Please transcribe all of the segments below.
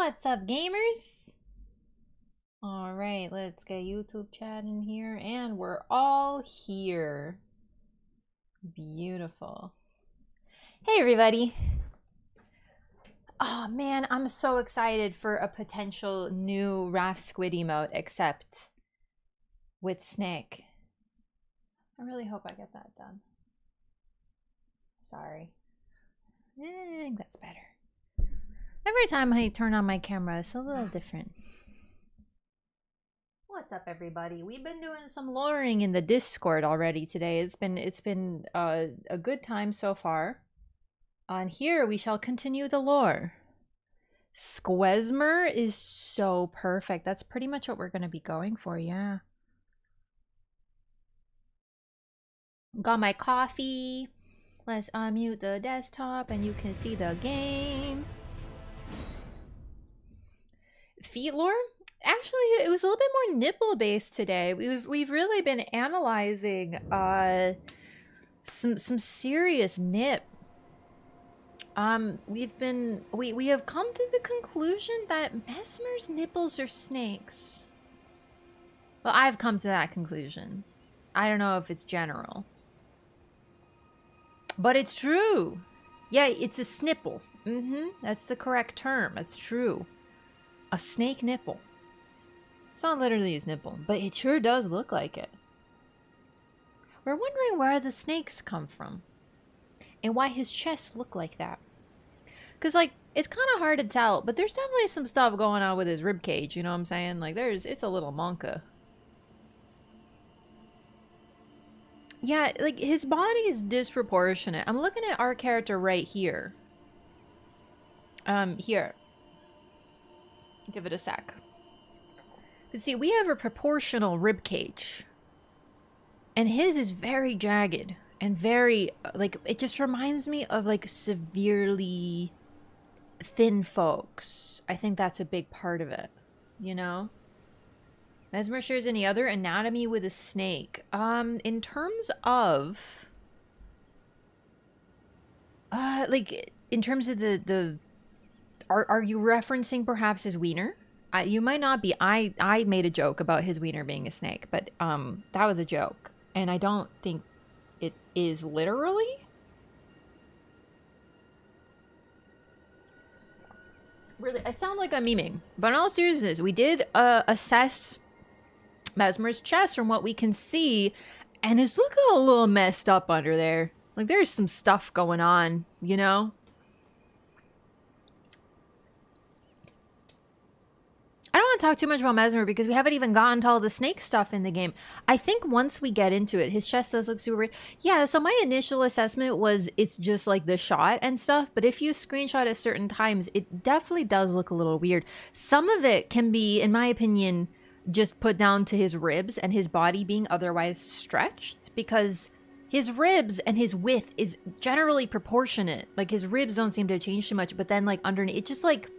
What's up, gamers? All right, let's get YouTube chat in here, and we're all here. Beautiful. Hey, everybody. Oh man, I'm so excited for a potential new Raft Squid emote, except with Snake. I really hope I get that done. Sorry. I think that's better. Every time I turn on my camera, it's a little different. What's up, everybody? We've been doing some loring in the Discord already today. It's been a good time so far. On here, we shall continue the lore. Squezmer is so perfect. That's pretty much what we're going to be going for, yeah. Got my coffee. Let's unmute the desktop and you can see the game. Feet lore? Actually, it was a little bit more nipple based today. We've really been analyzing some serious nip. We have come to the conclusion that Mesmer's nipples are snakes. Well, I've come to that conclusion. I don't know if it's general. But it's true. Yeah, it's a snipple. That's the correct term. That's true. A snake nipple. It's not literally his nipple, but it sure does look like it. We're wondering where the snakes come from. And why his chest looked like that. Because, like, it's kind of hard to tell, but there's definitely some stuff going on with his ribcage, you know what I'm saying? Like, it's a little monka. Yeah, like, his body is disproportionate. I'm looking at our character right here. Here. Give it a sec. But see, we have a proportional ribcage. And his is very jagged. And very, like, it just reminds me of, like, severely thin folks. I think that's a big part of it. You know? Mesmer shares any other anatomy with a snake. In terms of... like, in terms of the are you referencing perhaps his wiener? You might not be. I made a joke about his wiener being a snake, but that was a joke. And I don't think it is literally. Really, I sound like I'm memeing. But in all seriousness, we did assess Mesmer's chest from what we can see, and it's looking a little messed up under there. Like, there's some stuff going on, you know? I don't want to talk too much about Mesmer because we haven't even gotten to all the snake stuff in the game. I think once we get into it, his chest does look super weird. Yeah, so my initial assessment was it's just like the shot and stuff, but if you screenshot at certain times, it definitely does look a little weird. Some of it can be, in my opinion, just put down to his ribs and his body being otherwise stretched, because his ribs and his width is generally proportionate. Like, his ribs don't seem to have changed too much, but then, like, underneath, it's just like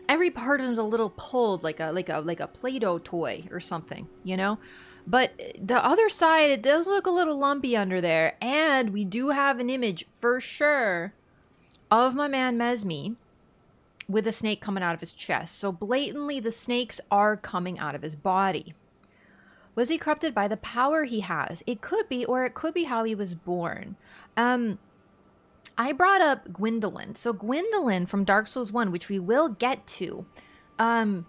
every part of him's a little pulled, like a Play-Doh toy or something, you know? But the other side, it does look a little lumpy under there, and we do have an image for sure of my man Mesme with a snake coming out of his chest. So blatantly, the snakes are coming out of his body. Was he corrupted by the power he has? It could be, or it could be how he was born. I brought up Gwendolyn. So Gwendolyn from Dark Souls 1, which we will get to. Of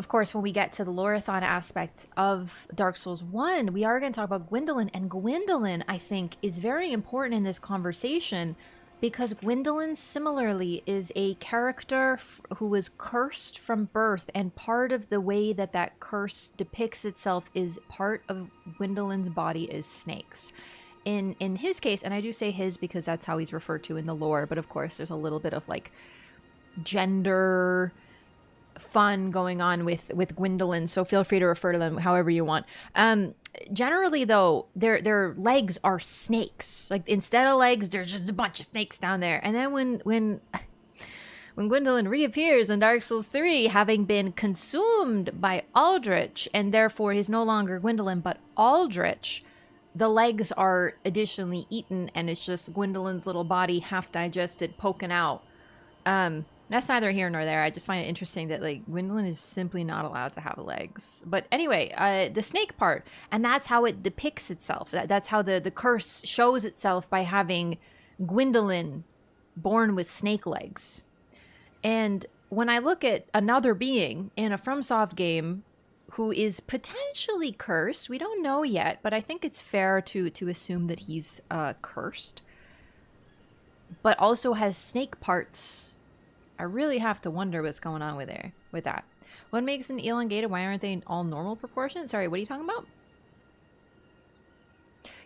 course, when we get to the LOREATHON aspect of Dark Souls 1, we are going to talk about Gwendolyn. And Gwendolyn, I think, is very important in this conversation because Gwendolyn, similarly, is a character who was cursed from birth. And part of the way that that curse depicts itself is part of Gwendolyn's body is snakes. In his case, and I do say his because that's how he's referred to in the lore, but of course there's a little bit of like gender fun going on with Gwendolyn, so feel free to refer to them however you want. Generally though, their legs are snakes. Like, instead of legs, there's just a bunch of snakes down there. And then when Gwendolyn reappears in Dark Souls 3, having been consumed by Aldrich, and therefore he's no longer Gwendolyn but Aldrich, the legs are additionally eaten, and it's just Gwendolyn's little body half digested, poking out. That's neither here nor there. I just find it interesting that like Gwendolyn is simply not allowed to have legs. But anyway, the snake part, and that's how it depicts itself. That's how the curse shows itself by having Gwendolyn born with snake legs. And when I look at another being in a FromSoft game who is potentially cursed, we don't know yet, but I think it's fair to assume that he's cursed, but also has snake parts. I really have to wonder what's going on with that. What makes an elongated? Why aren't they in all normal proportions? Sorry, what are you talking about?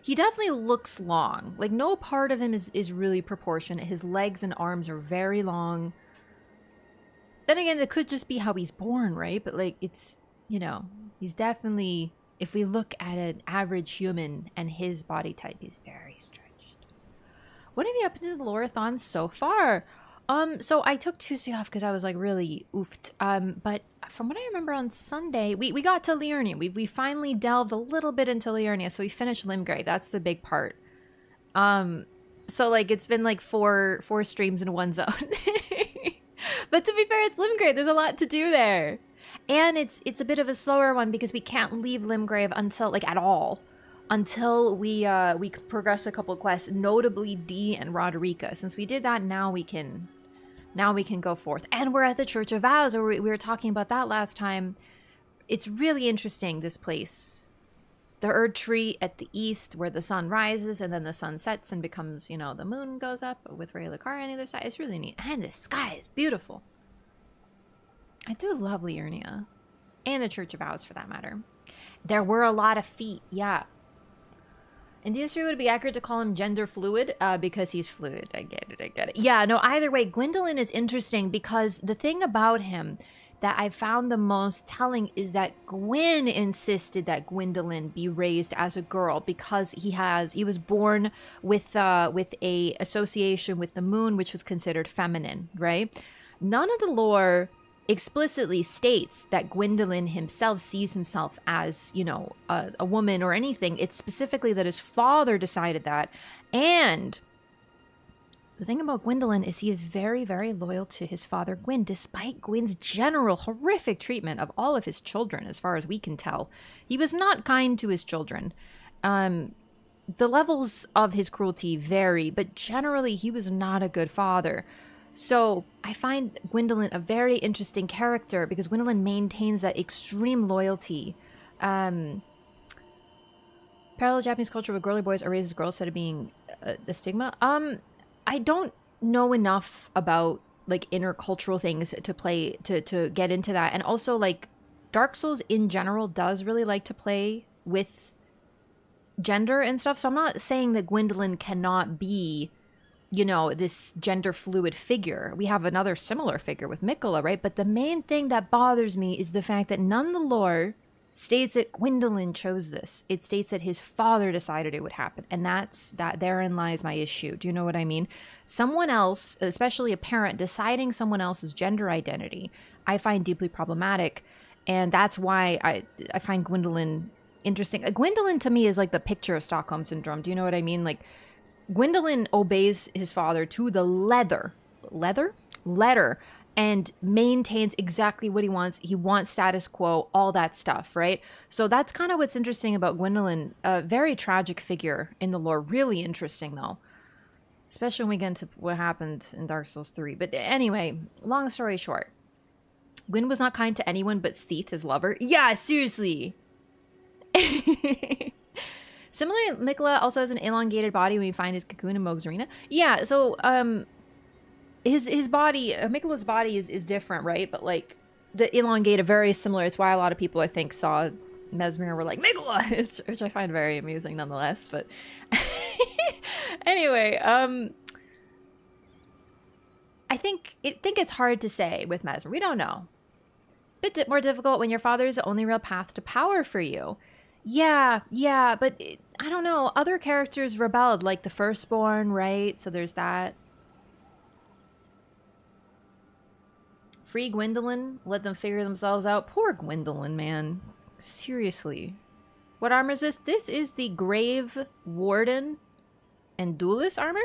He definitely looks long. Like, no part of him is really proportionate. His legs and arms are very long. Then again, it could just be how he's born, right? But, like, it's, you know, he's definitely, if we look at an average human and his body type, he's very stretched. What have you up to the LOREATHON so far? So I took Tuesday off because I was like really oofed. But from what I remember on Sunday, we got to Liurnia. We finally delved a little bit into Liurnia, so we finished Limgrave. That's the big part. So like it's been like four streams in one zone. But to be fair, it's Limgrave. There's a lot to do there. And it's a bit of a slower one because we can't leave Limgrave until like at all. Until we progress a couple quests, notably D and Roderica. Since we did that, now we can go forth. And we're at the Church of Vows, or we were talking about that last time. It's really interesting, this place. The Erd Tree at the east, where the sun rises and then the sun sets and becomes, you know, the moon goes up with Raylucar on the other side. It's really neat. And the sky is beautiful. I do love Liurnia. And the Church of Vows, for that matter. There were a lot of feet, yeah. In DS3, would it be accurate to call him gender fluid? Because he's fluid. I get it. Yeah, no, either way, Gwendolyn is interesting because the thing about him that I found the most telling is that Gwyn insisted that Gwendolyn be raised as a girl because he was born with a association with the moon, which was considered feminine, right? None of the lore explicitly states that Gwendolyn himself sees himself as, you know, a woman or anything. It's specifically that his father decided that. And the thing about Gwendolyn is he is very, very loyal to his father, Gwyn, despite Gwyn's general horrific treatment of all of his children, as far as we can tell. He was not kind to his children. The levels of his cruelty vary, but generally he was not a good father. So I find Gwendolyn a very interesting character because Gwendolyn maintains that extreme loyalty. Parallel Japanese culture with girly boys are raised as girls instead of being a stigma. I don't know enough about like intercultural things to get into that. And also like Dark Souls in general does really like to play with gender and stuff. So I'm not saying that Gwendolyn cannot be, you know, this gender fluid figure. We have another similar figure with Mikola, right? But the main thing that bothers me is the fact that none of the lore states that Gwendolyn chose this. It states that his father decided it would happen. And therein lies my issue. Do you know what I mean? Someone else, especially a parent, deciding someone else's gender identity, I find deeply problematic. And that's why I find Gwendolyn interesting. Gwendolyn to me is like the picture of Stockholm Syndrome. Do you know what I mean? Like, Gwendolyn obeys his father to the letter, and maintains exactly what he wants. He wants status quo, all that stuff, right? So that's kind of what's interesting about Gwendolyn. A very tragic figure in the lore. Really interesting, though. Especially when we get into what happened in Dark Souls 3. But anyway, long story short. Gwyn was not kind to anyone but Seath, his lover. Yeah, seriously. Similarly, Mikola also has an elongated body when we find his cocoon in Moog's Arena. Yeah, so his body, Mikola's body is different, right? But like the elongated, very similar. It's why a lot of people I think saw Mesmer and were like Mikola, which I find very amusing nonetheless. But anyway, I think it's hard to say with Mesmer. We don't know. A bit more difficult when your father is the only real path to power for you. Yeah, but I don't know. Other characters rebelled, like the Firstborn, right? So there's that. Free Gwendolyn. Let them figure themselves out. Poor Gwendolyn, man. Seriously. What armor is this? This is the Grave Warden and Duelist armor.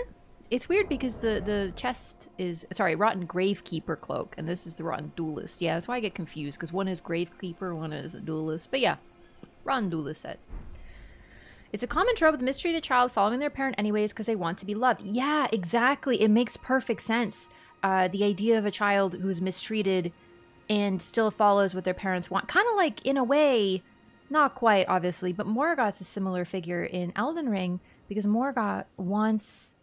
It's weird because the chest is, sorry, Rotten Gravekeeper cloak, and this is the Rotten Duelist. Yeah, that's why I get confused, because one is Gravekeeper, one is a Duelist. But yeah, Rotten Duelist set. It's a common trope with a mistreated child following their parent anyways because they want to be loved. Yeah, exactly. It makes perfect sense. The idea of a child who's mistreated and still follows what their parents want. Kind of like, in a way, not quite, obviously, but Morgoth's a similar figure in Elden Ring because Morgoth wants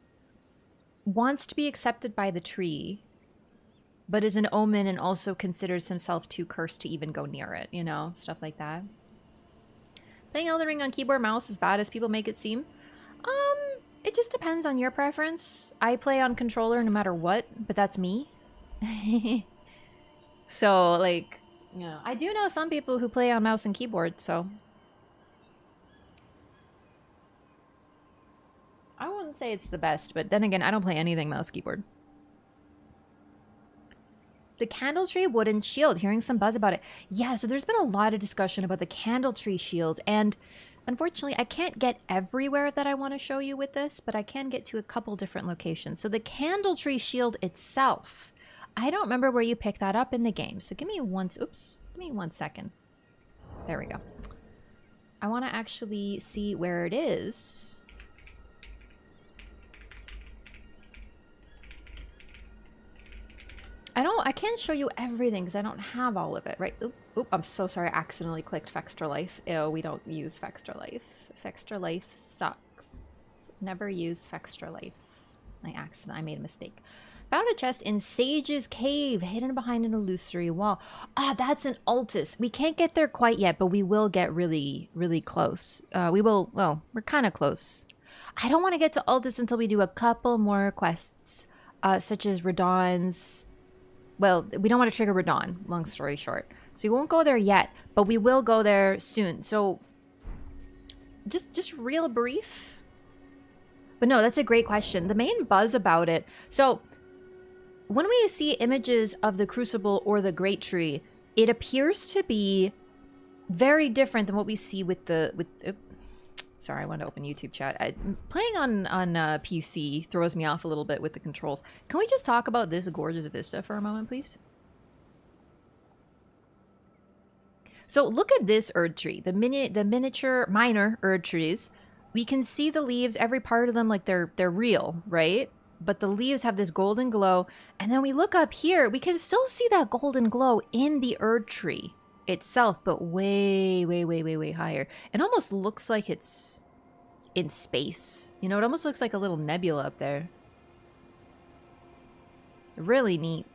to be accepted by the tree, but is an omen and also considers himself too cursed to even go near it, you know? Stuff like that. Playing Elden Ring on keyboard mouse as bad as people make it seem? It just depends on your preference. I play on controller no matter what, but that's me. So, like, you know, I do know some people who play on mouse and keyboard, so. I wouldn't say it's the best, but then again, I don't play anything mouse keyboard. The candle tree wooden shield, hearing some buzz about it. Yeah, so there's been a lot of discussion about the candle tree shield, and unfortunately, I can't get everywhere that I want to show you with this, but I can get to a couple different locations. So the candle tree shield itself, I don't remember where you pick that up in the game. So give me one second. There we go. I want to actually see where it is. I can't show you everything because I don't have all of it, right? Oop, I'm so sorry. I accidentally clicked Fextra Life. Ew, we don't use Fextra Life. Fextra Life sucks. Never use Fextra Life. I made a mistake. Found a chest in Sage's Cave, hidden behind an illusory wall. Ah, that's an Altus. We can't get there quite yet, but we will get really, really close. Well, we're kind of close. I don't want to get to Altus until we do a couple more quests, such as Radon's. Well, we don't want to trigger Radon, long story short. So we won't go there yet, but we will go there soon. So just real brief. But no, that's a great question. The main buzz about it. So when we see images of the Crucible or the Great Tree, it appears to be very different than what we see with the... Sorry, I wanted to open YouTube chat. Playing on PC throws me off a little bit with the controls. Can we just talk about this gorgeous vista for a moment, please? So look at this Erd tree, the miniature minor Erd trees. We can see the leaves, every part of them, like they're real, right? But the leaves have this golden glow. And then we look up here, we can still see that golden glow in the Erd tree itself, but way, way, way, way, way higher. It almost looks like it's in space. You know, it almost looks like a little nebula up there. Really neat.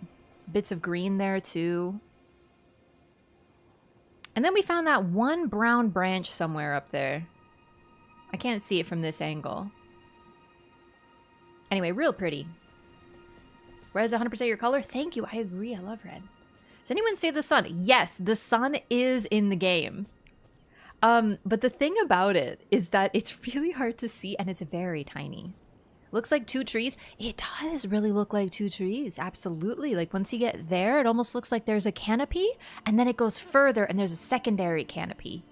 Bits of green there too. And then we found that one brown branch somewhere up there. I can't see it from this angle. Anyway, real pretty. Red is 100% your color? Thank you. I agree. I love red. Does anyone say the sun? Yes, the sun is in the game. But the thing about it is that it's really hard to see and it's very tiny. Looks like two trees. It does really look like two trees. Absolutely. Like once you get there, it almost looks like there's a canopy and then it goes further and there's a secondary canopy.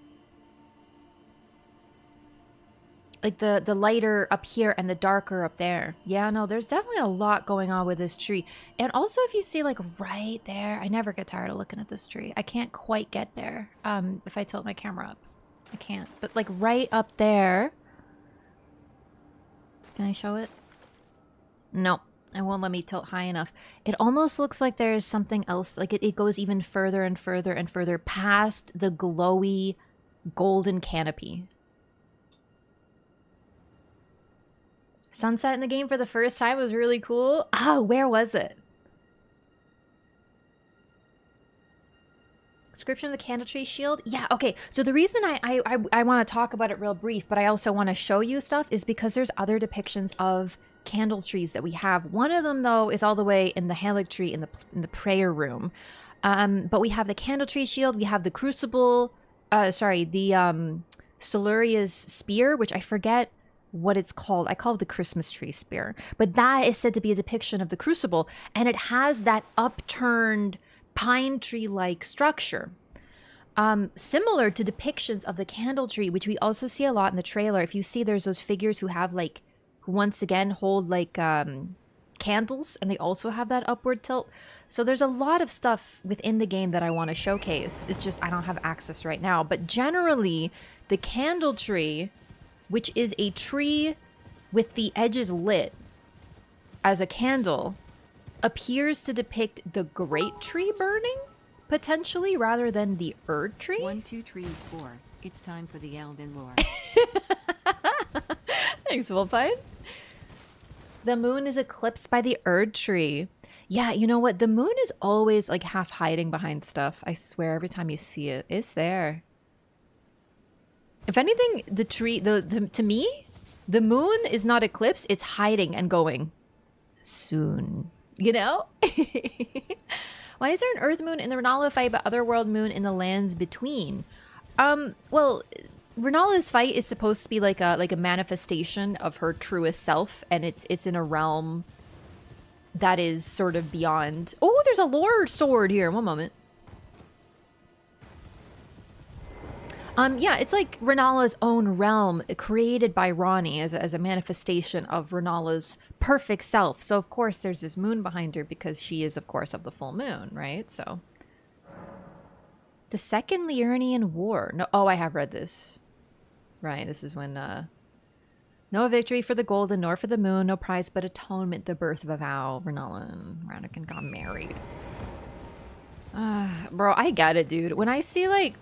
Like the lighter up here and the darker up there. Yeah, no, there's definitely a lot going on with this tree. And also if you see like right there, I never get tired of looking at this tree. I can't quite get there if I tilt my camera up. I can't. But like right up there. Can I show it? No, it won't let me tilt high enough. It almost looks like there's something else. Like it goes even further and further and further past the glowy golden canopy. Sunset in the game for the first time was really cool. Ah, where was it? Description of the candle tree shield? Yeah, okay. So the reason I want to talk about it real brief, but I also want to show you stuff is because there's other depictions of candle trees that we have. One of them, though, is all the way in the Halig tree in the prayer room. But we have the candle tree shield. We have the crucible. The Siluria's spear, which I forget what it's called. I call it the Christmas tree spear. But that is said to be a depiction of the crucible. And it has that upturned pine tree-like structure. Similar to depictions of the candle tree, which we also see a lot in the trailer. If you see, there's those figures who have like who once again hold like candles, and they also have that upward tilt. So there's a lot of stuff within the game that I want to showcase. It's just I don't have access right now. But generally, the candle tree, which is a tree with the edges lit as a candle, appears to depict the great tree burning, potentially, rather than the Erd tree. 1, 2 trees, 4. It's time for the Elden lore. Thanks, Wolfine. The moon is eclipsed by the Erd tree. Yeah, you know what? The moon is always like half hiding behind stuff. I swear, every time you see it, it's there. If anything, the tree, to me, the moon is not eclipsed. It's hiding and going soon. You know? Why is there an Earth moon in the Renala fight, but Otherworld moon in the lands between? Well, Renala's fight is supposed to be like a manifestation of her truest self, and it's in a realm that is sort of beyond. Oh, there's a lore sword here. One moment. Yeah, it's like Renala's own realm created by Ranni as a manifestation of Renala's perfect self. So of course there's this moon behind her because she is of course of the full moon, right? So the Second Liurnian War. No, oh, I have read this. Right, this is when no victory for the golden nor for the moon, no prize but atonement, the birth of a vow. Renala and Radagon got married. Bro, I get it, dude. When I see like,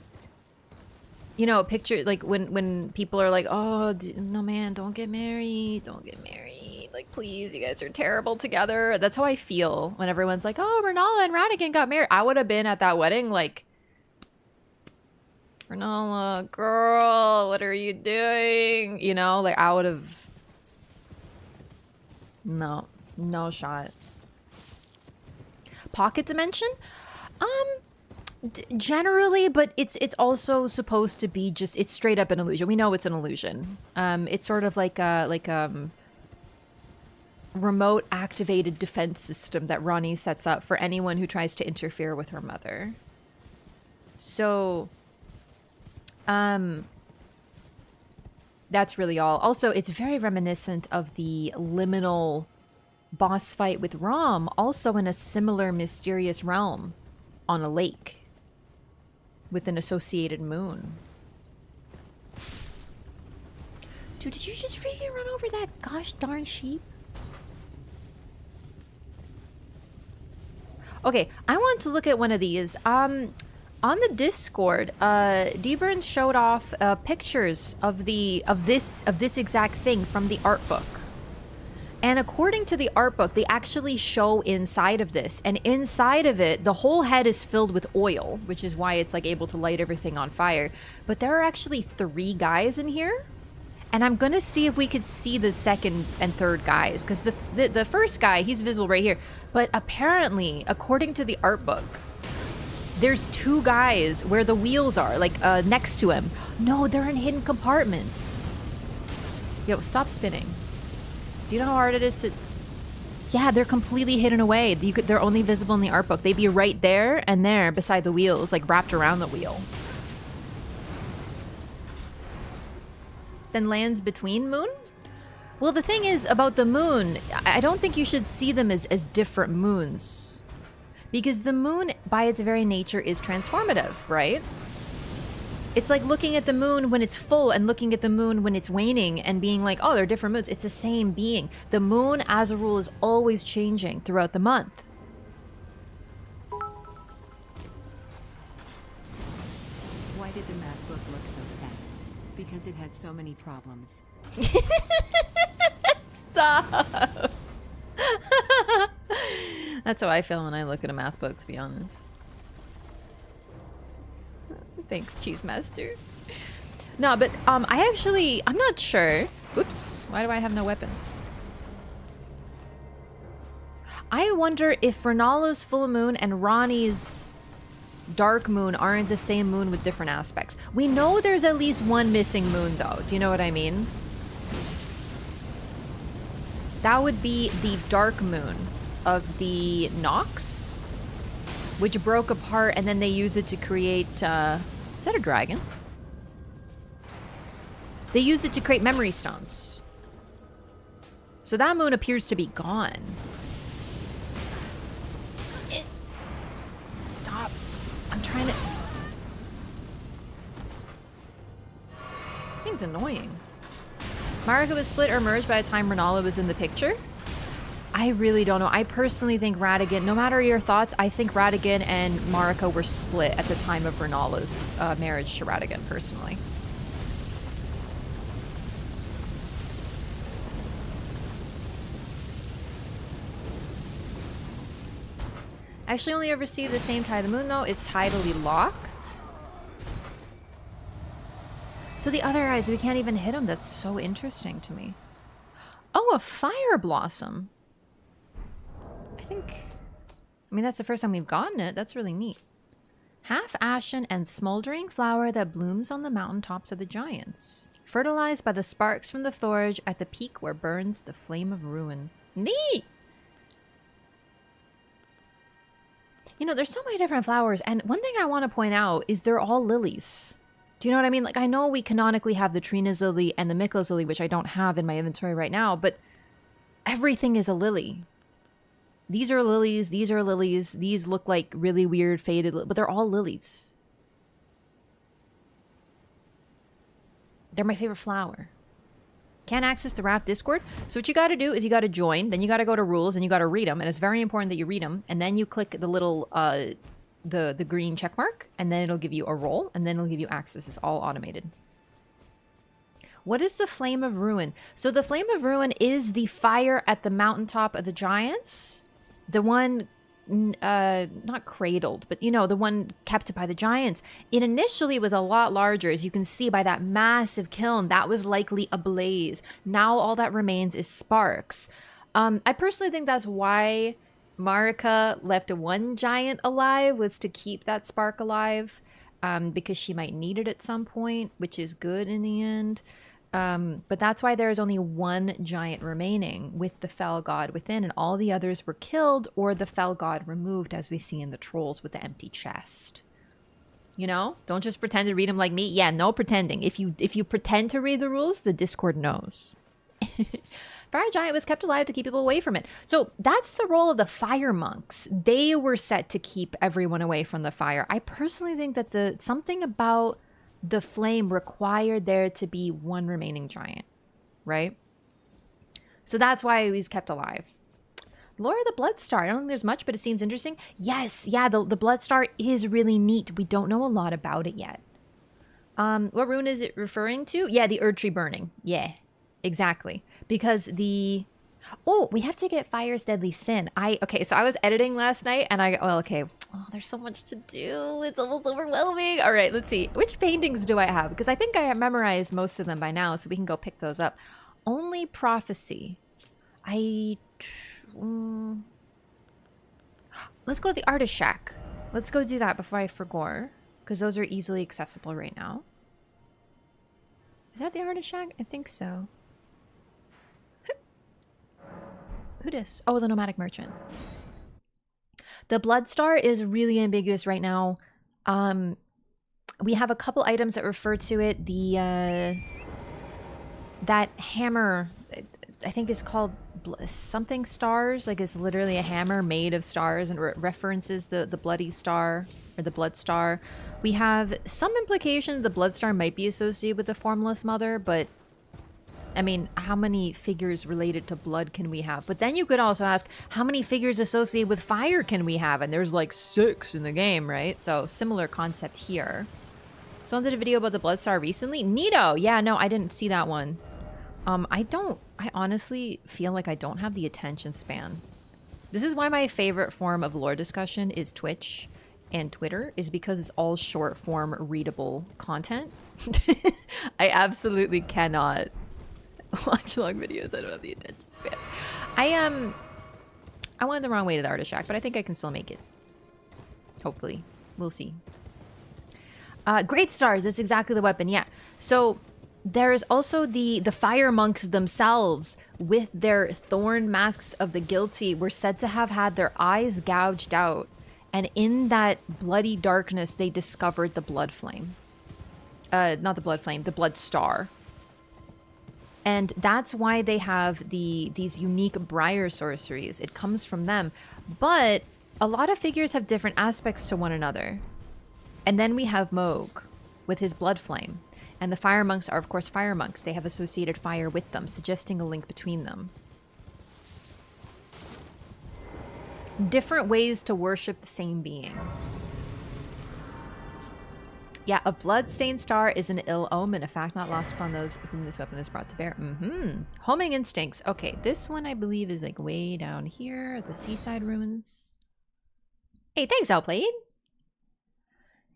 you know, picture like when people are like, oh no man, don't get married, like please, you guys are terrible together. That's how I feel when everyone's like, oh, Renala and Radagon got married. I would have been at that wedding like, Renala, girl, what are you doing? You know, like I would have. No shot. Pocket dimension? Generally, but it's also supposed to be just, it's straight up an illusion. We know it's an illusion. It's sort of like remote activated defense system that Ranni sets up for anyone who tries to interfere with her mother. So that's really all. Also, it's very reminiscent of the liminal boss fight with Rom, also in a similar mysterious realm on a lake with an associated moon. Dude, did you just freaking run over that gosh darn sheep? Okay, I want to look at one of these. On the Discord, Deburn showed off pictures of this exact thing from the art book. And according to the art book, they actually show inside of this. And inside of it, the whole head is filled with oil, which is why it's like able to light everything on fire. But there are actually 3 guys in here. And I'm gonna see if we could see the second and third guys. Because the first guy, he's visible right here. But apparently, according to the art book, there's 2 guys where the wheels are, like next to him. No, they're in hidden compartments. Yo, stop spinning. Do you know how hard it is to... Yeah, they're completely hidden away. They're only visible in the art book. They'd be right there and there beside the wheels, like wrapped around the wheel. Then lands between moon? Well, the thing is about the moon, I don't think you should see them as different moons. Because the moon, by its very nature, is transformative, right? It's like looking at the moon when it's full and looking at the moon when it's waning and being like, oh, they're different moons. It's the same being. The moon, as a rule, is always changing throughout the month. Why did the math book look so sad? Because it had so many problems. Stop! That's how I feel when I look at a math book, to be honest. Thanks, Cheese Master. No, but I'm not sure. Oops, why do I have no weapons? I wonder if Renala's full moon and Ranni's dark moon aren't the same moon with different aspects. We know there's at least one missing moon, though. Do you know what I mean? That would be the dark moon of the Nox, which broke apart, and then they use it to create, is that a dragon? They use it to create memory stones. So that moon appears to be gone. Stop. I'm trying to... This thing's annoying. Marika was split or merged by the time Renala was in the picture? I really don't know. I personally think Radigan, no matter your thoughts, I think Radigan and Marika were split at the time of Renala's marriage to Radigan, personally. I actually only ever see the same tide of the moon, though. It's tidally locked. So the other eyes, we can't even hit them. That's so interesting to me. Oh, a fire blossom. I mean, that's the first time we've gotten it. That's really neat. Half ashen and smoldering flower that blooms on the mountaintops of the giants. Fertilized by the sparks from the forge at the peak where burns the flame of ruin. Neat! You know, there's so many different flowers, and one thing I want to point out is they're all lilies. Do you know what I mean? Like, I know we canonically have the Trina's lily and the Miklos lily, which I don't have in my inventory right now, but everything is a lily. These are lilies, these are lilies, these look like really weird faded, but they're all lilies. They're my favorite flower. Can't access the Raft Discord. So what you got to do is you got to join, then you got to go to rules and you got to read them, and it's very important that you read them, and then you click the little the green check mark, and then it'll give you a role, and then it'll give you access. It's all automated. What is the Flame of Ruin? So the Flame of Ruin is the fire at the mountaintop of the giants. The one, not cradled, but you know, the one kept by the giants. It initially was a lot larger, as you can see by that massive kiln. That was likely ablaze. Now all that remains is sparks. I personally think that's why Marika left one giant alive, was to keep that spark alive, because she might need it at some point, which is good in the end. But that's why there is only one giant remaining with the fell god within, and all the others were killed or the fell god removed, as we see in the trolls with the empty chest. You know, don't just pretend to read them like me. Yeah, no pretending. If you pretend to read the rules, the Discord knows. Fire giant was kept alive to keep people away from it. So that's the role of the fire monks. They were set to keep everyone away from the fire. I personally think that something about the flame required there to be one remaining giant, right? So that's why he was kept alive. Lore of the Bloodstar. I don't think there's much, but it seems interesting. Yes, yeah, the Bloodstar is really neat. We don't know a lot about it yet. What rune is it referring to? Yeah, the Erd Tree burning. Yeah, exactly. Because oh, we have to get Fire's Deadly Sin. Okay, so I was editing last night, and oh, there's so much to do. It's almost overwhelming. All right, let's see. Which paintings do I have? Because I think I have memorized most of them by now, so we can go pick those up. Only Prophecy. Let's go to the Artist Shack. Let's go do that before I forget, because those are easily accessible right now. Is that the Artist Shack? I think so. Who dis? Oh, the Nomadic Merchant. The Bloodstar is really ambiguous right now. We have a couple items that refer to it. That hammer, I think it's called something stars. Like, it's literally a hammer made of stars, and references the bloody star or the blood star. We have some implication the Bloodstar might be associated with the Formless Mother, but I mean, how many figures related to blood can we have? But then you could also ask, how many figures associated with fire can we have? And there's like 6 in the game, right? So similar concept here. Someone did a video about the Bloodstar recently. Neato! Yeah, no, I didn't see that one. I honestly feel like I don't have the attention span. This is why my favorite form of lore discussion is Twitch and Twitter, is because it's all short form readable content. I absolutely cannot watch long videos. I don't have the attention span. I went the wrong way to the Artist Shack, but I think I can still make it. Hopefully. We'll see. Great Stars, that's exactly the weapon, yeah. So there's also the fire monks themselves with their thorn masks of the guilty were said to have had their eyes gouged out, and in that bloody darkness they discovered the blood flame. Not the blood flame, the blood star. And that's why they have these unique Briar sorceries. It comes from them. But a lot of figures have different aspects to one another. And then we have Moog with his blood flame. And the fire monks are, of course, fire monks. They have associated fire with them, suggesting a link between them. Different ways to worship the same being. Yeah, a blood-stained star is an ill omen, a fact not lost upon those whom this weapon is brought to bear. Homing instincts. Okay, this one I believe is like way down here, the seaside ruins. Hey, thanks, Outplayed.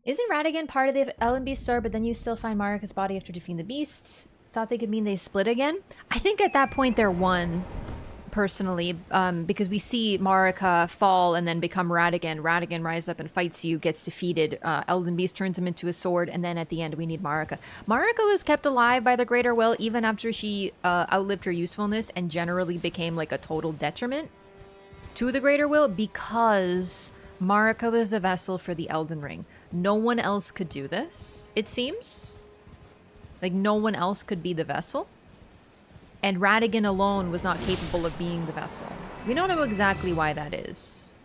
Isn't Radigan part of the Ellen Beast store, but then you still find Marika's body after defeating the beast? Thought they could mean they split again? I think at that point they're one, personally, because we see Marika fall and then become Radigan. Radigan rises up and fights you, gets defeated. Elden Beast turns him into a sword, and then at the end we need Marika. Marika was kept alive by the Greater Will even after she outlived her usefulness and generally became like a total detriment to the Greater Will because Marika was the vessel for the Elden Ring. No one else could do this, it seems. Like, no one else could be the vessel. And Radigan alone was not capable of being the vessel. We don't know exactly why that is.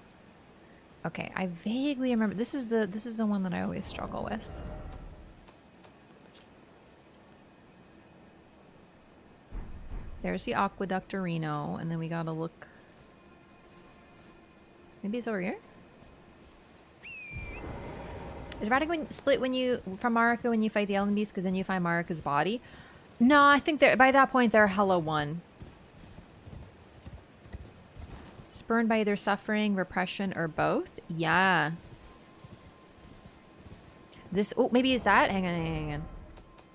Okay, I vaguely remember. This is the one that I always struggle with. There's the Aqueduct Reno, and then we gotta look. Maybe it's over here? Is Radigan split from Marika when you fight the Elden Beast because then you find Marika's body? No, I think by that point they're hella one. Spurned by either suffering, repression, or both? Yeah. This, oh, maybe it's that? Hang on.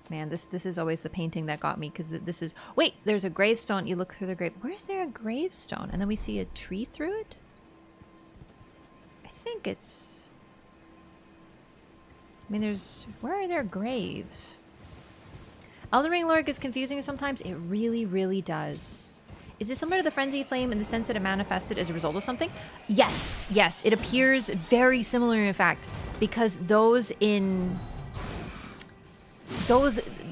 Man, this is always the painting that got me because this is, wait, there's a gravestone. You look through the grave. Where's there a gravestone? And then we see a tree through it? I think it's... I mean, where are there graves? Elden Ring lore gets confusing sometimes. It really, really does. Is it similar to the Frenzy Flame in the sense that it manifested as a result of something? Yes, yes. It appears very similar, in fact, because those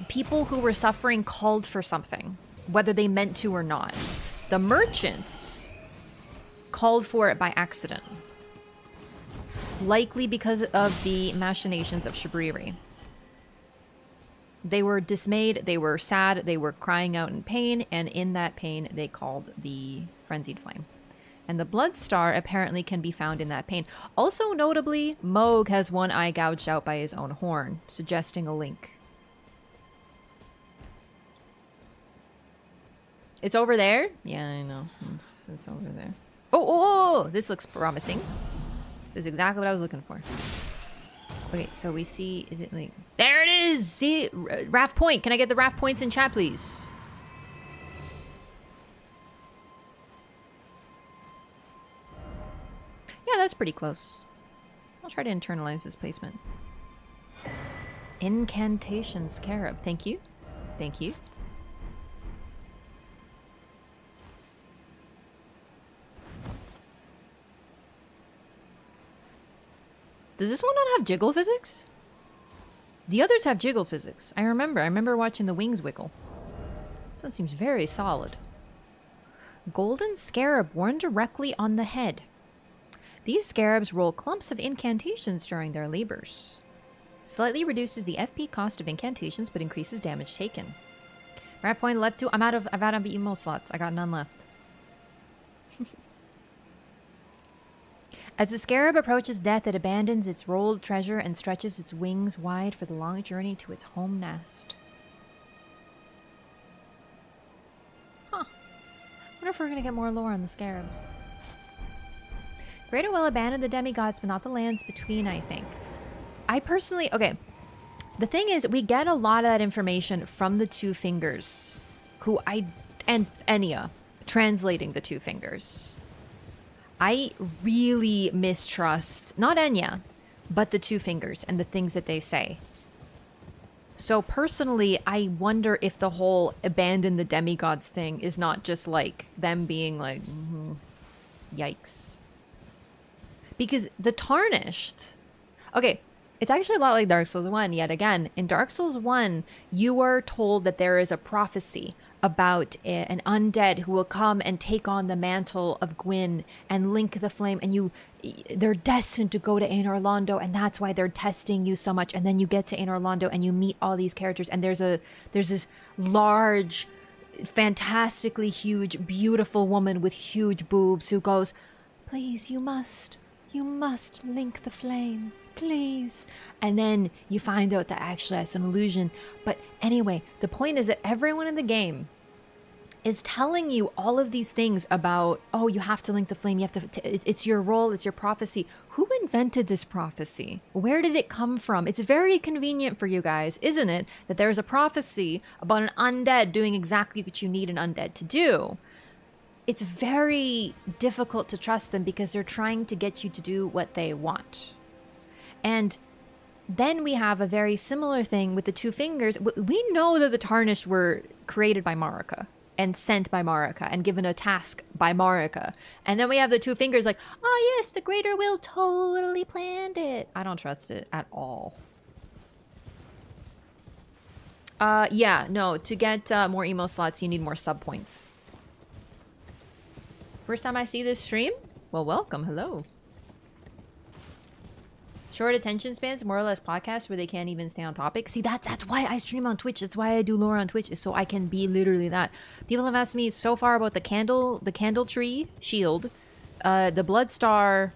people who were suffering called for something, whether they meant to or not. The merchants called for it by accident. Likely because of the machinations of Shabriri. They were dismayed, they were sad, they were crying out in pain, and in that pain they called the Frenzied Flame. And the Blood Star apparently can be found in that pain. Also notably, Moog has one eye gouged out by his own horn, suggesting a link. It's over there? Yeah, I know. It's over there. Oh, this looks promising. This is exactly what I was looking for. Okay, so we see, is it like, there it is! See, Raft Point. Can I get the Raft Points in chat, please? Yeah, that's pretty close. I'll try to internalize this placement. Incantation Scarab. Thank you. Thank you. Does this one not have jiggle physics? The others have jiggle physics. I remember watching the wings wiggle. This one seems very solid. Golden Scarab worn directly on the head. These scarabs roll clumps of incantations during their labors. Slightly reduces the FP cost of incantations, but increases damage taken. Rat point left 2. I've out of emote slots. I got none left. As the scarab approaches death, it abandons its rolled treasure and stretches its wings wide for the long journey to its home nest. Huh. I wonder if we're going to get more lore on the scarabs. Greater Will abandoned the demigods, but not the lands between, I think. I personally... Okay. The thing is, we get a lot of that information from the Two Fingers. And Enya, translating the Two Fingers. I really mistrust, not Enya, but the Two Fingers and the things that they say. So personally, I wonder if the whole abandon the demigods thing is not just like them being like, yikes. Because the Tarnished, okay, it's actually a lot like Dark Souls 1 yet again. In Dark Souls 1, you are told that there is a prophecy about an undead who will come and take on the mantle of Gwyn and link the flame, and they're destined to go to Ain Orlando, and that's why they're testing you so much. And then you get to Ain Orlando and you meet all these characters, and there's this large, fantastically huge, beautiful woman with huge boobs who goes, "Please, you must link the flame, please." And then you find out that actually that's an illusion. But anyway, the point is that everyone in the game is telling you all of these things about, oh, you have to link the flame, you have to, it's your role, it's your prophecy. Who invented this prophecy? Where did it come from? It's very convenient for you guys, isn't it, that there's a prophecy about an undead doing exactly what you need an undead to do. It's very difficult to trust them because they're trying to get you to do what they want. And then we have a very similar thing with the two fingers. We know that the Tarnished were created by Marika and sent by Marika and given a task by Marika. And then we have the two fingers like, oh yes, the Greater Will totally planned it. I don't trust it at all. Yeah, no, to get more emo slots, you need more sub points. First time I see this stream? Well, welcome, hello. Short attention spans, more or less podcasts where they can't even stay on topic. See, that's why I stream on Twitch. That's why I do lore on Twitch, is so I can be literally that. People have asked me so far about the candle tree shield, the blood star,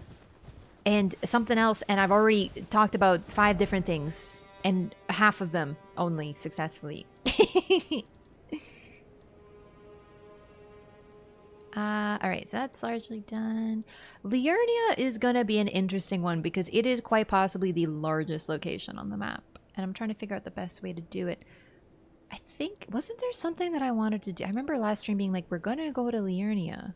and something else, and I've already talked about 5 different things, and half of them only successfully. Alright, so that's largely done. Liurnia is gonna be an interesting one because it is quite possibly the largest location on the map. And I'm trying to figure out the best way to do it. I think, wasn't there something that I wanted to do? I remember last stream being like, we're gonna go to Liurnia,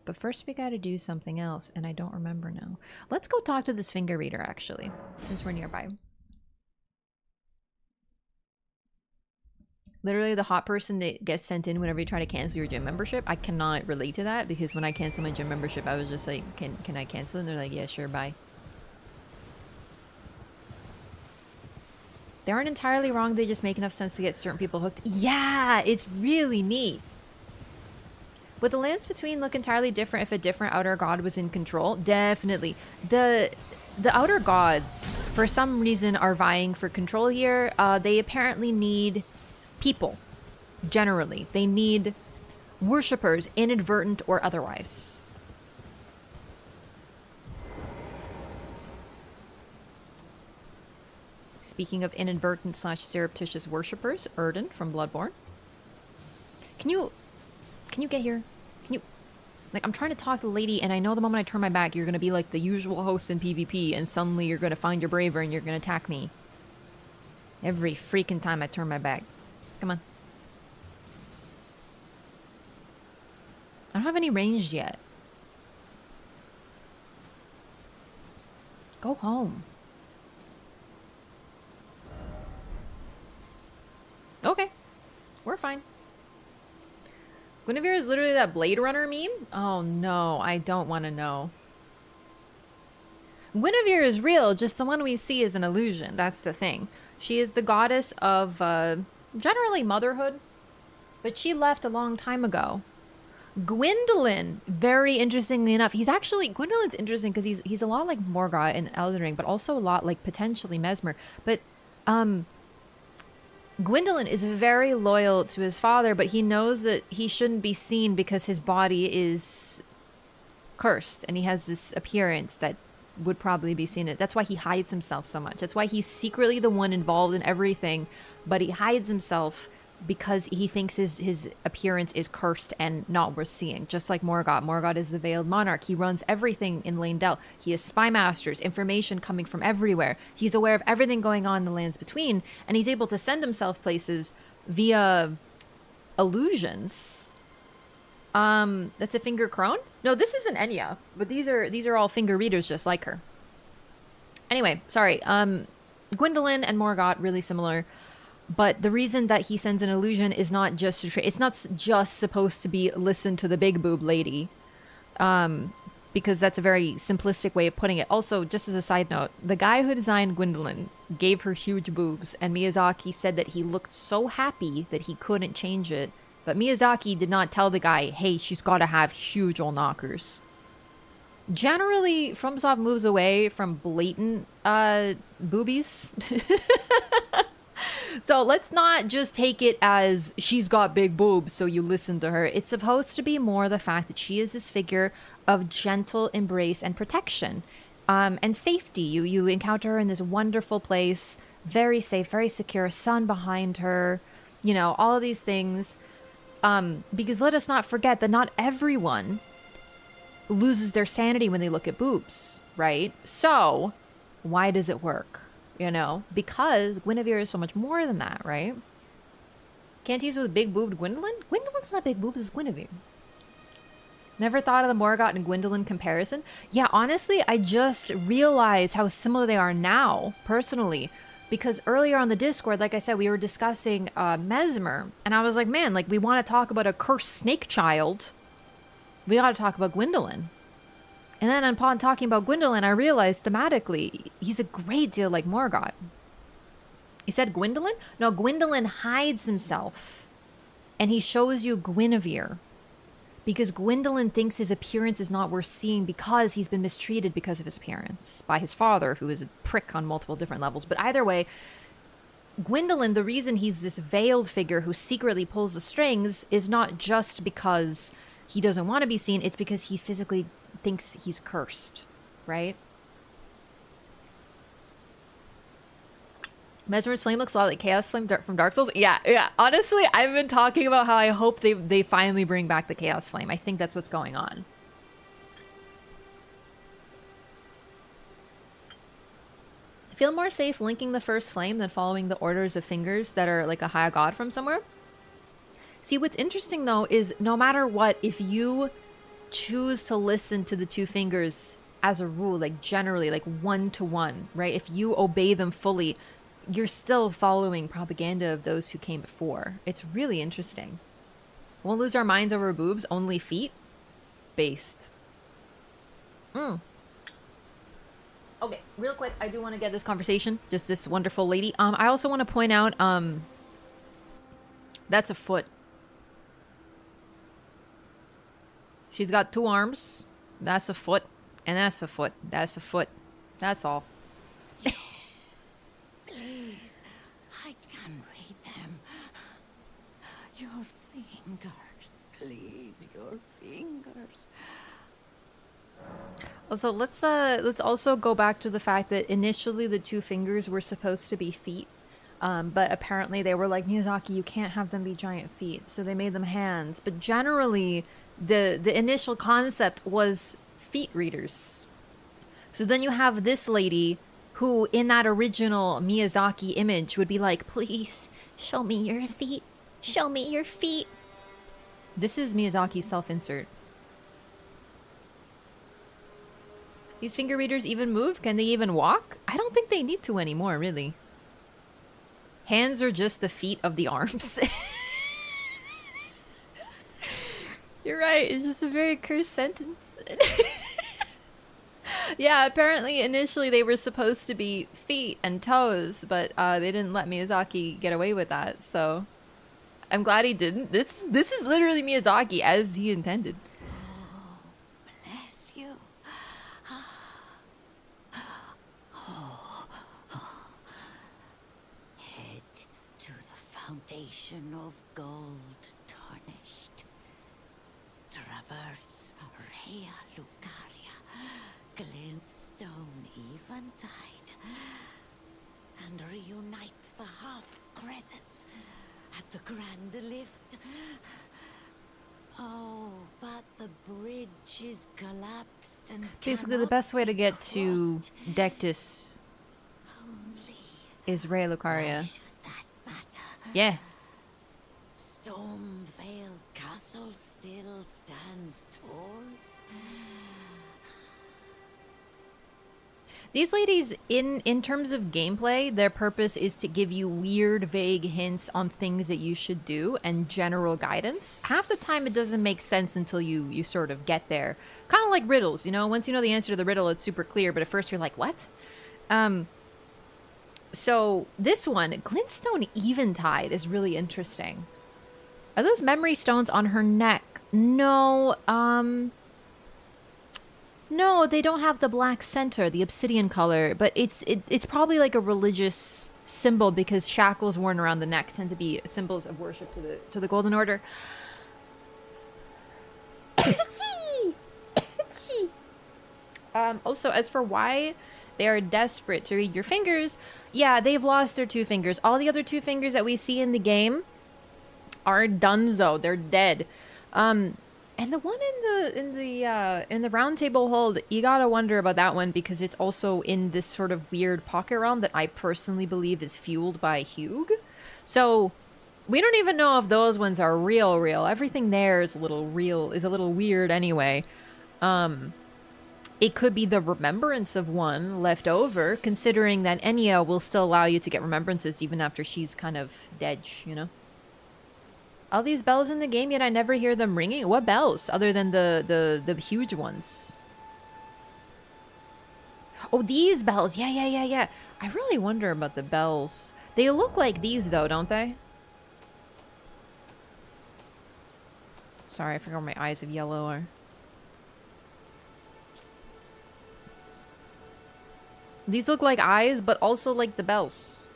but first we gotta do something else, and I don't remember now. Let's go talk to this finger reader, actually, since we're nearby. Literally the hot person that gets sent in whenever you try to cancel your gym membership. I cannot relate to that because when I cancel my gym membership, I was just like, can I cancel? And they're like, yeah, sure, bye. They aren't entirely wrong. They just make enough sense to get certain people hooked. Yeah, it's really neat. Would the lands between look entirely different if a different outer god was in control? Definitely. The outer gods, for some reason, are vying for control here. They apparently need people, generally. They need worshippers, inadvertent or otherwise. Speaking of inadvertent / surreptitious worshippers, Erden from Bloodborne. Can you get here? Can you, like, I'm trying to talk to the lady, and I know the moment I turn my back, you're gonna be like the usual host in PvP, and suddenly you're gonna find your braver and you're gonna attack me. Every freaking time I turn my back. Come on. I don't have any ranged yet. Go home. Okay. We're fine. Guinevere is literally that Blade Runner meme? Oh no, I don't want to know. Guinevere is real, just the one we see is an illusion. That's the thing. She is the goddess of, generally motherhood, but she left a long time ago. Gwendolyn, very interestingly enough, Gwendolyn's interesting because he's a lot like Morgoth in Elden Ring, but also a lot like potentially Mesmer. But Gwendolyn is very loyal to his father, but he knows that he shouldn't be seen because his body is cursed and he has this appearance that would probably be seen. That's why he hides himself so much. That's why he's secretly the one involved in everything, but he hides himself because he thinks his appearance is cursed and not worth seeing. Just like Morgoth. Morgoth is the Veiled Monarch. He runs everything in Leyndell. He has spy masters, information coming from everywhere. He's aware of everything going on in the lands between, and he's able to send himself places via illusions. That's a finger crone? No, this isn't Enya, but these are all finger readers just like her. Anyway, sorry. Gwendolyn and Morgoth, really similar. But the reason that he sends an illusion is not just to it's not just supposed to be listen to the big boob lady. Because that's a very simplistic way of putting it. Also, just as a side note, the guy who designed Gwendolyn gave her huge boobs, and Miyazaki said that he looked so happy that he couldn't change it But Miyazaki did not tell the guy, hey, she's got to have huge old knockers. Generally, FromSoft moves away from blatant boobies. So let's not just take it as she's got big boobs, so you listen to her. It's supposed to be more the fact that she is this figure of gentle embrace and protection, and safety. You encounter her in this wonderful place, very safe, very secure, sun behind her, you know, all of these things. Because let us not forget that not everyone loses their sanity when they look at boobs, right? So why does it work? You know, because Guinevere is so much more than that, right? Can't tease with big boobed Gwendolyn? Gwendolyn's not big boobs, it's Guinevere. Never thought of the Morgoth and Gwendolyn comparison. Yeah, honestly, I just realized how similar they are now, personally. Because earlier on the Discord, like I said, we were discussing Mesmer. And I was like, man, like, we want to talk about a cursed snake child. We got to talk about Gwendolyn. And then upon talking about Gwendolyn, I realized thematically, he's a great deal like Morgoth. He said Gwendolyn? No, Gwendolyn hides himself. And he shows you Guinevere. Because Gwendolyn thinks his appearance is not worth seeing because he's been mistreated because of his appearance by his father, who is a prick on multiple different levels. But either way, Gwendolyn, the reason he's this veiled figure who secretly pulls the strings is not just because he doesn't want to be seen, it's because he physically thinks he's cursed, right? Mesmer's flame looks a lot like Chaos Flame from Dark Souls. Yeah. Honestly, I've been talking about how I hope they finally bring back the Chaos Flame. I think that's what's going on. I feel more safe linking the first flame than following the orders of fingers that are like a high god from somewhere. See, what's interesting though is no matter what, if you choose to listen to the two fingers as a rule, like generally, like 1-to-1, right? If you obey them fully, you're still following propaganda of those who came before. It's really interesting. Won't lose our minds over boobs, only feet? Based. Okay, real quick, I do want to get this conversation. Just this wonderful lady. I also want to point out, that's a foot. She's got 2 arms. That's a foot. And that's a foot. That's a foot. That's all. Please, I can read them. Your fingers, please, your fingers. Also, let's also go back to the fact that initially the 2 fingers were supposed to be feet. But apparently they were like, Miyazaki, you can't have them be giant feet. So they made them hands. But generally, the initial concept was feet readers. So then you have this lady who in that original Miyazaki image would be like, please show me your feet. Show me your feet. This is Miyazaki's self-insert. These finger readers even move? Can they even walk? I don't think they need to anymore, really. Hands are just the feet of the arms. You're right. It's just a very cursed sentence. Yeah, apparently initially they were supposed to be feet and toes, but they didn't let Miyazaki get away with that. So I'm glad he didn't. This is literally Miyazaki as he intended. Oh, bless you. Head to the foundation of gold tarnished. Traverse Rea Lucaria, glintstone eventide, and reunite the half crescents at the grand lift. Oh, but the bridge is collapsed and Basically, the best way to get to Dectus is Rea Lucaria. Should that matter? Yeah. Stormvale Castle still stands tall. These ladies, in terms of gameplay, their purpose is to give you weird, vague hints on things that you should do and general guidance. Half the time it doesn't make sense until you sort of get there. Kind of like riddles, you know? Once you know the answer to the riddle, it's super clear, but at first you're like, what? So this one, Glintstone Eventide, is really interesting. Are those memory stones on her neck? No, no, they don't have the black center, the obsidian color, but it's probably like a religious symbol because shackles worn around the neck tend to be symbols of worship to the Golden Order. Also, as for why they are desperate to read your fingers, yeah, they've lost their 2 fingers. All the other 2 fingers that we see in the game are donezo. They're dead. And the one in the round table hold, you gotta wonder about that one because it's also in this sort of weird pocket realm that I personally believe is fueled by Hugh. So we don't even know if those ones are real. Everything there is a little weird anyway. It could be the remembrance of one left over, considering that Enya will still allow you to get remembrances even after she's kind of dead, you know? All these bells in the game, yet I never hear them ringing. What bells? Other than the huge ones. Oh, these bells. Yeah. I really wonder about the bells. They look like these, though, don't they? Sorry, I forgot my eyes of yellow are. These look like eyes, but also like the bells.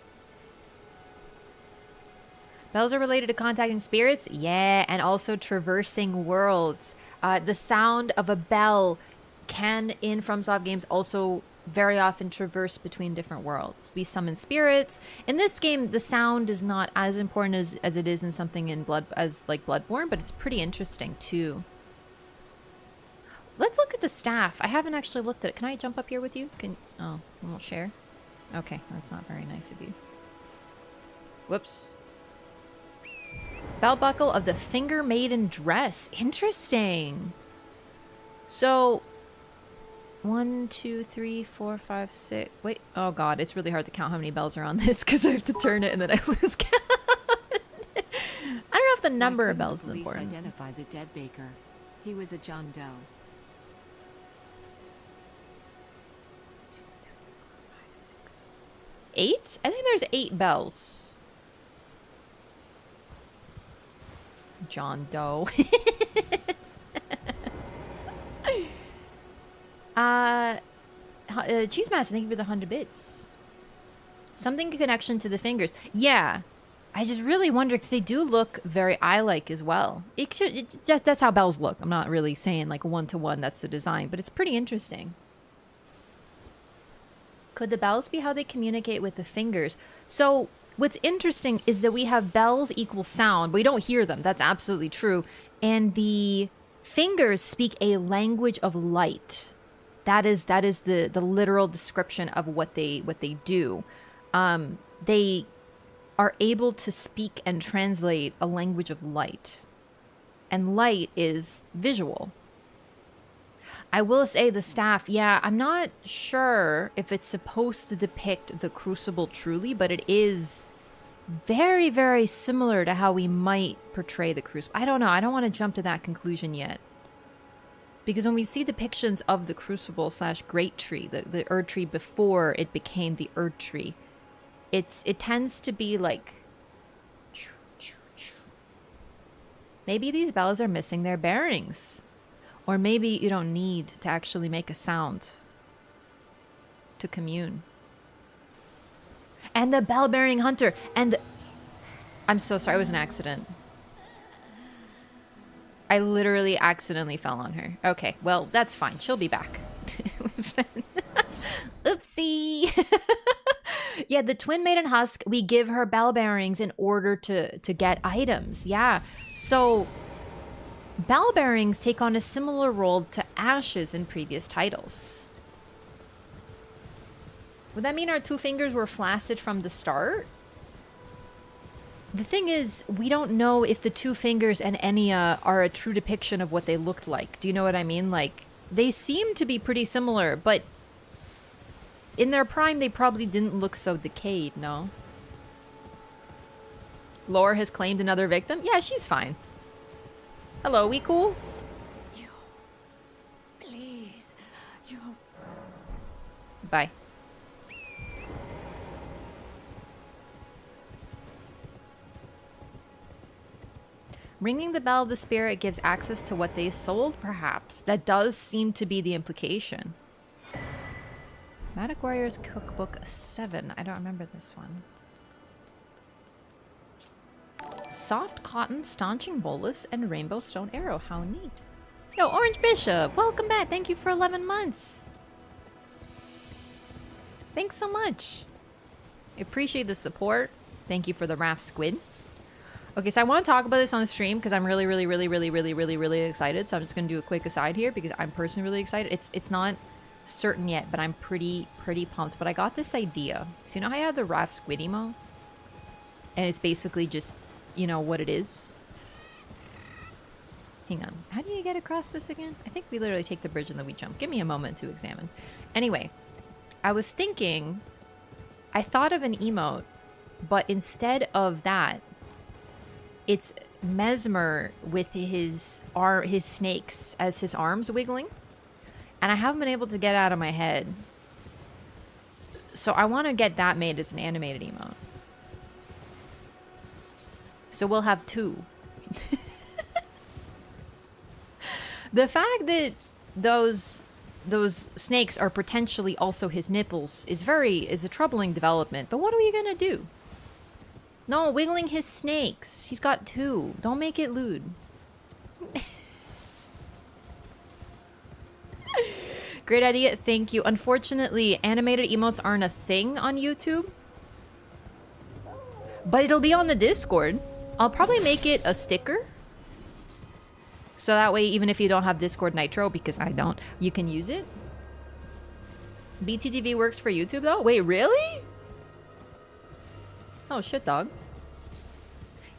Bells are related to contacting spirits? Yeah, and also traversing worlds. The sound of a bell can, in FromSoft games, also very often traverse between different worlds. We summon spirits. In this game, the sound is not as important as it is in something in Bloodborne, but it's pretty interesting too. Let's look at the staff. I haven't actually looked at it. Can I jump up here with you? Oh, you won't share? Okay, that's not very nice of you. Whoops. Belt buckle of the Finger Maiden dress. Interesting. So, 1, 2, 3, 4, 5, 6. Wait. Oh god, it's really hard to count how many bells are on this because I have to turn it and then I lose count. I don't know if the number of bells is important. Identify the dead baker. He was a John Doe. 8? I think there's 8 bells. John Doe. Cheese Master, thank you for the 100 bits. Something in connection to the fingers. Yeah. I just really wonder because they do look very eye-like as well. That's how bells look. I'm not really saying like one-to-one that's the design, but it's pretty interesting. Could the bells be how they communicate with the fingers? So what's interesting is that we have bells equal sound. We don't hear them. That's absolutely true. And the fingers speak a language of light. That is the literal description of what they do. They are able to speak and translate a language of light. And light is visual. I will say the staff, yeah, I'm not sure if it's supposed to depict the crucible truly, but it is very, very similar to how we might portray the crucible. I don't know. I don't want to jump to that conclusion yet. Because when we see depictions of the crucible / great tree, the Erd tree before it became the Erd tree, it tends to be like... Maybe these bells are missing their bearings. Or maybe you don't need to actually make a sound to commune. And the bell-bearing hunter. And I'm so sorry, it was an accident. I literally accidentally fell on her. Okay, well, that's fine. She'll be back. Oopsie. Yeah, the Twin Maiden Husk, we give her bell bearings in order to get items. Yeah, so... Bell bearings take on a similar role to ashes in previous titles. Would that mean our 2 fingers were flaccid from the start? The thing is, we don't know if the 2 fingers and Enya are a true depiction of what they looked like. Do you know what I mean? Like, they seem to be pretty similar, but in their prime, they probably didn't look so decayed, no? Lore has claimed another victim? Yeah, she's fine. Hello, we cool? You. Please. You. Bye. Ringing the bell of the spirit gives access to what they sold, perhaps. That does seem to be the implication. Magic Warriors Cookbook 7. I don't remember this one. Soft Cotton, Staunching Bolus, and Rainbow Stone Arrow. How neat. Yo, Orange Bishop, welcome back. Thank you for 11 months. Thanks so much. I appreciate the support. Thank you for the Raft Squid. Okay, so I want to talk about this on the stream because I'm really excited. So I'm just going to do a quick aside here because I'm personally really excited. It's not certain yet, but I'm pretty pumped. But I got this idea. So you know how I have the Raft Squid emo? And it's basically just, you know, what it is. Hang on. How do you get across this again? I think we literally take the bridge and then we jump. Give me a moment to examine. Anyway, I was thinking, I thought of an emote, but instead of that, it's Mesmer with his snakes as his arms wiggling. And I haven't been able to get out of my head. So I want to get that made as an animated emote. So we'll have two. The fact that those snakes are potentially also his nipples is a troubling development. But what are we gonna do? No, wiggling his snakes. He's got two. Don't make it lewd. Great idea. Thank you. Unfortunately, animated emotes aren't a thing on YouTube. But it'll be on the Discord. I'll probably make it a sticker. So that way, even if you don't have Discord Nitro, because I don't, you can use it. BTTV works for YouTube though? Wait, really? Oh shit, dog.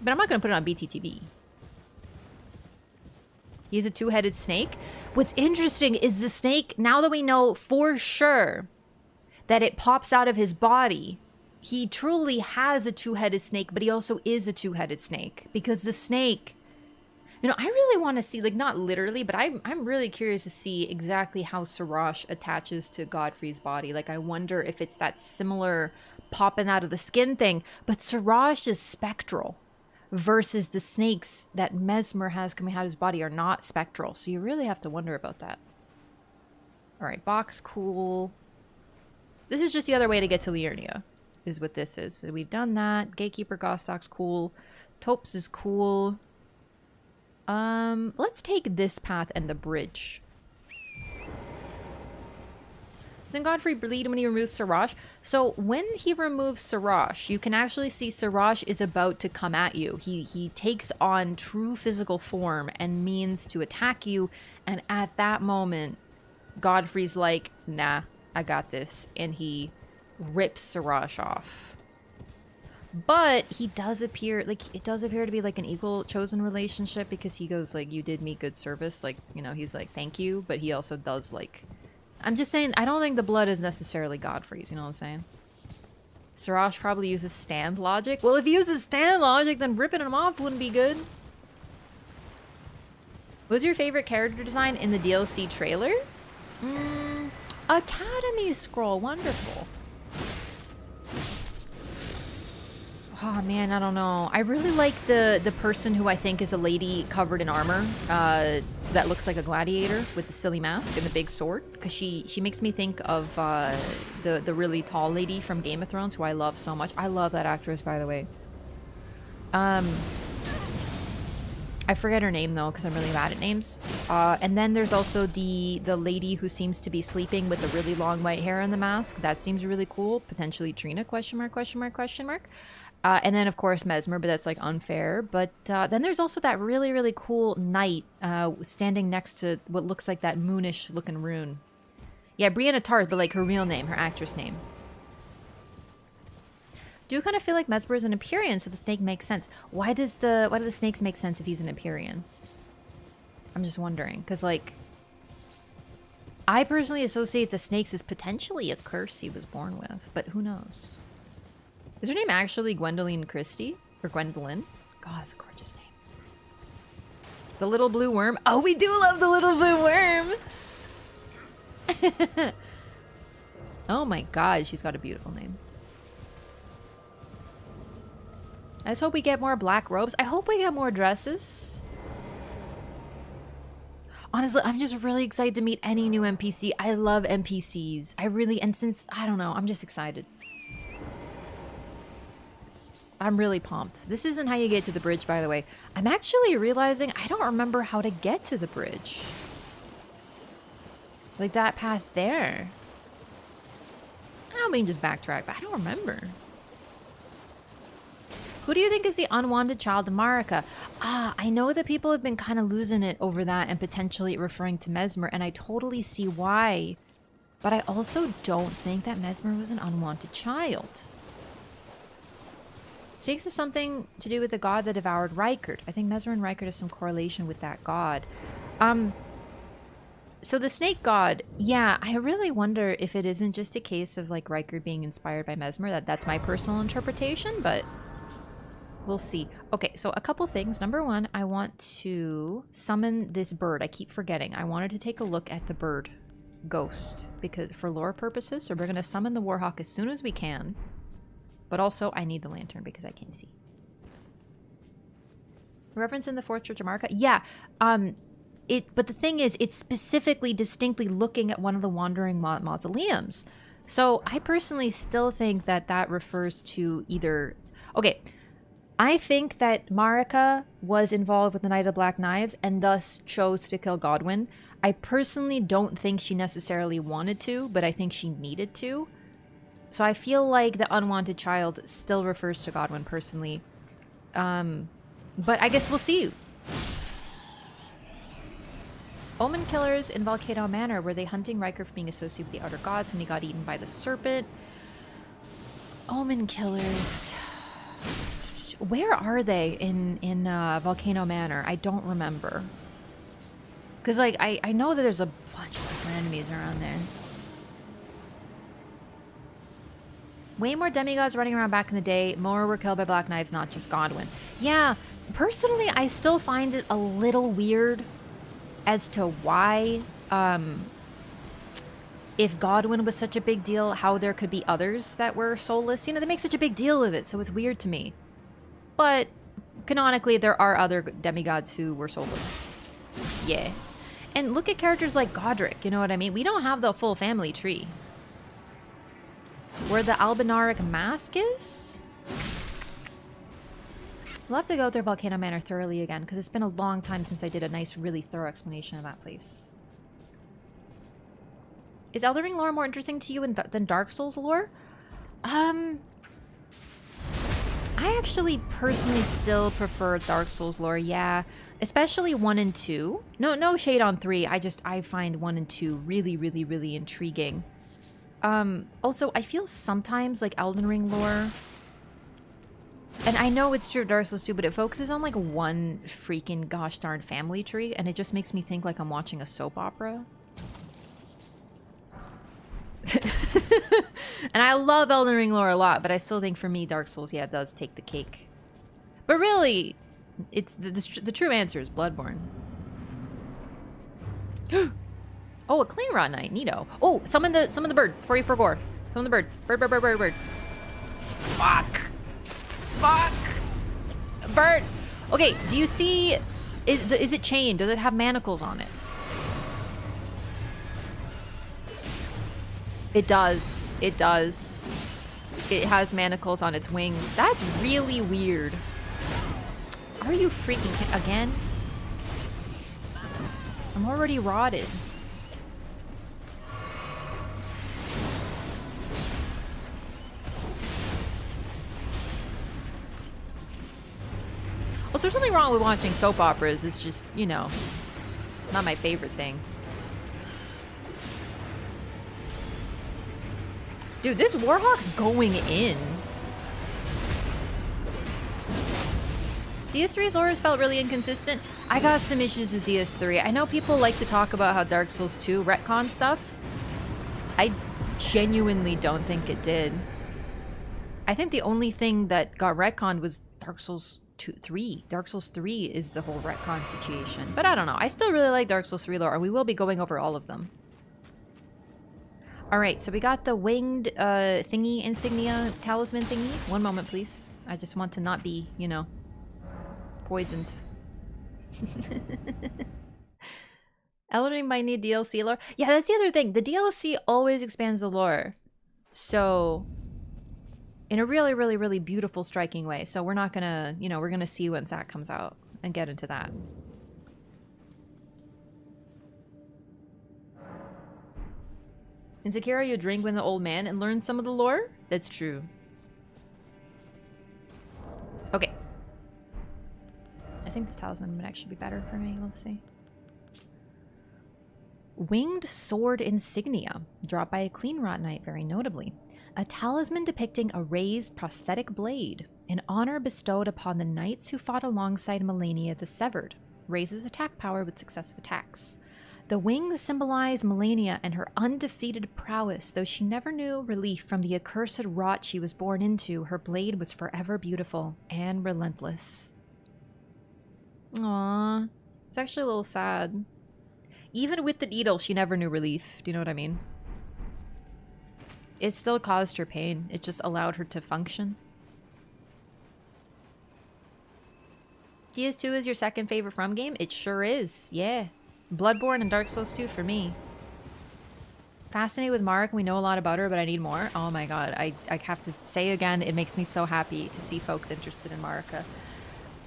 But I'm not gonna put it on BTTV. He's a two-headed snake. What's interesting is the snake, now that we know for sure that it pops out of his body, he truly has a two-headed snake, but he also is a two-headed snake. Because the snake, you know, I really want to see, like, not literally, but I'm really curious to see exactly how Siraj attaches to Godfrey's body. Like, I wonder if it's that similar popping out of the skin thing. But Siraj is spectral versus the snakes that Mesmer has coming out of his body are not spectral. So you really have to wonder about that. All right, box, cool. This is just the other way to get to Liurnia, is what this is. So we've done that. Gatekeeper Gostock's cool. Topes is cool. Let's take this path and the bridge. Doesn't Godfrey bleed when he removes Siraj? So when he removes Siraj, you can actually see Siraj is about to come at you. He takes on true physical form and means to attack you. And at that moment, Godfrey's like, nah, I got this. And he rips Siraj off. But he does appear, like, it does appear to be like an equal chosen relationship because he goes like, you did me good service. Like, you know, he's like, thank you. But he also does like, I'm just saying, I don't think the blood is necessarily Godfrey's, you know what I'm saying? Siraj probably uses stand logic. Well, if he uses stand logic, then ripping him off wouldn't be good. What's your favorite character design in the DLC trailer? Academy Scroll, wonderful. Oh man, I don't know. I really like the person who I think is a lady covered in armor that looks like a gladiator with the silly mask and the big sword, because she makes me think of the really tall lady from Game of Thrones, who I love so much. I love that actress, by the way. I forget her name though, because I'm really bad at names. And then there's also the lady who seems to be sleeping with the really long white hair and the mask. That seems really cool. Potentially Trina, question mark, question mark, question mark. And then, of course, Mesmer, but that's, like, unfair. But then there's also that really, really cool knight standing next to what looks like that moonish-looking rune. Yeah, Brianna Tarth, but, like, her real name, her actress name. Do kind of feel like Mesmer is an Empyrean, so the snake makes sense. Why do the snakes make sense if he's an Empyrean? I'm just wondering. Because, like, I personally associate the snakes as potentially a curse he was born with. But who knows? Is her name actually Gwendoline Christie? Or Gwendolyn? God, that's a gorgeous name. The little blue worm. Oh, we do love the little blue worm! Oh my god, she's got a beautiful name. I just hope we get more black robes. I hope we get more dresses. Honestly, I'm just really excited to meet any new NPC. I love NPCs. And since, I don't know, I'm just excited. I'm really pumped. This isn't how you get to the bridge, by the way. I'm actually realizing I don't remember how to get to the bridge. Like that path there. I mean, just backtrack, but I don't remember. Who do you think is the unwanted child of Marika? I know that people have been kind of losing it over that and potentially referring to Mesmer, and I totally see why. But I also don't think that Mesmer was an unwanted child. Styx is something to do with the god that devoured Rykard. I think Mesmer and Rykard have some correlation with that god. So the snake god, yeah, I really wonder if it isn't just a case of like Rykard being inspired by Mesmer. That's my personal interpretation, but we'll see. Okay, so a couple things. Number one, I want to summon this bird. I keep forgetting. I wanted to take a look at the bird ghost because for lore purposes. So we're going to summon the Warhawk as soon as we can. But also, I need the lantern because I can't see. Reference in the Fourth Church of Marika? Yeah. But the thing is, it's specifically, distinctly looking at one of the Wandering Mausoleums. So I personally still think that that refers to either... Okay, I think that Marika was involved with the Knight of Black Knives and thus chose to kill Godwyn. I personally don't think she necessarily wanted to, but I think she needed to. So I feel like the unwanted child still refers to Godwyn personally. But I guess we'll see. Omen killers in Volcano Manor, were they hunting Rykard for being associated with the outer gods when he got eaten by the serpent? Omen killers. Where are they in Volcano Manor? I don't remember. Because like I know that there's a bunch of different enemies around there. Way more demigods running around back in the day. More were killed by Black Knives, not just Godwyn. Yeah, personally, I still find it a little weird as to why, if Godwyn was such a big deal, how there could be others that were soulless. You know, they make such a big deal of it, so it's weird to me. But canonically, there are other demigods who were soulless. Yeah. And look at characters like Godric, you know what I mean? We don't have the full family tree. Where the Albinaric mask is? We'll have to go through Volcano Manor thoroughly again, because it's been a long time since I did a nice, really thorough explanation of that place. Is Elden Ring lore more interesting to you than Dark Souls lore? I actually personally still prefer Dark Souls lore, yeah. Especially 1 and 2. No shade on 3, I find 1 and 2 really, really, really intriguing. Also, I feel sometimes like Elden Ring lore, and I know it's true of Dark Souls 2, but it focuses on like one freaking gosh darn family tree, and it just makes me think like I'm watching a soap opera. And I love Elden Ring lore a lot, but I still think for me Dark Souls, yeah, it does take the cake. But really, it's the true answer is Bloodborne. Oh, a Clean Rot Knight, neato. Oh, summon the bird before you gore. Summon the bird. Bird. Fuck. Bird. Okay, do you see? Is it chained? Does it have manacles on it? It does. It does. It has manacles on its wings. That's really weird. Are you freaking again? I'm already rotted. Also, there's something wrong with watching soap operas. It's just, you know, not my favorite thing. Dude, this Warhawk's going in. DS3's lore felt really inconsistent. I got some issues with DS3. I know people like to talk about how Dark Souls 2 retcon stuff. I genuinely don't think it did. I think the only thing that got retconned was Dark Souls 3. Dark Souls 3 is the whole retcon situation. But I don't know. I still really like Dark Souls 3 lore, and we will be going over all of them. Alright, so we got the winged thingy, insignia, talisman thingy. One moment, please. I just want to not be, you know, poisoned. Elden Ring might need DLC lore. Yeah, that's the other thing. The DLC always expands the lore. So, in a really, really, really beautiful, striking way. So we're not gonna, you know, we're gonna see once that comes out and get into that. In Sekiro, you drink with the old man and learn some of the lore? That's true. Okay. I think this talisman would actually be better for me. Let's see. Winged sword insignia, dropped by a clean rot knight, very notably. A talisman depicting a raised prosthetic blade, an honor bestowed upon the knights who fought alongside Melania the Severed. Raises attack power with successive attacks. The wings symbolize Melania and her undefeated prowess. Though she never knew relief from the accursed rot she was born into, her blade was forever beautiful and relentless. Aww. It's actually a little sad. Even with the needle, she never knew relief. Do you know what I mean? It still caused her pain. It just allowed her to function. DS2 is your second favorite From game? It sure is. Yeah. Bloodborne and Dark Souls 2 for me. Fascinated with Mark. We know a lot about her, but I need more. Oh my god. I have to say again, it makes me so happy to see folks interested in Marika.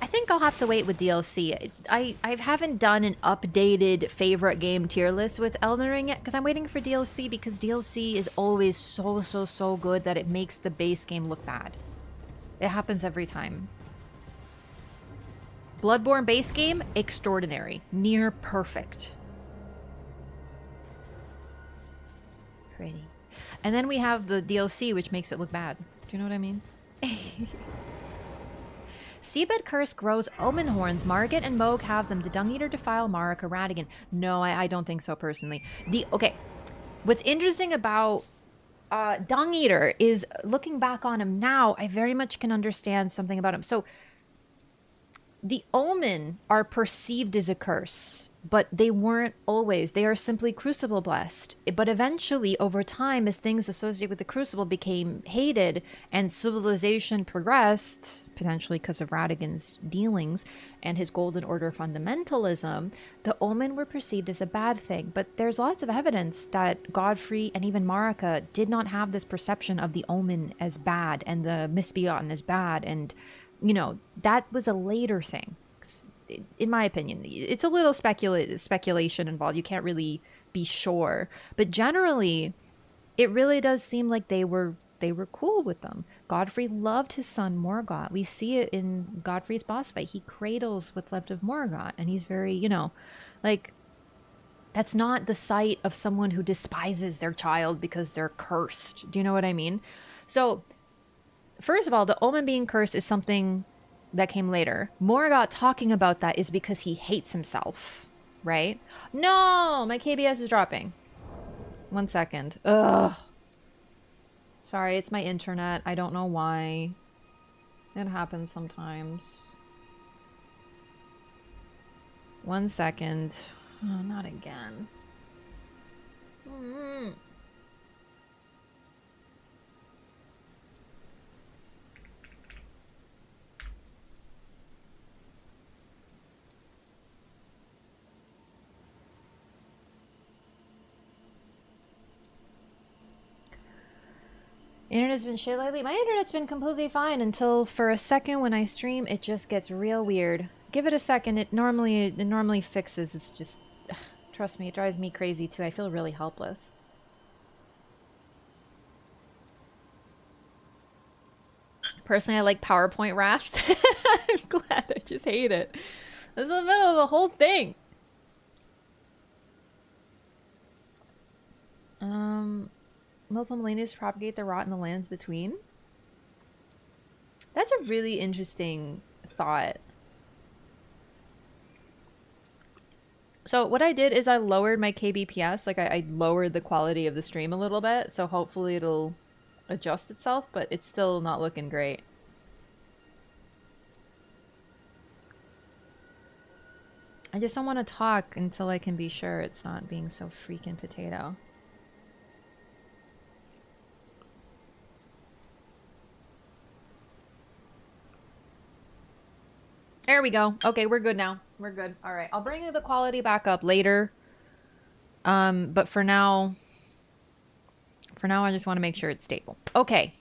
I think I'll have to wait with DLC. I haven't done an updated favorite game tier list with Elden Ring yet because I'm waiting for DLC because DLC is always so good that it makes the base game look bad. It happens every time. Bloodborne base game, extraordinary. Near perfect. Pretty. And then we have the DLC, which makes it look bad. Do you know what I mean? Seabed curse grows omen horns. Margit and Moog have them. The Dung Eater defile Marika Radigan. No, I don't think so personally. Okay. What's interesting about Dung Eater is looking back on him now, I very much can understand something about him. So the omen are perceived as a curse, but they weren't always. They are simply crucible blessed. But eventually, over time, as things associated with the crucible became hated and civilization progressed, potentially because of Radigan's dealings and his Golden Order fundamentalism, the omen were perceived as a bad thing. But there's lots of evidence that Godfrey and even Marika did not have this perception of the omen as bad and the misbegotten as bad, and you know, that was a later thing. In my opinion, it's a little speculation involved. You can't really be sure, but generally, it really does seem like they were cool with them. Godfrey loved his son Morgoth. We see it in Godfrey's boss fight. He cradles what's left of Morgoth, and he's very, you know, like, that's not the sight of someone who despises their child because they're cursed. Do you know what I mean? So, first of all, the omen being cursed is something that came later. Morgoth talking about that is because he hates himself, right? No, my KBS is dropping. 1 second. Ugh. Sorry, it's my internet. I don't know why. It happens sometimes. 1 second. Oh, not again. Internet's been shit lately. My internet's been completely fine until for a second when I stream, it just gets real weird. Give it a second. It normally fixes. It's just, ugh, trust me, it drives me crazy too. I feel really helpless. Personally, I like PowerPoint rafts. I'm glad. I just hate it. This is in the middle of a whole thing. Multiple millennials propagate the rot in the lands between. That's a really interesting thought. So what I did is I lowered my kbps, like I lowered the quality of the stream a little bit, so hopefully it'll adjust itself, but it's still not looking great. I just don't want to talk until I can be sure it's not being so freaking potato. There we go. Okay, we're good now. We're good. All right. I'll bring the quality back up later. But for now, I just want to make sure it's stable. Okay.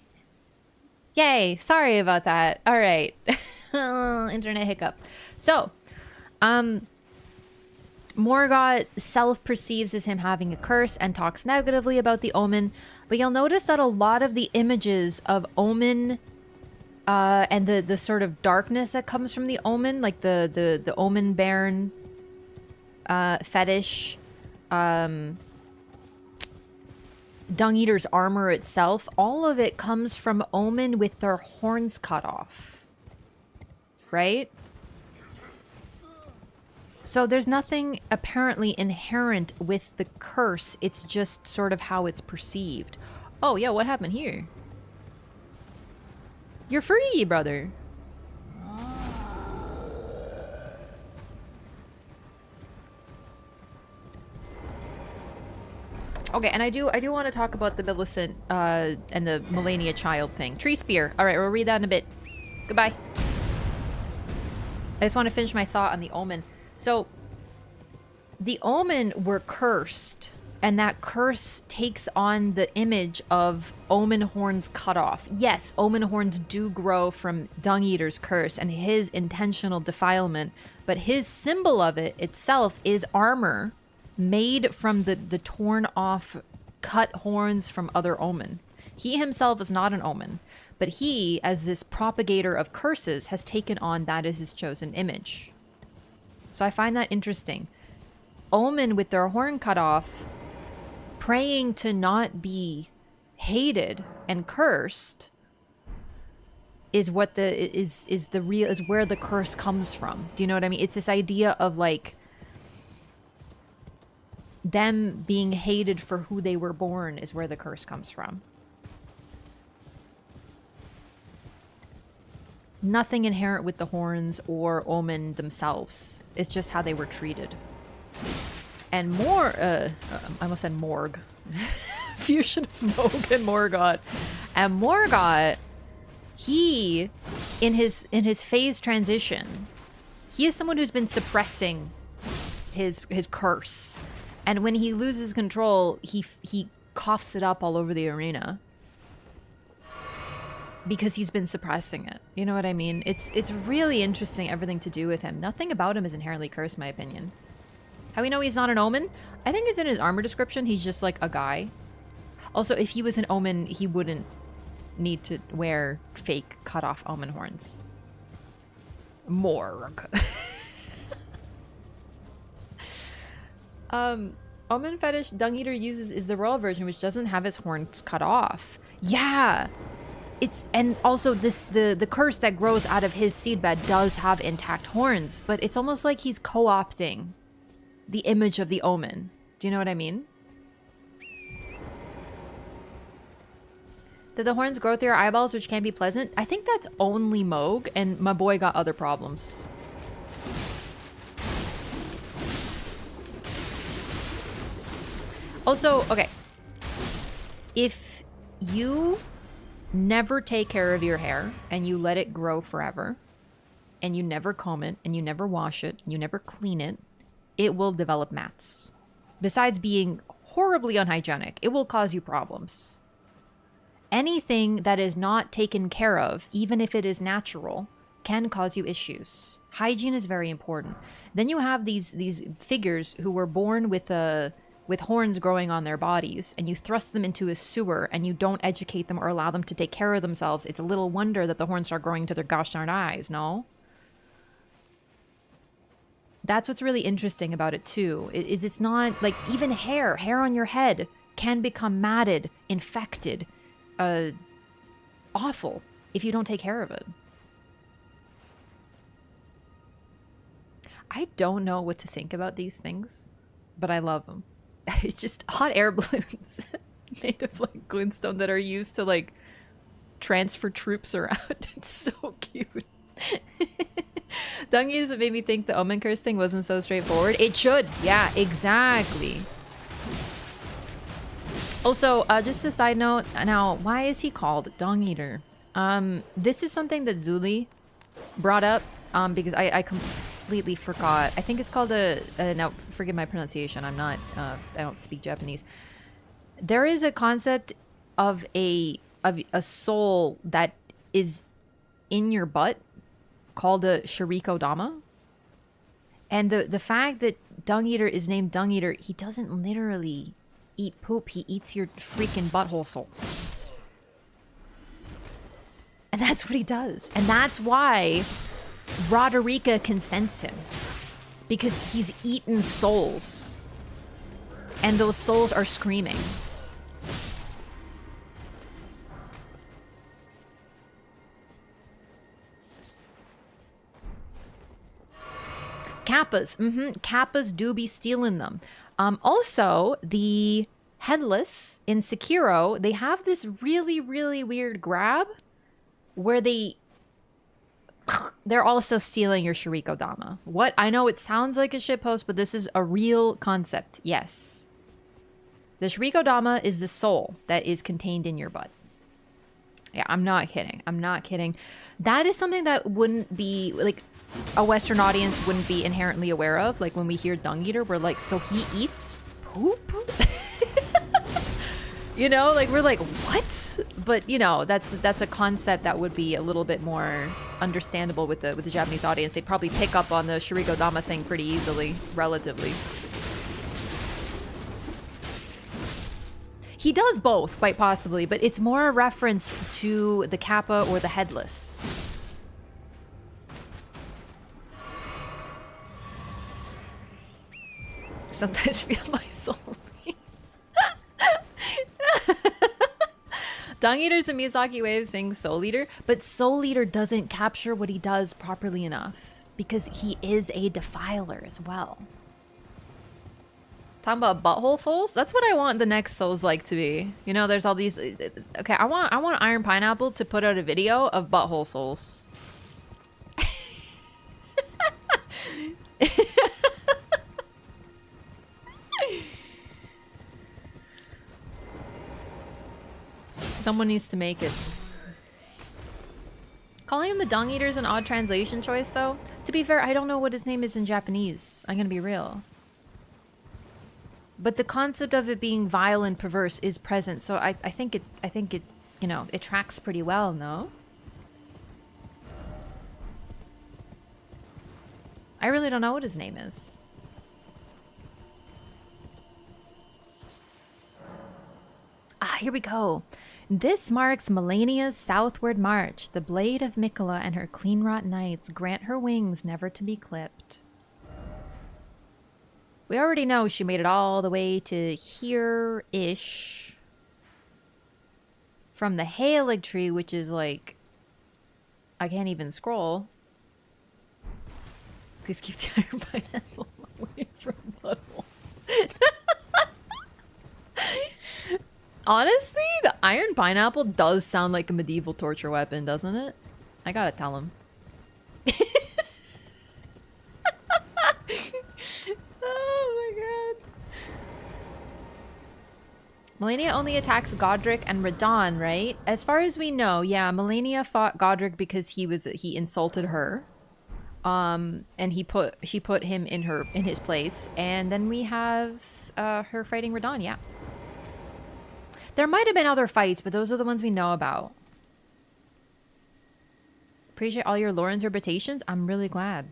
Yay. Sorry about that. All right. Internet hiccup. So, Morgoth self-perceives as him having a curse and talks negatively about the Omen, but you'll notice that a lot of the images of Omen and the sort of darkness that comes from the Omen, like the Omen Baron fetish, Dung Eater's armor itself, all of it comes from Omen with their horns cut off. Right? So there's nothing apparently inherent with the curse. It's just sort of how it's perceived. Oh, yeah, what happened here? You're free, brother. Okay, and I do want to talk about the Millicent and the Melania child thing. Tree spear. All right, we'll read that in a bit. Goodbye. I just want to finish my thought on the Omen. So, the Omen were cursed, and that curse takes on the image of Omen horns cut off. Yes, Omen horns do grow from Dung Eater's curse and his intentional defilement, but his symbol of it itself is armor made from the torn off, cut horns from other Omen. He himself is not an Omen, but he, as this propagator of curses, has taken on that as his chosen image. So I find that interesting. Omen with their horn cut off, praying to not be hated and cursed, is what is where the curse comes from. Do you know what I mean? It's this idea of like them being hated for who they were born is where the curse comes from. Nothing inherent with the horns or Omen themselves. It's just how they were treated. And I almost said Morg. Fusion of Morg and Morgoth. And Morgoth, he, in his phase transition, he is someone who's been suppressing his curse. And when he loses control, he coughs it up all over the arena. Because he's been suppressing it. You know what I mean? It's really interesting, everything to do with him. Nothing about him is inherently cursed, in my opinion. How we know he's not an Omen? I think it's in his armor description. He's just like a guy. Also, if he was an Omen, he wouldn't need to wear fake cut-off Omen horns. Morg. Omen fetish Dung Eater uses is the royal version, which doesn't have his horns cut off. Yeah! And also the curse that grows out of his seedbed does have intact horns, but it's almost like he's co-opting the image of the Omen. Do you know what I mean? Did the horns grow through your eyeballs, which can be pleasant? I think that's only Moog, and my boy got other problems. Also, okay. If you never take care of your hair and you let it grow forever and you never comb it and you never wash it and you never clean it, it will develop mats. Besides being horribly unhygienic, it will cause you problems. Anything that is not taken care of, even if it is natural, can cause you issues. Hygiene is very important. Then you have these figures who were born with horns growing on their bodies, and you thrust them into a sewer and you don't educate them or allow them to take care of themselves. It's a little wonder that the horns start growing to their gosh darn eyes, no? That's what's really interesting about it too. It's not like even hair on your head can become matted, infected, awful if you don't take care of it. I don't know what to think about these things, but I love them. It's just hot air balloons made of like glintstone that are used to like transfer troops around. It's so cute. Dung Eaters what made me think the Omen curse thing wasn't so straightforward. It should. Yeah, exactly. Also, just a side note, now, why is he called Dung Eater? This is something that Zuli brought up. because I completely forgot. I think it's called now forgive my pronunciation. I'm not I don't speak Japanese. There is a concept of a soul that is in your butt called a Shirikodama. And the fact that Dung Eater is named Dung Eater, he doesn't literally eat poop, he eats your freaking butthole soul. And that's what he does. And that's why Roderica can sense him. Because he's eaten souls. And those souls are screaming. Kappas. Kappas do be stealing them. Also, the Headless in Sekiro, they have this really, really weird grab where they're also stealing your Shirikodama. What? I know it sounds like a shitpost, but this is a real concept. Yes. The Shirikodama is the soul that is contained in your butt. Yeah, I'm not kidding. I'm not kidding. That is something that wouldn't be, like, a Western audience wouldn't be inherently aware of. Like, when we hear Dung Eater, we're like, so he eats poop? You know, like, we're like, what? But, you know, that's a concept that would be a little bit more understandable with the Japanese audience. They'd probably pick up on the Shirikodama thing pretty easily, relatively. He does both, quite possibly, but it's more a reference to the Kappa or the Headless. Sometimes feel my soul. Dung Eater's a Miyazaki way of saying Soul Eater, but Soul Eater doesn't capture what he does properly enough because he is a defiler as well. Talking about butthole souls? That's what I want the next Souls like to be. You know, there's all these... Okay, I want Iron Pineapple to put out a video of butthole souls. Someone needs to make it. Calling him the Dung Eater is an odd translation choice, though. To be fair, I don't know what his name is in Japanese. I'm gonna be real. But the concept of it being vile and perverse is present, so I think it, you know, it tracks pretty well, no? I really don't know what his name is. Ah, here we go. This marks Melania's southward march. The blade of Mikola and her clean-wrought knights grant her wings never to be clipped. We already know she made it all the way to here-ish. From the Halig tree, which is like... I can't even scroll. Please keep the iron pineapple away from buttholes. Honestly, the iron pineapple does sound like a medieval torture weapon, doesn't it? I gotta tell him. Oh my god. Melania only attacks Godric and Radon, right? As far as we know, yeah, Melania fought Godric because he insulted her. And she put him in his place. And then we have her fighting Radon, yeah. There might have been other fights, but those are the ones we know about. Appreciate all your lore interpretations. I'm really glad.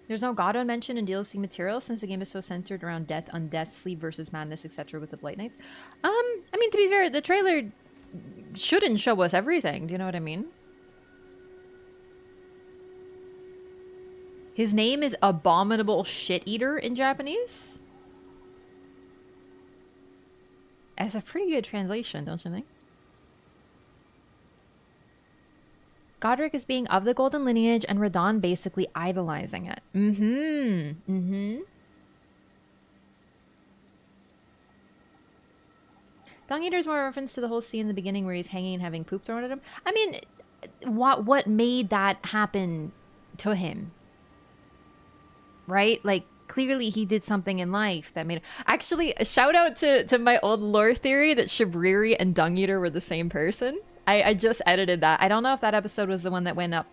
There's no Godon mention in DLC material since the game is so centered around death, undeath, sleep versus madness, etc. with the Blight Knights. I mean, to be fair, the trailer shouldn't show us everything. Do you know what I mean? His name is Abominable Shit Eater in Japanese. That's a pretty good translation, don't you think? Godric is being of the golden lineage and Radon basically idolizing it. Dung Eater is more a reference to the whole scene in the beginning where he's hanging and having poop thrown at him. I mean, what made that happen to him? Right? Like, clearly he did something in life that made it. Actually, a shout out to my old lore theory that Shibriri and Dung Eater were the same person. I just edited that. I don't know if that episode was the one that went up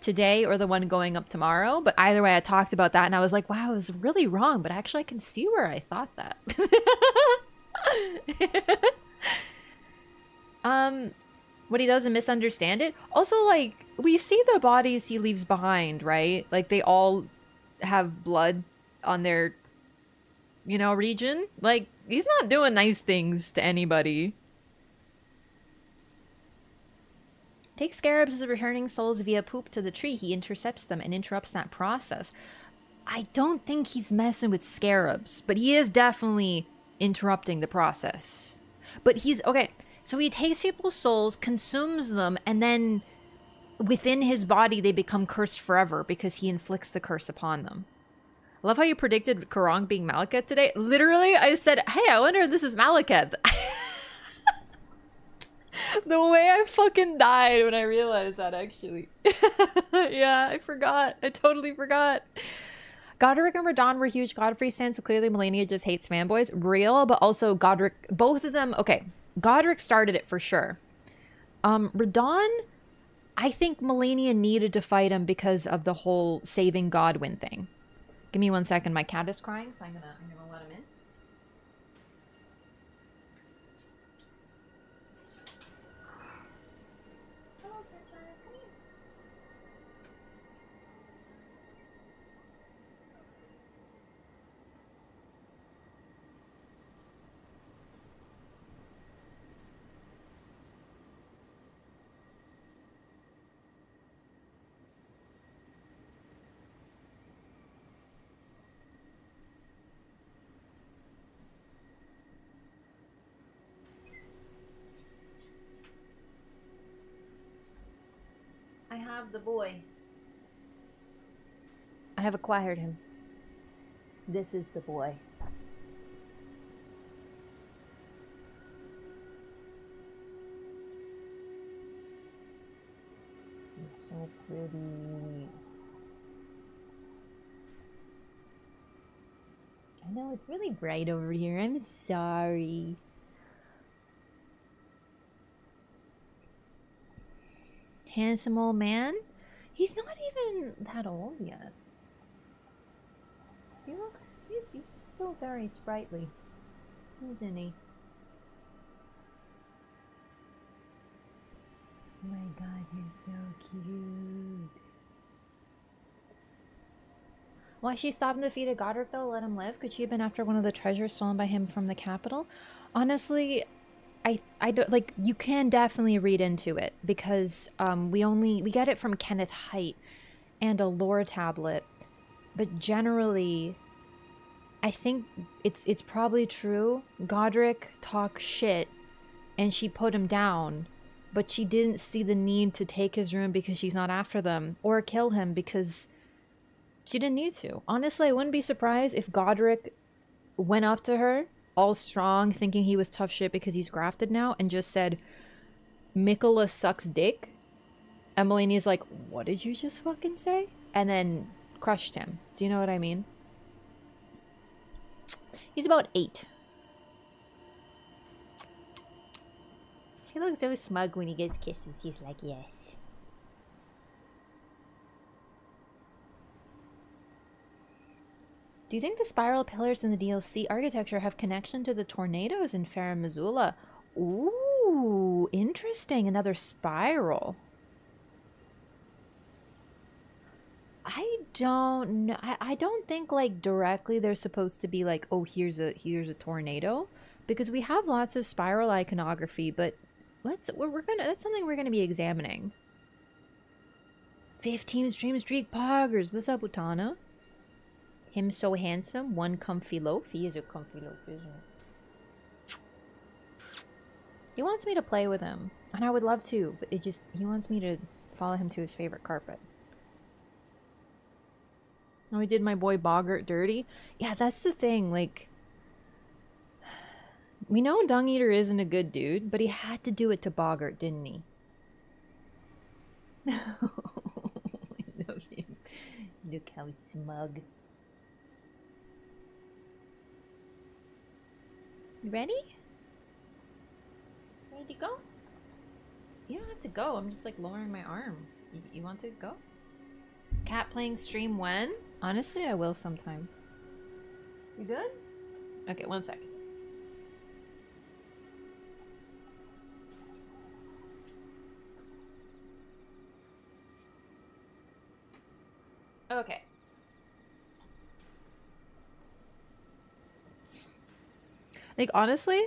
today or the one going up tomorrow, but either way I talked about that and I was like, wow, I was really wrong, but actually I can see where I thought that. What he doesn't misunderstand it. Also, like, we see the bodies he leaves behind, right? Like, they all have blood on their, you know, region. Like, he's not doing nice things to anybody. Take scarabs as returning souls via poop to the tree. He intercepts them and interrupts that process. I don't think he's messing with scarabs, but he is definitely interrupting the process. But he's okay. So he takes people's souls, consumes them, and then within his body they become cursed forever because he inflicts the curse upon them. I love how you predicted Karong being Malekith today. Literally, I said, hey, I wonder if this is Malekith. The way I fucking died when I realized that, actually. Yeah, I forgot. I totally forgot. Godric and Radon were huge Godfrey fans, so clearly Melania just hates fanboys. Real, but also Godric, both of them, okay. Godric started it for sure. Radon, I think Melania needed to fight him because of the whole saving Godwyn thing. Give me 1 second. My cat is crying, so I'm gonna let him in. Hello, Sunshine. Come here. I have the boy. I have acquired him. This is the boy. He's so pretty. I know it's really bright over here. I'm sorry. Handsome old man? He's not even that old yet. He looks, he's still very sprightly, isn't he? Oh my god, he's so cute. Why she stopped and defeated Godricville, let him live? Could she have been after one of the treasures stolen by him from the capital? Honestly, I don't, like, you can definitely read into it because we get it from Kenneth Height and a lore tablet, but generally I think it's probably true. Godric talks shit and she put him down, but she didn't see the need to take his rune because she's not after them, or kill him because she didn't need to. Honestly, I wouldn't be surprised if Godric went up to her all strong, thinking he was tough shit because he's grafted now, and just said, Mikola sucks dick. Emelini's like, what did you just fucking say? And then crushed him. Do you know what I mean? He's about 8. He looks so smug when he gets kisses. He's like, yes. Do you think the spiral pillars in the DLC architecture have connection to the tornadoes in Farum Azula? Ooh, interesting. Another spiral. I don't know. I don't think like directly they're supposed to be like, oh, here's a tornado, because we have lots of spiral iconography, but that's something we're gonna be examining. 15 stream streak poggers. What's up, Utana? Him so handsome, one comfy loaf. He is a comfy loaf, isn't he? He wants me to play with him, and I would love to, but he wants me to follow him to his favorite carpet. Oh, he did my boy Boggart dirty? Yeah, that's the thing, like, we know Dung Eater isn't a good dude, but he had to do it to Boggart, didn't he? I love him. Look how smug. You ready? Ready to go? You don't have to go. I'm just like lowering my arm. You want to go? Cat playing stream when? Honestly, I will sometime. You good? Okay, 1 second. Okay. Like, honestly,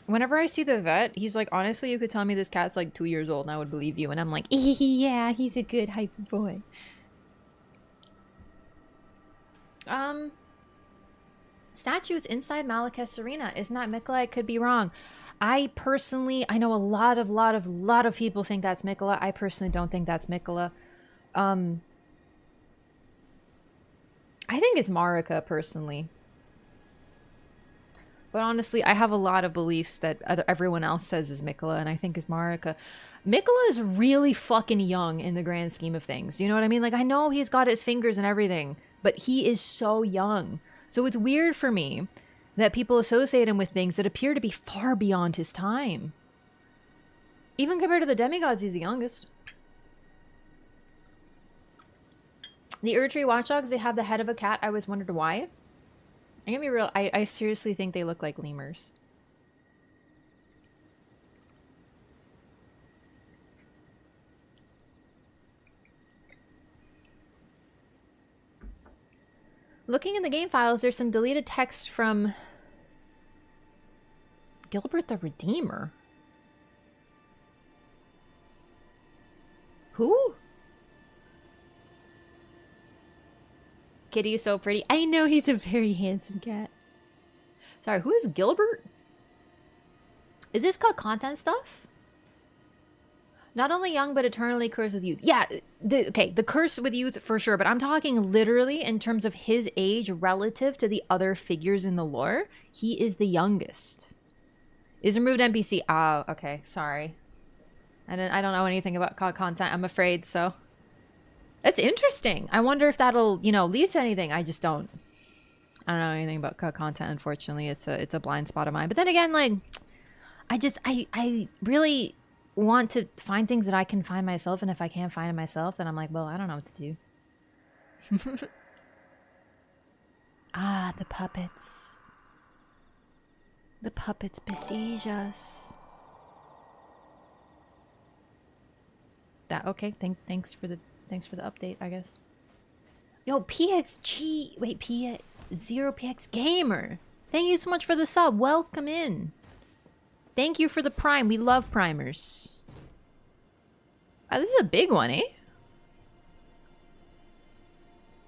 whenever I see the vet, he's like, honestly, you could tell me this cat's like 2 years old and I would believe you. And I'm like, yeah, he's a good hyper boy. Statue, it's inside Malekith's arena. Isn't that Mikola? I could be wrong. I know a lot of people think that's Mikola. I personally don't think that's Mikola. I think it's Marika, personally. But honestly, I have a lot of beliefs that everyone else says is Mikola, and I think is Marika. Mikola is really fucking young in the grand scheme of things. You know what I mean? Like, I know he's got his fingers and everything, but he is so young. So it's weird for me that people associate him with things that appear to be far beyond his time. Even compared to the demigods, he's the youngest. The Erdtree Watchdogs, they have the head of a cat. I always wondered why. I'm gonna be real, I seriously think they look like lemurs. Looking in the game files, there's some deleted text from Gilbert the Redeemer. Who? Kitty is so pretty. I know he's a very handsome cat. Sorry, who is Gilbert? Is this called content stuff? Not only young, but eternally cursed with youth. Yeah, the curse with youth for sure, but I'm talking literally in terms of his age relative to the other figures in the lore. He is the youngest. Is removed NPC. Ah, okay, sorry. I don't know anything about content, I'm afraid, so. That's interesting. I wonder if that'll, you know, lead to anything. I just don't. I don't know anything about content, unfortunately. It's a blind spot of mine. But then again, like, I really want to find things that I can find myself, and if I can't find it myself, then I'm like, well, I don't know what to do. Ah, the puppets. The puppets besiege us. That okay? Thanks for the update, I guess. Yo, PXG, wait, P0PX Gamer. Thank you so much for the sub. Welcome in. Thank you for the prime. We love primers. Oh, this is a big one, eh?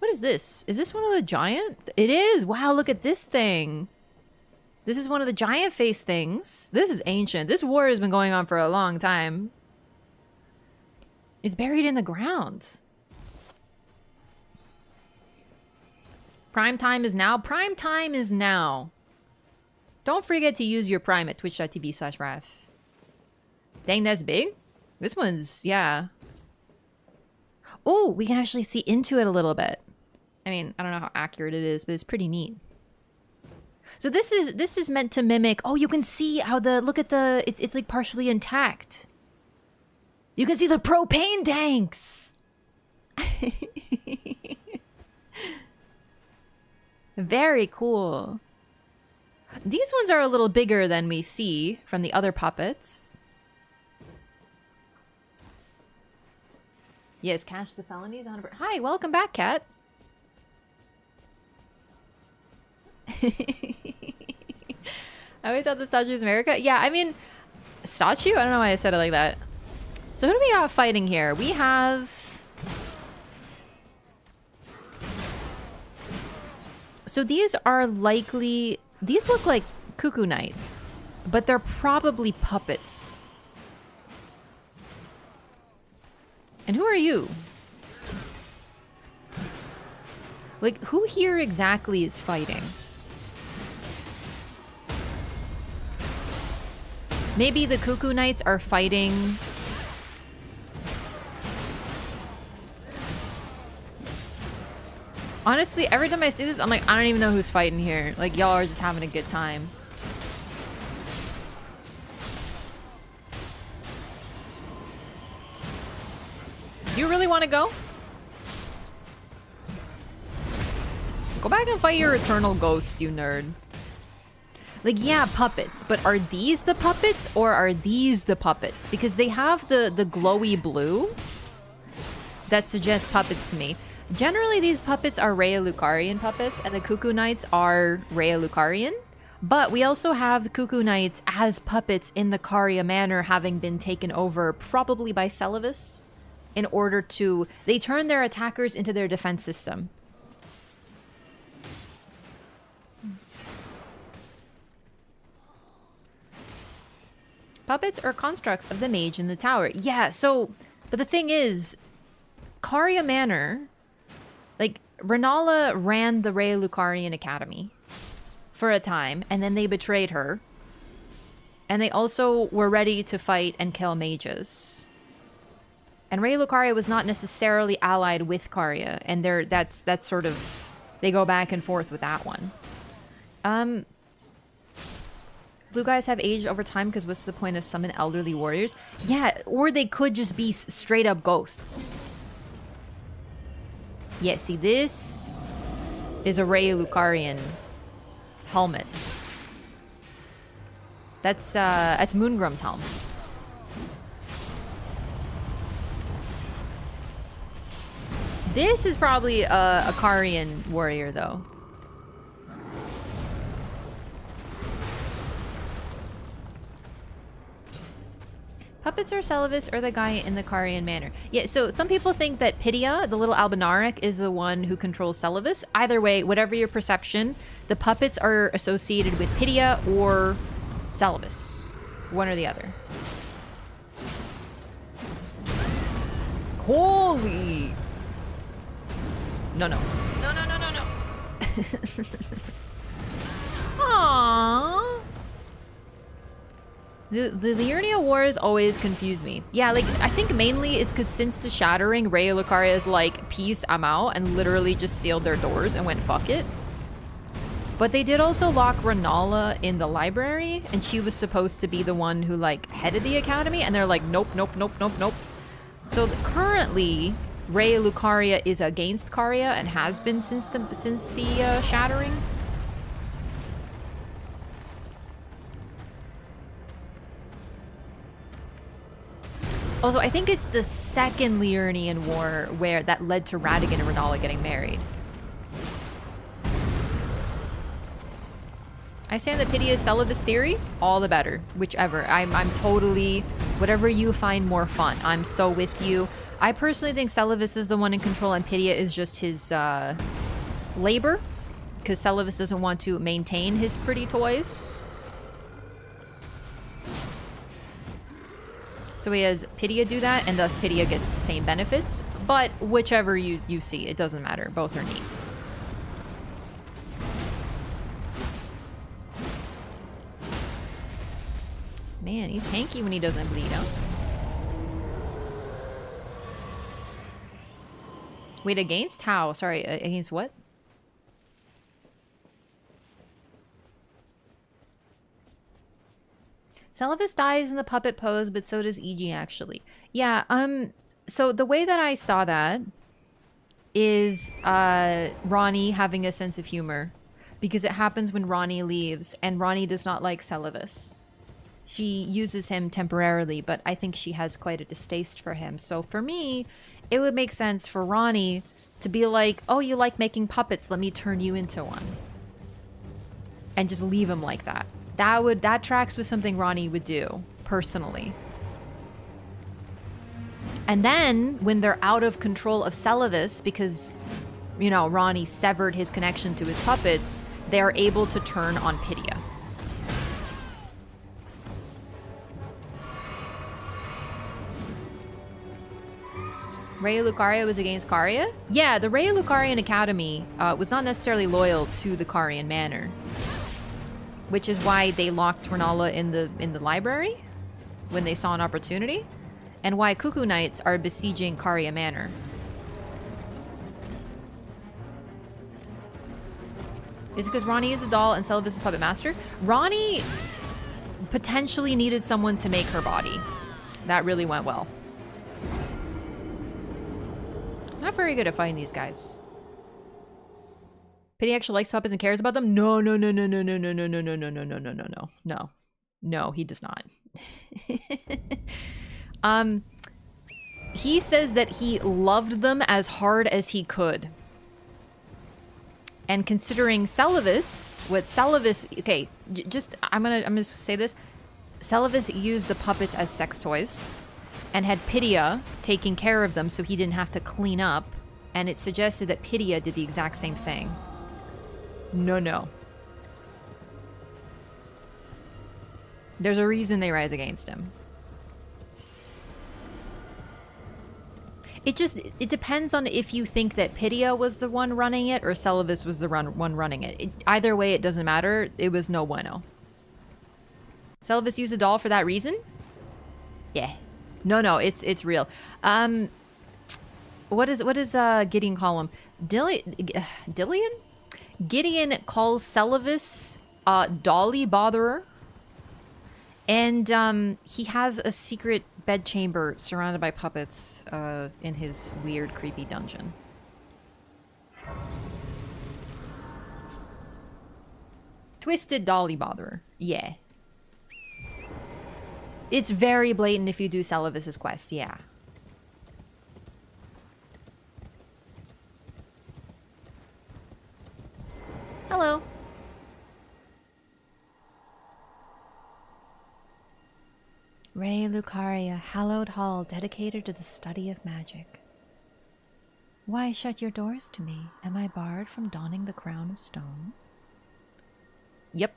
What is this? Is this one of the giant? It is. Wow, look at this thing. This is one of the giant face things. This is ancient. This war has been going on for a long time. It's buried in the ground. Prime time is now. Prime time is now. Don't forget to use your prime at twitch.tv/Raf. Dang, that's big. This one's, yeah. Oh, we can actually see into it a little bit. I mean, I don't know how accurate it is, but it's pretty neat. So this is meant to mimic. Oh, you can see how look at the. It's like partially intact. You can see the propane tanks. Very cool. These ones are a little bigger than we see from the other puppets. Yes, catch the felonies. 100%. Hi, welcome back, Cat. I always thought the statue is America. Yeah, I mean, statue? I don't know why I said it like that. So who do we got fighting here? We have... So these are likely... These look like Cuckoo Knights, but they're probably puppets. And who are you? Like, who here exactly is fighting? Maybe the Cuckoo Knights are fighting... Honestly, every time I see this, I'm like, I don't even know who's fighting here. Like, y'all are just having a good time. You really want to go? Go back and fight your eternal ghosts, you nerd. Like, yeah, puppets, but are these the puppets or are these the puppets? Because they have the glowy blue that suggests puppets to me. Generally, these puppets are Rhea Lucarian puppets, and the Cuckoo Knights are Rhea Lucarian. But we also have the Cuckoo Knights as puppets in the Caria Manor, having been taken over probably by Celavis in order to... They turn their attackers into their defense system. Puppets are constructs of the mage in the tower. Yeah, so... But the thing is, Caria Manor... Like, Renala ran the Rhea Lucarian Academy for a time, and then they betrayed her. And they also were ready to fight and kill mages. And Rhea Lucaria was not necessarily allied with Caria, and that's sort of... They go back and forth with that one. Blue guys have aged over time because what's the point of summon elderly warriors? Yeah, or they could just be straight up ghosts. Yeah, see, this is a Rhea Lucarian helmet. That's Moongrum's helmet. This is probably a Carian warrior, though. Puppets or Celavis or the guy in the Carian Manor. Yeah, so some people think that Pydia, the little Albinaric, is the one who controls Celavis. Either way, whatever your perception, the puppets are associated with Pydia or Celavis. One or the other. Holy! No, no. No, no, no, no, no. Aww. The Liurnia Wars always confuse me. Yeah, like, I think mainly it's because since the Shattering, Rhea Lucaria is like, peace, I'm out, and literally just sealed their doors and went, fuck it. But they did also lock Renala in the library, and she was supposed to be the one who, like, headed the academy, and they're like, nope, nope, nope, nope, nope. So currently, Rhea Lucaria is against Caria and has been since the Shattering. Also, I think it's the second Liurnian War where that led to Radigan and Renala getting married. I stand that Pydia is Celavis theory, all the better. Whichever. I'm totally... Whatever you find more fun. I'm so with you. I personally think Celavis is the one in control and Pydia is just his labor. Because Celavis doesn't want to maintain his pretty toys. So he has Pydia do that, and thus Pydia gets the same benefits. But whichever you see, it doesn't matter. Both are neat. Man, he's tanky when he doesn't bleed, huh? Wait, against how? Sorry, against what? Celavis dies in the puppet pose, but so does EG actually. Yeah, so the way that I saw that is Ronnie having a sense of humor. Because it happens when Ronnie leaves, and Ronnie does not like Celavis. She uses him temporarily, but I think she has quite a distaste for him. So for me, it would make sense for Ronnie to be like, oh, you like making puppets, let me turn you into one. And just leave him like that. That tracks with something Ronnie would do, personally. And then, when they're out of control of Celavis, because, you know, Ronnie severed his connection to his puppets, they're able to turn on Pydia. Rhea Lucaria was against Caria? Yeah, the Rhea Lucarian Academy was not necessarily loyal to the Carian Manor. Which is why they locked Renala in the library when they saw an opportunity, and why Cuckoo Knights are besieging Caria Manor. Is it because Ronnie is a doll and Celavis is a puppet master? Ronnie potentially needed someone to make her body. That really went well. Not very good at fighting these guys. Pity actually likes puppets and cares about them? No, no, no, no, no, no, no, no, no, no, no, no, no, no, no, no. No. No, he does not. He says that he loved them as hard as he could. And considering Celavis, okay, just I'm gonna say this. Celavis used the puppets as sex toys and had Pydia taking care of them so he didn't have to clean up, and it suggested that Pydia did the exact same thing. No. There's a reason they rise against him. It depends on if you think that Pydia was the one running it or Celavis was the one running it. Either way, it doesn't matter. It was no bueno. Celavis used a doll for that reason? Yeah. No, it's real. What does Gideon call him? Dillion? Gideon calls Celavis Dolly Botherer. And he has a secret bedchamber surrounded by puppets in his weird, creepy dungeon. Twisted Dolly Botherer. Yeah. It's very blatant if you do Celavis's quest, yeah. Hello. Ray Lucaria, hallowed hall dedicated to the study of magic. Why shut your doors to me? Am I barred from donning the crown of stone? Yep.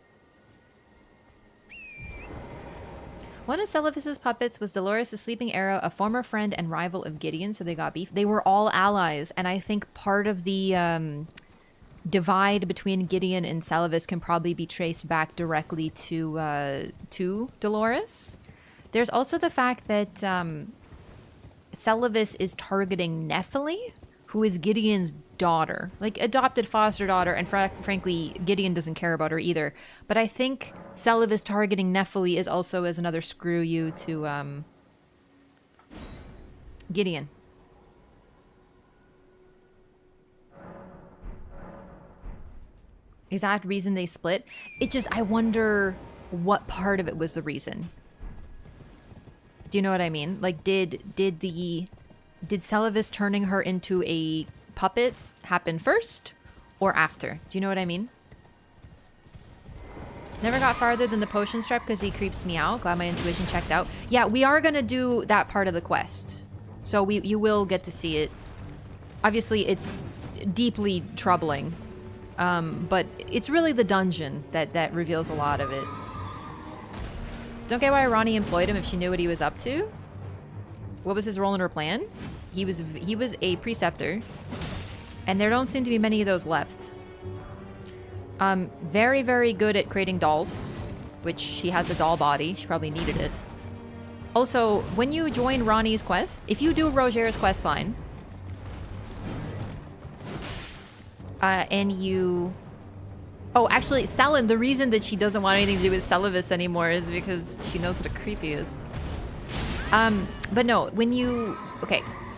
One of Celavis's puppets was Dolores' sleeping arrow, a former friend and rival of Gideon, so they got beef. They were all allies, and I think part of the divide between Gideon and Celavis can probably be traced back directly to Dolores. There's also the fact that Celavis is targeting Nephili, who is Gideon's daughter. Like, adopted foster daughter, and frankly, Gideon doesn't care about her either. But I think Celavis targeting Nephili is also as another screw you to Gideon. Exact reason they split. I wonder what part of it was the reason. Do you know what I mean? Like, did Celavis turning her into a puppet happen first or after? Do you know what I mean? Never got farther than the potion strap because he creeps me out. Glad my intuition checked out. Yeah, we are gonna do that part of the quest, so you will get to see it. Obviously, it's deeply troubling, but it's really the dungeon that reveals a lot of it. Don't get why Ronnie employed him if she knew what he was up to. What was his role in her plan? He was a preceptor, and there don't seem to be many of those left. Very, very good at creating dolls, which she has a doll body. She probably needed it. Also, when you join Ronnie's quest, if you do Roger's quest line, and you... Oh, actually, Selen, the reason that she doesn't want anything to do with Celavis anymore is because she knows what a creep he is. But no, when you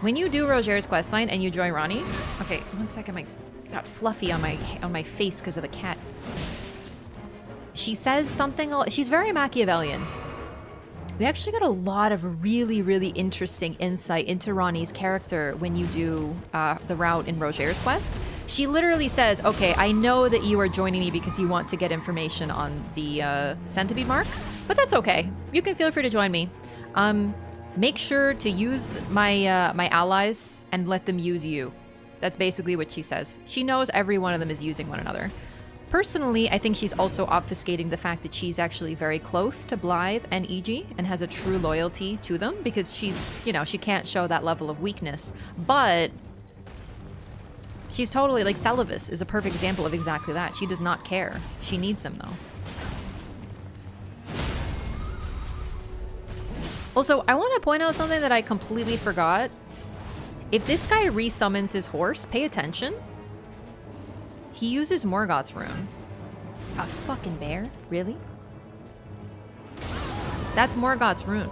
do Roger's questline and you join Ronnie... Okay, one second, I got fluffy on my face because of the cat. She says something... She's very Machiavellian. We actually got a lot of really, really interesting insight into Ronnie's character when you do the route in Roger's quest. She literally says, okay, I know that you are joining me because you want to get information on the centipede mark, but that's okay. You can feel free to join me. Make sure to use my my allies and let them use you. That's basically what she says. She knows every one of them is using one another. Personally, I think she's also obfuscating the fact that she's actually very close to Blythe and EG and has a true loyalty to them because she's, you know, she can't show that level of weakness. But she's totally, like, Celavis is a perfect example of exactly that. She does not care. She needs him, though. Also, I want to point out something that I completely forgot. If this guy resummons his horse, pay attention. He uses Morgoth's rune. A fucking bear? Really? That's Morgoth's rune.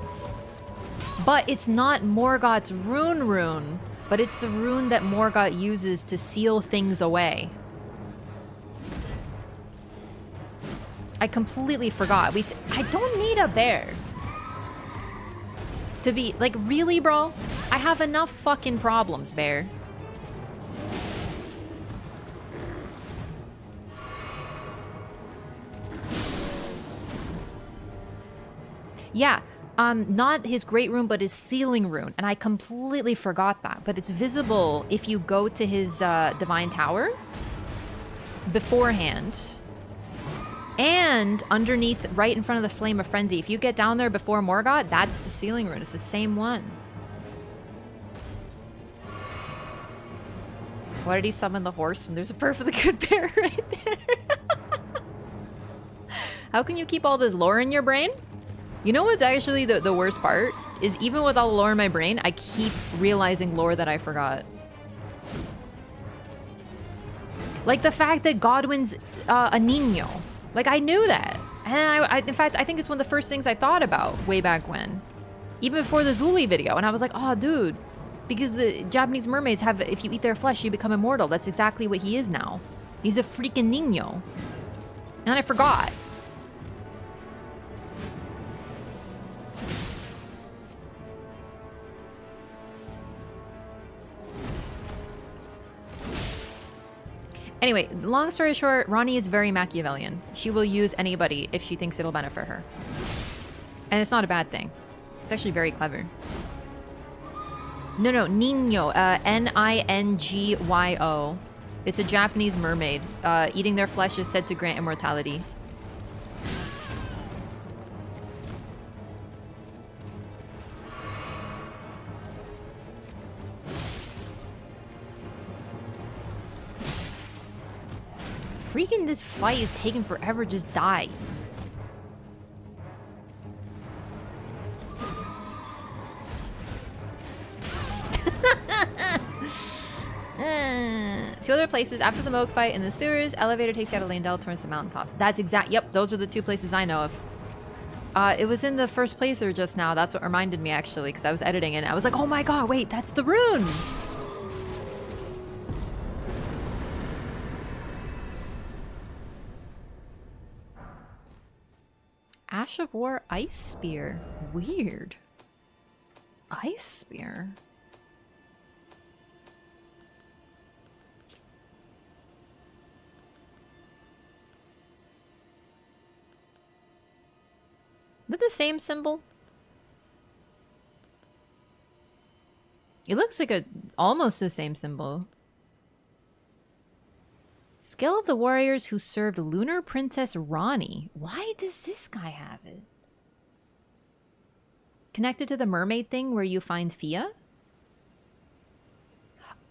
But it's not Morgoth's rune, but it's the rune that Morgott uses to seal things away. I completely forgot. I don't need a bear. To be, like, really, bro? I have enough fucking problems, bear. Yeah, not his great rune, but his sealing rune. And I completely forgot that. But it's visible if you go to his divine tower beforehand. And underneath, right in front of the Flame of Frenzy. If you get down there before Morgott, that's the sealing rune. It's the same one. Why did he summon the horse when there's a perfectly good bear right there? How can you keep all this lore in your brain? You know what's actually the worst part? Is even with all the lore in my brain, I keep realizing lore that I forgot. Like the fact that Godwin's a Nino. Like, I knew that. And in fact, I think it's one of the first things I thought about way back when. Even before the Zuli video. And I was like, oh, dude. Because the Japanese mermaids have, if you eat their flesh, you become immortal. That's exactly what he is now. He's a freaking Nino. And I forgot. Anyway, long story short, Ronnie is very Machiavellian. She will use anybody if she thinks it'll benefit her. And it's not a bad thing. It's actually very clever. No, Ningyo. Ningyo. It's a Japanese mermaid. Eating their flesh is said to grant immortality. Freaking this fight is taking forever, just die. Two other places after the Moog fight in the sewers, elevator takes you out of Leyndell towards the mountaintops. That's yep, those are the two places I know of. It was in the first playthrough just now. That's what reminded me actually, because I was editing and I was like, oh my god, wait, that's the rune! Ash of War Ice Spear. Weird. Ice Spear? Is it the same symbol? It looks like almost the same symbol. Skill of the warriors who served Lunar Princess Ronnie. Why does this guy have it? Connected to the mermaid thing where you find Fia?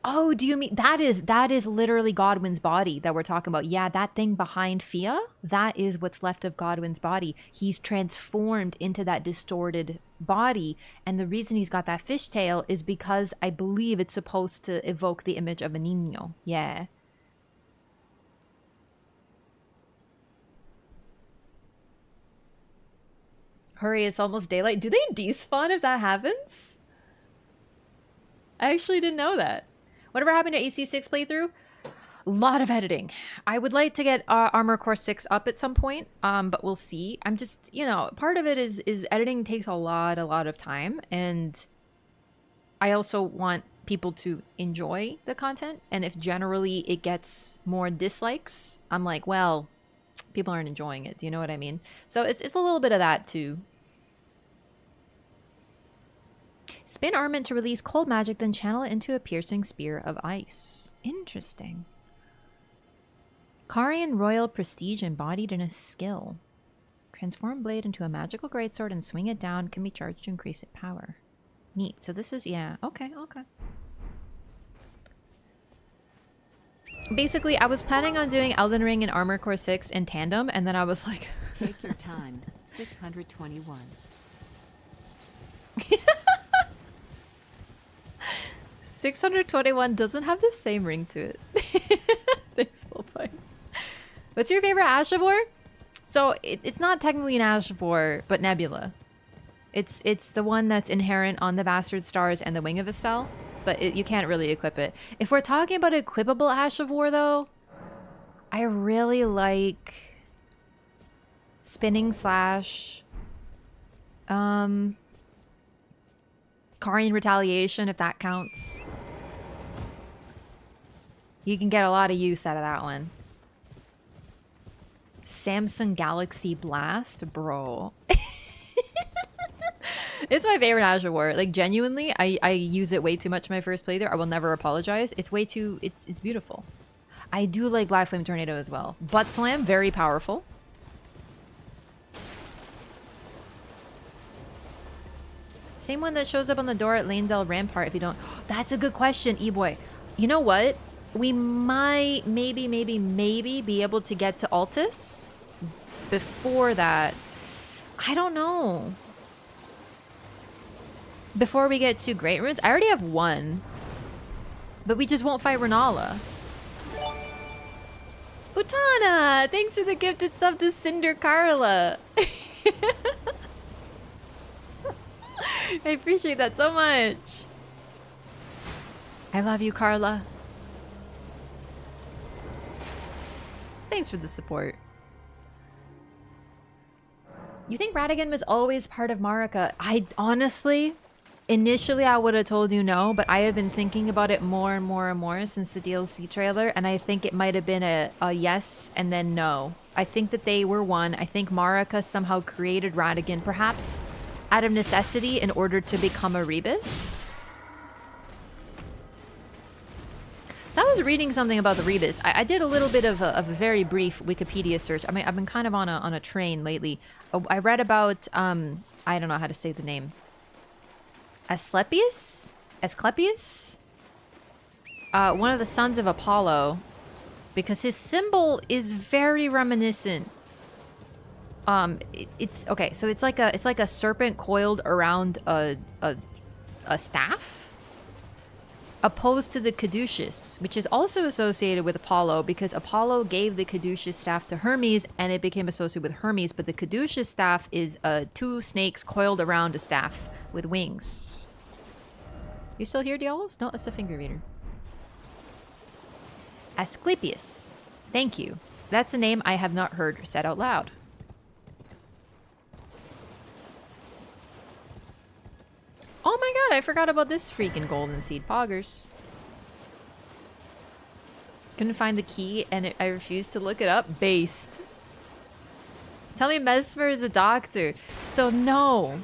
Oh, do you mean that is literally Godwin's body that we're talking about? Yeah, that thing behind Fia, that is what's left of Godwin's body. He's transformed into that distorted body, and the reason he's got that fishtail is because I believe it's supposed to evoke the image of a Nino. Yeah. Hurry, it's almost daylight. Do they despawn if that happens? I actually didn't know that. Whatever happened to AC6 playthrough? A lot of editing. I would like to get Armor Core 6 up at some point, but we'll see. I'm just, you know, part of it is editing takes a lot of time, and I also want people to enjoy the content, and if generally it gets more dislikes, I'm like, well, people aren't enjoying it. Do you know what I mean? So it's a little bit of that too. Spin armament to release cold magic, then channel it into a piercing spear of ice. Interesting. Karian royal prestige embodied in a skill. Transform blade into a magical greatsword and swing it down can be charged to increase its power. Neat. So this is, yeah, okay. Basically, I was planning on doing Elden Ring and Armor Core 6 in tandem, and then I was like... Take your time. 621. 621 doesn't have the same ring to it. Thanks, Bullpipe. What's your favorite Ash of War? So it's not technically an Ash of War, but Nebula. It's the one that's inherent on the Bastard Stars and the Wing of Estelle. but you can't really equip it. If we're talking about equipable Ash of War, though, I really like Spinning Slash, Carian Retaliation, if that counts. You can get a lot of use out of that one. Samsung Galaxy Blast, bro. It's my favorite Ash of War. Like, genuinely, I use it way too much in my first playthrough. I will never apologize. It's way too... It's beautiful. I do like Black Flame Tornado as well. Butt Slam, very powerful. Same one that shows up on the door at Lanedale Rampart if you don't... That's a good question, E-Boy. You know what? We might, maybe be able to get to Altus before that. I don't know. Before we get to Great Runes. I already have one. But we just won't fight Renala. Utana! Thanks for the gifted sub to Cinder Carla. I appreciate that so much. I love you, Carla. Thanks for the support. You think Radigan was always part of Marika? I honestly, initially I would have told you no, but I have been thinking about it more and more and more since the DLC trailer, and I think it might have been a yes and then no. I think that they were one. I think Marika somehow created Radigan, perhaps out of necessity in order to become a Rebus. So I was reading something about the Rebus. I did a little bit of a very brief Wikipedia search. I mean, I've been kind of on a train lately. I read about, I don't know how to say the name. Asclepius? One of the sons of Apollo. Because his symbol is very reminiscent. It's okay, so it's like a serpent coiled around a staff. Opposed to the Caduceus, which is also associated with Apollo because Apollo gave the Caduceus staff to Hermes and it became associated with Hermes, but the Caduceus staff is two snakes coiled around a staff with wings. You still here, Dialos? No, that's a finger reader. Asclepius. Thank you. That's a name I have not heard said out loud. Oh my god, I forgot about this freaking golden seed. Poggers. Couldn't find the key and I refused to look it up. Based. Tell me Mesmer is a doctor. So no.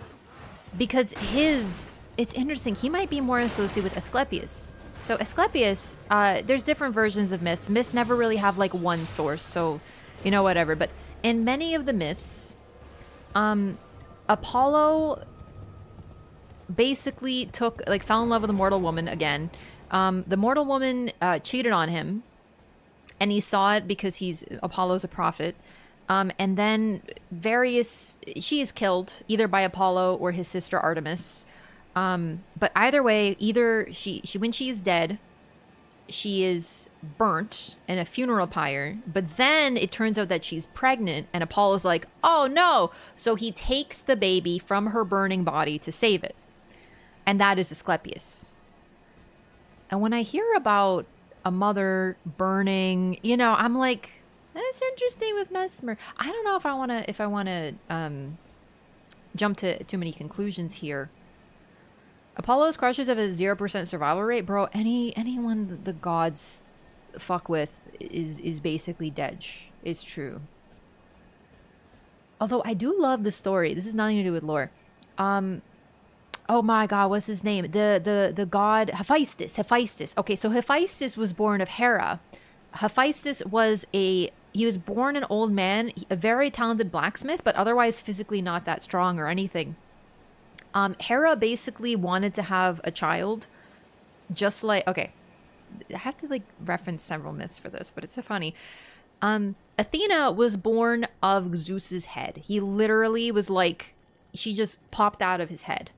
Because it's interesting. He might be more associated with Asclepius. So Asclepius, there's different versions of myths. Myths never really have like one source. So, you know, whatever. But in many of the myths, Apollo basically fell in love with a mortal woman again. The mortal woman cheated on him, and he saw it because Apollo's a prophet. And then she is killed either by Apollo or his sister Artemis. But either way, either when she is dead, she is burnt in a funeral pyre. But then it turns out that she's pregnant, and Apollo's like, oh no! So he takes the baby from her burning body to save it. And that is Asclepius. And when I hear about a mother burning, you know, I'm like, that's interesting with Mesmer. I don't know if I wanna jump to too many conclusions here. Apollo's crushes have a 0% survival rate, bro. Anyone the gods fuck with is basically dead. It's true. Although I do love the story. This has nothing to do with lore. Oh my god, what's his name? The god Hephaestus. Okay, so Hephaestus was born of Hera. Hephaestus he was born an old man, a very talented blacksmith, but otherwise physically not that strong or anything. Hera basically wanted to have a child, just like, okay, I have to like reference several myths for this, but it's so funny. Athena was born of Zeus's head. He literally was like, she just popped out of his head.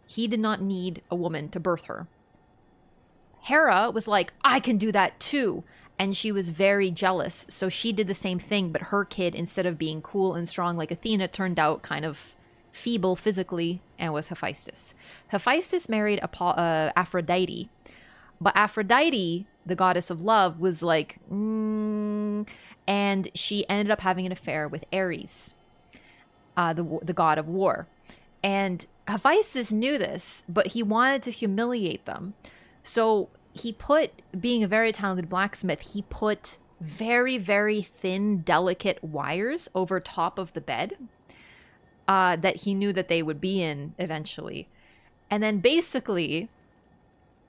He did not need a woman to birth her. Hera was like, I can do that too. And she was very jealous. So she did the same thing, but her kid, instead of being cool and strong like Athena, turned out kind of feeble physically and was Hephaestus. Hephaestus married Aphrodite. But Aphrodite, the goddess of love, was like, and she ended up having an affair with Ares, the god of war. And Hephaestus knew this, but he wanted to humiliate them. So he put, being a very talented blacksmith, he put very, very thin, delicate wires over top of the bed that he knew that they would be in eventually. And then basically,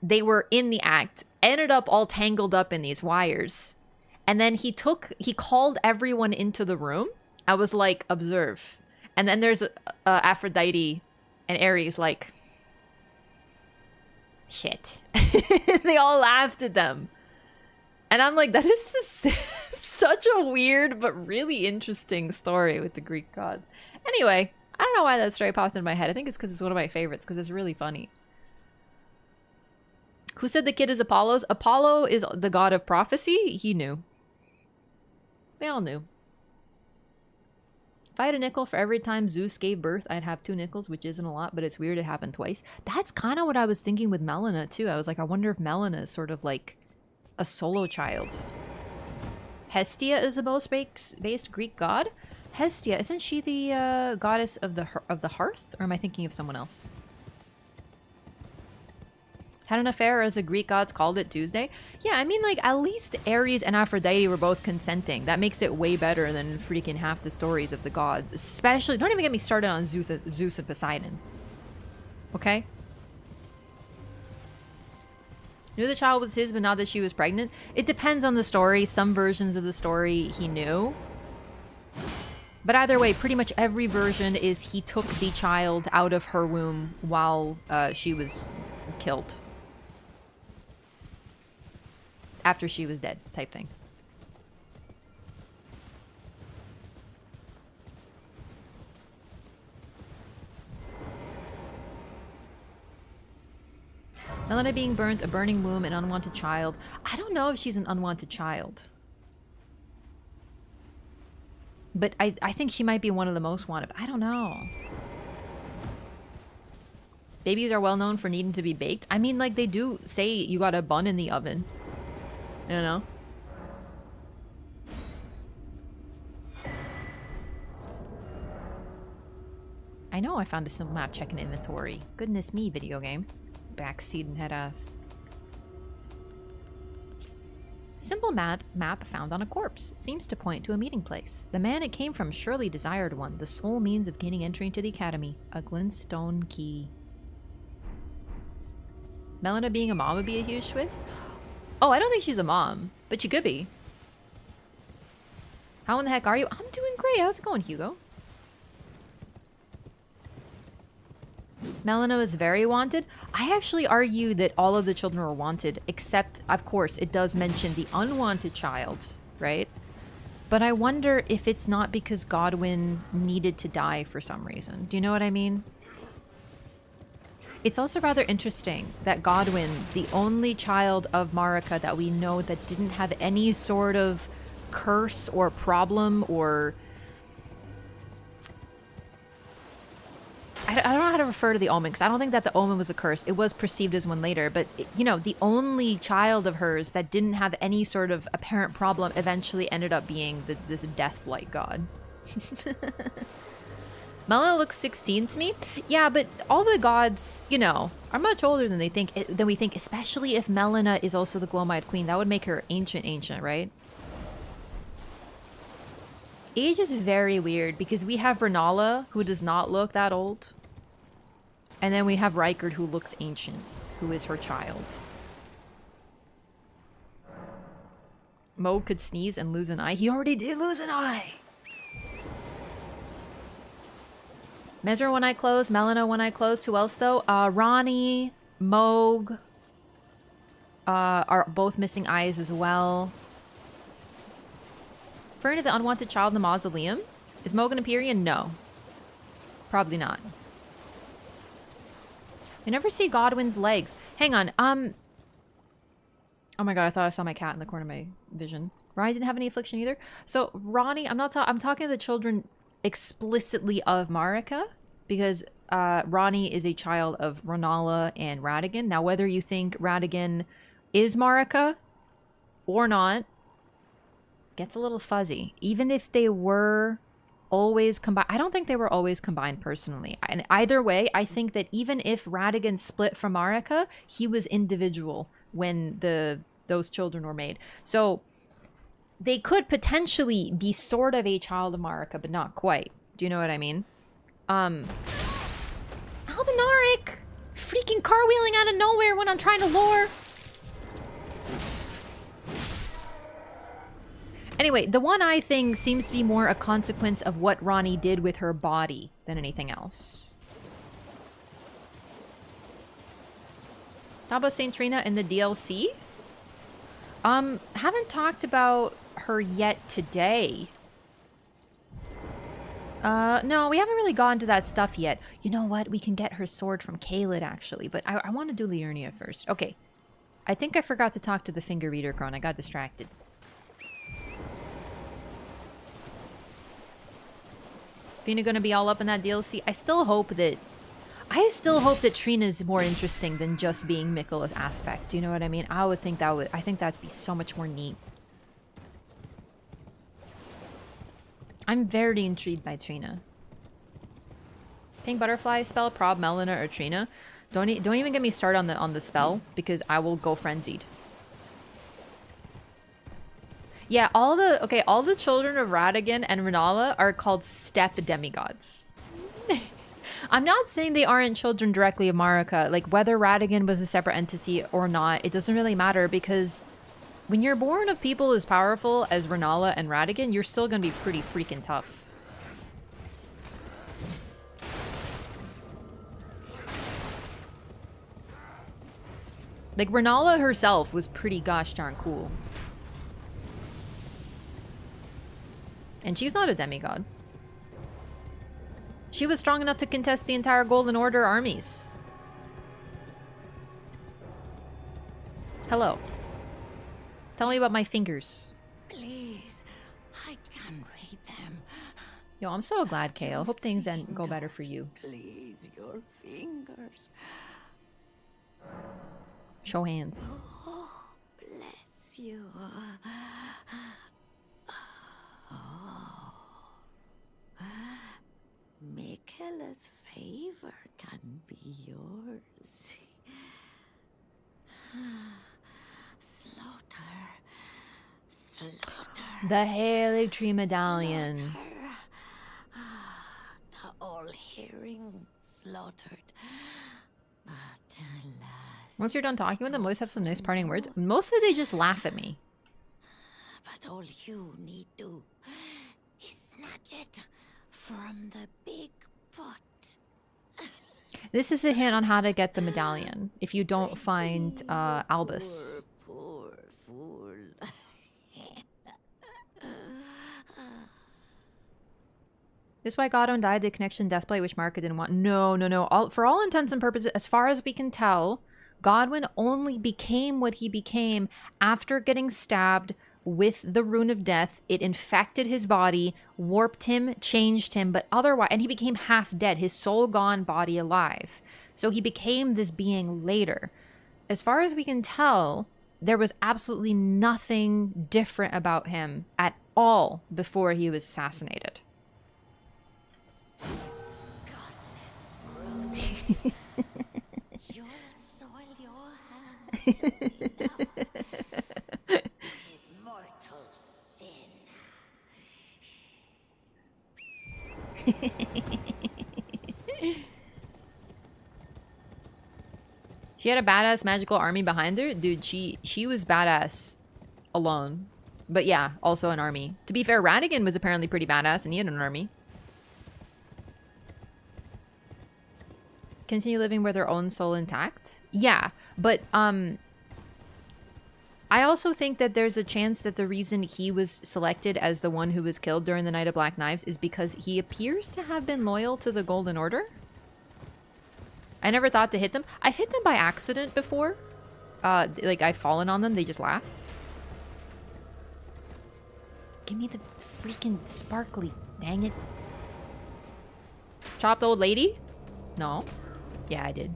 they were in the act, ended up all tangled up in these wires. And then he called everyone into the room. I was like, observe. And then there's Aphrodite and Ares like, shit. They all laughed at them. And I'm like, that is such a weird but really interesting story with the Greek gods. Anyway, I don't know why that story popped in my head. I think it's because it's one of my favorites, because it's really funny. Who said the kid is Apollo's? Apollo is the god of prophecy. He knew. They all knew. If I had a nickel for every time Zeus gave birth, I'd have 2 nickels, which isn't a lot, but it's weird it happened twice. That's kind of what I was thinking with Melina, too. I was like, I wonder if Melina is sort of like a solo child. Hestia is the most based Greek god. Hestia, isn't she the goddess of the hearth? Or am I thinking of someone else? Had an affair, as the Greek gods called it, Tuesday. Yeah, I mean, like, at least Ares and Aphrodite were both consenting. That makes it way better than freaking half the stories of the gods. Especially, don't even get me started on Zeus and Poseidon. Okay? Knew the child was his, but not that she was pregnant. It depends on the story. Some versions of the story he knew. But either way, pretty much every version is he took the child out of her womb while she was killed. After she was dead, type thing. Melina being burnt, a burning womb, an unwanted child. I don't know if she's an unwanted child. But I think she might be one of the most wanted. I don't know. Babies are well known for needing to be baked. I mean, like, they do say you got a bun in the oven. You know? I know I found a simple map checking inventory. Goodness me, video game. Backseat and head ass. Simple map found on a corpse. Seems to point to a meeting place. The man it came from surely desired one. The sole means of gaining entry into the academy. A glintstone key. Melina being a mom would be a huge twist. Oh, I don't think she's a mom, but she could be. How in the heck are you? I'm doing great. How's it going, Hugo? Melina is very wanted. I actually argue that all of the children were wanted, except, of course, it does mention the unwanted child, right? But I wonder if it's not because Godwin needed to die for some reason. Do you know what I mean? It's also rather interesting that Godwin, the only child of Marika that we know that didn't have any sort of curse or problem or... I don't know how to refer to the omen, because I don't think that the omen was a curse. It was perceived as one later, but, you know, the only child of hers that didn't have any sort of apparent problem eventually ended up being this death blight god. Melina looks 16 to me. Yeah, but all the gods, you know, are much older than we think, especially if Melina is also the Glow-Eyed Queen. That would make her ancient, right? Age is very weird because we have Renala, who does not look that old. And then we have Rykard, who looks ancient, who is her child. Mo could sneeze and lose an eye. He already did lose an eye! Mesra one eye closed, Melina one eye closed. Who else though? Ronnie, Moog are both missing eyes as well. Referring to the unwanted child in the mausoleum? Is Moog an Empyrean? No. Probably not. I never see Godwin's legs. Hang on, oh my god, I thought I saw my cat in the corner of my vision. Ronnie didn't have any affliction either. So Ronnie, I'm talking to the children explicitly of Marika, because Ronnie is a child of Renala and Radigan. Now, whether you think Radigan is Marika or not gets a little fuzzy. Even if they were always combined, I don't think they were always combined personally. And either way, I think that even if Radigan split from Marika, he was individual when those children were made. So they could potentially be sort of a child of Marika, but not quite. Do you know what I mean? Albinauric! Freaking car-wheeling out of nowhere when I'm trying to lore! Anyway, the one-eye thing seems to be more a consequence of what Ronnie did with her body than anything else. Talk about Saint Trina in the DLC? Haven't talked about her yet today. No, we haven't really gotten to that stuff yet. You know what? We can get her sword from Kaled, actually. But I want to do Liurnia first. Okay. I think I forgot to talk to the finger reader, Kron. I got distracted. Fina gonna be all up in that DLC? I still hope that Trina's more interesting than just being Mikkola's aspect. Do you know what I mean? I think that'd be so much more neat. I'm very intrigued by Trina. Pink butterfly spell, prob Melina or Trina. Don't even get me started on the spell because I will go frenzied. Yeah, all the children of Radigan and Renala are called steppe demigods. I'm not saying they aren't children directly of Marika. Like, whether Radigan was a separate entity or not, it doesn't really matter because when you're born of people as powerful as Renala and Radigan, you're still gonna be pretty freaking tough. Like, Renala herself was pretty gosh darn cool. And she's not a demigod. She was strong enough to contest the entire Golden Order armies. Hello. Tell me about my fingers. Please, I can read them. Yo, I'm so glad, Kale. Hope things go better for you. Please, your fingers. Show hands. Oh, bless you. Mikkola's favor can be yours. Slaughter. The Halig Tree Medallion. Slaughter. The all-hearing slaughtered. But alas. Once you're done talking with them, always have some nice parting words. Mostly they just laugh at me. But all you need to is snatch it from the big pot. This is a hint on how to get the medallion if you don't find Albus. Poor fool. This is why Godwin died, the connection Deathblade, which Marika didn't want. No. For all intents and purposes, as far as we can tell, Godwin only became what he became after getting stabbed with the Rune of Death. It infected his body, warped him, changed him, but otherwise, and he became half dead, his soul gone, body alive. So he became this being later. As far as we can tell, there was absolutely nothing different about him at all before he was assassinated. You'll soil your hands with mortal sin. She had a badass magical army behind her. Dude, she was badass alone. But yeah, also an army. To be fair, Radigan was apparently pretty badass and he had an army. Continue living with their own soul intact? Yeah, but I also think that there's a chance that the reason he was selected as the one who was killed during the Night of Black Knives is because he appears to have been loyal to the Golden Order. I never thought to hit them. I hit them by accident before. Like, I've fallen on them. They just laugh. Give me the freaking sparkly. Dang it. Chopped old lady? No. Yeah, I did.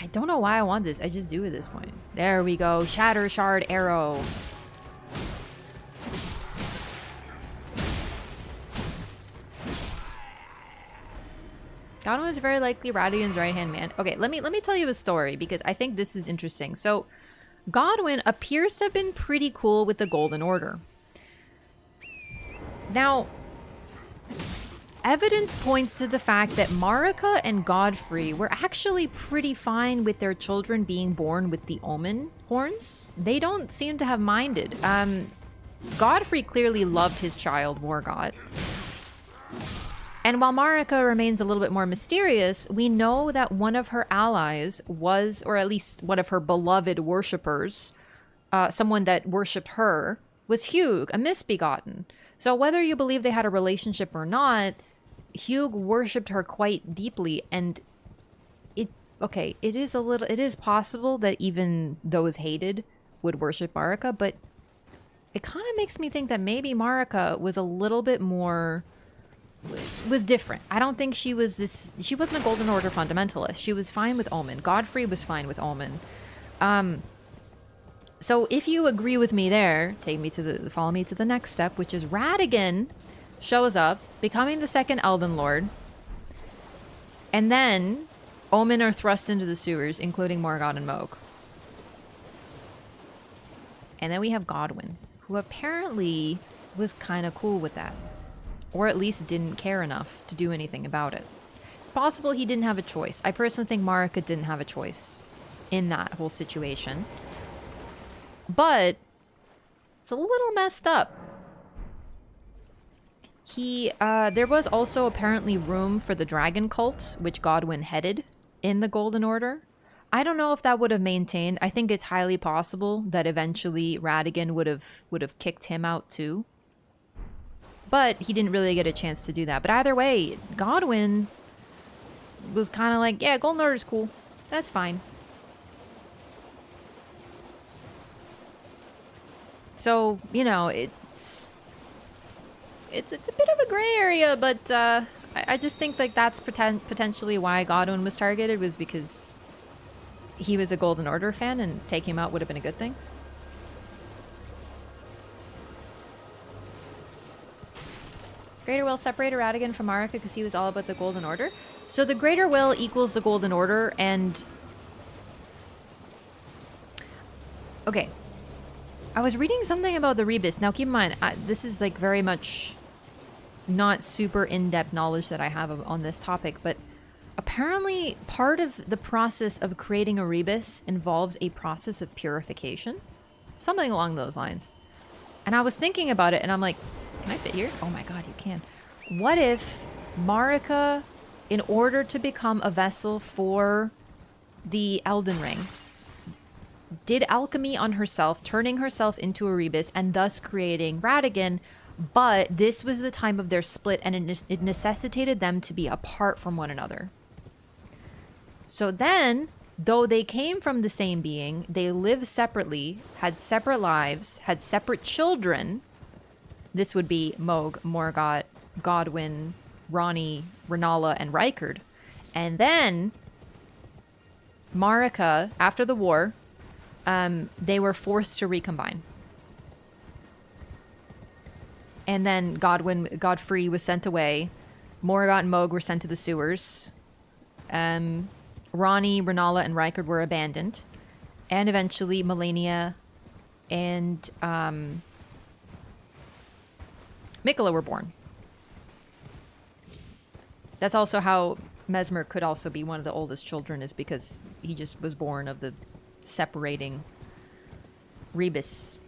I don't know why I want this. I just do at this point. There we go. Shatter Shard Arrow. Godwin is very likely Radigan's right-hand man. Okay, let me tell you a story because I think this is interesting. So, Godwin appears to have been pretty cool with the Golden Order. Now, evidence points to the fact that Marika and Godfrey were actually pretty fine with their children being born with the omen horns. They don't seem to have minded. Godfrey clearly loved his child, Morgott. And while Marika remains a little bit more mysterious, we know that one of her allies was, or at least one of her beloved worshippers, someone that worshipped her, was Hugh, a misbegotten. So whether you believe they had a relationship or not, Hugh worshipped her quite deeply, and it is possible that even those hated would worship Marika, but it kind of makes me think that maybe Marika was a little bit more, was different. I don't think she wasn't a Golden Order fundamentalist. She was fine with Omen. Godfrey was fine with Omen. So if you agree with me there, follow me to the next step, which is Radigan shows up, becoming the second Elden Lord, and then Omen are thrust into the sewers, including Morgott and Mohg. And then we have Godwin, who apparently was kind of cool with that. Or at least didn't care enough to do anything about it. It's possible he didn't have a choice. I personally think Marika didn't have a choice in that whole situation. But it's a little messed up. There was also apparently room for the dragon cult, which Godwin headed in the Golden Order. I don't know if that would have maintained. I think it's highly possible that eventually Radigan would have kicked him out too. But he didn't really get a chance to do that. But either way, Godwin was kind of like, yeah, Golden Order's cool. That's fine. So, you know, it's a bit of a gray area, but I just think like that's potentially why Godwin was targeted, was because he was a Golden Order fan and taking him out would have been a good thing. Greater Will separated Radigan from Marika because he was all about the Golden Order. So the Greater Will equals the Golden Order, and... Okay. I was reading something about the Rebus. Now keep in mind, this is like very much not super in-depth knowledge that I have on this topic, but apparently part of the process of creating a Rebus involves a process of purification. Something along those lines. And I was thinking about it, and I'm like, can I fit here? Oh my god, you can. What if Marika, in order to become a vessel for the Elden Ring, did alchemy on herself, turning herself into a Rebus and thus creating Radigan, but this was the time of their split and it necessitated them to be apart from one another. So then, though they came from the same being, they lived separately, had separate lives, had separate children. This would be Mohg, Morgott, Godwin, Ranni, Rennala, and Rykard. And then Marika, after the war, they were forced to recombine. And then Godfrey was sent away. Morgott and Mohg were sent to the sewers. Ranni, Rennala, and Rykard were abandoned. And eventually Malenia and Miquella were born. That's also how Mesmer could also be one of the oldest children, is because he just was born of the separating Rebus.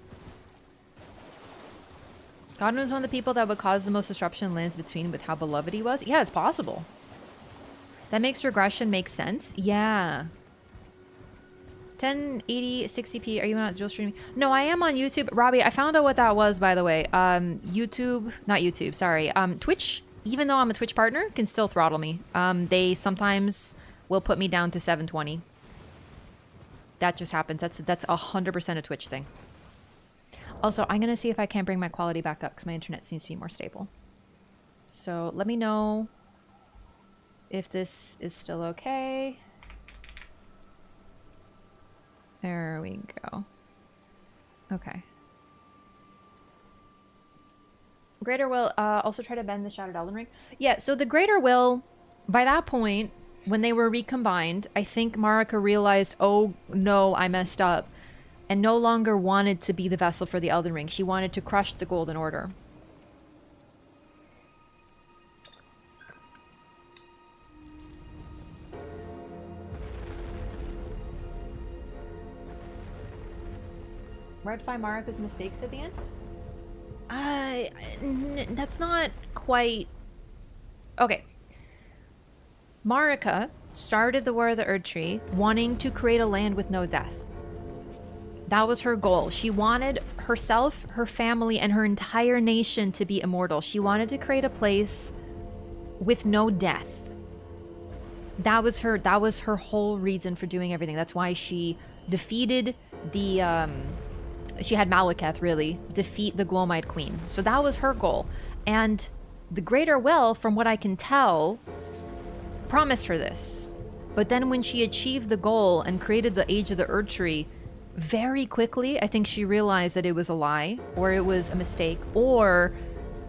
Godwin was one of the people that would cause the most disruption in lands between with how beloved he was. Yeah, it's possible. That makes regression make sense. Yeah. 1080 60p. Are you not dual streaming? No, I am on YouTube. Robbie, I found out what that was, by the way. Twitch, even though I'm a Twitch partner, can still throttle me. They sometimes will put me down to 720. That just happens. That's 100% a Twitch thing. Also, I'm going to see if I can bring my quality back up because my internet seems to be more stable. So let me know if this is still okay. There we go. Okay. Greater Will also try to bend the Shattered Elden Ring. Yeah, so the Greater Will, by that point, when they were recombined, I think Marika realized, oh no, I messed up, and no longer wanted to be the vessel for the Elden Ring. She wanted to crush the Golden Order. Rectify Marika's mistakes at the end? That's not quite... Okay. Marika started the War of the Erdtree wanting to create a land with no death. That was her goal. She wanted herself, her family, and her entire nation to be immortal. She wanted to create a place with no death. That was her whole reason for doing everything. That's why she defeated the she had Malekith, really, defeat the Glowmite Queen. So that was her goal. And the Greater Will, from what I can tell, promised her this. But then when she achieved the goal and created the Age of the Erdtree, very quickly, I think she realized that it was a lie, or it was a mistake, or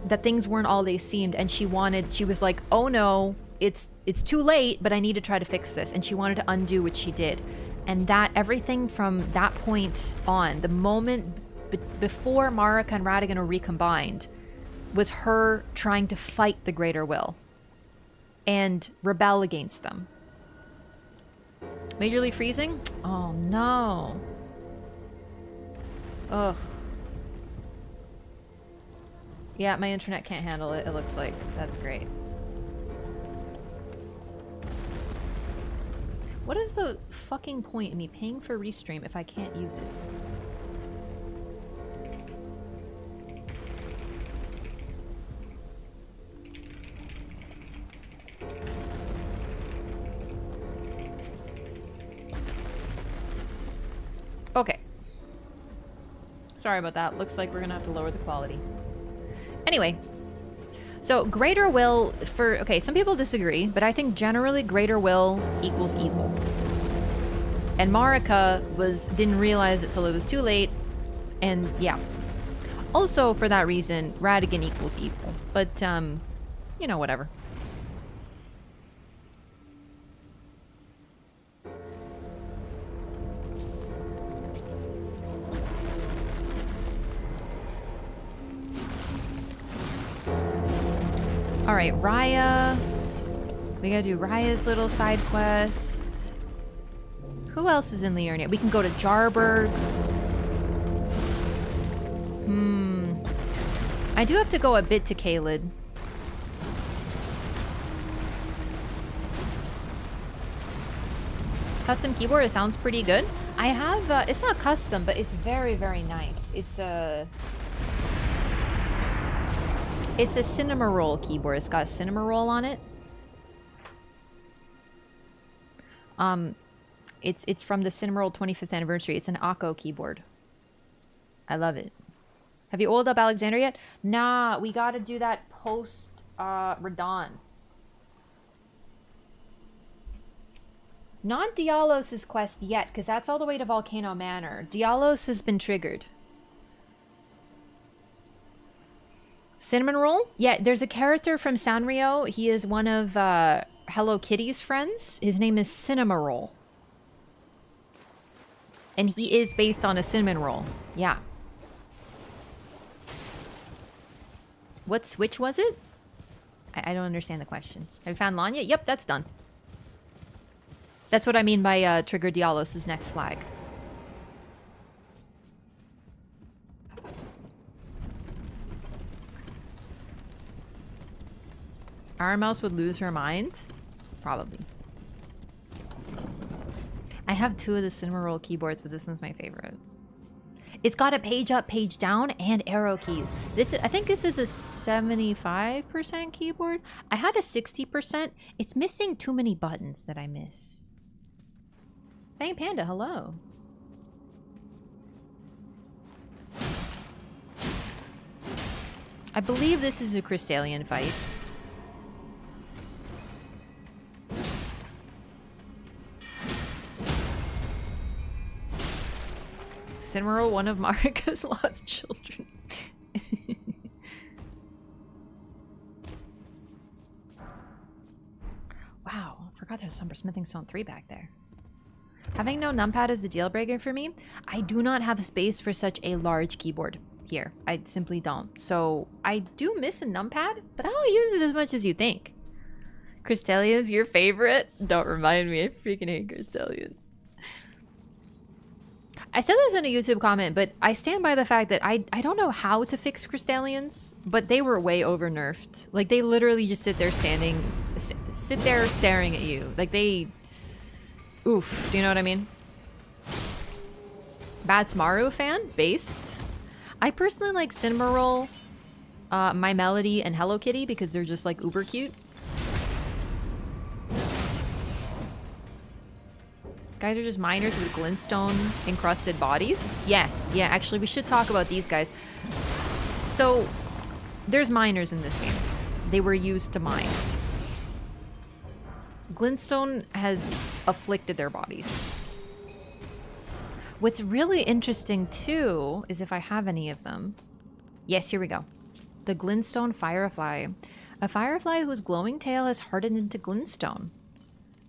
that things weren't all they seemed, and she was like, oh no, it's too late, but I need to try to fix this. And she wanted to undo what she did. And that everything from that point on, the moment before Marika and Radagon were recombined, was her trying to fight the Greater Will and rebel against them. Majorly freezing? Oh no. Ugh. Yeah, my internet can't handle it, it looks like. That's great. What is the fucking point in me paying for Restream if I can't use it? Okay. Sorry about that. Looks like we're gonna have to lower the quality. Anyway. So, Greater Will for... Okay, some people disagree, but I think generally Greater Will equals evil. And Marika didn't realize it till it was too late, and yeah. Also, for that reason, Radagon equals evil. But, you know, whatever. Alright, Raya. We gotta do Raya's little side quest. Who else is in Liurnia? We can go to Jarburg. I do have to go a bit to Caelid. Custom keyboard, it sounds pretty good. I have, it's not custom, but it's very, very nice. It's a cinema roll keyboard. It's got a cinema roll on it. It's from the Cinema Roll 25th anniversary. It's an Akko keyboard. I love it. Have you oiled up Alexander yet? Nah, we gotta do that post Radon. Not Dialos' quest yet, because that's all the way to Volcano Manor. Dialos has been triggered. Cinnamon Roll? Yeah, there's a character from Sanrio. He is one of Hello Kitty's friends. His name is Cinema Roll. And he is based on a cinnamon roll. Yeah. What switch was it? I don't understand the question. Have you found Lanya? Yep, that's done. That's what I mean by Trigger Dialos' next flag. Iron Mouse would lose her mind? Probably. I have two of the Cinema Roll keyboards, but this one's my favorite. It's got a page up, page down, and arrow keys. I think this is a 75% keyboard. I had a 60%. It's missing too many buttons that I miss. Bang Panda, hello. I believe this is a Crystallian fight. Cineral, one of Marika's lost children. Wow, I forgot there's some Smithing Stone 3 back there. Having no numpad is a deal breaker for me. I do not have space for such a large keyboard here. I simply don't. So I do miss a numpad, but I don't use it as much as you think. Crystallian's your favorite? Don't remind me. I freaking hate Crystallians. I said this in a YouTube comment, but I stand by the fact that I don't know how to fix Crystallians, but they were way over nerfed. Like, they literally just sit there staring at you. Like, they... Oof. Do you know what I mean? Bad Smaru fan? Based. I personally like Cinnamoroll, My Melody, and Hello Kitty because they're just, like, uber cute. Guys are just miners with glintstone encrusted bodies. Yeah, actually we should talk about these guys. So there's miners in this game. They were used to mine. Glintstone has afflicted their bodies. What's really interesting too is if I have any of them. Yes, here we go. The glintstone firefly. A firefly whose glowing tail has hardened into glintstone.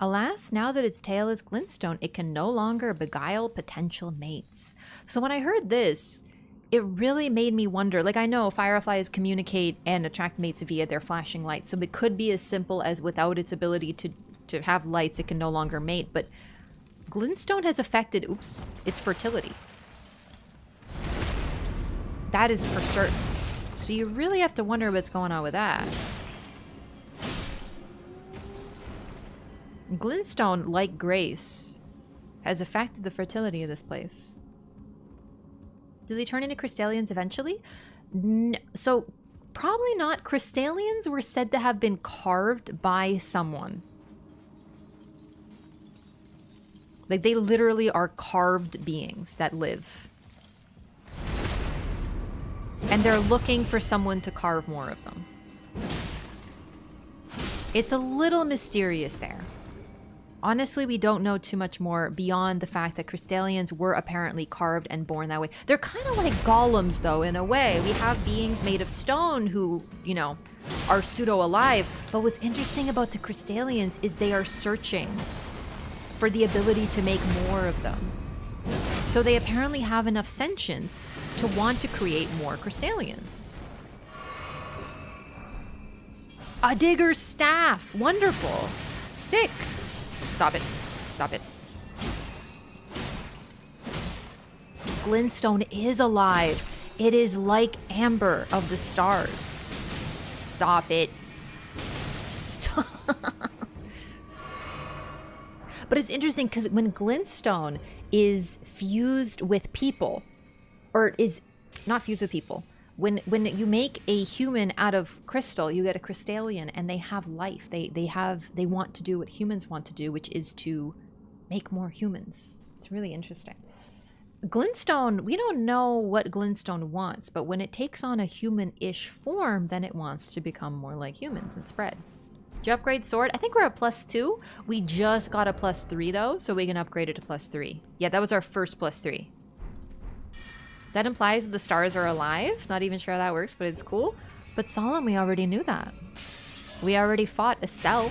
Alas, now that its tail is glintstone, it can no longer beguile potential mates. So when I heard this, it really made me wonder. Like, I know fireflies communicate and attract mates via their flashing lights, so it could be as simple as without its ability to have lights, it can no longer mate. But glintstone has affected, its fertility. That is for certain. So you really have to wonder what's going on with that. Glintstone, like Grace, has affected the fertility of this place. Do they turn into Crystallians eventually? So, probably not. Crystallians were said to have been carved by someone. Like, they literally are carved beings that live. And they're looking for someone to carve more of them. It's a little mysterious there. Honestly, we don't know too much more beyond the fact that Crystallians were apparently carved and born that way. They're kind of like golems, though, in a way. We have beings made of stone who, you know, are pseudo-alive. But what's interesting about the Crystallians is they are searching for the ability to make more of them. So they apparently have enough sentience to want to create more Crystallians. A digger's staff! Wonderful! Sick! Stop it. Stop it. Glintstone is alive. It is like Amber of the Stars. Stop it. Stop. But it's interesting because when glintstone is fused with people, or is not fused with people, when you make a human out of crystal, you get a Crystallian, and they have life. They want to do what humans want to do, which is to make more humans. It's really interesting. Glintstone, we don't know what glintstone wants, but when it takes on a human-ish form, then it wants to become more like humans and spread. Did you upgrade sword? I think we're at +2. We just got a +3 though, so we can upgrade it to +3. Yeah, that was our first +3. That implies the stars are alive. Not even sure how that works, but it's cool. But Solemn, we already knew that. We already fought Estelle.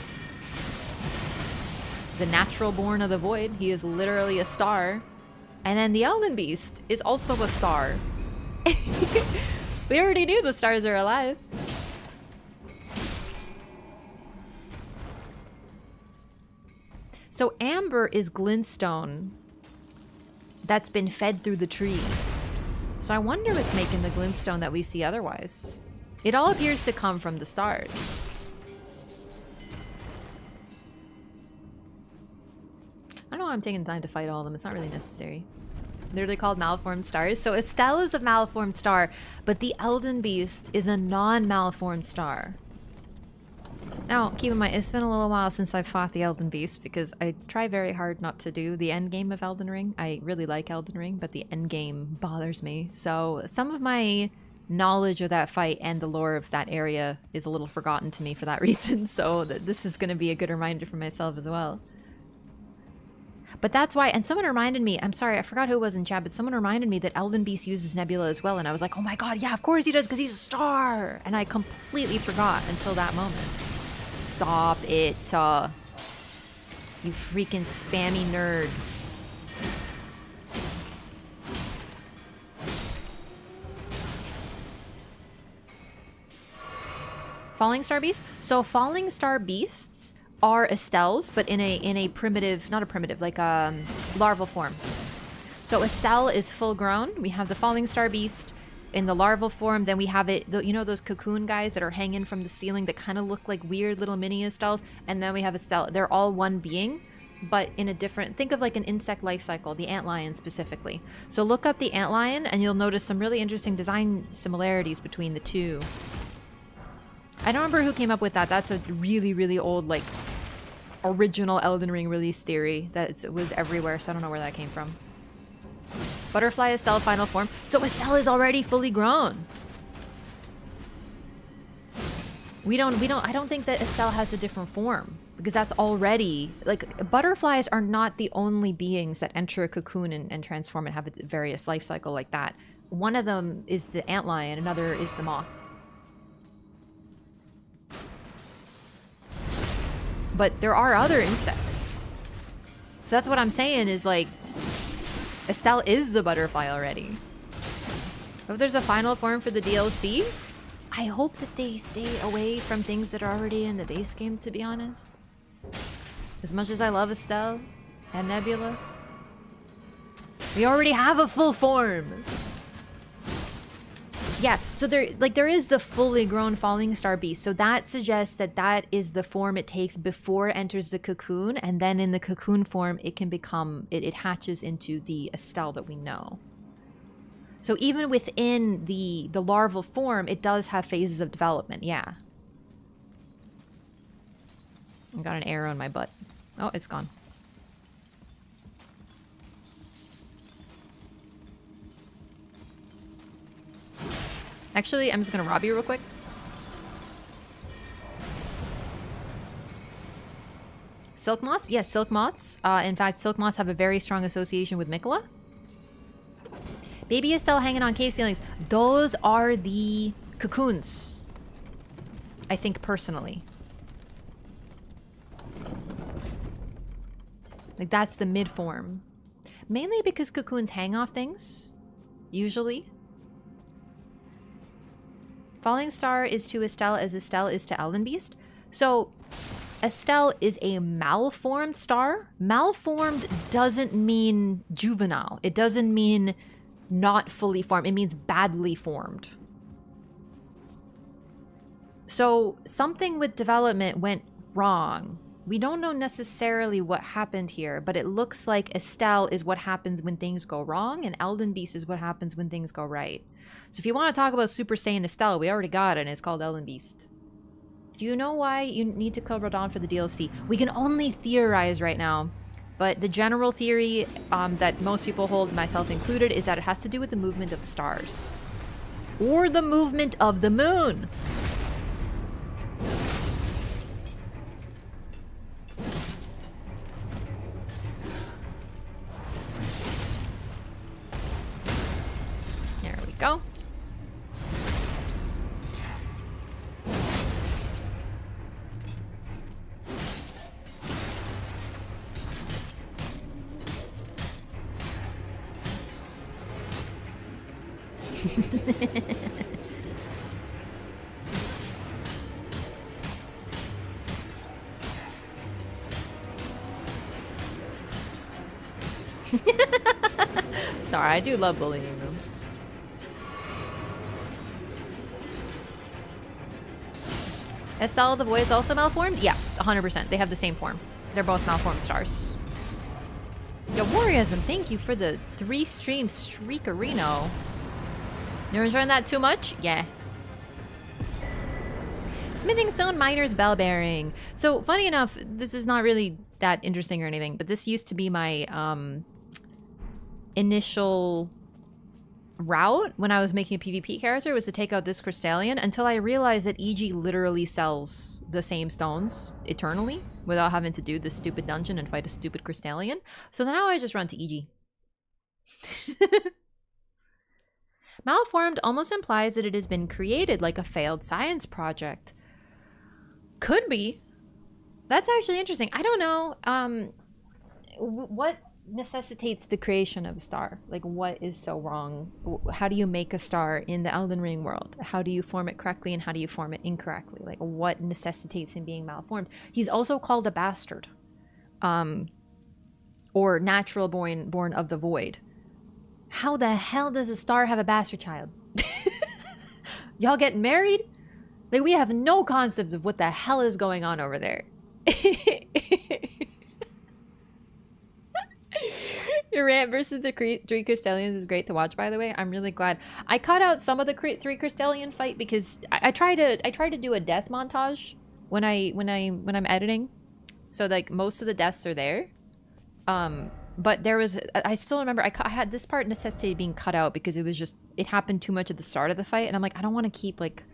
The natural born of the void. He is literally a star. And then the Elden Beast is also a star. We already knew the stars are alive. So Amber is glintstone that's been fed through the tree. So I wonder what's making the glintstone that we see otherwise. It all appears to come from the stars. I don't know why I'm taking the time to fight all of them. It's not really necessary. They're really called malformed stars. So Estelle is a malformed star, but the Elden Beast is a non-malformed star. Now, keep in mind, it's been a little while since I fought the Elden Beast because I try very hard not to do the end game of Elden Ring. I really like Elden Ring, but the end game bothers me. So some of my knowledge of that fight and the lore of that area is a little forgotten to me for that reason. So this is going to be a good reminder for myself as well. But that's why, and someone reminded me, I'm sorry, I forgot who it was in chat, but someone reminded me that Elden Beast uses Nebula as well, and I was like, oh my god, yeah, of course he does, because he's a star! And I completely forgot until that moment. Stop it, you freaking spammy nerd. Falling Star Beasts? So Falling Star Beasts are Estelles, but in a primitive, not a primitive, like a larval form. So Estelle is full grown. We have the Falling Star Beast in the larval form. Then we have it, you know, those cocoon guys that are hanging from the ceiling that kind of look like weird little mini Estelles. And then we have Estelle. They're all one being, but in a different, think of like an insect life cycle, the antlion specifically. So look up the antlion and you'll notice some really interesting design similarities between the two. I don't remember who came up with that. That's a really, really old, like, original Elden Ring release theory that was everywhere, so I don't know where that came from. Butterfly Estelle final form. So Estelle is already fully grown. I don't think that Estelle has a different form, because that's already, like, butterflies are not the only beings that enter a cocoon and transform and have a various life cycle like that. One of them is the antlion, another is the moth. But there are other insects. So that's what I'm saying is, like, Estelle is the butterfly already. If there's a final form for the DLC, I hope that they stay away from things that are already in the base game, to be honest. As much as I love Estelle and Nebula, we already have a full form. Yeah, so there is the fully grown Falling Star Beast. So that suggests that that is the form it takes before it enters the cocoon, and then in the cocoon form it can become, it hatches into the Estelle that we know. So even within the larval form, it does have phases of development, yeah. I got an arrow in my butt. Oh, it's gone. Actually, I'm just gonna rob you real quick. Silk moths? Yes, silk moths. In fact, silk moths have a very strong association with Mikola. Baby is still hanging on cave ceilings. Those are the cocoons, I think, personally. Like, that's the mid form. Mainly because cocoons hang off things, usually. Falling Star is to Estelle as Estelle is to Elden Beast. So Estelle is a malformed star. Malformed doesn't mean juvenile. It doesn't mean not fully formed. It means badly formed. So something with development went wrong. We don't know necessarily what happened here, but it looks like Estelle is what happens when things go wrong, and Elden Beast is what happens when things go right. So if you want to talk about Super Saiyan Estelle, we already got it, and it's called Elden Beast. Do you know why you need to kill Radon for the DLC? We can only theorize right now, but the general theory that most people hold, myself included, is that it has to do with the movement of the stars. Or the movement of the moon! There we go. Sorry, I do love bullying them. Estelle the Void's also malformed? Yeah, 100%. They have the same form. They're both malformed stars. Yo, Warriism, thank you for the 3-stream streakerino. You're enjoying that too much? Yeah. Smithing Stone Miner's Bell Bearing. So, funny enough, this is not really that interesting or anything, but this used to be my initial route when I was making a PvP character was to take out this Crystallion until I realized that EG literally sells the same stones eternally without having to do this stupid dungeon and fight a stupid Crystallion. So now I just run to EG. Malformed almost implies that it has been created like a failed science project. Could be. That's actually interesting. I don't know. What necessitates the creation of a star? Like, what is so wrong? How do you make a star in the Elden Ring world? How do you form it correctly and how do you form it incorrectly? Like, what necessitates him being malformed? He's also called a bastard. Or natural born of the void. How the hell does a star have a bastard child? Y'all getting married? Like, we have no concept of what the hell is going on over there. Your rant versus the three Crystallions is great to watch, by the way. I'm really glad. I cut out some of the three Crystallion fight because I try to do a death montage when I'm editing. So like most of the deaths are there. But there was, I still remember I had this part necessitated being cut out because it happened too much at the start of the fight, and I'm like, I don't want to keep like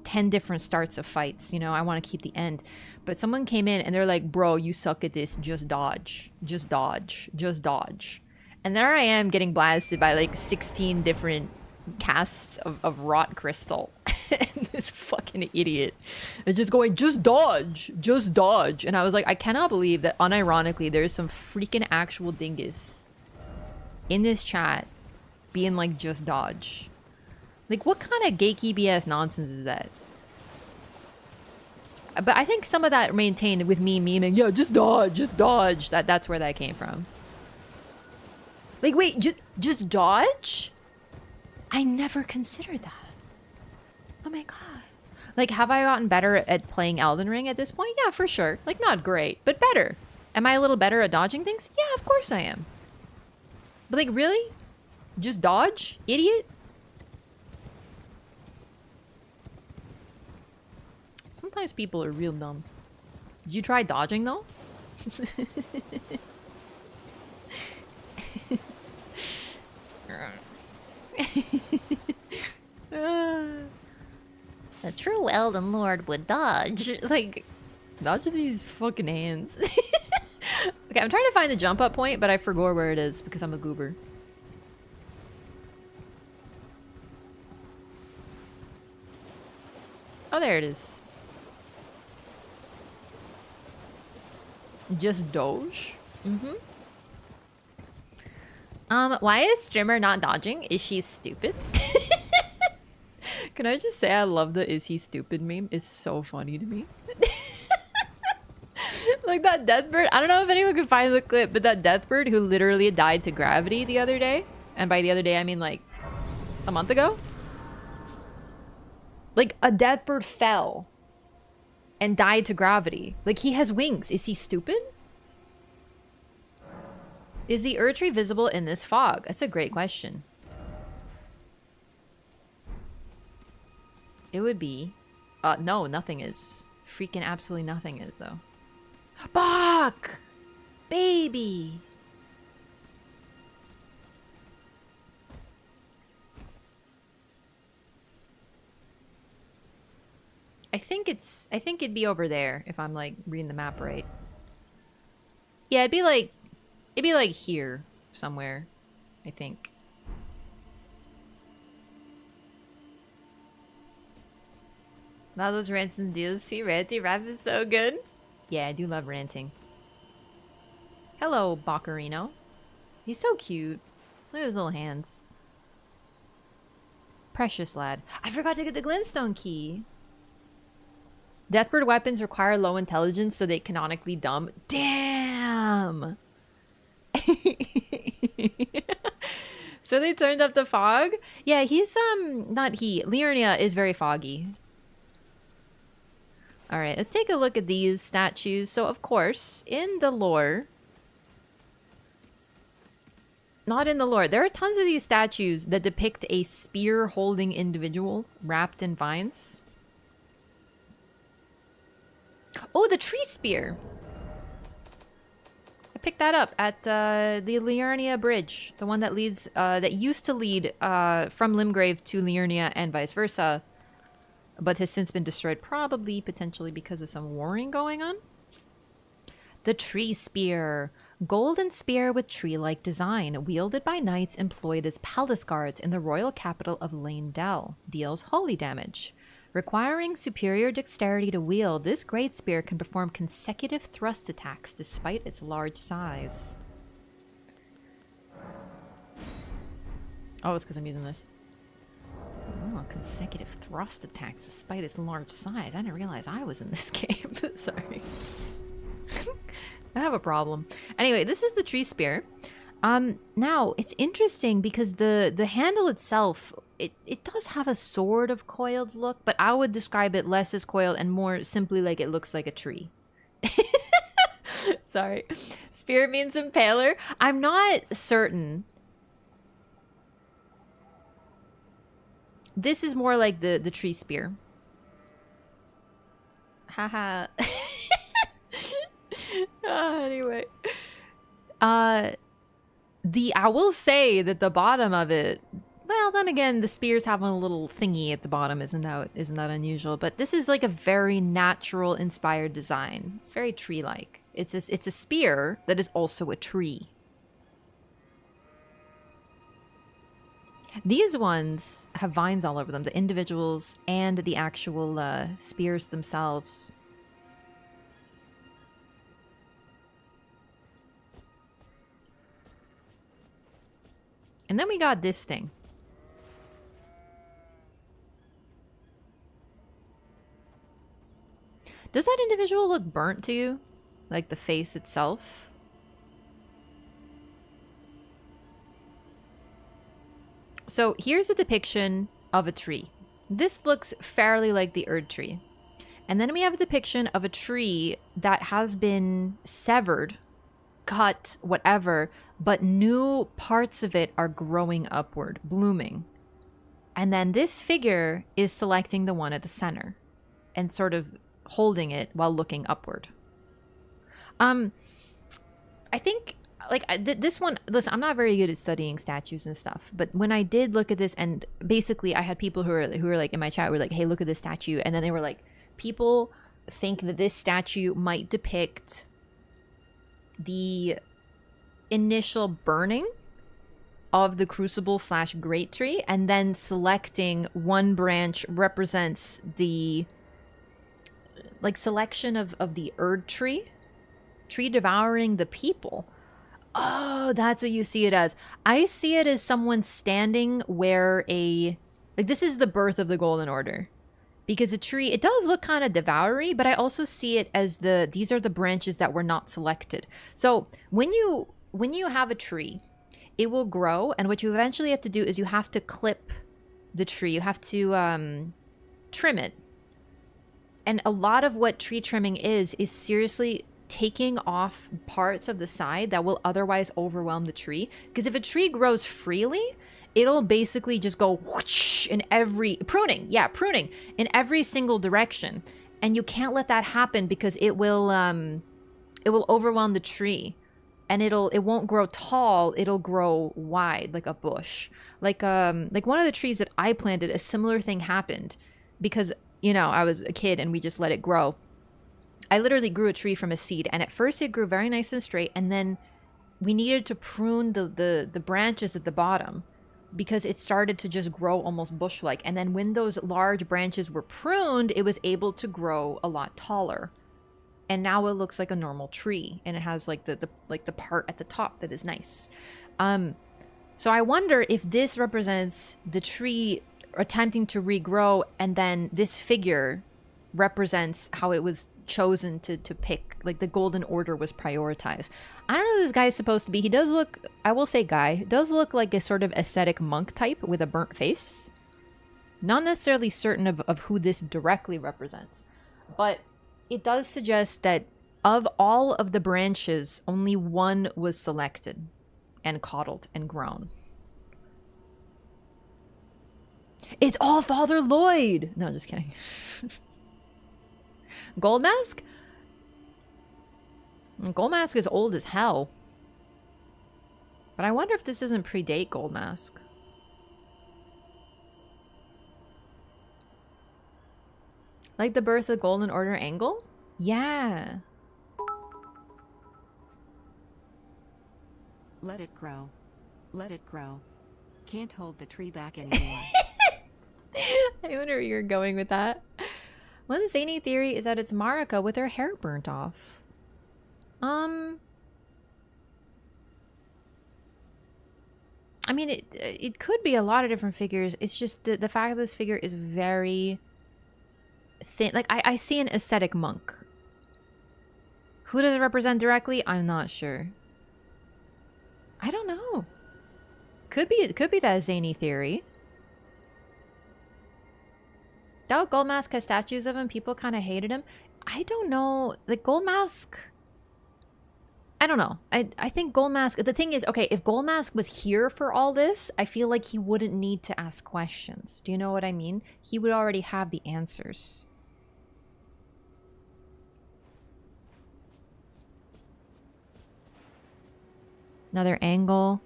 10 different starts of fights, you know, I want to keep the end. But someone came in and they're like, bro, you suck at this, just dodge, just dodge, just dodge. And there I am getting blasted by like 16 different casts of rot crystal. And this fucking idiot is just going, just dodge, just dodge. And I was like, I cannot believe that unironically there's some freaking actual dingus in this chat being like, just dodge. Like, what kind of gatekeepy ass nonsense is that? But I think some of that maintained with me memeing, yeah, just dodge, just dodge. That's where that came from. Like, wait, just dodge? I never considered that. Oh my god. Like, have I gotten better at playing Elden Ring at this point? Yeah, for sure. Like, not great, but better. Am I a little better at dodging things? Yeah, of course I am. But like, really? Just dodge? Idiot? Sometimes people are real dumb. Did you try dodging though? A true Elden Lord would dodge. Like, dodge these fucking hands. Okay, I'm trying to find the jump up point, but I forgot where it is because I'm a goober. Oh, there it is. Just doge? Mm-hmm. Why is streamer not dodging? Is she stupid? Can I just say I love the is he stupid meme? It's so funny to me. Like that death bird. I don't know if anyone can find the clip, but that death bird who literally died to gravity the other day. And by the other day, I mean like a month ago. Like a death bird fell and died to gravity. Like, he has wings. Is he stupid? Is the Erdtree visible in this fog? That's a great question. It would be. No, nothing is. Freaking absolutely nothing is, though. Bach! Baby! I think it'd be over there if I'm like reading the map right. Yeah, it'd be like here somewhere, I think. All those rants and DLC, ranty rap is so good. Yeah, I do love ranting. Hello, Boccarino. He's so cute. Look at his little hands. Precious lad. I forgot to get the glintstone key. Deathbird weapons require low intelligence, so they canonically dumb. Damn! So they turned up the fog? Yeah, he's, not he. Liurnia is very foggy. Alright, let's take a look at these statues. So, of course, in the lore... Not in the lore. There are tons of these statues that depict a spear-holding individual wrapped in vines. Oh, the tree spear! I picked that up at the Liurnia Bridge, the one that leads, that used to lead from Limgrave to Liurnia and vice versa, but has since been destroyed, probably potentially because of some warring going on. The Tree Spear. Golden spear with tree-like design, wielded by knights employed as palace guards in the royal capital of Leyndell. Deals holy damage. Requiring superior dexterity to wield, this great spear can perform consecutive thrust attacks despite its large size. Oh, it's because I'm using this. Oh, consecutive thrust attacks despite its large size. I didn't realize I was in this game. Sorry. I have a problem. Anyway, this is the tree spear. Now, it's interesting because the handle itself, it does have a sort of coiled look, but I would describe it less as coiled and more simply like it looks like a tree. Sorry. Spear means impaler. I'm not certain. This is more like the tree spear. Haha. Anyway. I will say that the bottom of it, well, then again, the spears have a little thingy at the bottom, isn't that unusual? But this is like a very natural inspired design. It's very tree-like. It's a spear that is also a tree. These ones have vines all over them, the individuals and the actual spears themselves. And then we got this thing. Does that individual look burnt to you? Like the face itself? So here's a depiction of a tree. This looks fairly like the Erd tree. And then we have a depiction of a tree that has been severed, cut, whatever, but new parts of it are growing upward, blooming. And then this figure is selecting the one at the center and sort of holding it while looking upward. I think, like, this one, listen, I'm not very good at studying statues and stuff, but when I did look at this, and basically I had people who were like in my chat were like, hey, look at this statue, and then they were like, people think that this statue might depict the initial burning of the crucible / great tree, and then selecting one branch represents the like selection of the Erd tree devouring the people. Oh, that's what you see it as. I see it as someone standing where this is the birth of the Golden Order. Because a tree, it does look kind of devoury, but I also see it as these are the branches that were not selected. So when you have a tree, it will grow, and what you eventually have to do is you have to clip the tree. You have to trim it. And a lot of what tree trimming is seriously taking off parts of the side that will otherwise overwhelm the tree. Because if a tree grows freely, it'll basically just go whoosh in every pruning in every single direction, and you can't let that happen because it will overwhelm the tree, and it won't grow tall. It'll grow wide like a bush, like one of the trees that I planted. A similar thing happened because I was a kid and we just let it grow. I literally grew a tree from a seed, and at first it grew very nice and straight, and then we needed to prune the branches at the bottom, because it started to just grow almost bush-like. And then when those large branches were pruned, it was able to grow a lot taller. And now it looks like a normal tree, and it has like the part at the top that is nice. So I wonder if this represents the tree attempting to regrow, and then this figure represents how it was chosen to pick, like the Golden Order was prioritized. I don't know who this guy is supposed to be. He does look, I will say guy, does look like a sort of ascetic monk type with a burnt face. Not necessarily certain of who this directly represents, but it does suggest that of all of the branches, only one was selected and coddled and grown. It's all Father Lloyd! No, just kidding. Gold mask? And Gold Mask is old as hell. But I wonder if this doesn't predate Gold Mask. Like the birth of Golden Order angle? Yeah. Let it grow. Let it grow. Can't hold the tree back anymore. I wonder where you're going with that. One zany theory is that it's Marika with her hair burnt off. I mean, it could be a lot of different figures. It's just the fact that this figure is very thin. Like, I see an ascetic monk. Who does it represent directly? I'm not sure. I don't know. Could be that zany theory. Doubt Gold Mask has statues of him. People kind of hated him. I don't know. Like, Gold Mask... I don't know. I think Gold Mask... The thing is, okay, if Gold Mask was here for all this, I feel like he wouldn't need to ask questions. Do you know what I mean? He would already have the answers. Another angle.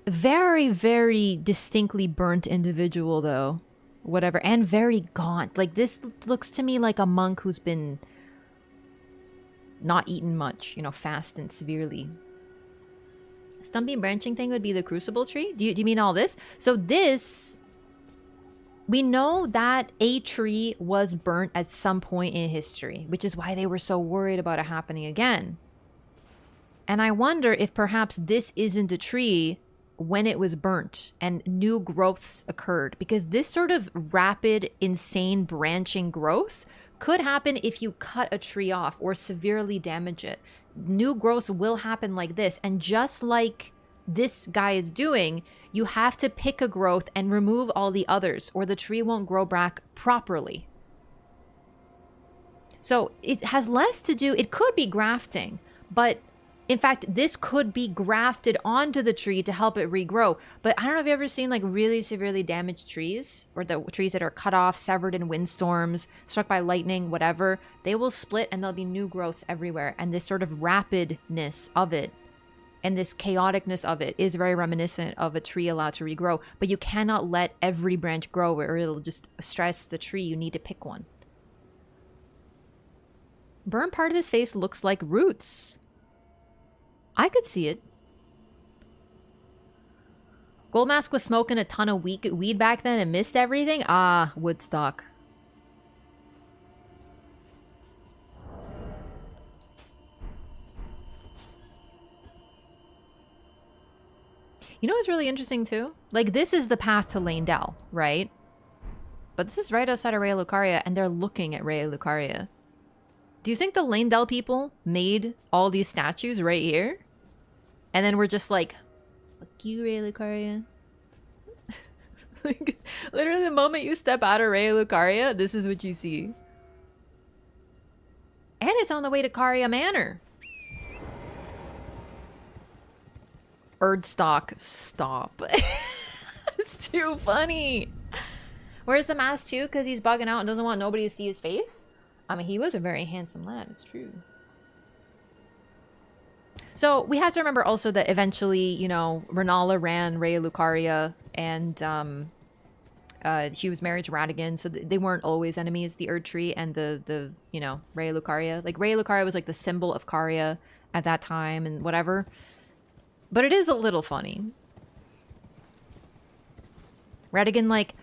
Very, very distinctly burnt individual, though. Whatever. And very gaunt. Like, this looks to me like a monk who's been not eaten much, you know, fast and severely. Stumpy branching thing would be the crucible tree? Do you mean all this? So this... We know that a tree was burnt at some point in history, which is why they were so worried about it happening again. And I wonder if perhaps this isn't a tree when it was burnt and new growths occurred, because this sort of rapid, insane branching growth could happen if you cut a tree off or severely damage it. New growths will happen like this, and just like this guy is doing, you have to pick a growth and remove all the others, or the tree won't grow back properly. So it has less to do, it could be grafting, but in fact, this could be grafted onto the tree to help it regrow. But I don't know if you've ever seen like really severely damaged trees, or the trees that are cut off, severed in windstorms, struck by lightning, whatever. They will split and there'll be new growths everywhere. And this sort of rapidness of it and this chaoticness of it is very reminiscent of a tree allowed to regrow. But you cannot let every branch grow or it'll just stress the tree. You need to pick one. Burnt part of his face looks like roots. I could see it. Gold Mask was smoking a ton of weed back then and missed everything? Ah, Woodstock. You know what's really interesting too? Like, this is the path to Leyndell, right? But this is right outside of Raya Lucaria, and they're looking at Raya Lucaria. Do you think the Leyndell people made all these statues right here? And then we're just like, fuck you, Raya Lucaria. Like, literally the moment you step out of Raya Lucaria, this is what you see. And it's on the way to Caria Manor. Erdstock, stop. It's too funny. Wears the mask too because he's bugging out and doesn't want nobody to see his face. I mean, he was a very handsome lad, it's true. So we have to remember also that eventually, you know, Renala ran Raya Lucaria, and she was married to Radigan, so they weren't always enemies, the Erd Tree and the you know, Raya Lucaria. Like, Raya Lucaria was like the symbol of Caria at that time and whatever. But it is a little funny. Radigan like,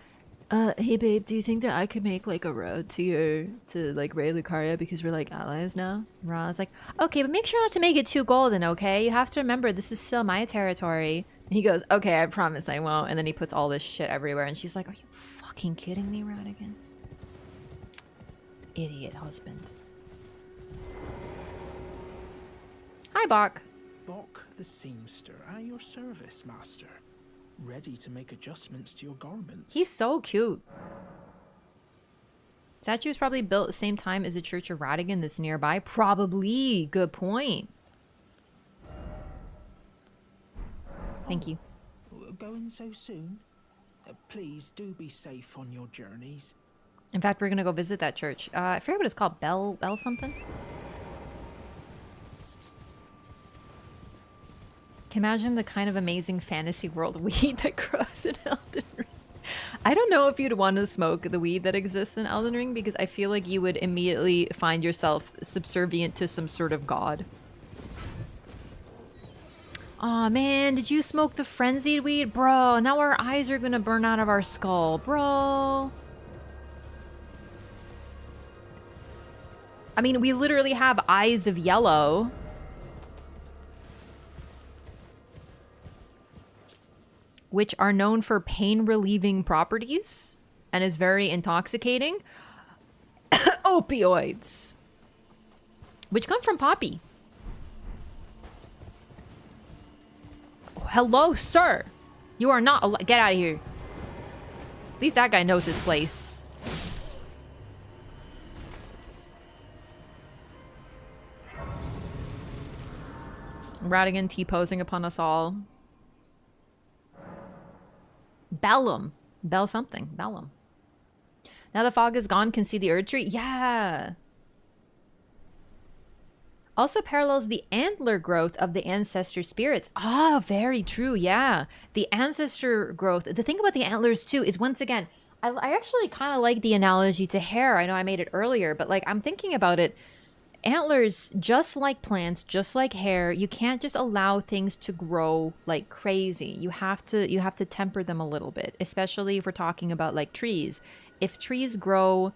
hey babe, do you think that I could make like a road to like Raya Lucaria because we're like allies now? And Rana's like, okay, but make sure not to make it too golden, okay? You have to remember this is still my territory. And he goes, okay, I promise I won't. And then he puts all this shit everywhere, and she's like, are you fucking kidding me, Radigan? Idiot husband. Hi, Bach. Bok the seamster, at your service, master. Ready to make adjustments to your garments. He's so cute. Statue was probably built at the same time as the Church of Radigan that's nearby. Probably. Good point. Thank you. Going so soon? Please do be safe on your journeys. In fact, we're gonna go visit that church. I forget what it's called. Bell something? Imagine the kind of amazing fantasy world weed that grows in Elden Ring. I don't know if you'd want to smoke the weed that exists in Elden Ring because I feel like you would immediately find yourself subservient to some sort of god. Aw, man, did you smoke the frenzied weed? Bro, now our eyes are gonna burn out of our skull, bro. I mean, we literally have eyes of yellow. Which are known for pain-relieving properties and is very intoxicating. Opioids. Which come from poppy. Hello, sir. You are not... Get out of here. At least that guy knows his place. Radigan T-posing upon us all. Bellum. Bell something. Bellum. Now the fog is gone, can see the Erd tree. Yeah. Also parallels the antler growth of the ancestor spirits. Ah, very true. Yeah. The ancestor growth. The thing about the antlers too is, once again, I actually kind of like the analogy to hair. I know I made it earlier, but like I'm thinking about it. Antlers, just like plants, just like hair, you can't just allow things to grow like crazy. You have to temper them a little bit, especially if we're talking about like trees. If trees grow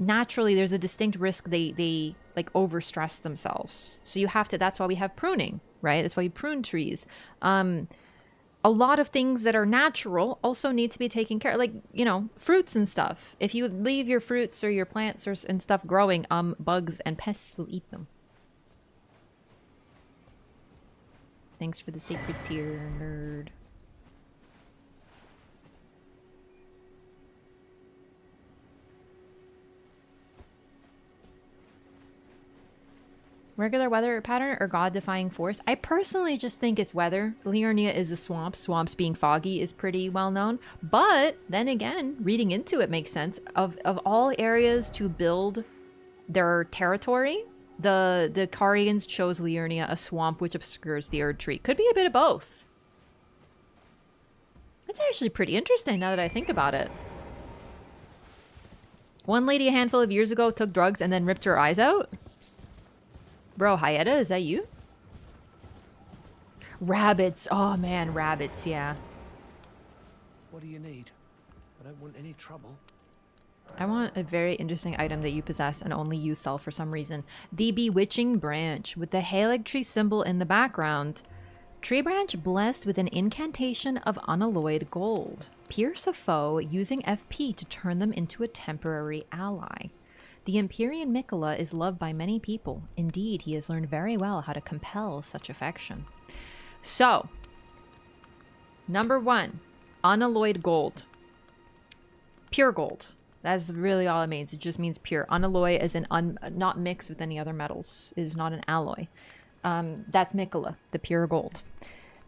naturally, there's a distinct risk they like overstress themselves. So you have to, that's why we have pruning, right? That's why you prune trees. A lot of things that are natural also need to be taken care of, like, you know, fruits and stuff. If you leave your fruits or your plants and stuff growing, bugs and pests will eat them. Thanks for the sacred tear, nerd. Regular weather pattern or god-defying force? I personally just think it's weather. Liurnia is a swamp. Swamps being foggy is pretty well known. But then again, reading into it makes sense. Of all areas to build their territory, the Carians chose Liurnia, a swamp which obscures the Erd tree. Could be a bit of both. That's actually pretty interesting now that I think about it. One lady a handful of years ago took drugs and then ripped her eyes out. Bro, Hayeta, is that you? Rabbits. Oh man, rabbits, yeah. What do you need? I don't want any trouble. I want a very interesting item that you possess and only you sell for some reason. The Bewitching Branch, with the Halig tree symbol in the background. Tree branch blessed with an incantation of unalloyed gold. Pierce a foe using FP to turn them into a temporary ally. The Empyrean Mikola is loved by many people. Indeed, he has learned very well how to compel such affection. So, number 1, unalloyed gold. Pure gold. That's really all it means. It just means pure. Unalloy as in not mixed with any other metals. It is not an alloy. That's Mikola, the pure gold.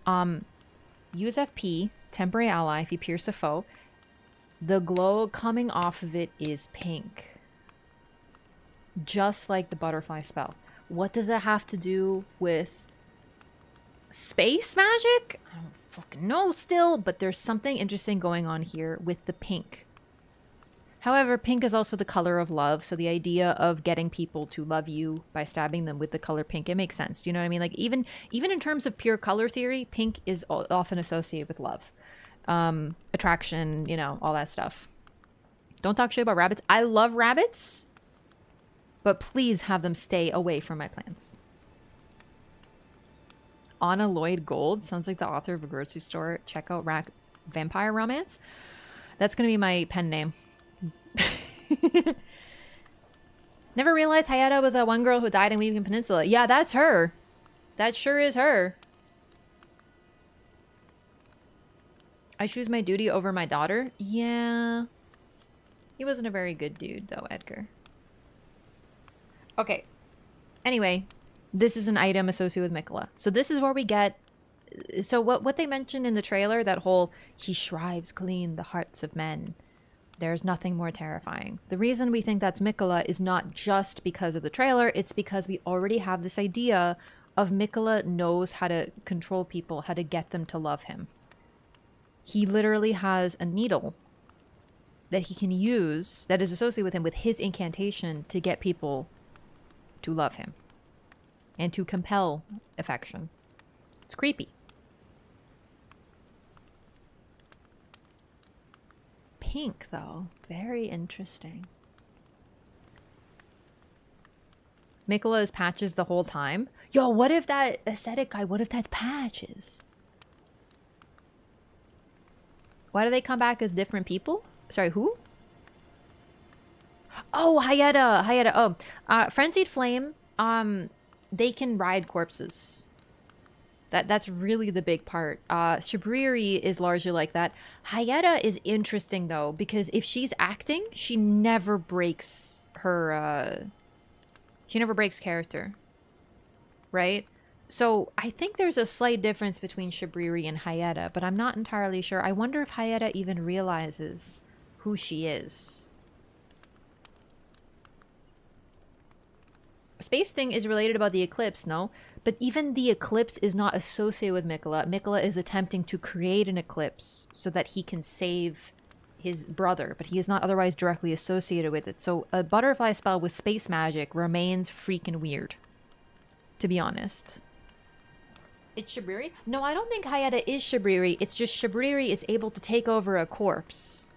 Use FP, temporary ally, if you pierce a foe. The glow coming off of it is pink. Just like the butterfly spell. What does it have to do with space magic? I don't fucking know still, but there's something interesting going on here with the pink. However, pink is also the color of love, so the idea of getting people to love you by stabbing them with the color pink, it makes sense. Do you know what I mean? Like even in terms of pure color theory, pink is often associated with love. Attraction, you know, all that stuff. Don't talk shit about rabbits. I love rabbits. But please have them stay away from my plants. Unalloyed gold. Sounds like the author of a grocery store. Check out Vampire Romance. That's going to be my pen name. Never realized Hayata was that one girl who died in Weaving Peninsula. Yeah, that's her. That sure is her. I choose my duty over my daughter. Yeah. He wasn't a very good dude, though, Edgar. Okay. Anyway, this is an item associated with Mikola. So this is where we get... So what they mentioned in the trailer, that whole, he shrives clean the hearts of men. There's nothing more terrifying. The reason we think that's Mikola is not just because of the trailer. It's because we already have this idea of Mikola knows how to control people, how to get them to love him. He literally has a needle that he can use that is associated with him with his incantation to get people to love him and to compel affection. It's creepy. Pink, though. Very interesting. Mikola is Patches the whole time. Yo, what if that aesthetic guy, what if that's Patches? Why do they come back as different people? Sorry, who? Oh, Hayata. Hayata. Oh, Frenzied Flame. They can ride corpses. That's really the big part. Shibriri is largely like that. Hayata is interesting though, because if she's acting, she never breaks her she never breaks character. Right? So I think there's a slight difference between Shibriri and Hayata, but I'm not entirely sure. I wonder if Hayata even realizes who she is. Space Thing is related about the eclipse, no? But even the eclipse is not associated with Mikola. Mikola is attempting to create an eclipse so that he can save his brother, but he is not otherwise directly associated with it. So a butterfly spell with space magic remains freaking weird, to be honest. It's Shibriri? No, I don't think Hayata is Shibriri. It's just Shibriri is able to take over a corpse,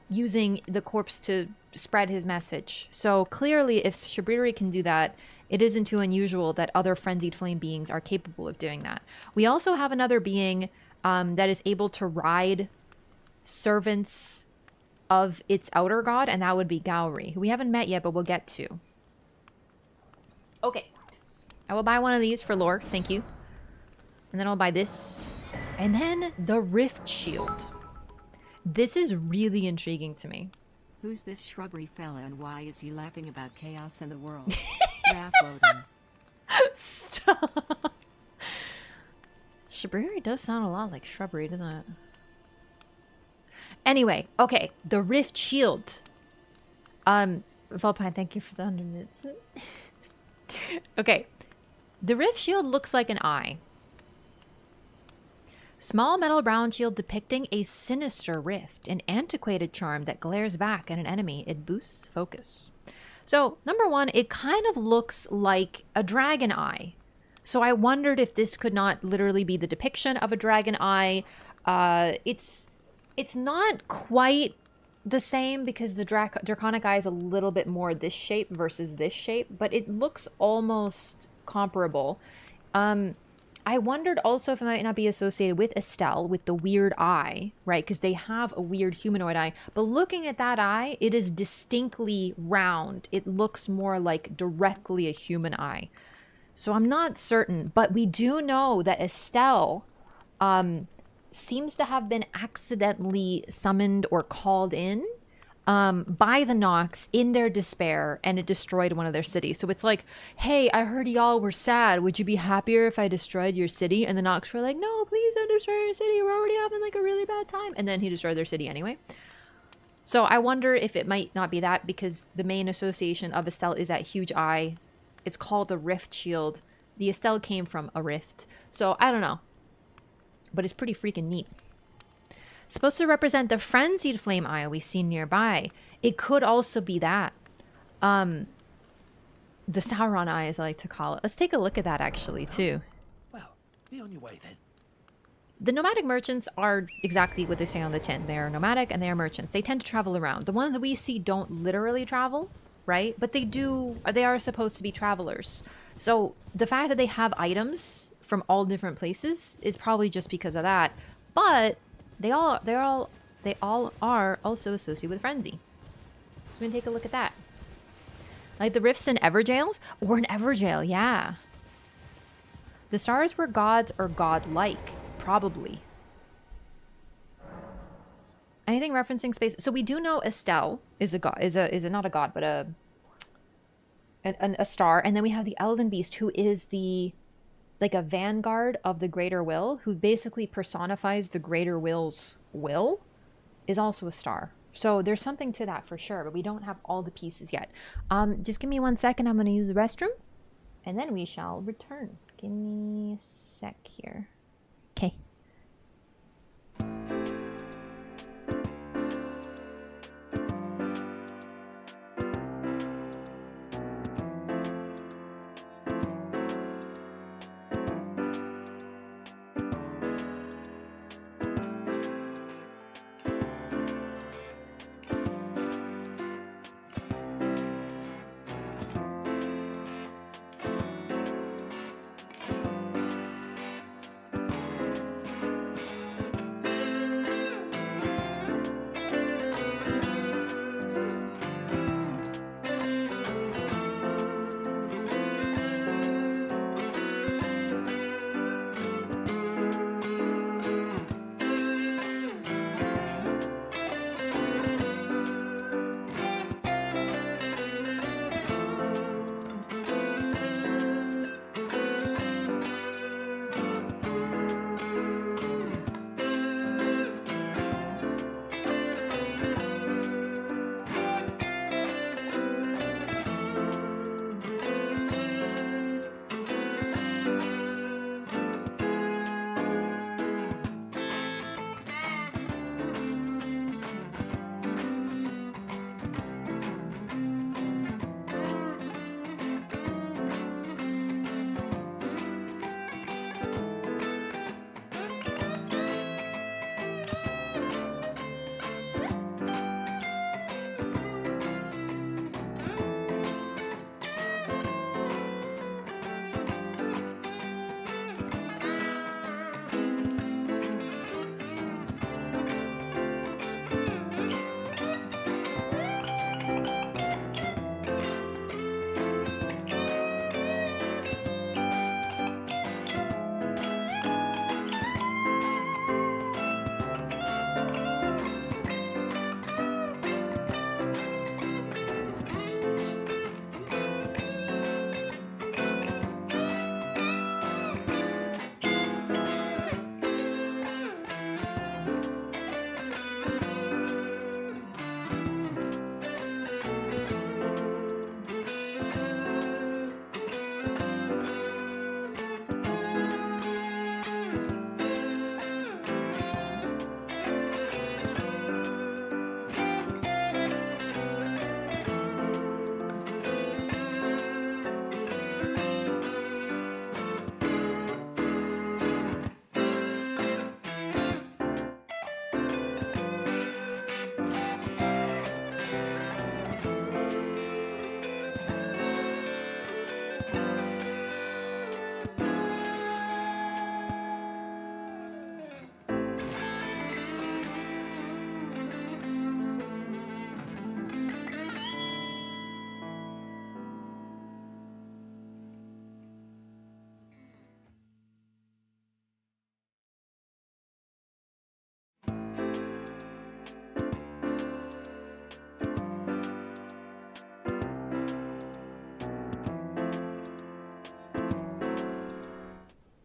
using the corpse to spread his message. So clearly, if Shibriri can do that, it isn't too unusual that other Frenzied Flame beings are capable of doing that. We also have another being that is able to ride servants of its outer god, and that would be Gowri, who we haven't met yet, but we'll get to. Okay. I will buy one of these for lore. Thank you. And then I'll buy this. And then the Rift Shield. This is really intriguing to me. Who's this shrubbery fella and why is he laughing about chaos in the world? LOREATHON. Stop. Shibriri does sound a lot like shrubbery, doesn't it? Anyway, okay. The Rift Shield. Volpine, thank you for the 100 minutes. Okay. The Rift Shield looks like an eye. Small metal brown shield depicting a sinister rift, an antiquated charm that glares back at an enemy. It boosts focus. So, number one, it kind of looks like a dragon eye. So I wondered if this could not literally be the depiction of a dragon eye. It's not quite the same because the draconic eye is a little bit more this shape versus this shape, but it looks almost comparable. I wondered also if it might not be associated with Estelle, with the weird eye, right? Because they have a weird humanoid eye. But looking at that eye, it is distinctly round. It looks more like directly a human eye. So I'm not certain. But we do know that Estelle seems to have been accidentally summoned or called in by the Nox in their despair, and it destroyed one of their cities. So it's like, hey, I heard y'all were sad. Would you be happier if I destroyed your city? And the Nox were like, no, please don't destroy your city. We're already having like a really bad time. And then he destroyed their city anyway. So I wonder if it might not be that, because the main association of Estelle is that huge eye. It's called the Rift Shield. The Estelle came from a rift. So I don't know. But it's pretty freaking neat. Supposed to represent the frenzied flame eye we see nearby. It could also be that. The Sauron eye, as I like to call it. Let's take a look at that actually, too. Well, be on your way then. The nomadic merchants are exactly what they say on the tin. They are nomadic and they are merchants. They tend to travel around. The ones that we see don't literally travel, right? But they do, they are supposed to be travelers. So the fact that they have items from all different places is probably just because of that. But they all are also associated with frenzy. So we're gonna take a look at that. Like the rifts in Everjails? Or in Everjail, yeah. The stars were gods or godlike, probably. Anything referencing space? So we do know Estelle is a god, is not a god, but a star. And then we have the Elden Beast, who is the like a vanguard of the Greater Will, who basically personifies the Greater Will's will, is also a star. So there's something to that for sure, but we don't have all the pieces yet. Just give me 1 second. I'm going to use the restroom, and then we shall return. Give me a sec here. Okay.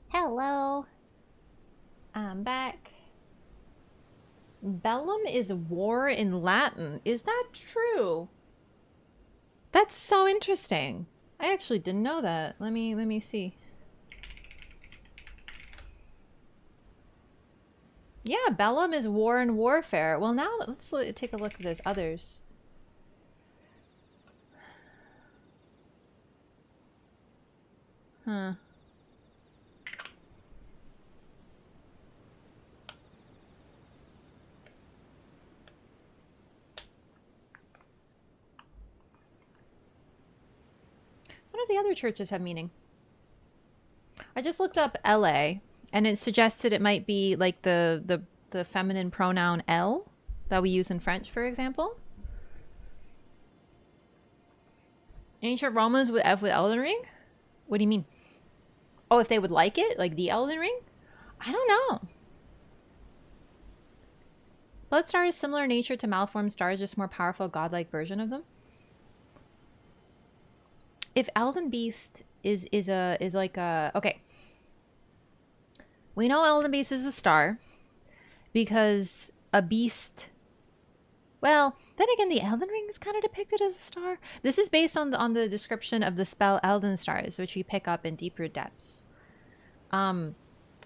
Hello. I'm back. Bellum is war in Latin. Is that true? That's so interesting. I actually didn't know that. Let me see. Yeah, bellum is war and warfare. Well, now let's take a look at those others. Huh. What do the other churches have meaning? I just looked up LA, and it suggested it might be like the feminine pronoun L that we use in French, for example. Ancient Romans with Elden Ring? What do you mean? Oh, if they would like it? Like the Elden Ring? I don't know. Blood Star is similar nature to malformed stars, just more powerful godlike version of them. If Elden Beast is like a okay. We know Elden Beast is a star because a beast. Well, then again, the Elden Ring is kind of depicted as a star. This is based on the description of the spell Elden Stars, which we pick up in Deeper Depths.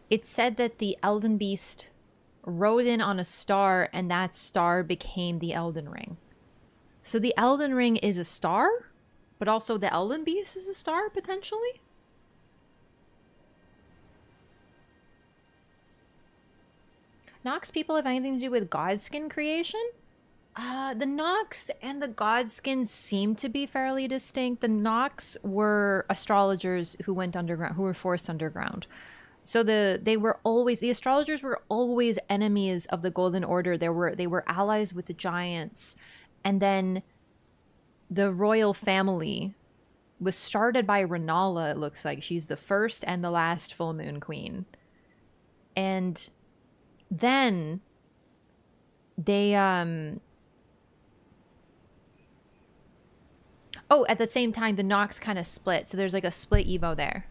it said that the Elden Beast rode in on a star and that star became the Elden Ring. So the Elden Ring is a star, but also the Elden Beast is a star, potentially? Nox people have anything to do with Godskin creation? The Nox and the Godskin seem to be fairly distinct. The Nox were astrologers who went underground, who were forced underground. So the astrologers were always enemies of the Golden Order. They were allies with the giants. And then the royal family was started by Renala, it looks like. She's the first and the last full moon queen. And then they oh, at the same time the Nox kind of split. So there's like a split Evo there.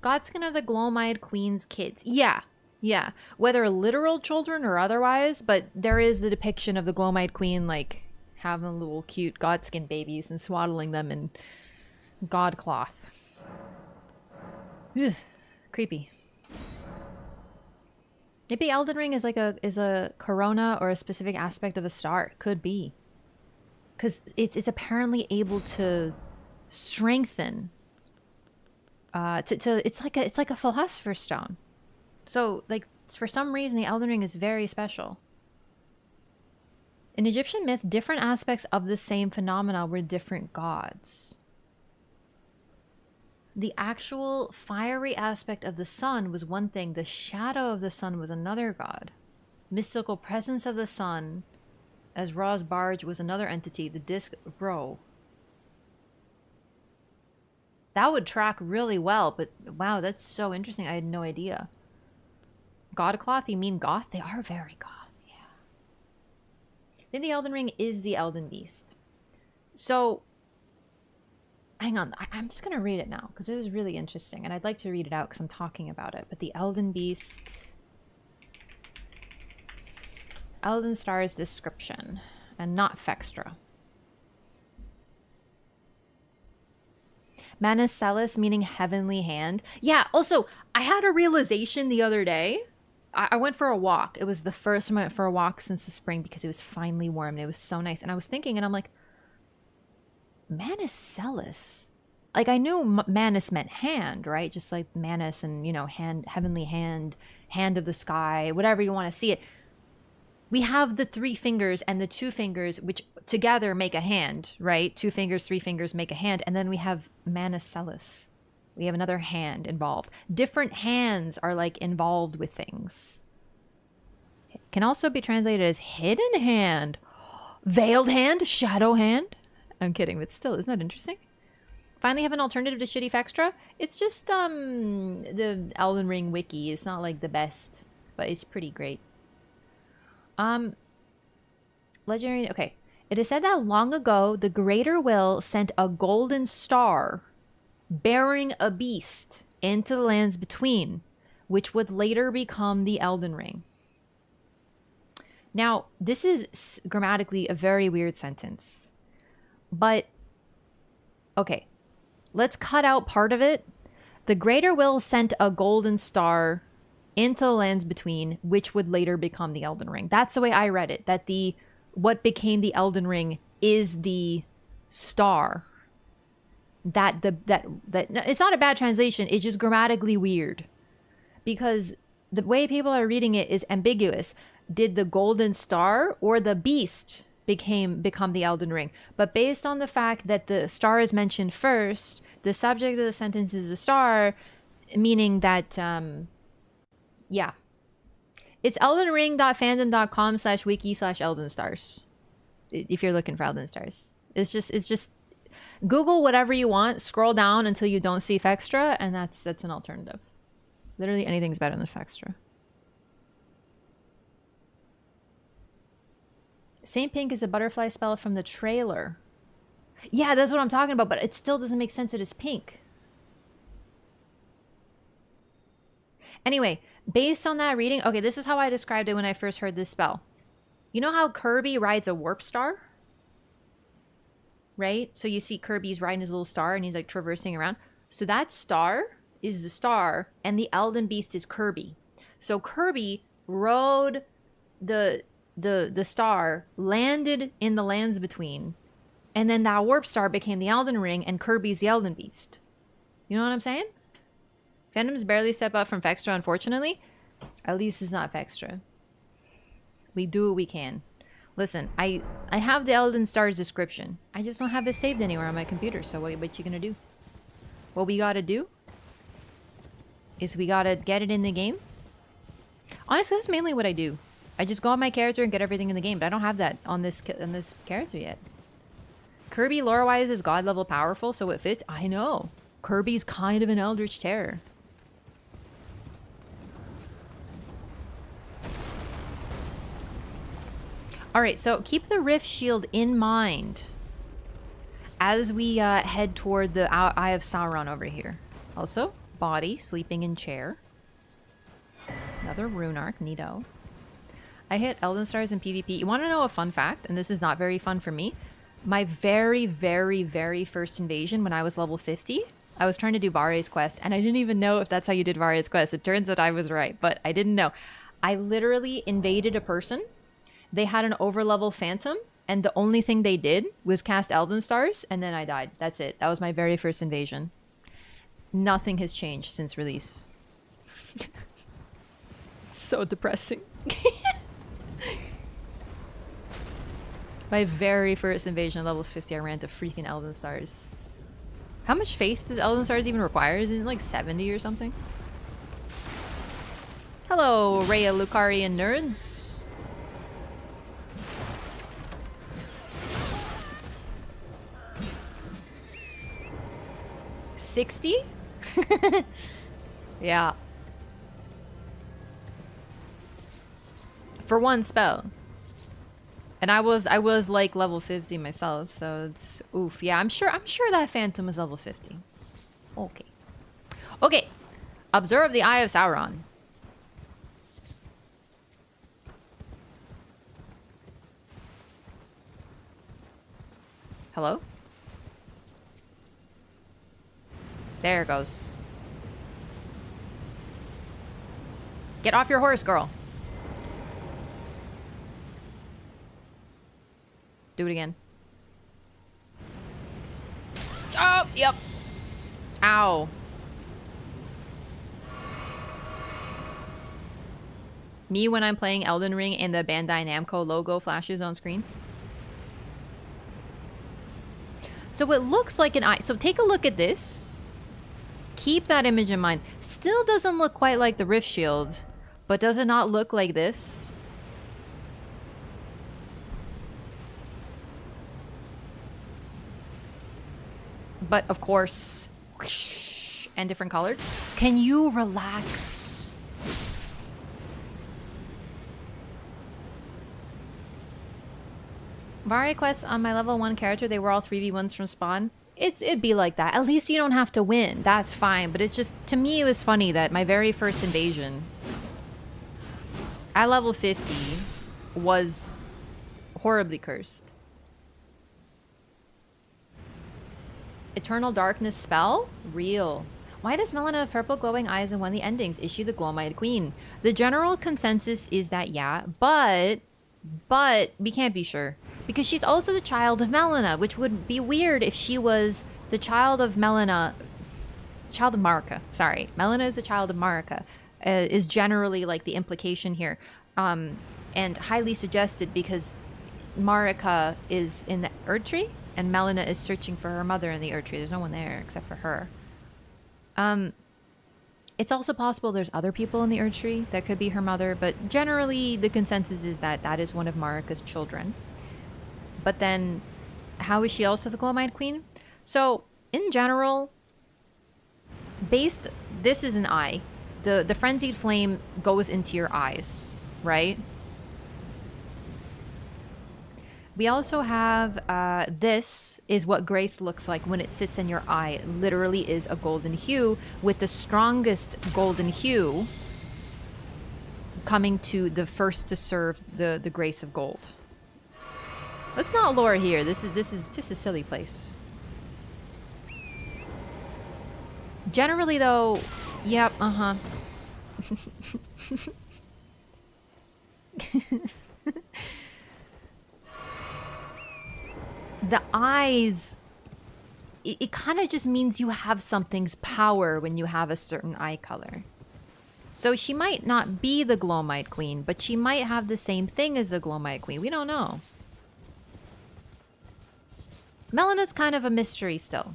Godskin are the Glowmide Queen's kids. Yeah. Yeah. Whether literal children or otherwise, but there is the depiction of the Glowmide Queen like having little cute Godskin babies and swaddling them in god cloth. Ugh, creepy. Maybe Elden Ring is like a corona or a specific aspect of a star. Could be. Because it's apparently able to strengthen. It's like a philosopher's stone. So like for some reason the Elden Ring is very special. In Egyptian myth, different aspects of the same phenomena were different gods. The actual fiery aspect of the sun was one thing. The shadow of the sun was another god. Mystical presence of the sun as Ra's barge was another entity. The disc, bro. That would track really well, but wow, that's so interesting. I had no idea. God cloth, you mean goth? They are very goth, yeah. Then the Elden Ring is the Elden Beast. So, hang on. I'm just going to read it now because it was really interesting. And I'd like to read it out because I'm talking about it. But the Elden Beast... Elden Star's description. And not Fextra. Manus Celis, meaning heavenly hand. Yeah, also, I had a realization the other day. I went for a walk. It was the first time I went for a walk since the spring because it was finally warm and it was so nice. And I was thinking, and I'm like, Manus Celis. Like, I knew Manus meant hand, right? Just like Manus and, you know, hand, heavenly hand, hand of the sky, whatever you want to see it. We have the 3 fingers and the 2 fingers, which together make a hand, right? 2 fingers, 3 fingers make a hand. And then we have Manus Celis. We have another hand involved. Different hands are like involved with things. It can also be translated as hidden hand, veiled hand, shadow hand. I'm kidding, but still, isn't that interesting? Finally have an alternative to shitty Fextra. It's just the Elden Ring wiki. It's not like the best, but it's pretty great. Legendary, okay. It is said that long ago, the Greater Will sent a golden star bearing a beast into the lands between, which would later become the Elden Ring. Now, this is grammatically a very weird sentence. But, okay. Let's cut out part of it. The Greater Will sent a golden star into the lands between, which would later become the Elden Ring. That's the way I read it. That what became the Elden Ring is the star. That it's not a bad translation. It's just grammatically weird, because the way people are reading it is ambiguous. Did the golden star or the beast become the Elden Ring? But based on the fact that the star is mentioned first, the subject of the sentence is the star, meaning that yeah, it's eldenring.fandom.com/wiki/eldenstars if you're looking for Elden Stars. It's just Google whatever you want, scroll down until you don't see Fextra, and that's an alternative. Literally anything's better than Fextra. Saint Pink is a butterfly spell from the trailer. Yeah, that's what I'm talking about, but it still doesn't make sense that it's pink. Anyway, based on that reading, okay, this is how I described it when I first heard this spell. You know how Kirby rides a warp star? Right? So you see Kirby's riding his little star and he's like traversing around. So that star is the star, and the Elden Beast is Kirby. So Kirby rode the star, landed in the lands between, and then that warp star became the Elden Ring, and Kirby's the Elden Beast. You know what I'm saying? Phantom's barely step up from Vextra, unfortunately. At least it's not Vextra. We do what we can. Listen, I have the Elden Star's description. I just don't have it saved anywhere on my computer, so what you gonna do? What we gotta do is we gotta get it in the game. Honestly, that's mainly what I do. I just go on my character and get everything in the game, but I don't have that on this character yet. Kirby lore-wise is god level powerful, so it fits. I know. Kirby's kind of an eldritch terror. Alright, so keep the Rift Shield in mind as we head toward the Eye of Sauron over here. Also, body, sleeping in chair. Another rune arc, neato. I hit Elden Stars in PvP. You want to know a fun fact? And this is not very fun for me. My very, very, very first invasion when I was level 50, I was trying to do Varia's quest, and I didn't even know if that's how you did Varia's quest. It turns out I was right, but I didn't know. I literally invaded a person. They had an overlevel phantom, and the only thing they did was cast Elden Stars, and then I died. That's it. That was my very first invasion. Nothing has changed since release. It's so depressing. My very first invasion at level 50, I ran to freaking Elden Stars. How much faith does Elden Stars even require? Isn't it like 70 or something? Hello, Rhea Lucarian nerds. 60? Yeah. For one spell. And I was like level 50 myself, so it's oof. Yeah, I'm sure that Phantom is level 50. Okay. Okay. Observe the Eye of Sauron. Hello? There it goes. Get off your horse, girl. Do it again. Oh, yep. Ow. Me when I'm playing Elden Ring and the Bandai Namco logo flashes on screen. So it looks like an eye. So take a look at this. Keep that image in mind. Still doesn't look quite like the Rift Shield, but does it not look like this? But of course, whoosh, and different colored. Can you relax? Varia quests on my level 1 character, they were all 3v1s from spawn. It'd be like that. At least you don't have to win. That's fine. But it's just, to me, it was funny that my very first invasion at level 50 was horribly cursed. Eternal Darkness spell? Real. Why does Melina have purple glowing eyes in one of the endings? Is she the Glow-Eyed Queen? The general consensus is that yeah, but we can't be sure. Because she's also the child of Melina, which would be weird if she was the child of Melina... Child of Marika, sorry. Melina is the child of Marika, is generally like the implication here. And highly suggested because Marika is in the Erdtree, and Melina is searching for her mother in the Erdtree. There's no one there except for her. It's also possible there's other people in the Erdtree that could be her mother, but generally the consensus is that that is one of Marika's children. But then, how is she also the Glow-Eyed Queen? So, in general, this is an eye. The Frenzied Flame goes into your eyes, right? We also have, this is what grace looks like when it sits in your eye. It literally is a golden hue, with the strongest golden hue coming to the first to serve the grace of gold. Let's not lore here. This is a silly place. Generally, though, yep, uh-huh. The eyes, it kind of just means you have something's power when you have a certain eye color. So she might not be the Glowmite Queen, but she might have the same thing as the Glowmite Queen. We don't know. Melena's kind of a mystery still.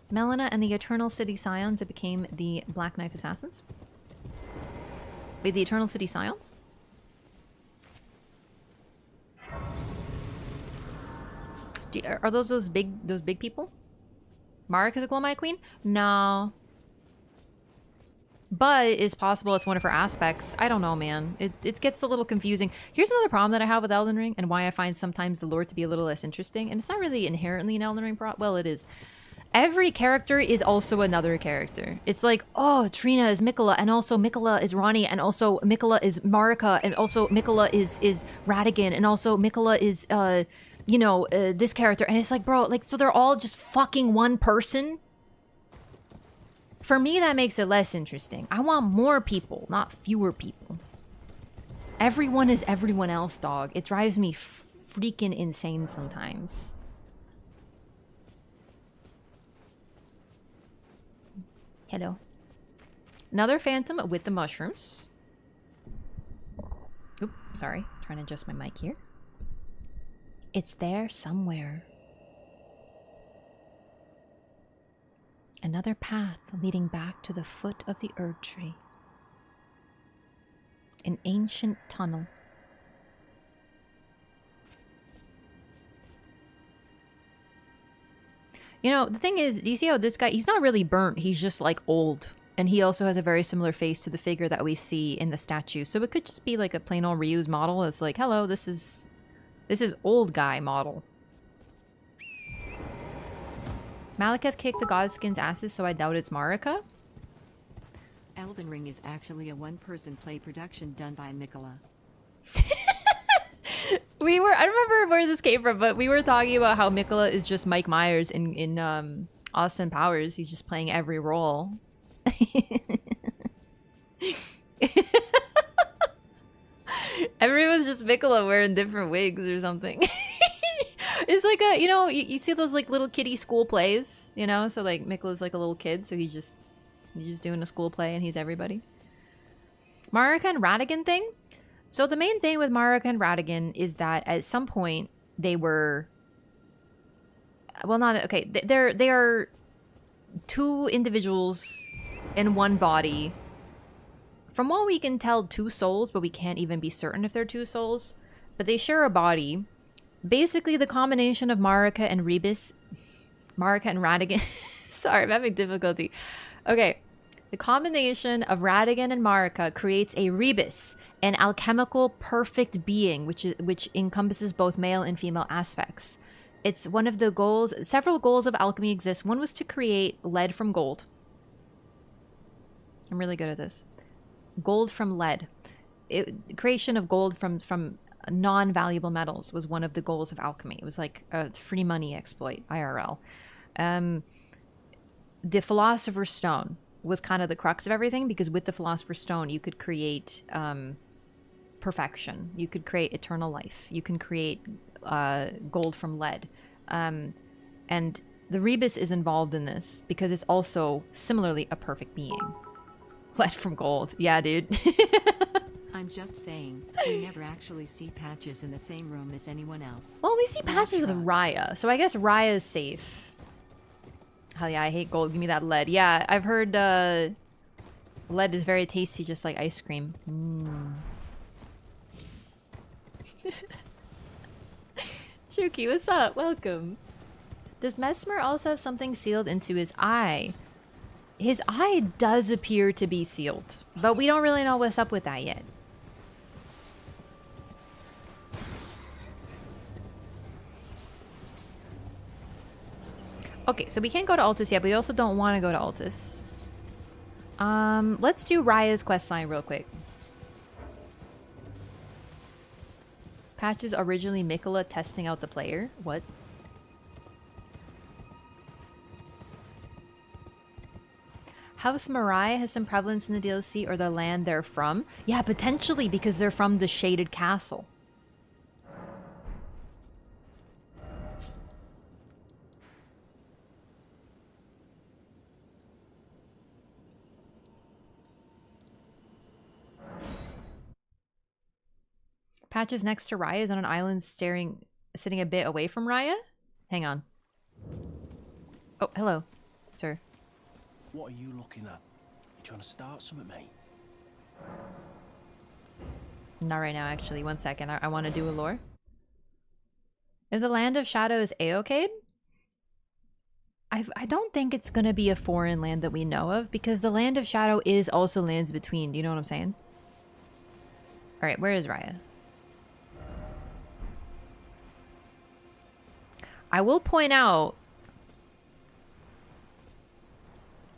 Melina and the Eternal City Scions that became the Black Knife Assassins. Wait, the Eternal City Scions? Are those big people? Marika's a Glowmite Queen? No. But it's possible it's one of her aspects. I don't know, man. It gets a little confusing. Here's another problem that I have with Elden Ring and why I find sometimes the lore to be a little less interesting. And it's not really inherently an Elden Ring problem. Well, it is. Every character is also another character. It's like, oh, Trina is Mikola, and also Mikola is Ronnie, and also Mikola is Marika, and also Mikola is Radigan, and also Mikola is, this character. And it's like, bro, like, so they're all just fucking one person? For me, that makes it less interesting. I want more people, not fewer people. Everyone is everyone else, dog. It drives me freaking insane sometimes. Hello. Another phantom with the mushrooms. Oop, sorry. Trying to adjust my mic here. It's there somewhere. Another path leading back to the foot of the Erd Tree. An ancient tunnel. You know, the thing is, do you see how this guy, he's not really burnt, he's just like old. And he also has a very similar face to the figure that we see in the statue. So it could just be like a plain old reused model. It's like, hello, this is old guy model. Malekith kicked the Godskin's asses, so I doubt it's Marika. Elden Ring is actually a one-person play production done by Mikola. I don't remember where this came from, but we were talking about how Mikola is just Mike Myers in Austin Powers. He's just playing every role. Everyone's just Mikola wearing different wigs or something. It's like a, you see those like little kiddie school plays, so like Mikola's like a little kid, so he's just doing a school play and he's everybody. Marika and Radigan thing. So the main thing with Marika and Radigan is that at some point they were, well, not okay. They are two individuals in one body. From what we can tell, two souls, but we can't even be certain if they're two souls. But they share a body. Basically, the combination of Marika and Radigan. Sorry, I'm having difficulty. Okay. The combination of Radigan and Marika creates a rebus, an alchemical perfect being, which encompasses both male and female aspects. It's one of the goals. Several goals of alchemy exist. One was to create lead from gold. I'm really good at this. Gold from lead. Creation of gold from non-valuable metals was one of the goals of alchemy. It was like a free money exploit, IRL. The Philosopher's Stone was kind of the crux of everything, because with the Philosopher's Stone you could create perfection. You could create eternal life. You can create gold from lead. And the rebus is involved in this because it's also similarly a perfect being. Lead from gold. Yeah, dude. I'm just saying, we never actually see Patches in the same room as anyone else. Well, we see Patches with Raya, so I guess Raya's safe. Hell yeah, I hate gold. Give me that lead. Yeah, I've heard lead is very tasty, just like ice cream. Shuki, what's up? Welcome. Does Mesmer also have something sealed into his eye? His eye does appear to be sealed, but we don't really know what's up with that yet. Okay, so we can't go to Altus yet, but we also don't want to go to Altus. Let's do Raya's quest line real quick. Patches originally Mikola testing out the player. What? House Mirai has some prevalence in the DLC, or the land they're from. Yeah, potentially because they're from the Shaded Castle. Patches next to Raya is on an island sitting a bit away from Raya. Hang on. Oh, hello, sir. What are you looking at? You trying to start something, mate? Not right now, actually. One second. I want to do a lore. If the Land of Shadow is A-okay'd, I don't think it's going to be a foreign land that we know of, because the Land of Shadow is also lands between. Do you know what I'm saying? Alright, where is Raya? I will point out...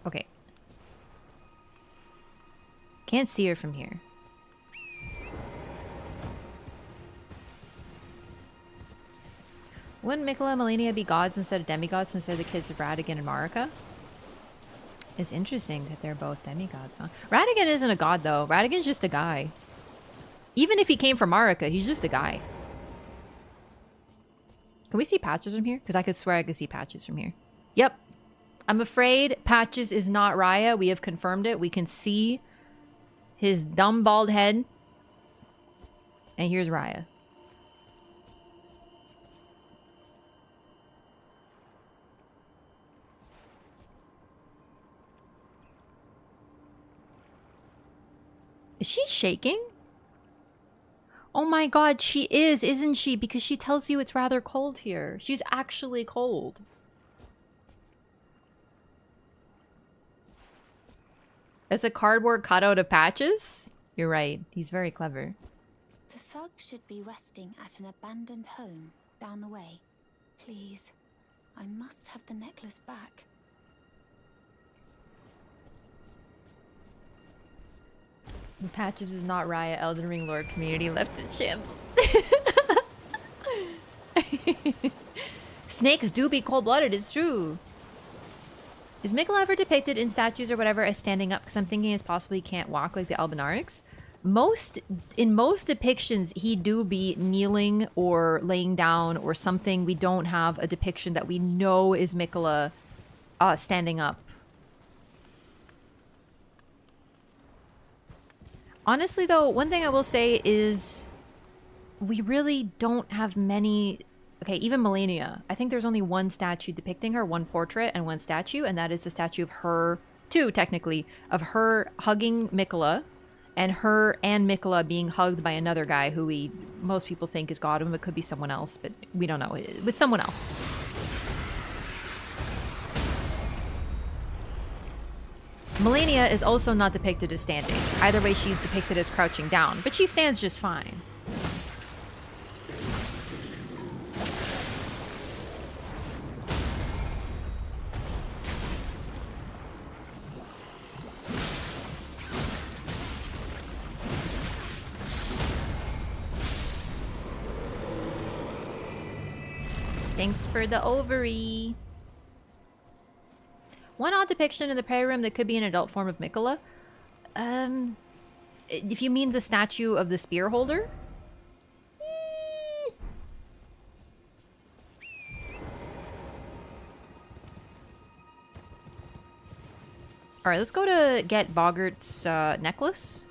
Okay. Can't see her from here. Wouldn't Mikola and Melania be gods instead of demigods since they're the kids of Radigan and Marika? It's interesting that they're both demigods, huh? Radigan isn't a god, though. Radigan's just a guy. Even if he came from Marika, he's just a guy. Can we see Patches from here? Because I could swear I could see Patches from here. Yep. I'm afraid Patches is not Raya. We have confirmed it. We can see his dumb bald head. And here's Raya. Is she shaking? Oh my god, she is, isn't she? Because she tells you it's rather cold here. She's actually cold. It's a cardboard cutout of Patches? You're right. He's very clever. The thug should be resting at an abandoned home down the way. Please, I must have the necklace back. Patches is not Raya. Elden Ring lore community left in shambles. Snakes do be cold-blooded, it's true. Is Mikola ever depicted in statues or whatever as standing up? Because I'm thinking it's possibly can't walk like the Albinarix. In most depictions, he do be kneeling or laying down or something. We don't have a depiction that we know is Mikola standing up. Honestly, though, one thing I will say is we really don't have many... Okay, even Melania. I think there's only one statue depicting her, one portrait and one statue, and that is the statue of her, two technically, of her hugging Mikola, and her and Mikola being hugged by another guy who most people think is Godwin, but could be someone else, but we don't know. With someone else. Melania is also not depicted as standing. Either way, she's depicted as crouching down, but she stands just fine. Thanks for the ovary. One odd depiction in the prayer room that could be an adult form of Mikola. If you mean the statue of the spear holder? Alright, let's go to get Boggart's necklace.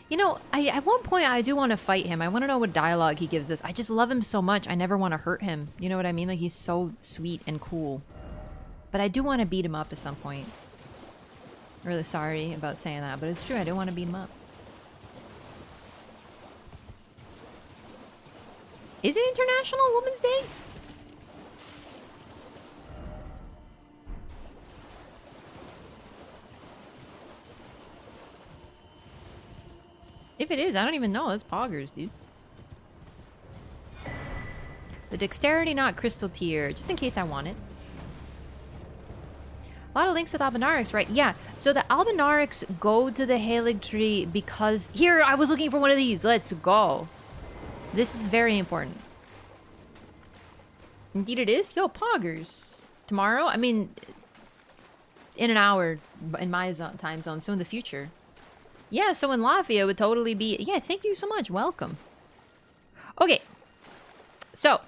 You know, at one point I do want to fight him. I want to know what dialogue he gives us. I just love him so much. I never want to hurt him. You know what I mean? Like, he's so sweet and cool. But I do want to beat him up at some point. Really sorry about saying that, but it's true. I do want to beat him up. Is it International Women's Day? If it is, I don't even know. That's poggers, dude. The dexterity, not crystal tier, just in case I want it. A lot of links with Albinarix, right? Yeah, so the Albinarix go to the Halig tree because... Here, I was looking for one of these. Let's go. This is very important. Indeed it is. Yo, poggers. Tomorrow? I mean, in an hour in my time zone, so in the future. Yeah, so in Latvia would totally be... Yeah, thank you so much. Welcome. Okay. So,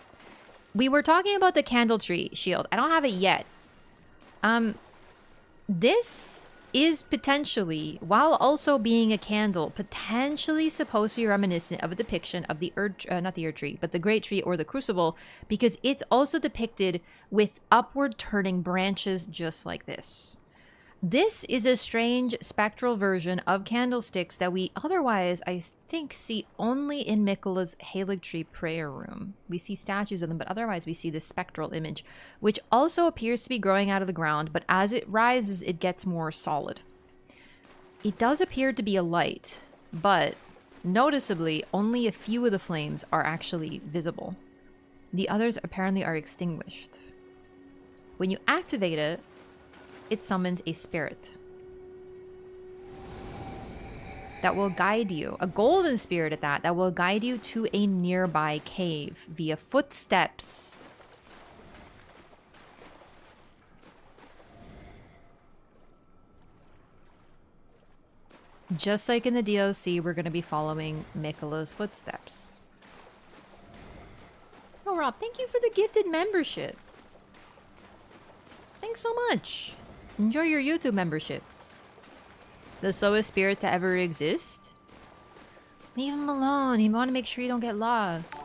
we were talking about the candle tree shield. I don't have it yet. This is potentially, while also being a candle, potentially supposed to be reminiscent of a depiction of the not the Erd tree, but the Great Tree or the Crucible, because it's also depicted with upward turning branches just like this. This is a strange spectral version of candlesticks that we otherwise, I think, see only in Mikkola's Haligtree prayer room. We see statues of them, but otherwise we see this spectral image, which also appears to be growing out of the ground, but as it rises, it gets more solid. It does appear to be a light, but noticeably, only a few of the flames are actually visible. The others apparently are extinguished. When you activate it, it summons a spirit that will guide you, a golden spirit at that will guide you to a nearby cave via footsteps. Just like in the DLC, we're going to be following Mikkola's footsteps. Oh, Rob, thank you for the gifted membership. Thanks so much. Enjoy your YouTube membership. The slowest spirit to ever exist? Leave him alone. You want to make sure you don't get lost.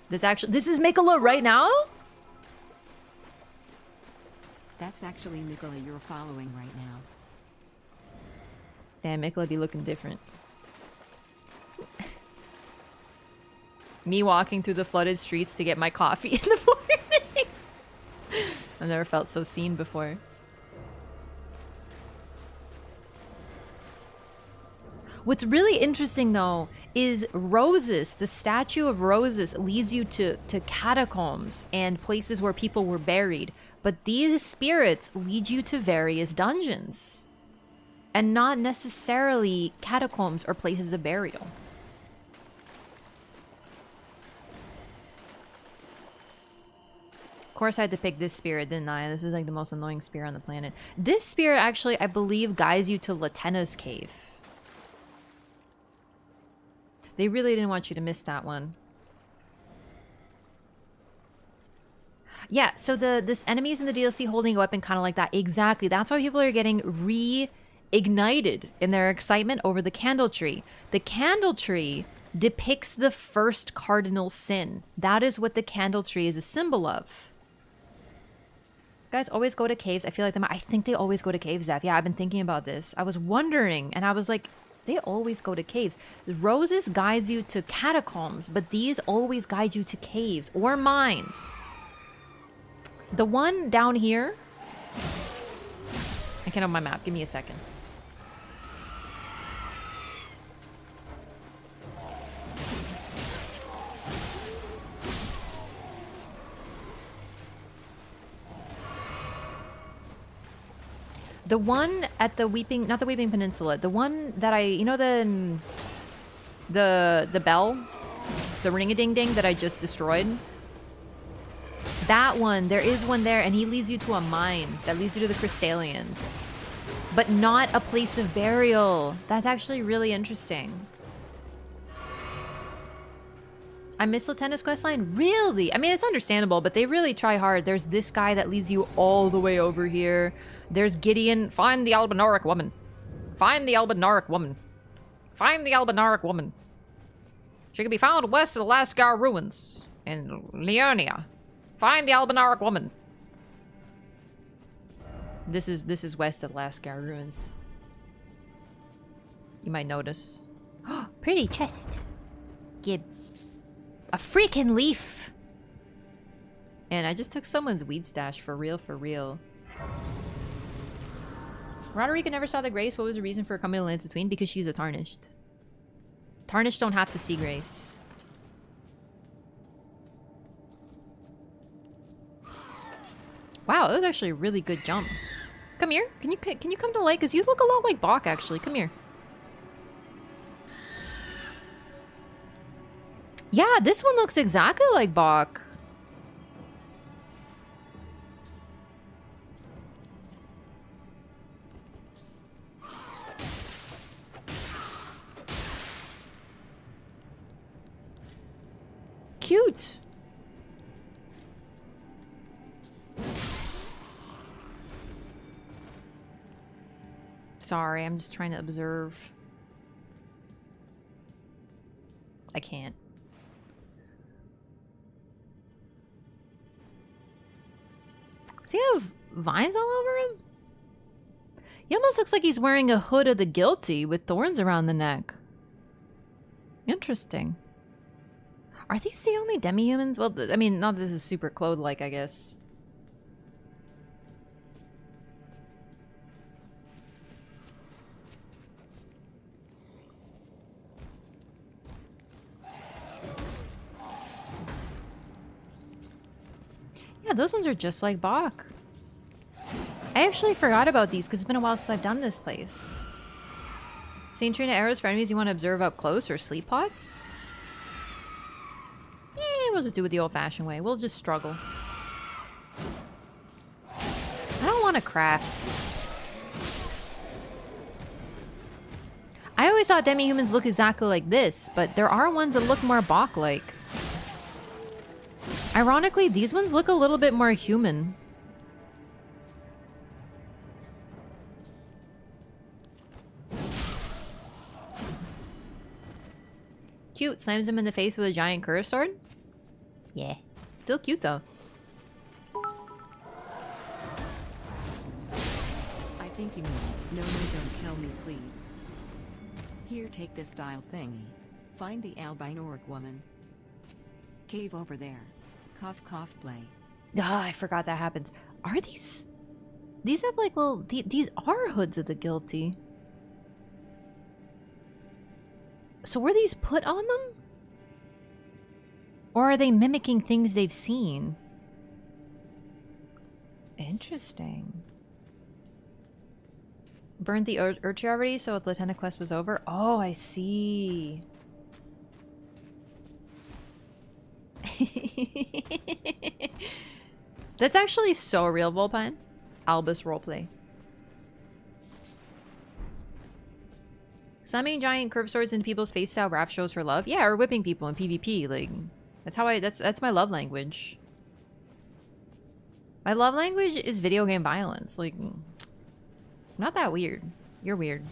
This is Mikkola right now? That's actually Mikkola you're following right now. Damn, Mikkola be looking different. Me walking through the flooded streets to get my coffee in the morning. I've never felt so seen before. What's really interesting though is Roses, the statue of Roses leads you to catacombs and places where people were buried. But these spirits lead you to various dungeons. And not necessarily catacombs or places of burial. Of course I had to pick this spirit, didn't I? This is like the most annoying spirit on the planet. This spirit actually, I believe, guides you to Latena's cave. They really didn't want you to miss that one. Yeah, so this enemies in the DLC holding a weapon kind of like that. Exactly. That's why people are getting reignited in their excitement over the candle tree. The candle tree depicts the first cardinal sin. That is what the candle tree is a symbol of. Guys always go to caves. I feel like them. I think they always go to caves, Zeph. Yeah, I've been thinking about this. I was wondering, and I was like, they always go to caves. The Roses guides you to catacombs, but these always guide you to caves or mines. The one down here... I can't open my map. Give me a second. The one at the Weeping... Not the Weeping Peninsula. The one that I... You know the bell? The ring-a-ding-ding that I just destroyed? That one. There is one there, and he leads you to a mine that leads you to the Crystallians. But not a place of burial. That's actually really interesting. I miss Latena's questline? Really? I mean, it's understandable, but they really try hard. There's this guy that leads you all the way over here. There's Gideon. Find the Albinoric woman. Find the Albinoric woman. Find the Albinoric woman. She can be found west of the Lascar ruins in Leonia. Find the Albinoric woman. This is west of Lascar ruins. You might notice. Pretty chest. Gib. A freaking leaf. And I just took someone's weed stash for real, for real. Roderica never saw the Grace. What was the reason for coming to Lands Between? Because she's a Tarnished. Tarnished don't have to see Grace. Wow, that was actually a really good jump. Come here. Can you come to light? Because you look a lot like Bach, actually. Come here. Yeah, this one looks exactly like Bach. Cute. Sorry, I'm just trying to observe. I can't. Does he have vines all over him? He almost looks like he's wearing a hood of the guilty with thorns around the neck. Interesting. Are these the only demi-humans? Well, I mean, not this is super Claude-like, I guess. Yeah, those ones are just like Bach. I actually forgot about these because it's been a while since I've done this place. Saint Trina arrows for enemies you want to observe up close, or sleep pots? We'll just do it the old-fashioned way. We'll just struggle. I don't want to craft. I always thought demi-humans look exactly like this, but there are ones that look more Bach-like. Ironically, these ones look a little bit more human. Cute. Slams him in the face with a giant curved sword. Yeah. Still cute, though. I think you mean, no, don't kill me, please. Here, take this dial thingy. Find the albino woman. Cave over there. Cough, cough, play. Ah, I forgot that happens. Are these... These have like little... These are hoods of the guilty. So were these put on them? Or are they mimicking things they've seen? Interesting. Burned the Urchi already, so the Lieutenant quest was over? Oh, I see. That's actually so real, Volpine. Albus roleplay. Slamming giant curved swords into people's face how Raph shows her love. Yeah, or whipping people in PvP. Like, that's how that's my love language. My love language is video game violence. Like, not that weird. You're weird.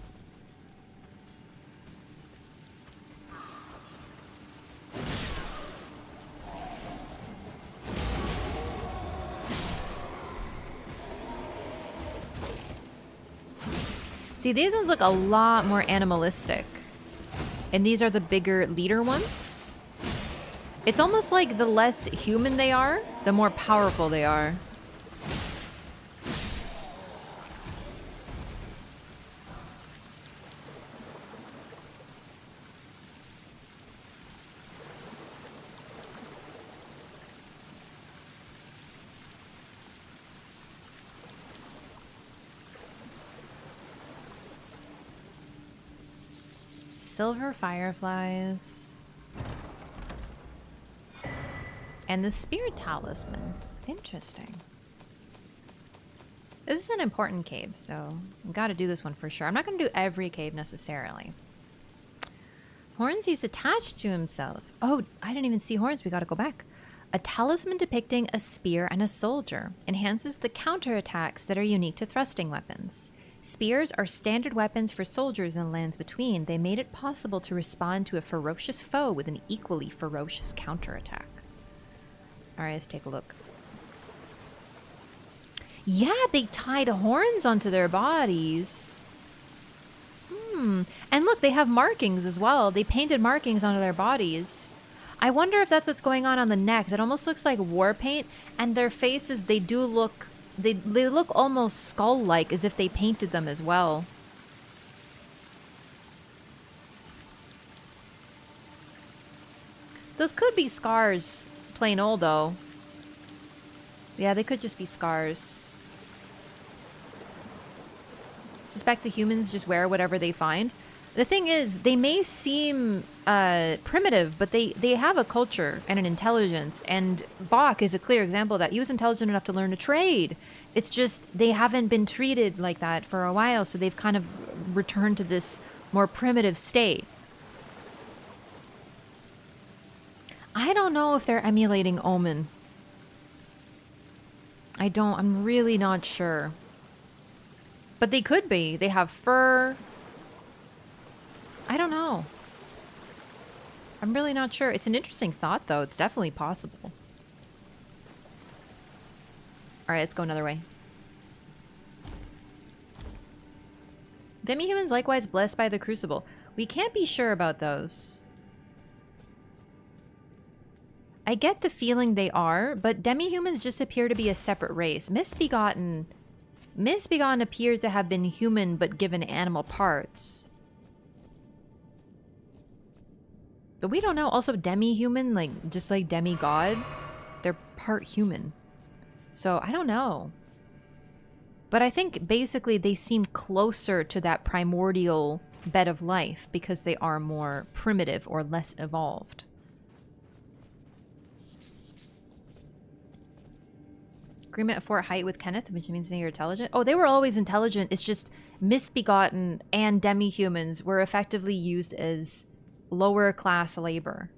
See, these ones look a lot more animalistic. And these are the bigger leader ones. It's almost like the less human they are, the more powerful they are. Silver fireflies. And the spirit talisman. Interesting. This is an important cave, so I've got to do this one for sure. I'm not going to do every cave necessarily. Horns he's attached to himself. Oh, I didn't even see horns. We got to go back. A talisman depicting a spear and a soldier. Enhances the counterattacks that are unique to thrusting weapons. Spears are standard weapons for soldiers in the lands between. They made it possible to respond to a ferocious foe with an equally ferocious counterattack. Alright, let's take a look. Yeah, they tied horns onto their bodies. And look, they have markings as well. They painted markings onto their bodies. I wonder if that's what's going on the neck. That almost looks like war paint. And their faces, they do look... They look almost skull-like, as if they painted them as well. Those could be scars, plain old, though. Yeah, they could just be scars. Suspect the humans just wear whatever they find. The thing is, they may seem primitive, but they have a culture and an intelligence. And Bach is a clear example of that. He was intelligent enough to learn a trade. It's just they haven't been treated like that for a while, so they've kind of returned to this more primitive state. I don't know if they're emulating Omen. I'm really not sure. But they could be. They have fur. I don't know. I'm really not sure. It's an interesting thought, though. It's definitely possible. All right, let's go another way. Demi-humans likewise blessed by the Crucible. We can't be sure about those. I get the feeling they are, but demi-humans just appear to be a separate race. Misbegotten appears to have been human, but given animal parts. But we don't know. Also, demi-human, like, just like demigod, they're part human. So, I don't know. But I think, basically, they seem closer to that primordial bed of life because they are more primitive or less evolved. Agreement at Fort Height with Kenneth, which means they're intelligent. Oh, they were always intelligent. It's just misbegotten and demi-humans were effectively used as lower class labor.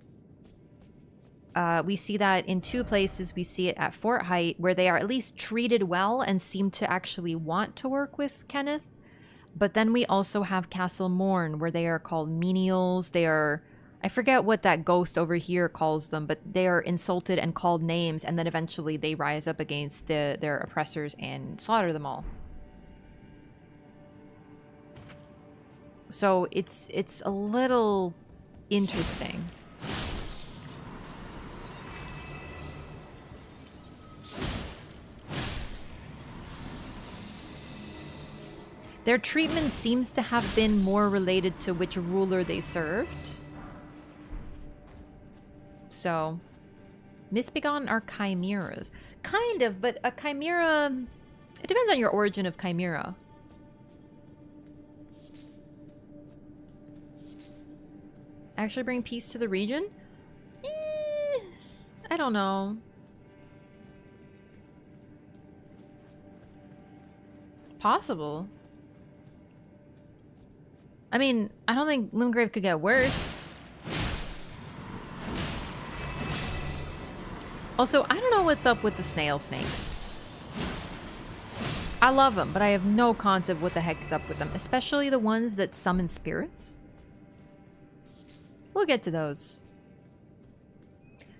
We see that in two places. We see it at Fort Height, where they are at least treated well and seem to actually want to work with Kenneth. But then we also have Castle Morn, where they are called menials. They are, I forget what that ghost over here calls them, but they are insulted and called names, and then eventually they rise up against their oppressors and slaughter them all. So it's a little interesting. Their treatment seems to have been more related to which ruler they served. So, misbegotten are chimeras. Kind of, but a chimera... It depends on your origin of chimera. Actually bring peace to the region? I don't know. Possible. I mean, I don't think Loomgrave could get worse. Also, I don't know what's up with the snail snakes. I love them, but I have no concept what the heck is up with them. Especially the ones that summon spirits. We'll get to those.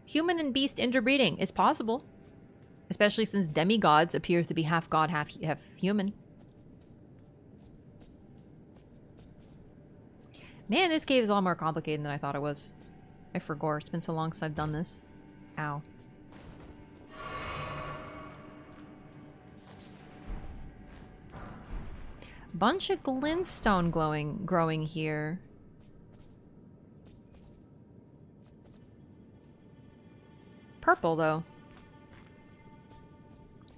Human and beast interbreeding is possible. Especially since demigods appears to be half god, half human. Man, this cave is a lot more complicated than I thought it was. I forgot. It's been so long since I've done this. Ow. Bunch of glintstone growing here. Purple, though.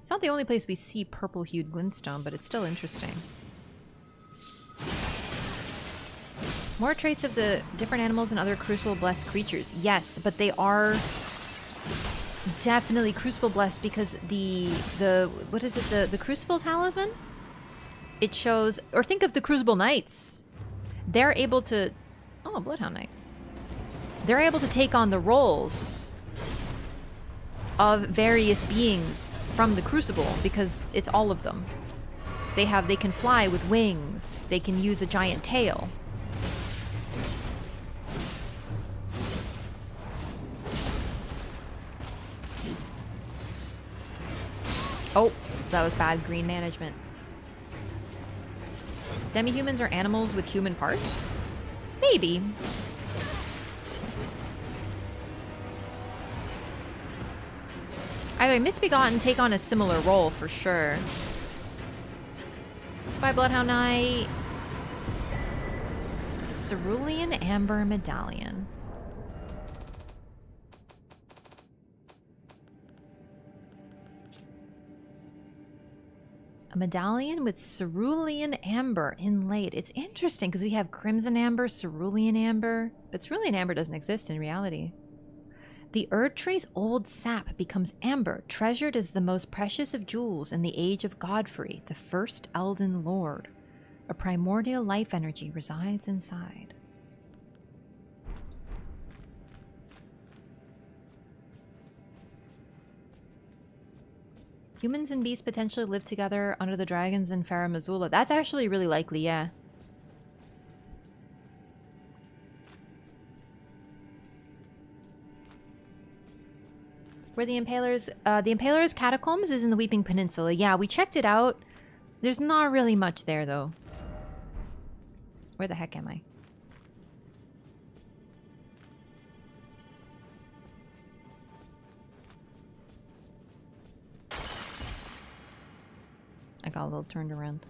It's not the only place we see purple-hued glintstone, but it's still interesting. More traits of the different animals and other Crucible-blessed creatures. Yes, but they are definitely Crucible-blessed because the what is it? The Crucible Talisman? It shows... Or think of the Crucible Knights. They're able to... Oh, Bloodhound Knight. They're able to take on the roles of various beings from the Crucible because it's all of them. They can fly with wings. They can use a giant tail. Oh, that was bad green management. Demi-humans are animals with human parts? Maybe. Either misbegotten take on a similar role for sure. Bye, Bloodhound Knight. Cerulean Amber Medallion. A medallion with cerulean amber inlaid. It's interesting because we have crimson amber, cerulean amber, but cerulean amber doesn't exist in reality. The Erd tree's old sap becomes amber, treasured as the most precious of jewels in the age of Godfrey, the first Elden Lord. A primordial life energy resides inside. Humans and beasts potentially live together under the dragons in Farum Azula. That's actually really likely, yeah. Where the Impaler's catacombs is in the Weeping Peninsula. Yeah, we checked it out. There's not really much there, though. Where the heck am I? I got a little turned around.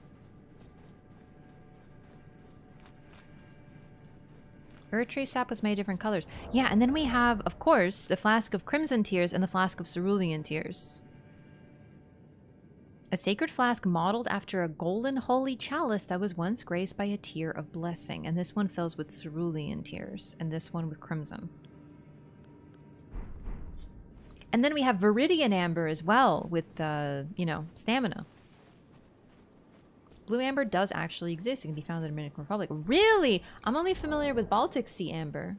Erd tree sap was made of different colors. Yeah, and then we have, of course, the flask of crimson tears and the flask of cerulean tears. A sacred flask modeled after a golden holy chalice that was once graced by a tear of blessing. And this one fills with cerulean tears, and this one with crimson. And then we have viridian amber as well with, you know, stamina. Blue amber does actually exist. It can be found in the Dominican Republic. Really? I'm only familiar with Baltic Sea amber.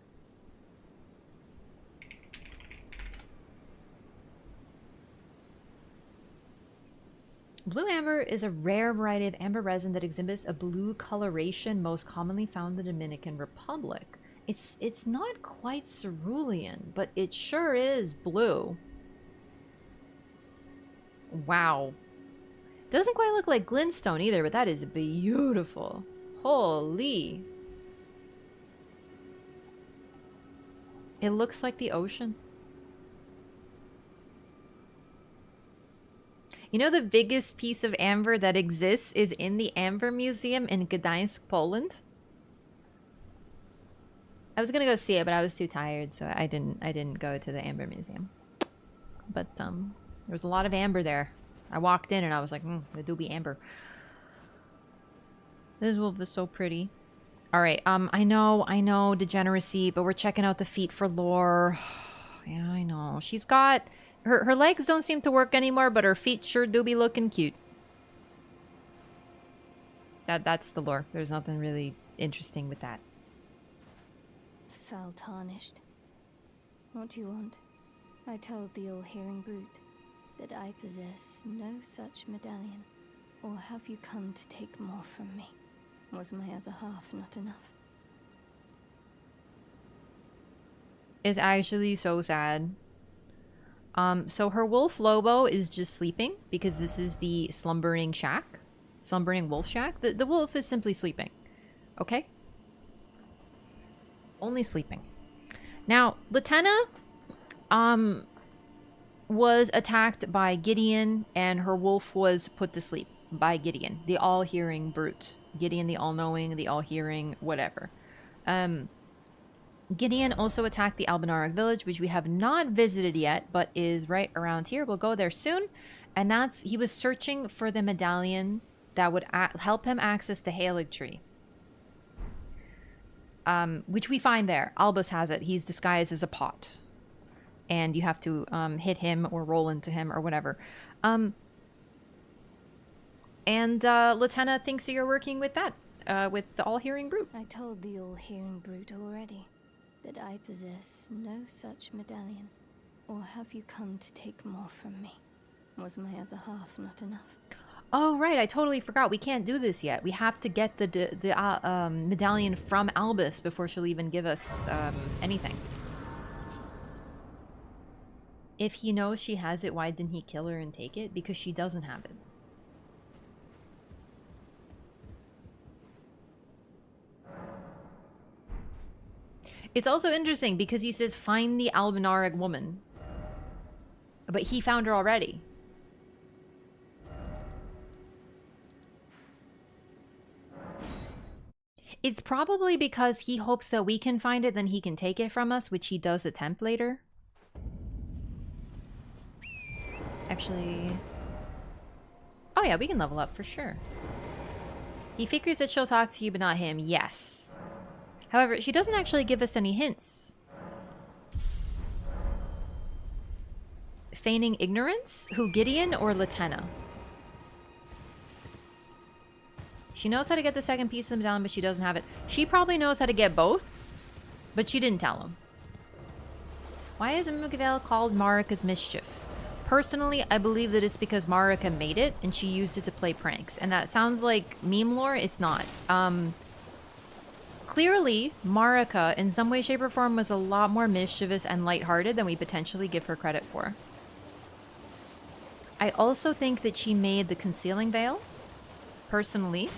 Blue amber is a rare variety of amber resin that exhibits a blue coloration most commonly found in the Dominican Republic. It's not quite cerulean, but it sure is blue. Wow. Doesn't quite look like glintstone either, but that is beautiful. Holy. It looks like the ocean. You know, the biggest piece of amber that exists is in the Amber Museum in Gdańsk, Poland. I was gonna go see it, but I was too tired, so I didn't go to the Amber Museum. But there was a lot of amber there. I walked in and I was like, the do be amber. This wolf is so pretty. Alright, I know, degeneracy, but we're checking out the feet for lore. Yeah, I know. She's got... Her legs don't seem to work anymore, but her feet sure do be looking cute. That's the lore. There's nothing really interesting with that. Foul tarnished. What do you want? I told the all-hearing brute that I possess no such medallion. Or have you come to take more from me? Was my other half not enough? It's actually so sad. So her wolf Lobo is just sleeping because this is the slumbering shack. Slumbering wolf shack. The wolf is simply sleeping. Okay? Only sleeping. Now, Latenna, was attacked by Gideon, and her wolf was put to sleep by Gideon, the all-hearing brute. Gideon, the all-knowing, the all-hearing, whatever. Gideon also attacked the Albinauric village, which we have not visited yet, but is right around here. We'll go there soon. And that's... He was searching for the medallion that would help him access the Halig tree. Which we find there. Albus has it. He's disguised as a pot. And you have to hit him or roll into him or whatever. And Latenna thinks that you're working with that. With the all-hearing brute. I told the all-hearing brute already that I possess no such medallion. Or have you come to take more from me? Was my other half not enough? Oh, right. I totally forgot. We can't do this yet. We have to get the medallion from Albus before she'll even give us anything. If he knows she has it, why didn't he kill her and take it? Because she doesn't have it. It's also interesting because he says, find the Albinauric woman. But he found her already. It's probably because he hopes that we can find it, then he can take it from us, which he does attempt later. Actually, Oh yeah, we can level up for sure. He figures that she'll talk to you, but not him. Yes. However, she doesn't actually give us any hints. Feigning ignorance? Who, Gideon or Latenna? She knows how to get the second piece of the medallion, but she doesn't have it. She probably knows how to get both, but she didn't tell him. Why is Miguel called Marika's Mischief? Personally, I believe that it's because Marika made it and she used it to play pranks. And that sounds like meme lore. It's not. Clearly, Marika, in some way, shape, or form, was a lot more mischievous and lighthearted than we potentially give her credit for. I also think that she made the concealing veil. Personally.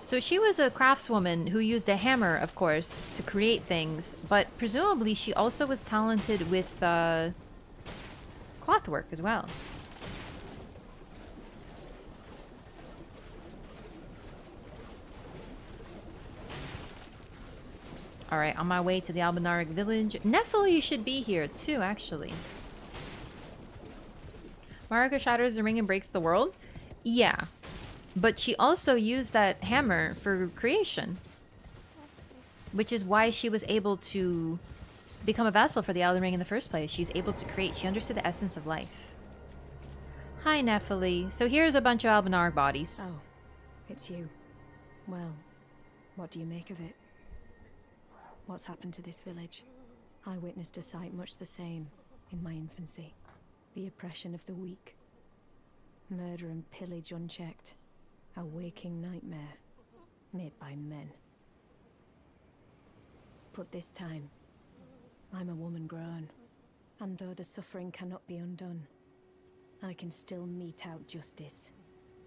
So she was a craftswoman who used a hammer, of course, to create things, but presumably she also was talented with clothwork as well. Alright, on my way to the Albinauric village. Nephili should be here too, actually. Marika shatters the ring and breaks the world? Yeah. But she also used that hammer for creation. Which is why she was able to become a vessel for the Elden Ring in the first place. She's able to create. She understood the essence of life. Hi, Nephili. So here's a bunch of Albinauric bodies. Oh, it's you. Well, what do you make of it? What's happened to this village? I witnessed a sight much the same in my infancy. The oppression of the weak. Murder and pillage unchecked. A waking nightmare made by men. But this time, I'm a woman grown. And though the suffering cannot be undone, I can still mete out justice.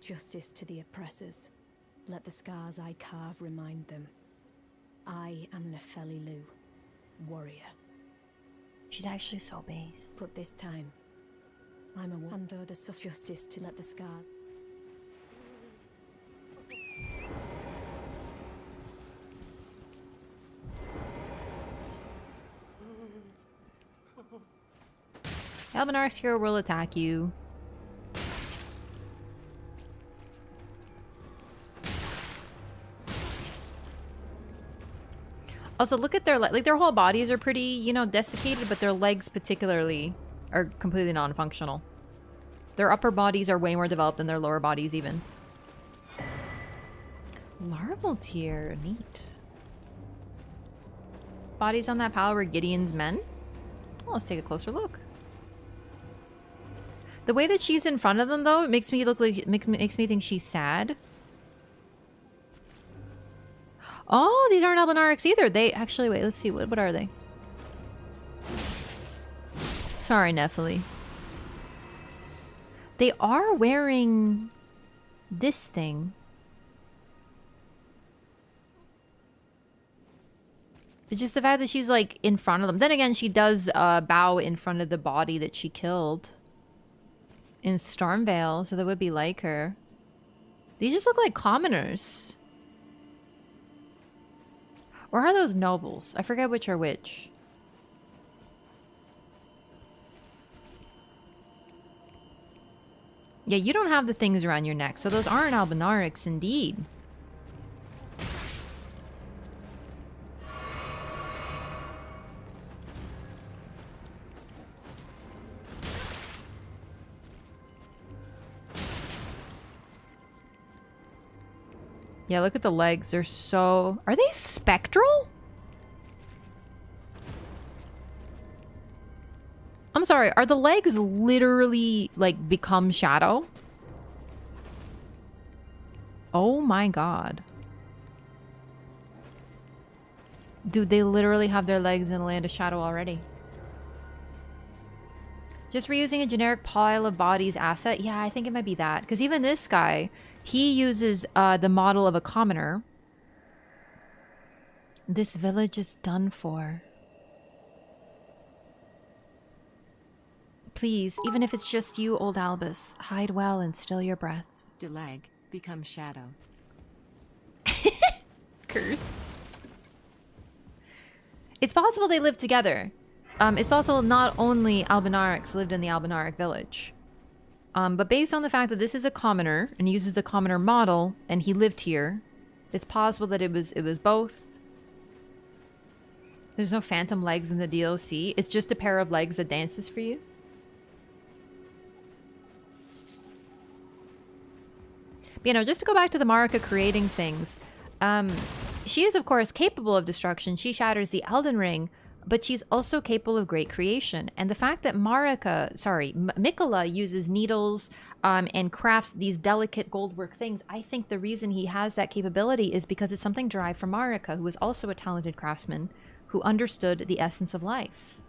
Justice to the oppressors. Let the scars I carve remind them. I am Nephili Lu, warrior. She's actually so based. But this time, I'm a woman. And though the justice to let the scars. Albinauric's hero will attack you. Also, look at their like their whole bodies are pretty, you know, desiccated, but their legs particularly are completely non-functional. Their upper bodies are way more developed than their lower bodies even. Larval tier, neat. Bodies on that pile were Gideon's men? Well, let's take a closer look. The way that she's in front of them, though, it makes me look like makes me think she's sad. Oh, these aren't Albinaurics either. They actually wait. Let's see. What are they? Sorry, Nephili. They are wearing this thing. It's just the fact that she's like in front of them. Then again, she does bow in front of the body that she killed in Stormvale, so that would be like her. These just look like commoners. Or are those nobles? I forget which are which. Yeah, you don't have the things around your neck, so those aren't Albinaurics indeed. Yeah, look at the legs. They're so... Are they spectral? I'm sorry. Are the legs literally, like, become shadow? Oh my god. Dude, they literally have their legs in the land of shadow already. Just reusing a generic pile of bodies asset? Yeah, I think it might be that. Because even this guy... He uses the model of a commoner. This village is done for. Please, even if it's just you, old Albus, hide well and still your breath. Delag, become shadow. Cursed. It's possible they live together. It's possible not only Albinarics lived in the Albinaric village. But based on the fact that this is a commoner and uses the commoner model and he lived here, it's possible that it was both. There's no phantom legs in the DLC. It's just a pair of legs that dances for you. But, you know, just to go back to the Marika creating things, she is, of course, capable of destruction. She shatters the Elden Ring, but she's also capable of great creation. And the fact that Mikola uses needles and crafts these delicate goldwork things, I think the reason he has that capability is because it's something derived from Marika, who is also a talented craftsman who understood the essence of life.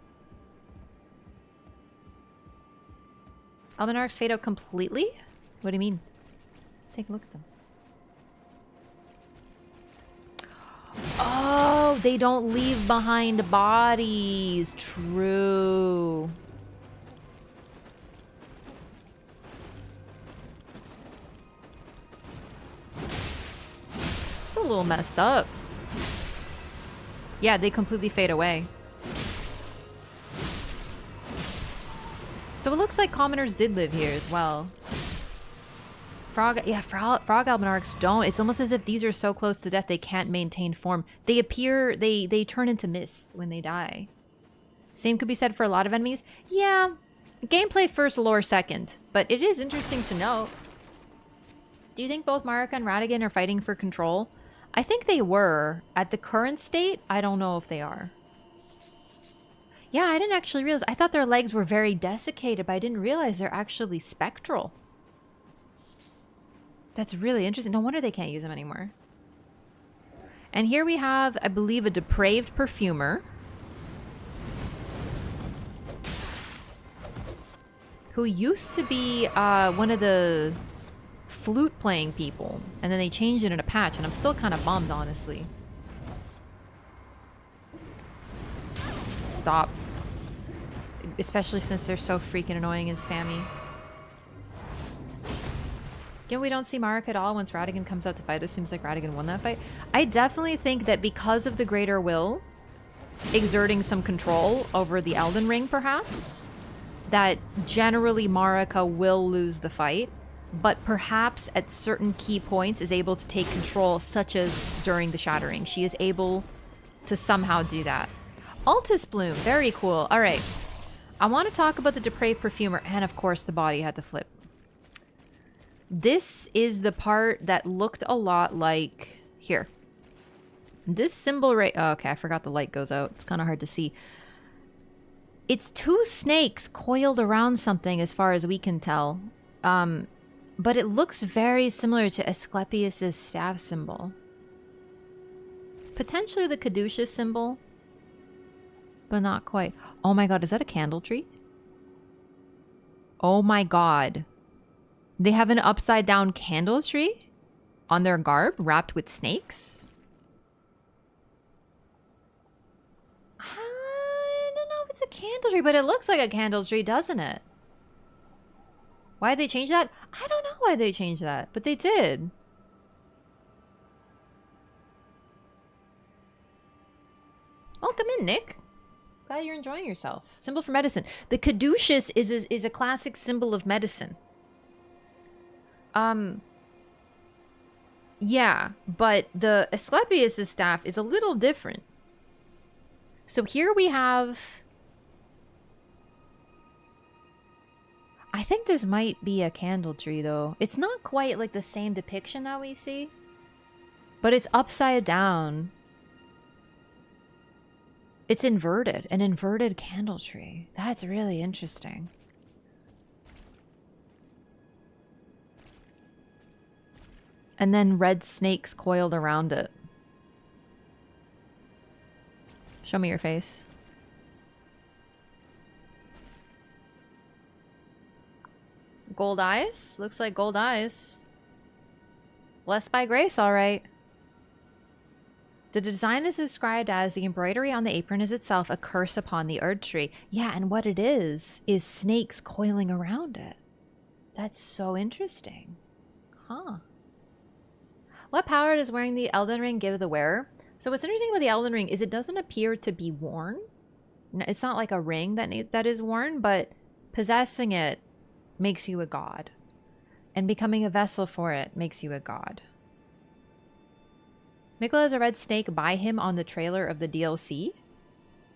Albinarics fade out completely? What do you mean? Let's take a look at them. Oh, they don't leave behind bodies. True. It's a little messed up. Yeah, they completely fade away. So it looks like commoners did live here as well. Frog Albinarics don't. It's almost as if these are so close to death they can't maintain form. They appear, they turn into mist when they die. Same could be said for a lot of enemies. Yeah, gameplay first, lore second. But it is interesting to note. Do you think both Marika and Radagon are fighting for control? I think they were. At the current state, I don't know if they are. Yeah, I didn't actually realize. I thought their legs were very desiccated, but I didn't realize they're actually spectral. That's really interesting. No wonder they can't use them anymore. And here we have, I believe, a depraved perfumer. Who used to be one of the flute playing people. And then they changed it in a patch. And I'm still kind of bummed, honestly. Stop. Especially since they're so freaking annoying and spammy. Again, we don't see Marika at all once Radagon comes out to fight. It seems like Radagon won that fight. I definitely think that because of the Greater Will exerting some control over the Elden Ring, perhaps, that generally Marika will lose the fight, but perhaps at certain key points is able to take control, such as during the Shattering. She is able to somehow do that. Altus Bloom, very cool. All right. I want to talk about the Depraved Perfumer, and of course the body had to flip. This is the part that looked a lot like... Here. This symbol right... Oh, okay, I forgot the light goes out. It's kind of hard to see. It's two snakes coiled around something as far as we can tell. But it looks very similar to Asclepius' staff symbol. Potentially the Caduceus symbol. But not quite. Oh my god, is that a candle tree? Oh my god. They have an upside down candle tree on their garb wrapped with snakes? I don't know if it's a candle tree, but it looks like a candle tree, doesn't it? Why did they change that? I don't know why they changed that, but they did. Welcome in, Nick. Glad you're enjoying yourself. Symbol for medicine. The caduceus is a classic symbol of medicine. Yeah, but the Asclepius' staff is a little different. So here we have... I think this might be a candle tree, though. It's not quite like the same depiction that we see. But it's upside down. It's inverted. An inverted candle tree. That's really interesting. And then red snakes coiled around it. Show me your face. Gold eyes? Looks like gold eyes. Blessed by grace, all right. The design is described as the embroidery on the apron is itself a curse upon the Erd tree. Yeah, and what it is snakes coiling around it. That's so interesting. Huh. What power does wearing the Elden Ring give the wearer? So what's interesting about the Elden Ring is it doesn't appear to be worn. It's not like a ring that is worn, but possessing it makes you a god. And becoming a vessel for it makes you a god. Mikola has a red snake by him on the trailer of the DLC?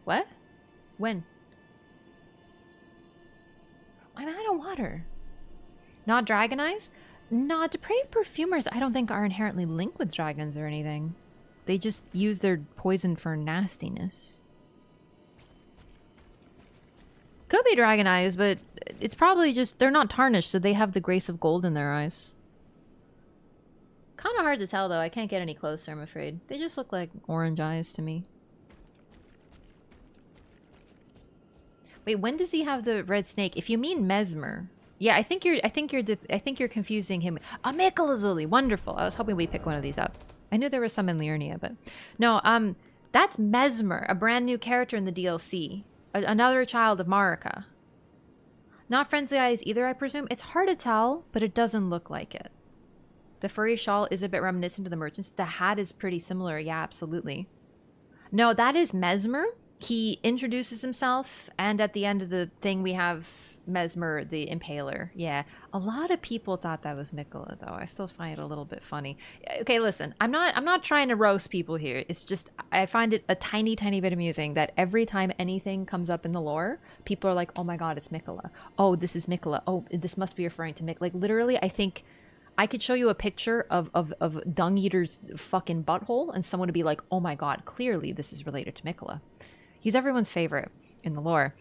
What? When? I'm out of water. Not dragon eyes? Not depraved perfumers I don't think are inherently linked with dragons or anything. They just use their poison for nastiness. Could be dragon eyes, but it's probably just they're not tarnished, so they have the grace of gold in their eyes. Kind of hard to tell, though. I can't get any closer, I'm afraid. They just look like orange eyes to me. Wait, when does he have the red snake? If you mean Mesmer, yeah, I think you're confusing him. A Mikola's lily, wonderful. I was hoping we pick one of these up. I knew there was some in Liurnia, but no. That's Mesmer, a brand new character in the DLC. Another child of Marika. Not Friendly Eyes either, I presume. It's hard to tell, but it doesn't look like it. The furry shawl is a bit reminiscent of the merchants. The hat is pretty similar. Yeah, absolutely. No, that is Mesmer. He introduces himself, and at the end of the thing, we have Mesmer, the Impaler. Yeah, a lot of people thought that was Mikola, though. I still find it a little bit funny. Okay, listen, I'm not trying to roast people here. It's just I find it a tiny bit amusing that every time anything comes up in the lore, people are like, "Oh my god, it's Mikola. Oh, this is Mikola. Oh, this must be referring to Mikola." Like literally, I think I could show you a picture of Dung Eater's fucking butthole, and someone would be like, "Oh my god, clearly this is related to Mikola." He's everyone's favorite in the lore.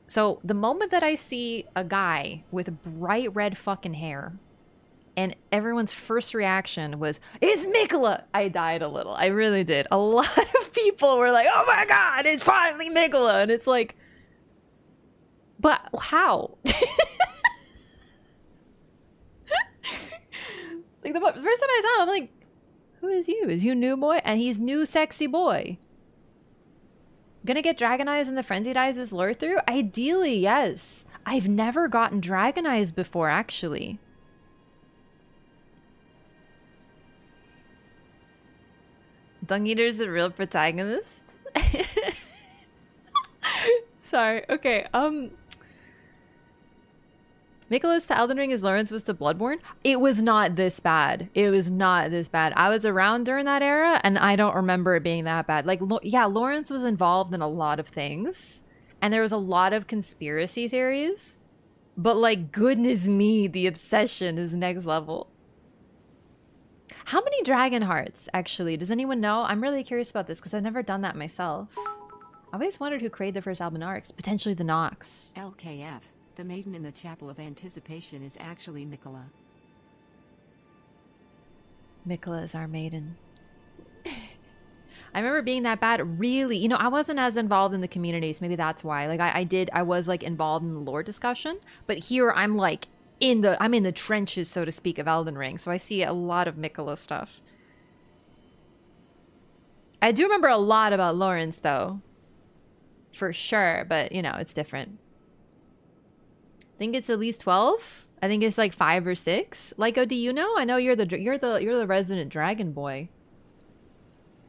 So the moment that I see a guy with bright red fucking hair and everyone's first reaction was, "It's Mikola!" I died a little. I really did. A lot of people were like, "Oh my god, it's finally Mikola!" And it's like, but how? Like the first time I saw him, I'm like, who is you? Is you new boy? And he's new sexy boy. Gonna get Dragon Eyes and the Frenzied Eyes as lure through? Ideally, yes. I've never gotten Dragon Eyes before, actually. Dung Eater's the real protagonist? Sorry, okay, Mikola's to Elden Ring as Lawrence was to Bloodborne? It was not this bad. It was not this bad. I was around during that era, and I don't remember it being that bad. Like, yeah, Lawrence was involved in a lot of things, and there was a lot of conspiracy theories, but like, goodness me, the obsession is next level. How many dragon hearts, actually? Does anyone know? I'm really curious about this, because I've never done that myself. I always wondered who created the first Albinarchs. Potentially the Nox. LKF. The maiden in the Chapel of Anticipation is actually Mikola. Mikola is our maiden. I remember being that bad. Really, you know, I wasn't as involved in the communities. Maybe that's why. Like I was like involved in the lore discussion, but here I'm like I'm in the trenches, so to speak, of Elden Ring. So I see a lot of Mikola stuff. I do remember a lot about Lawrence though, for sure. But you know, it's different. I think it's at least 12. I think it's like 5 or 6. Lyko, do you know? I know you're the resident dragon boy.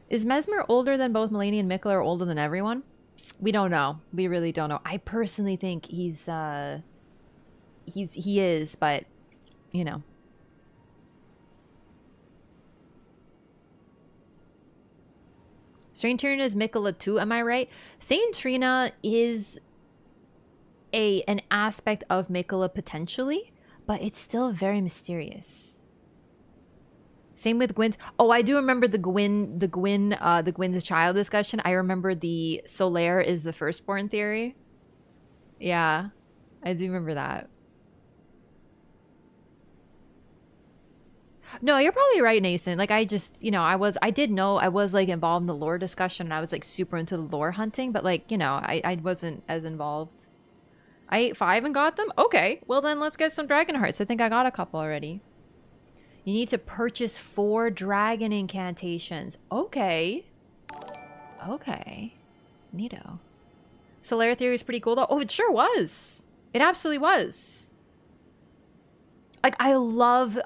Is Mesmer older than both Mulaney and Mikola, or older than everyone? We don't know. We really don't know. I personally think he is, but you know. Saint Trina is Mikola too, am I right? Saint Trina is an aspect of Mikola potentially, but it's still very mysterious. Same with Gwyn's. Oh, I do remember the Gwyn's child discussion. I remember the Solaire is the firstborn theory. Yeah, I do remember that. No, you're probably right, Nathan. Like I just, you know, I was like involved in the lore discussion, and I was like super into the lore hunting, but like, you know, I wasn't as involved. I ate 5 and got them? Okay, well then let's get some dragon hearts. I think I got a couple already. You need to purchase 4 dragon incantations. Okay. Okay. Neato. Solaire theory is pretty cool though. Oh, it sure was. It absolutely was. Like, I love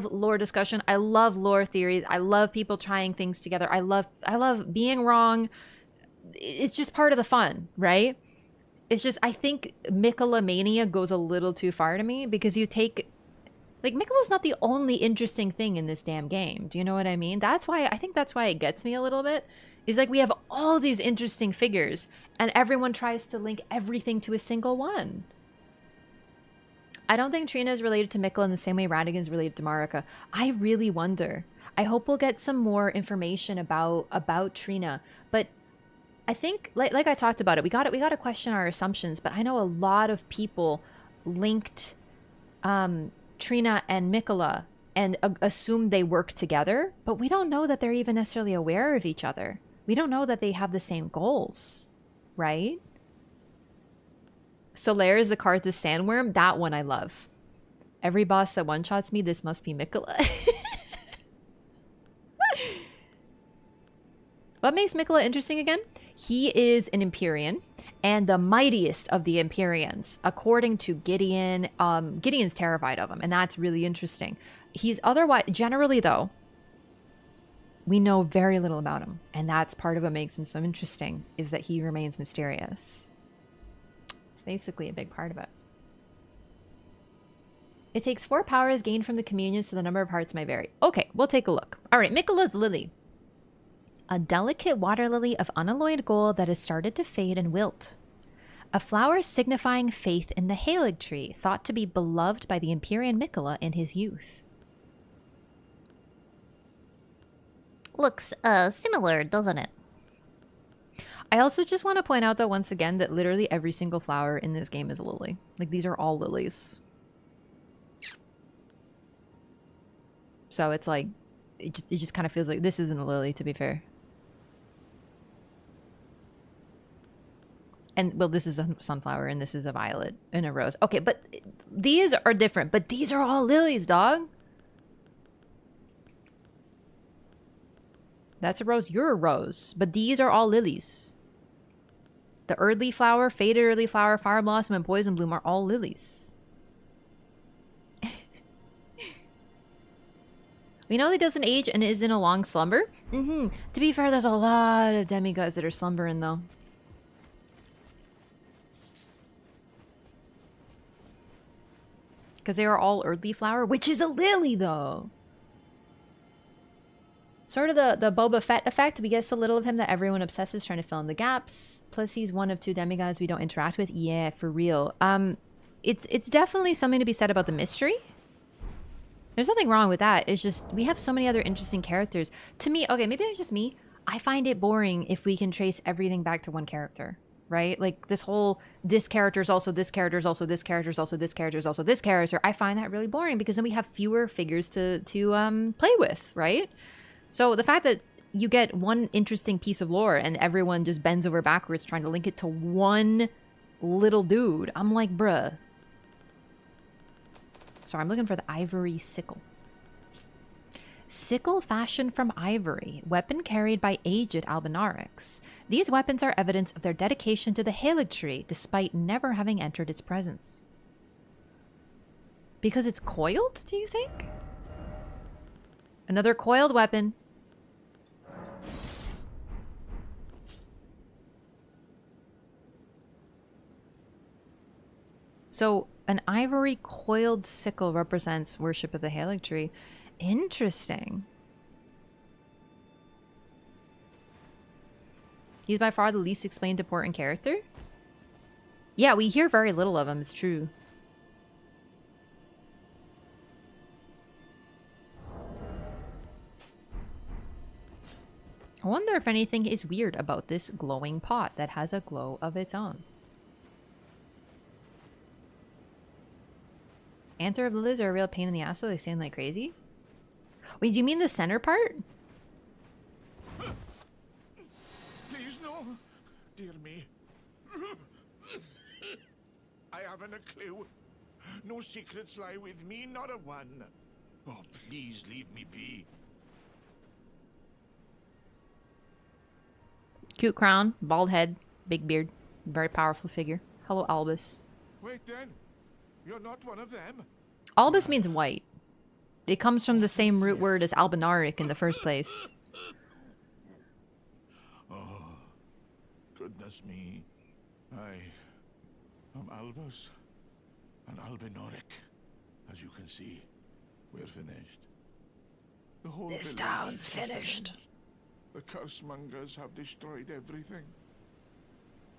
lore discussion. I love lore theories. I love people trying things together. I love being wrong, it's just part of the fun, right? It's just, I think Mikola Mania goes a little too far to me because you take, like, Mikola's not the only interesting thing in this damn game. Do you know what I mean? That's why, I think that's why it gets me a little bit. Is like we have all these interesting figures and everyone tries to link everything to a single one. I don't think Trina is related to Mikola in the same way Radigan is related to Marika. I really wonder. I hope we'll get some more information about Trina, but I think, like I talked about it, we got to question our assumptions. But I know a lot of people linked Trina and Mikola and assumed they work together, but we don't know that they're even necessarily aware of each other. We don't know that they have the same goals, right? Solaire is the card, the sandworm. That one I love. Every boss that one-shots me, this must be Mikola. What makes Mikola interesting again? He is an Empyrean and the mightiest of the Empyreans, according to Gideon. Gideon's terrified of him, and that's really interesting. He's otherwise, generally though, we know very little about him, and that's part of what makes him so interesting, is that he remains mysterious. It's basically a big part of it. It takes 4 powers gained from the communions, so the number of hearts may vary. Okay, we'll take a look. All right, Mikola's lily. A delicate water lily of unalloyed gold that has started to fade and wilt. A flower signifying faith in the Halig tree, thought to be beloved by the Empyrean Mikola in his youth. Looks, similar, doesn't it? I also just want to point out, though, once again, that literally every single flower in this game is a lily. Like, these are all lilies. So it's like, it just kind of feels like this isn't a lily, to be fair. And, well, this is a sunflower, and this is a violet and a rose. Okay, but these are different. But these are all lilies, dog. That's a rose. You're a rose. But these are all lilies. The early flower, faded early flower, fire blossom, and poison bloom are all lilies. We know he doesn't age and is in a long slumber. To be fair, there's a lot of demigods that are slumbering, though. Because they are all early flower, which is a lily, though. Sort of the Boba Fett effect. We get so little of him that everyone obsesses trying to fill in the gaps. Plus, he's one of 2 demigods we don't interact with. Yeah, for real. It's definitely something to be said about the mystery. There's nothing wrong with that. It's just, we have so many other interesting characters. To me, okay, maybe it's just me. I find it boring if we can trace everything back to one character, right? Like this whole, this character is also this character is also this character is also this character is also this character. I find that really boring because then we have fewer figures to play with, right? So the fact that you get one interesting piece of lore and everyone just bends over backwards trying to link it to one little dude, I'm like, bruh. Sorry, I'm looking for the ivory sickle. Sickle fashioned from ivory, weapon carried by aged Albinarics. These weapons are evidence of their dedication to the Halig tree, despite never having entered its presence. Because it's coiled, do you think? Another coiled weapon. So, an ivory coiled sickle represents worship of the Halig tree. Interesting. He's by far the least explained important character. Yeah, we hear very little of him, it's true. I wonder if anything is weird about this glowing pot that has a glow of its own. Anther of lilies are a real pain in the ass, though. They stand like crazy. Wait, do you mean the center part? Please, no. Dear me. I haven't a clue. No secrets lie with me, not a one. Oh, please leave me be. Cute crown, bald head, big beard. Very powerful figure. Hello, Albus. Wait then. You're not one of them? Albus means white. It comes from the same root word as Albinaric in the first place. Oh, goodness me. I am Albus and Albinoric. As you can see, we're finished. The whole This village town's is finished. The curse-mongers have destroyed everything.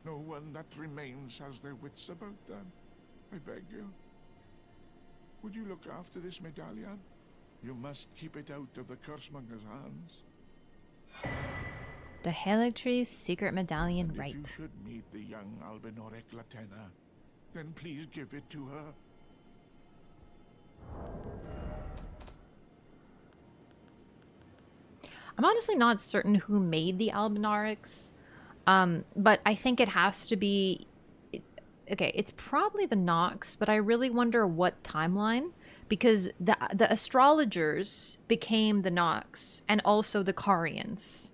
No one that remains has their wits about them. I beg you. Would you look after this medallion? You must keep it out of the curse-mongers' hands. The Haligtree's secret medallion, And right. if you should meet the young Albinoric Latena, then please give it to her. I'm honestly not certain who made the Albinarics, but I think it has to be... Okay, it's probably the Nox, but I really wonder what timeline, because the astrologers became the Nox and also the Carians.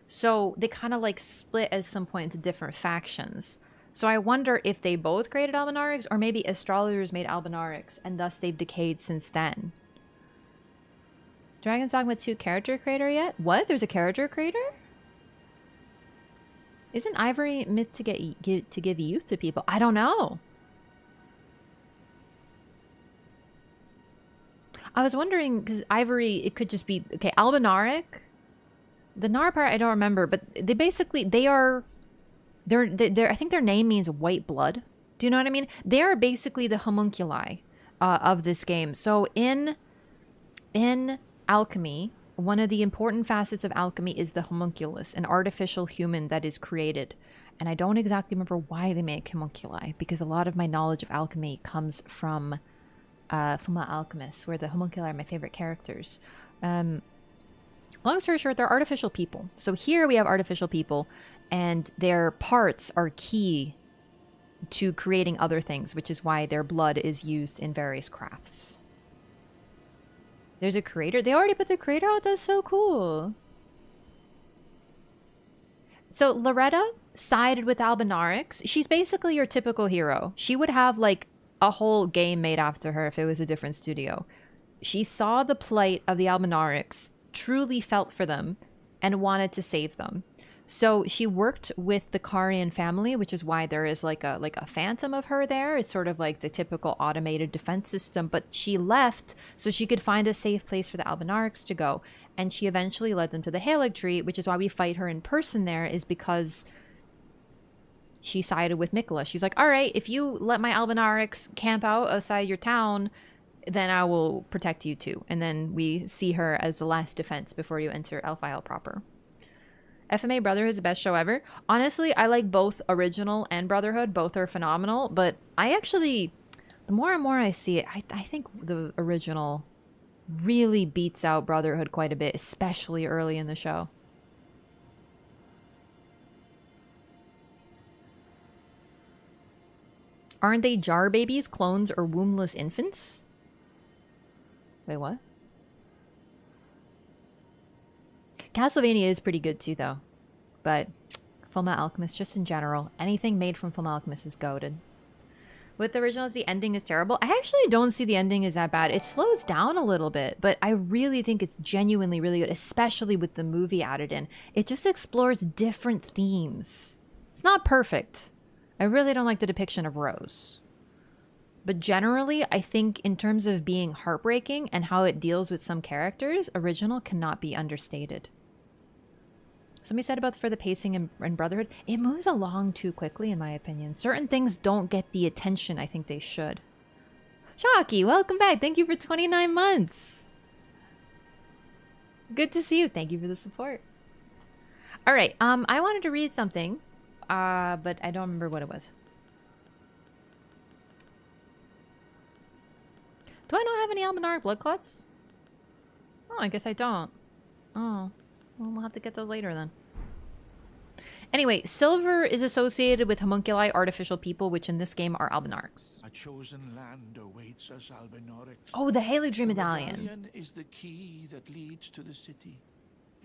So they kind of like split at some point into different factions. So I wonder if they both created Albinarics, or maybe astrologers made Albinarics and thus they've decayed since then. Dragon's Dogma 2 character creator yet? What? There's a character creator? Isn't Ivory meant to give youth to people? I don't know. I was wondering, because Ivory, it could just be... Okay, Albinaric. The Nar part I don't remember, but they basically, they're I think their name means white blood. Do you know what I mean? They are basically the homunculi of this game. So in alchemy, one of the important facets of alchemy is the homunculus, an artificial human that is created. And I don't exactly remember why they make homunculi, because a lot of my knowledge of alchemy comes from the alchemists, where the homunculi are my favorite characters. Long story short, they're artificial people. So here we have artificial people, and their parts are key to creating other things, which is why their blood is used in various crafts. There's a creator. They already put the creator out. That's so cool. So Loretta sided with Albinarics. She's basically your typical hero. She would have like a whole game made after her if it was a different studio. She saw the plight of the Albinarics, truly felt for them, and wanted to save them. So she worked with the Carian family, which is why there is like a phantom of her there. It's sort of like the typical automated defense system, but she left so she could find a safe place for the Albinarics to go. And she eventually led them to the Haligtree, which is why we fight her in person there, is because she sided with Mikola. She's like, all right, if you let my Albinarics camp out outside your town, then I will protect you too. And then we see her as the last defense before you enter Elf Isle proper. FMA Brotherhood is the best show ever. Honestly, I like both Original and Brotherhood. Both are phenomenal. But I actually, the more and more I see it, I think the Original really beats out Brotherhood quite a bit, especially early in the show. Aren't they jar babies, clones, or wombless infants? Wait, what? Castlevania is pretty good too, though. But Fullmetal Alchemist, just in general, anything made from Fullmetal Alchemist is goated. With the originals, the ending is terrible. I actually don't see the ending as that bad. It slows down a little bit, but I really think it's genuinely really good, especially with the movie added in. It just explores different themes. It's not perfect. I really don't like the depiction of Rose. But generally, I think in terms of being heartbreaking and how it deals with some characters, Original cannot be understated. Somebody said about for the pacing in Brotherhood, it moves along too quickly, in my opinion. Certain things don't get the attention I think they should. Shocky, welcome back. Thank you for 29 months. Good to see you. Thank you for the support. All right, I wanted to read something, but I don't remember what it was. Do I not have any Almanaric blood clots? Oh, I guess I don't. Oh. Well, we'll have to get those later then. Anyway, silver is associated with homunculi, artificial people, which in this game are Albinarics. A chosen land awaits us, Albinorics. Oh, the Haligtree The medallion. medallion is the key that leads to the city.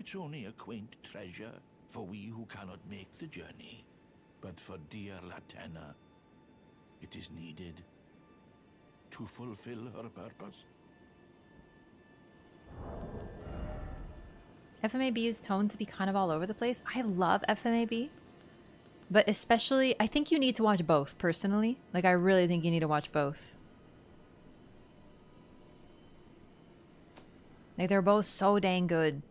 It's only a quaint treasure for we who cannot make the journey. But for dear Latena, it is needed to fulfill her purpose. FMAB is toned to be kind of all over the place. I love FMAB. But especially, I think you need to watch both, personally. Like, I really think you need to watch both. Like, they're both so dang good.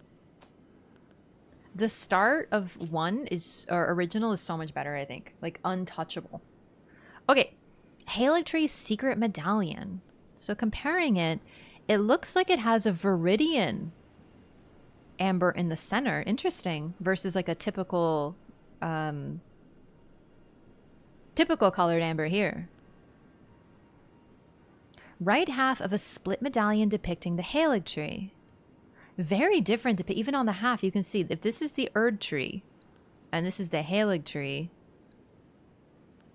The start of one is, or original is so much better, I think. Like, untouchable. Okay. Haligtree's Secret Medallion. So comparing it, it looks like it has a Viridian amber in the center. Interesting. Versus like a typical colored amber here. Right half of a split medallion depicting the Haligtree. Very different. Even on the half, you can see if this is the Erd tree and this is the Haligtree.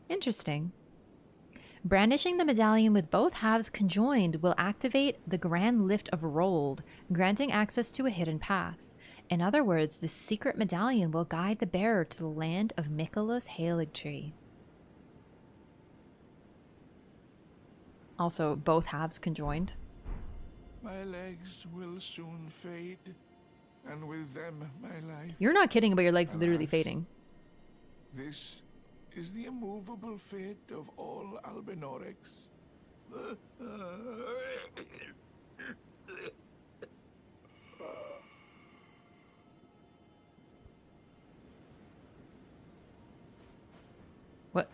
Interesting. Brandishing the medallion with both halves conjoined will activate the Grand Lift of Rold, granting access to a hidden path. In other words, the secret medallion will guide the bearer to the land of Miquella's Haligtree. Also, both halves conjoined. My legs will soon fade, and with them my life. You're not kidding about your legs literally Alas, fading. This is the immovable fate of all Albinorics. What?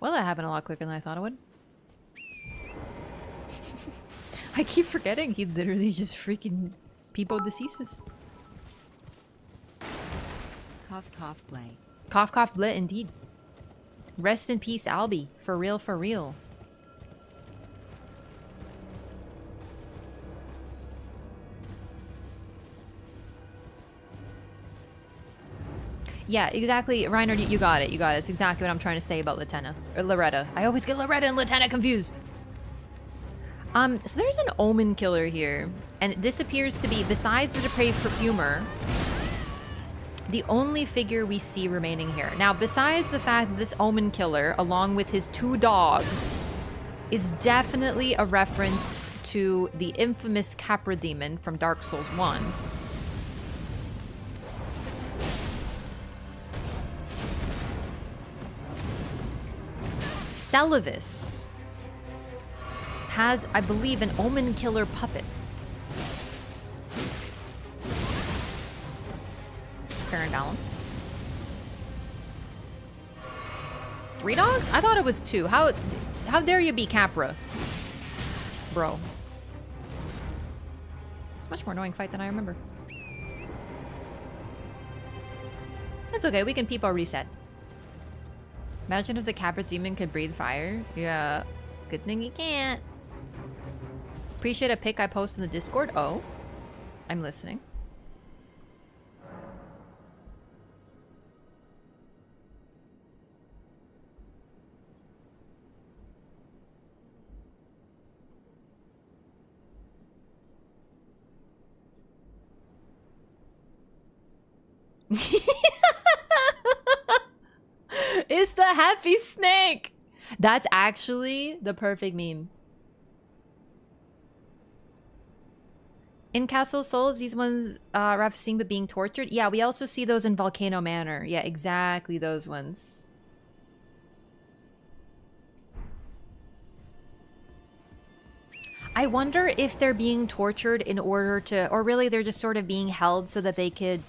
Well, that happened a lot quicker than I thought it would. I keep forgetting he literally just freaking peepo deceases. Cough, cough, play. Cough, cough, blit, indeed. Rest in peace, Albie. For real, for real. Yeah, exactly. Reiner, you got it. You got it. It's exactly what I'm trying to say about Latenna. Or Loretta. I always get Loretta and Latenna confused. So there's an Omen Killer here. And this appears to be, besides the Depraved Perfumer, the only figure we see remaining here. Now, besides the fact that this Omen Killer, along with his 2 dogs, is definitely a reference to the infamous Capra Demon from Dark Souls 1. Celavis has, I believe, an Omen Killer puppet. Fair and balanced. 3 dogs? I thought it was 2. How dare you be Capra? Bro. It's a much more annoying fight than I remember. That's okay, we can peep our reset. Imagine if the Capra Demon could breathe fire. Yeah. Good thing he can't. Appreciate a pic I posted in the Discord. Oh. I'm listening. It's the happy snake. That's actually the perfect meme. In Castle Souls, these ones Raph seen but being tortured. Yeah, we also see those in Volcano Manor. Yeah, exactly those ones. I wonder if they're being tortured in order to, or really they're just sort of being held so that they could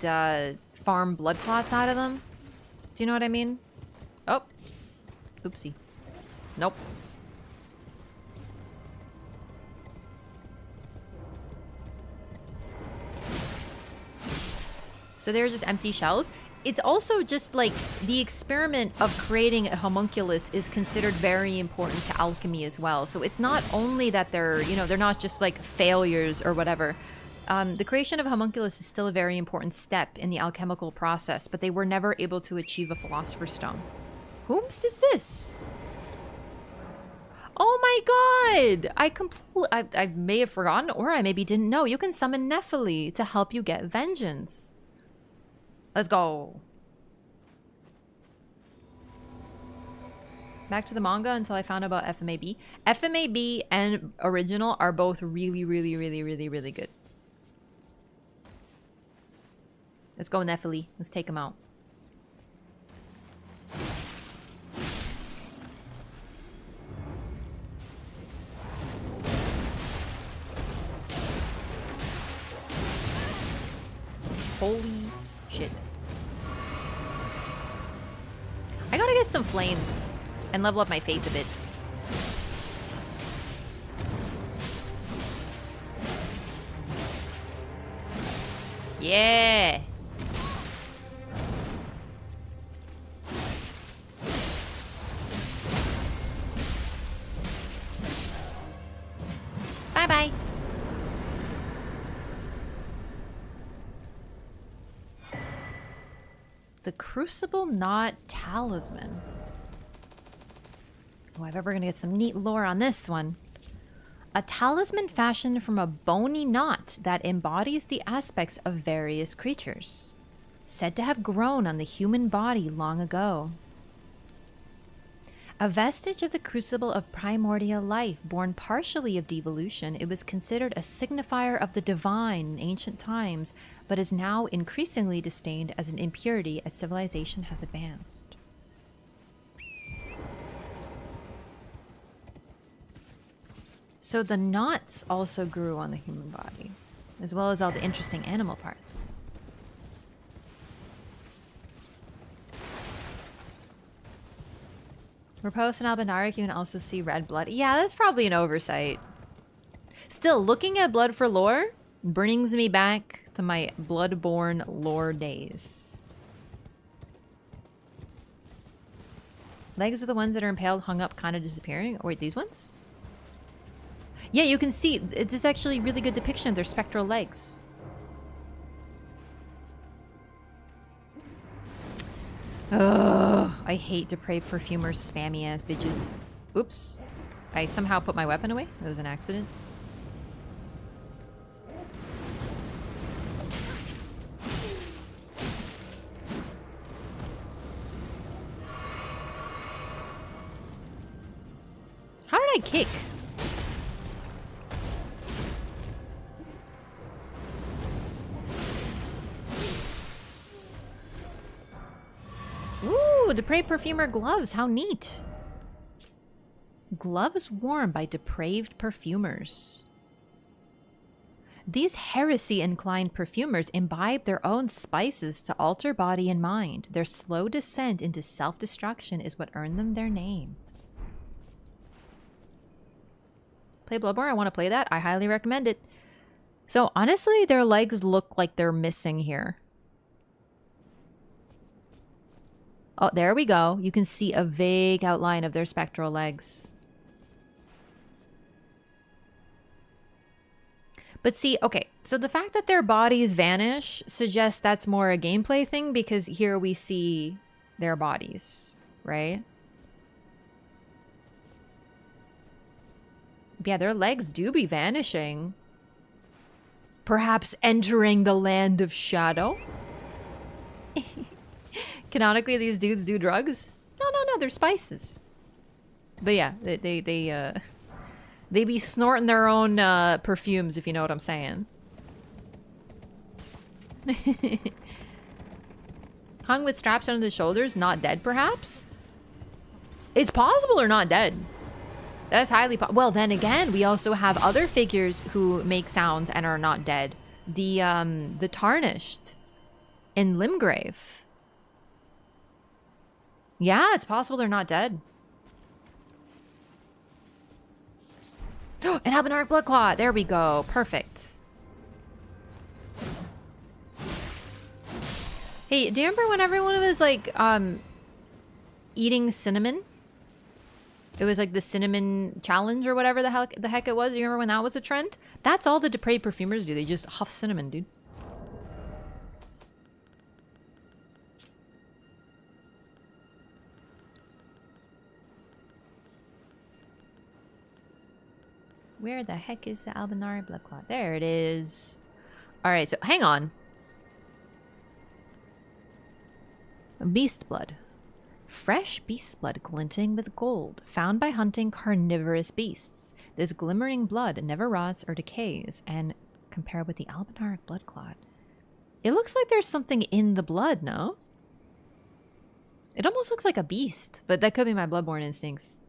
farm blood clots out of them. Do you know what I mean? Oh. Oopsie. Nope. So they're just empty shells. It's also just like the experiment of creating a homunculus is considered very important to alchemy as well. So it's not only that they're, you know, they're not just like failures or whatever. The creation of a homunculus is still a very important step in the alchemical process, but they were never able to achieve a Philosopher's Stone. Whomst is this? Oh my god! I may have forgotten, or I maybe didn't know. You can summon Nephili to help you get vengeance. Let's go. Back to the manga until I found out about FMAB. FMAB and original are both really, really, really, really, really good. Let's go, Nephili. Let's take him out. Holy shit. I gotta get some flame and level up my faith a bit. Yeah. Bye-bye. The Crucible Knot Talisman. Oh, I'm ever gonna get some neat lore on this one. A talisman fashioned from a bony knot that embodies the aspects of various creatures, said to have grown on the human body long ago. A vestige of the crucible of primordial life, born partially of devolution, it was considered a signifier of the divine in ancient times, but is now increasingly disdained as an impurity as civilization has advanced. So the knots also grew on the human body, as well as all the interesting animal parts. Repose and Albinauric, you can also see red blood. Yeah, that's probably an oversight. Still, looking at blood for lore brings me back to my Bloodborne lore days. Legs are the ones that are impaled, hung up, kind of disappearing. Oh, wait, these ones? Yeah, you can see. This is actually a really good depiction of their spectral legs. Ugh, I hate depraved perfumers, spammy ass bitches. Oops. I somehow put my weapon away. It was an accident. How did I kick? Ooh, depraved perfumer gloves. How neat. Gloves worn by depraved perfumers. These heresy-inclined perfumers imbibe their own spices to alter body and mind. Their slow descent into self-destruction is what earned them their name. Play Bloodborne? I want to play that. I highly recommend it. So, honestly, their legs look like they're missing here. Oh, there we go. You can see a vague outline of their spectral legs. But see, okay, so the fact that their bodies vanish suggests that's more a gameplay thing because here we see their bodies, right? Yeah, their legs do be vanishing. Perhaps entering the land of shadow? Canonically, these dudes do drugs? No, they're spices. But yeah, they be snorting their own perfumes, if you know what I'm saying. Hung with straps under the shoulders, not dead, perhaps? It's possible or not dead. That's highly well, then again, we also have other figures who make sounds and are not dead. The Tarnished in Limgrave. Yeah, it's possible they're not dead. An Albinauric Bloodclaw. There we go. Perfect. Hey, do you remember when everyone was like eating cinnamon? It was like the cinnamon challenge or whatever the heck it was. Do you remember when that was a trend? That's all the depraved perfumers do. They just huff cinnamon, dude. Where the heck is the Albinauric Bloodclaw? There it is. Alright, so hang on. Beast blood. Fresh beast blood glinting with gold, found by hunting carnivorous beasts. This glimmering blood never rots or decays, and compared with the Albinauric Bloodclaw, It looks like there's something in the blood, no? It almost looks like a beast, but that could be my bloodborne instincts.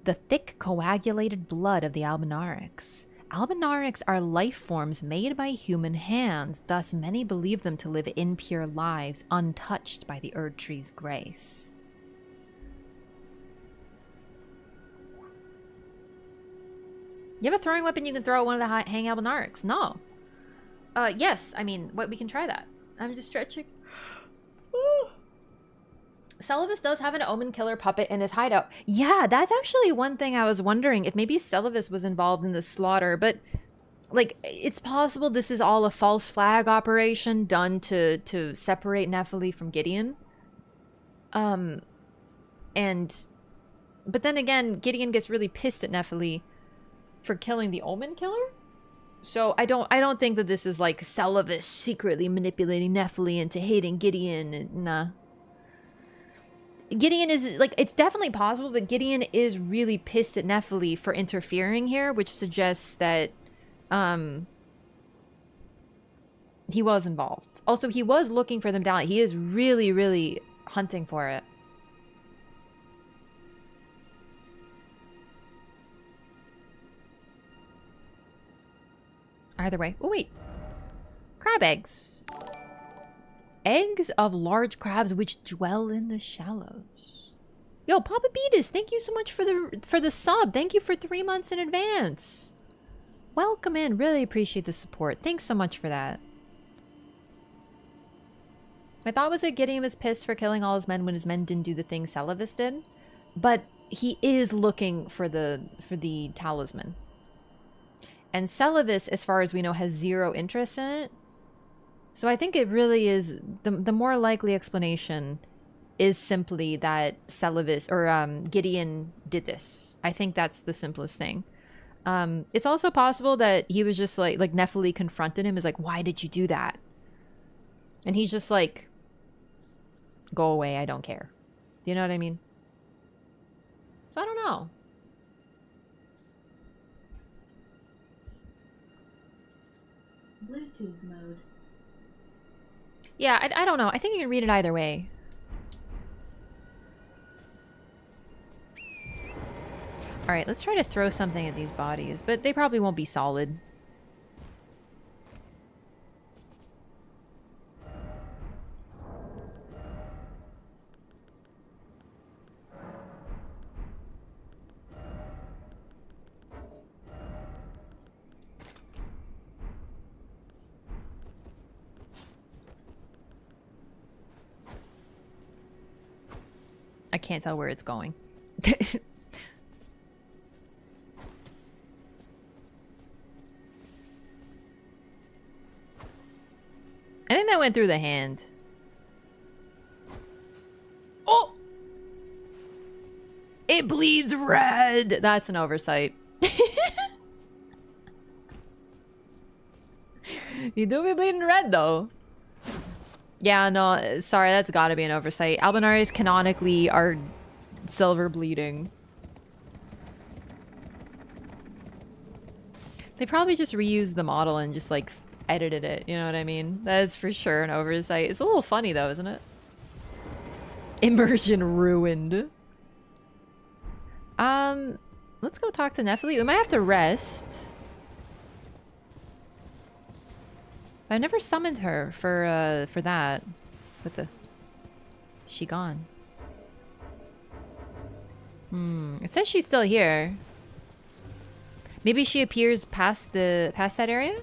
The thick, coagulated blood of the Albinarics. Albinarics are life forms made by human hands, thus many believe them to live impure lives, untouched by the Erd Tree's grace. You have a throwing weapon you can throw at one of the hang Albinarics? No. Yes, I mean, we can try that. I'm just stretching. Celovus does have an Omen Killer puppet in his hideout. Yeah, that's actually one thing I was wondering, if maybe Celovus was involved in the slaughter, but like, it's possible this is all a false flag operation done to separate Nephili from Gideon. But then again, Gideon gets really pissed at Nephili for killing the Omen Killer. So I don't think that this is like Celovus secretly manipulating Nephili into hating Gideon. Nah. Gideon is, like, it's definitely possible, but Gideon is really pissed at Nephili for interfering here, which suggests that he was involved. Also, he was looking for the medallion. He is really, really hunting for it. Either way. Oh, wait. Crab eggs. Eggs of large crabs which dwell in the shallows. Yo, Papa Beatus, thank you so much for the sub. Thank you for 3 months in advance. Welcome in. Really appreciate the support. Thanks so much for that. My thought was that Gideon was pissed for killing all his men when his men didn't do the thing Celovus did. But he is looking for the talisman. And Celovus, as far as we know, has zero interest in it. So I think it really is, the more likely explanation is simply that Celovus, or Gideon did this. I think that's the simplest thing. It's also possible that he was just like Nephili confronted him, is like, why did you do that? And he's just like, go away, I don't care. Do you know what I mean? So I don't know. Bluetooth mode. Yeah, I don't know. I think you can read it either way. Alright, let's try to throw something at these bodies, but they probably won't be solid. I can't tell where it's going. I think that went through the hand. Oh! It bleeds red! That's an oversight. You do be bleeding red, though. Yeah, no, sorry, that's gotta be an oversight. Albinaris canonically are silver bleeding. They probably just reused the model and just, like, edited it, you know what I mean? That's for sure an oversight. It's a little funny, though, isn't it? Immersion ruined. Let's go talk to Nephili. We might have to rest. I never summoned her for that. What the? Is she gone? It says she's still here. Maybe she appears past that area?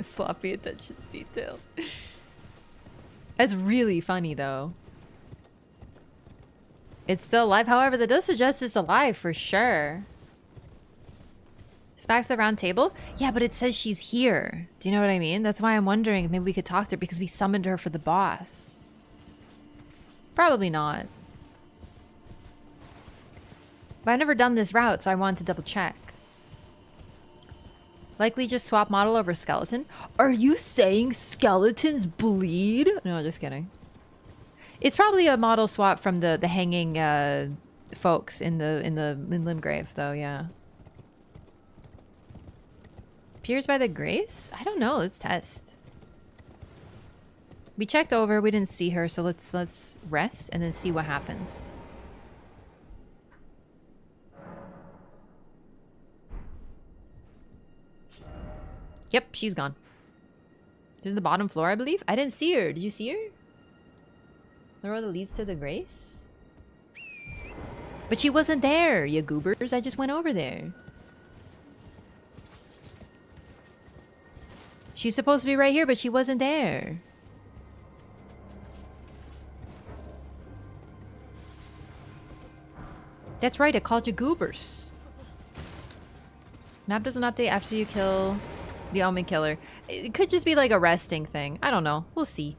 Sloppy attention to detail. That's really funny, though. It's still alive. However, that does suggest it's alive for sure. It's back to the round table? Yeah, but it says she's here. Do you know what I mean? That's why I'm wondering if maybe we could talk to her because we summoned her for the boss. Probably not. But I've never done this route, so I wanted to double check. Likely just swap model over skeleton. Are you saying skeletons bleed? No, just kidding. It's probably a model swap from the hanging folks in Limgrave, though. Yeah. Appears by the grace? I don't know. Let's test. We checked over. We didn't see her, so let's rest and then see what happens. Yep, she's gone. She's in the bottom floor, I believe. I didn't see her. Did you see her? The road that leads to the grace? But she wasn't there, you goobers. I just went over there. She's supposed to be right here, but she wasn't there. That's right, I called you goobers. Map doesn't update after you kill the Omen Killer. It could just be like a resting thing. I don't know. We'll see.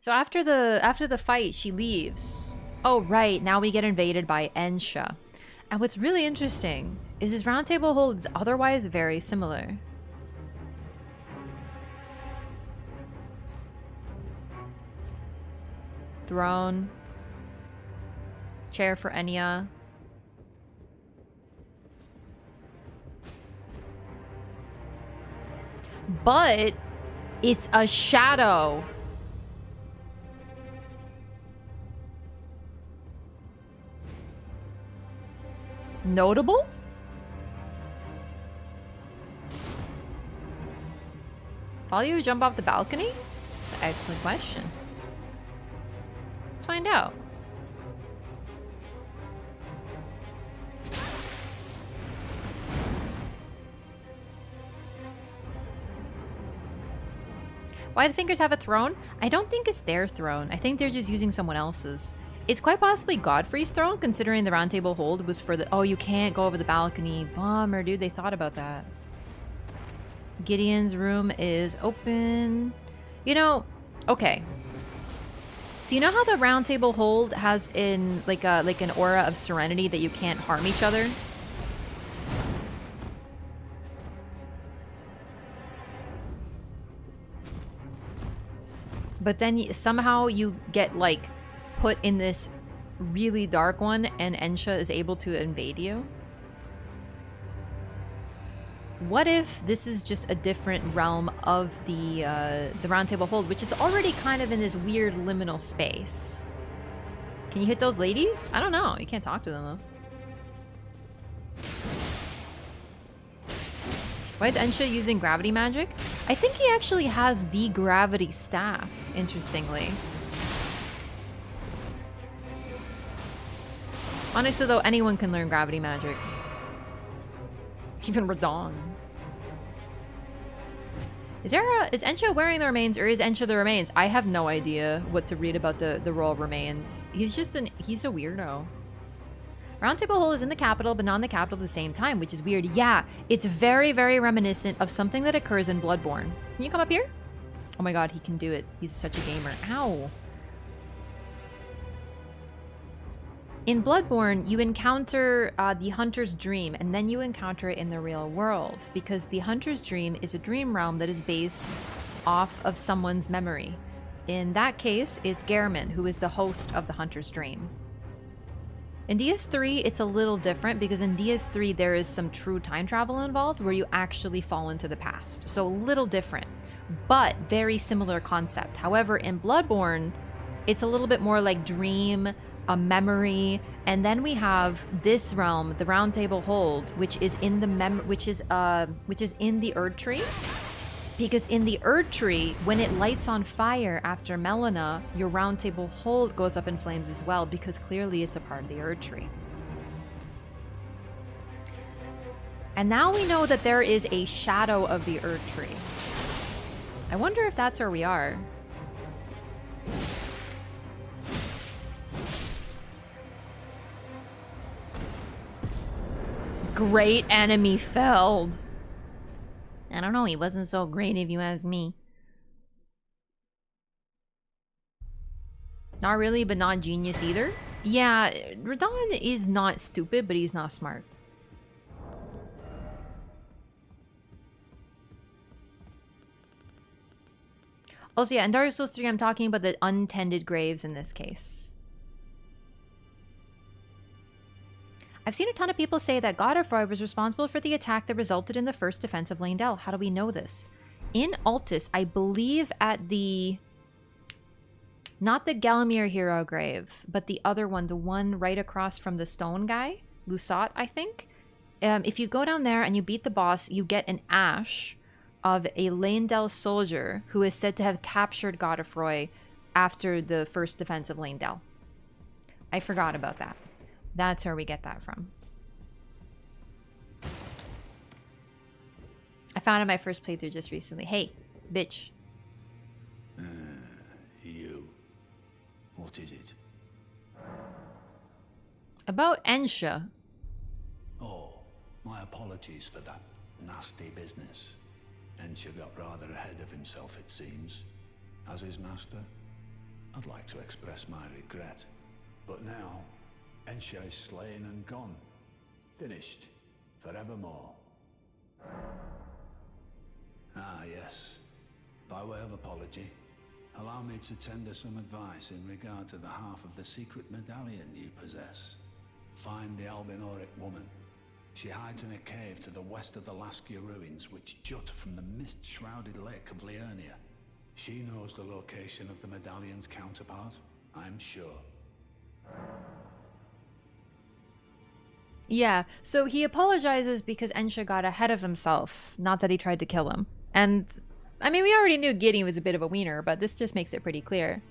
So after the fight, she leaves. Oh right, now we get invaded by Ensha. And what's really interesting is this round table holds otherwise very similar. Throne. Chair for Enya. But it's a shadow. Notable? Follow you jump off the balcony? That's an excellent question. Let's find out. Why the Fingers have a throne? I don't think it's their throne. I think they're just using someone else's. It's quite possibly Godfrey's throne, considering the Round Table hold was for the... Oh, you can't go over the balcony. Bummer, dude. They thought about that. Gideon's room is open. You know, okay. So you know how the Round Table hold has in like an aura of serenity that you can't harm each other? But then somehow you get like put in this really dark one and Ensha is able to invade you? What if this is just a different realm of the Round Table hold, which is already kind of in this weird liminal space? Can you hit those ladies? I don't know. You can't talk to them though. Why is Ensha using gravity magic? I think he actually has the gravity staff, interestingly. Honestly though, anyone can learn gravity magic. Even Radon. Is Ensha wearing the remains or is Ensha the remains? I have no idea what to read about the royal remains. He's a weirdo. Round Table hold is in the capital, but not in the capital at the same time, which is weird. Yeah, it's very, very reminiscent of something that occurs in Bloodborne. Can you come up here? Oh my god, he can do it. He's such a gamer. Ow. In Bloodborne, you encounter the Hunter's Dream, and then you encounter it in the real world, because the Hunter's Dream is a dream realm that is based off of someone's memory. In that case, it's Gehrman, who is the host of the Hunter's Dream. In DS3, it's a little different, because in DS3, there is some true time travel involved, where you actually fall into the past. So a little different, but very similar concept. However, in Bloodborne, it's a little bit more like dream, a memory, and then we have this realm, the Round Table hold, which is in the which is in the Erd Tree, because in the Erd Tree, when it lights on fire after Melina, your Round Table hold goes up in flames as well, because clearly it's a part of the Erd Tree. And now we know that there is a shadow of the Erd Tree. I wonder if that's where we are. Great enemy felled. I don't know, he wasn't so great if you ask me. Not really, but not genius either. Yeah, Radon is not stupid, but he's not smart. Also, yeah, in Dark Souls 3, I'm talking about the untended graves in this case. I've seen a ton of people say that Godefroy was responsible for the attack that resulted in the first defense of Leyndell. How do we know this? In Altus, I believe at the... Not the Gelmir hero grave, but the other one, the one right across from the stone guy, Lusat, I think. If you go down there and you beat the boss, you get an ash of a Leyndell soldier who is said to have captured Godefroy after the first defense of Leyndell. I forgot about that. That's where we get that from. I found it in my first playthrough just recently. Hey, bitch. You. What is it? About Ensha. Oh, my apologies for that nasty business. Ensha got rather ahead of himself, it seems. As his master, I'd like to express my regret. But now, Ensha is slain and gone. Finished. Forevermore. Ah, yes. By way of apology, allow me to tender some advice in regard to the half of the secret medallion you possess. Find the Albinoric woman. She hides in a cave to the west of the Laskia ruins, which jut from the mist-shrouded lake of Liurnia. She knows the location of the medallion's counterpart, I'm sure. Yeah, so he apologizes because Ensha got ahead of himself, not that he tried to kill him. And, I mean, we already knew Gideon was a bit of a wiener, but this just makes it pretty clear.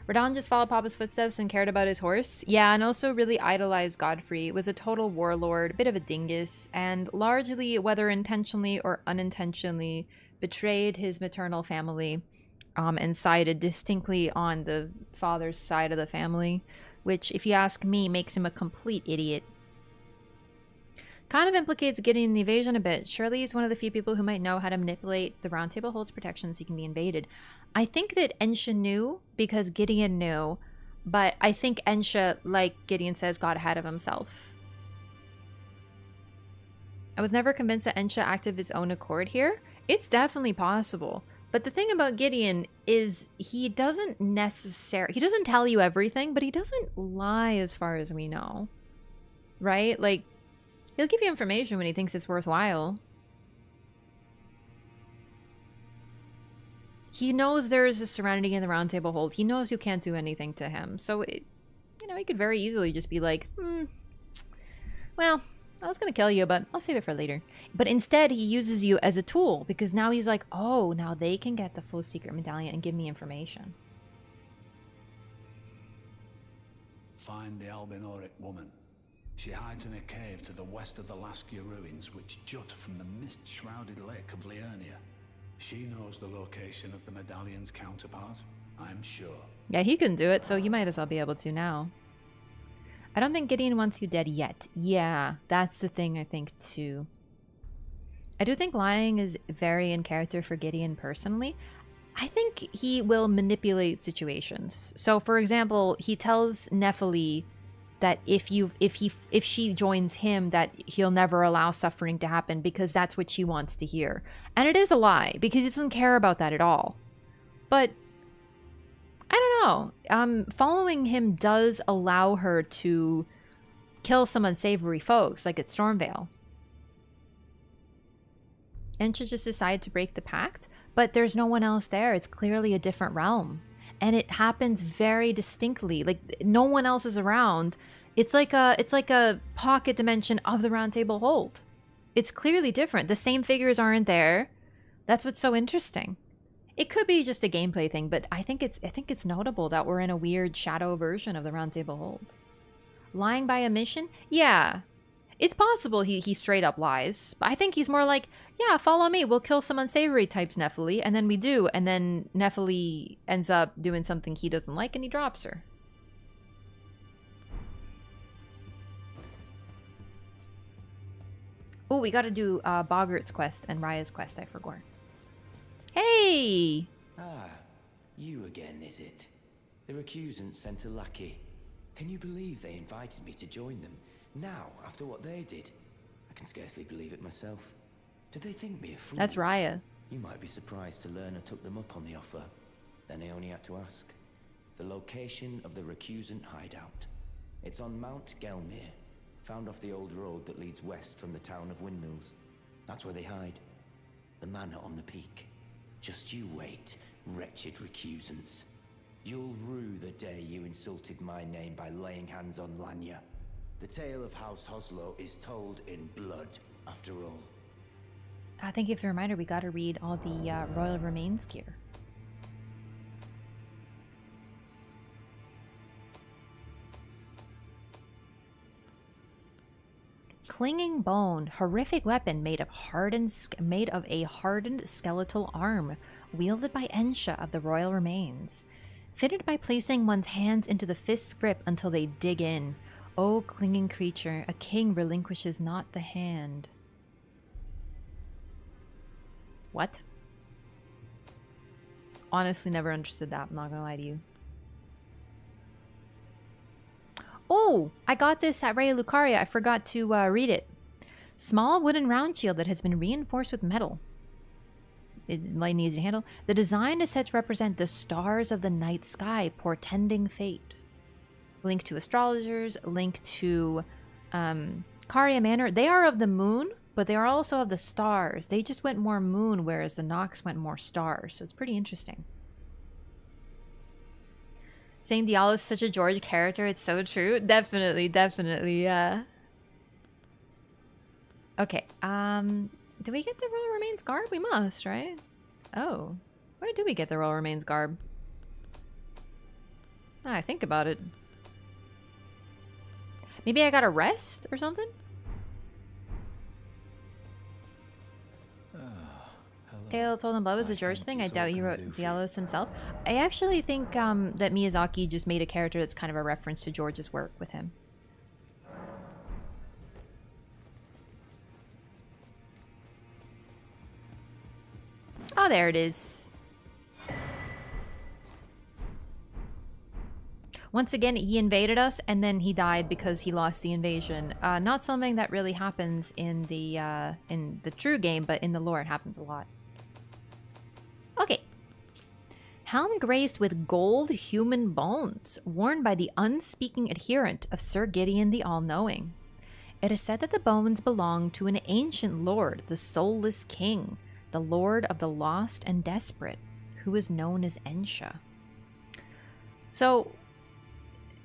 Radon just followed Papa's footsteps and cared about his horse. Yeah, and also really idolized Godfrey, was a total warlord, a bit of a dingus, and largely, whether intentionally or unintentionally, betrayed his maternal family and sided distinctly on the father's side of the family, which, if you ask me, makes him a complete idiot. Kind of implicates Gideon in the invasion a bit. Surely he's one of the few people who might know how to manipulate the Round Table Hold's protection so he can be invaded. I think that Ensha knew because Gideon knew, but I think Ensha, like Gideon says, got ahead of himself. I was never convinced that Ensha acted of his own accord here. It's definitely possible. But the thing about Gideon is he doesn't tell you everything, but he doesn't lie as far as we know. Right? Like, he'll give you information when he thinks it's worthwhile. He knows there is a serenity in the Round Table Hold. He knows you can't do anything to him. So, he could very easily just be like, well, I was going to kill you, but I'll save it for later. But instead, he uses you as a tool because now he's like, oh, now they can get the full secret medallion and give me information. Find the Albinoric woman. She hides in a cave to the west of the Laskia ruins, which jut from the mist-shrouded lake of Liurnia. She knows the location of the medallion's counterpart, I'm sure. Yeah, he can do it, so you might as well be able to now. I don't think Gideon wants you dead yet. Yeah, that's the thing I think too. I do think lying is very in character for Gideon personally. I think he will manipulate situations. So, for example, he tells Nephili that if she joins him, that he'll never allow suffering to happen because that's what she wants to hear. And it is a lie because he doesn't care about that at all. But I don't know. Following him does allow her to kill some unsavory folks, like at Stormvale. Ensha just decided to break the pact, but there's no one else there. It's clearly a different realm. And it happens very distinctly. Like, no one else is around. It's like a pocket dimension of the Round Table Hold. It's clearly different. The same figures aren't there. That's what's so interesting. It could be just a gameplay thing, but I think it's notable that we're in a weird shadow version of the Round Table Hold. Lying by omission? Yeah. It's possible he straight up lies. But I think he's more like, yeah, follow me. We'll kill some unsavory types, Nephili. And then we do. And then Nephili ends up doing something he doesn't like and he drops her. Oh, we gotta do Boggart's quest and Raya's quest. I forgot. Hey! Ah, you again, is it? The recusants sent a lackey. Can you believe they invited me to join them? Now, after what they did? I can scarcely believe it myself. Did they think me a fool? That's Raya. You might be surprised to learn I took them up on the offer. Then I only had to ask. The location of the recusant hideout. It's on Mount Gelmir, found off the old road that leads west from the town of Windmills. That's where they hide. The manor on the peak. Just you wait, wretched recusants. You'll rue the day you insulted my name by laying hands on Lanya. The tale of House Hoslo is told in blood, after all. Thank you for the reminder. We got to read all the royal remains gear. Clinging bone, horrific weapon made of a hardened skeletal arm, wielded by Ensha of the royal remains. Fitted by placing one's hands into the fist's grip until they dig in. O clinging creature, a king relinquishes not the hand. What? Honestly, never understood that. I'm not gonna lie to you. Oh, I got this at Ray Lucaria. I forgot to read it. Small wooden round shield that has been reinforced with metal. Light and easy to handle. The design is said to represent the stars of the night sky, portending fate. Link to astrologers, link to Caria Manor. They are of the moon, but they are also of the stars. They just went more moon, whereas the Nox went more stars. So it's pretty interesting. Saying Diallo is such a George character, it's so true. Definitely, definitely, yeah. Okay, do we get the Royal Remains garb? We must, right? Oh, where do we get the Royal Remains garb? Ah, I think about it. Maybe I gotta rest or something? Taylor told him Blood was a George thing. I doubt he wrote Diallos himself. I actually think that Miyazaki just made a character that's kind of a reference to George's work with him. Oh, there it is. Once again, he invaded us, and then he died because he lost the invasion. Not something that really happens in the true game, but in the lore it happens a lot. Okay. Helm graced with gold human bones, worn by the unspeaking adherent of Sir Gideon the All-Knowing. It is said that the bones belong to an ancient lord, the Soulless King, the lord of the lost and desperate, who is known as Ensha. So,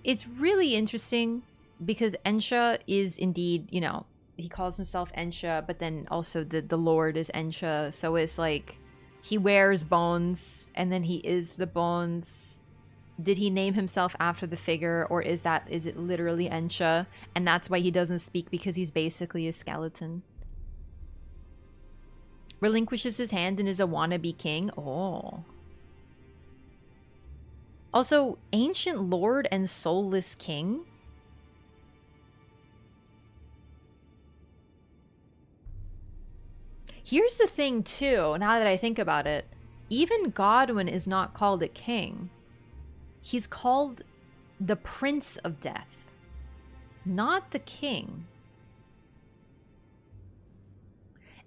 it's really interesting because Ensha is indeed, you know, he calls himself Ensha, but then also the lord is Ensha, so it's like he wears bones and then he is the bones. Did he name himself after the figure, or is it literally Ensha and that's why he doesn't speak, because he's basically a skeleton? Relinquishes his hand and is a wannabe king. Oh. Also, ancient lord and soulless king. Here's the thing too, now that I think about it. Even Godwin is not called a king. He's called the Prince of Death, not the king.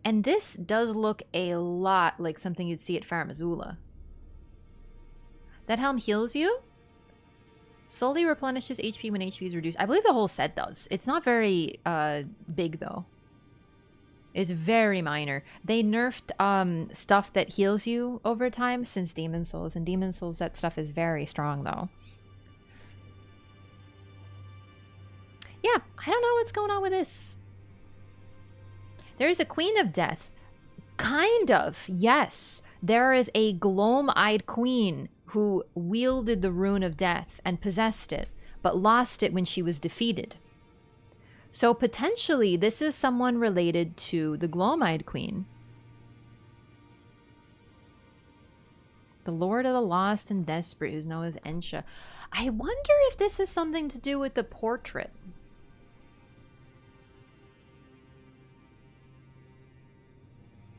And this does look a lot like something you'd see at Farum Azula. That helm heals you? Slowly replenishes HP when HP is reduced. I believe the whole set does. It's not very big though. It's very minor. They nerfed stuff that heals you over time since Demon Souls. And Demon Souls, that stuff is very strong though. Yeah, I don't know what's going on with this. There's a Queen of Death. Kind of, yes. There is a gloam-eyed queen who wielded the Rune of Death and possessed it, but lost it when she was defeated. So potentially, this is someone related to the gloam-eyed queen. The Lord of the Lost and Desperate, who's known as Ensha. I wonder if this is something to do with the portrait.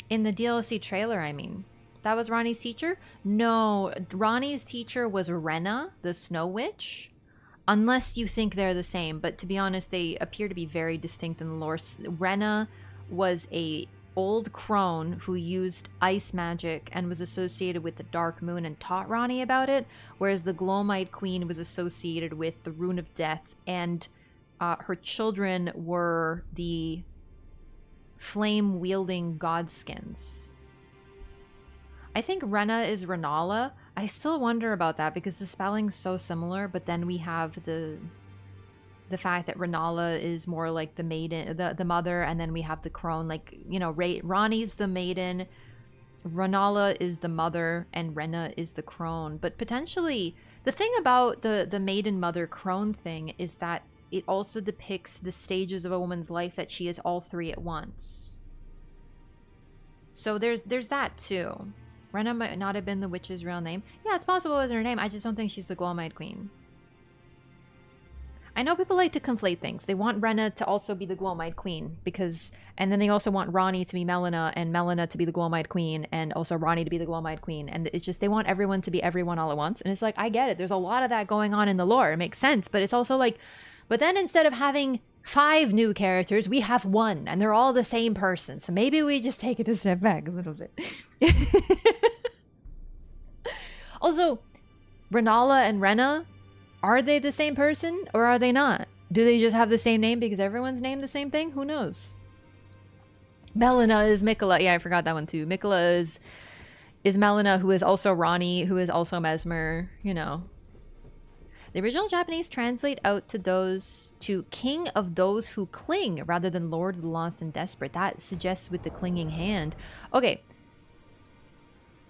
In the DLC trailer, I mean. That was Ronnie's teacher? No, Ronnie's teacher was Rena, the Snow Witch. Unless you think they're the same, but to be honest, they appear to be very distinct in the lore. Rena was a old crone who used ice magic and was associated with the Dark Moon and taught Ronnie about it, whereas the Glowmite Queen was associated with the Rune of Death, and her children were the flame-wielding godskins. I think Rena is Renala. I still wonder about that because the spelling's so similar, but then we have the fact that Renala is more like the maiden, the mother, and then we have the crone. Like, you know, Ronnie's the maiden, Renala is the mother, and Rena is the crone. But potentially, the thing about the maiden mother crone thing is that it also depicts the stages of a woman's life, that she is all three at once. So there's that too. Rena might not have been the witch's real name. Yeah, it's possible it was her name. I just don't think she's the Glowmite Queen. I know people like to conflate things. They want Rena to also be the Glowmite Queen because, and then they also want Ronnie to be Melina and Melina to be the Glowmite Queen and also Ronnie to be the Glowmite Queen. And it's just, they want everyone to be everyone all at once. And it's like, I get it. There's a lot of that going on in the lore. It makes sense. But it's also like, but then instead of having 5 new characters, we have 1 and they're all the same person. So maybe we just take it a step back a little bit. Also, Renala and Rena, are they the same person or are they not? Do they just have the same name because everyone's named the same thing? Who knows? Melina is Mikola. Yeah, I forgot that one too. Mikola is Melina, who is also Ronnie, who is also Mesmer, you know. The original Japanese translate out to king of those who cling rather than lord of the lost and desperate. That suggests with the clinging hand. Okay.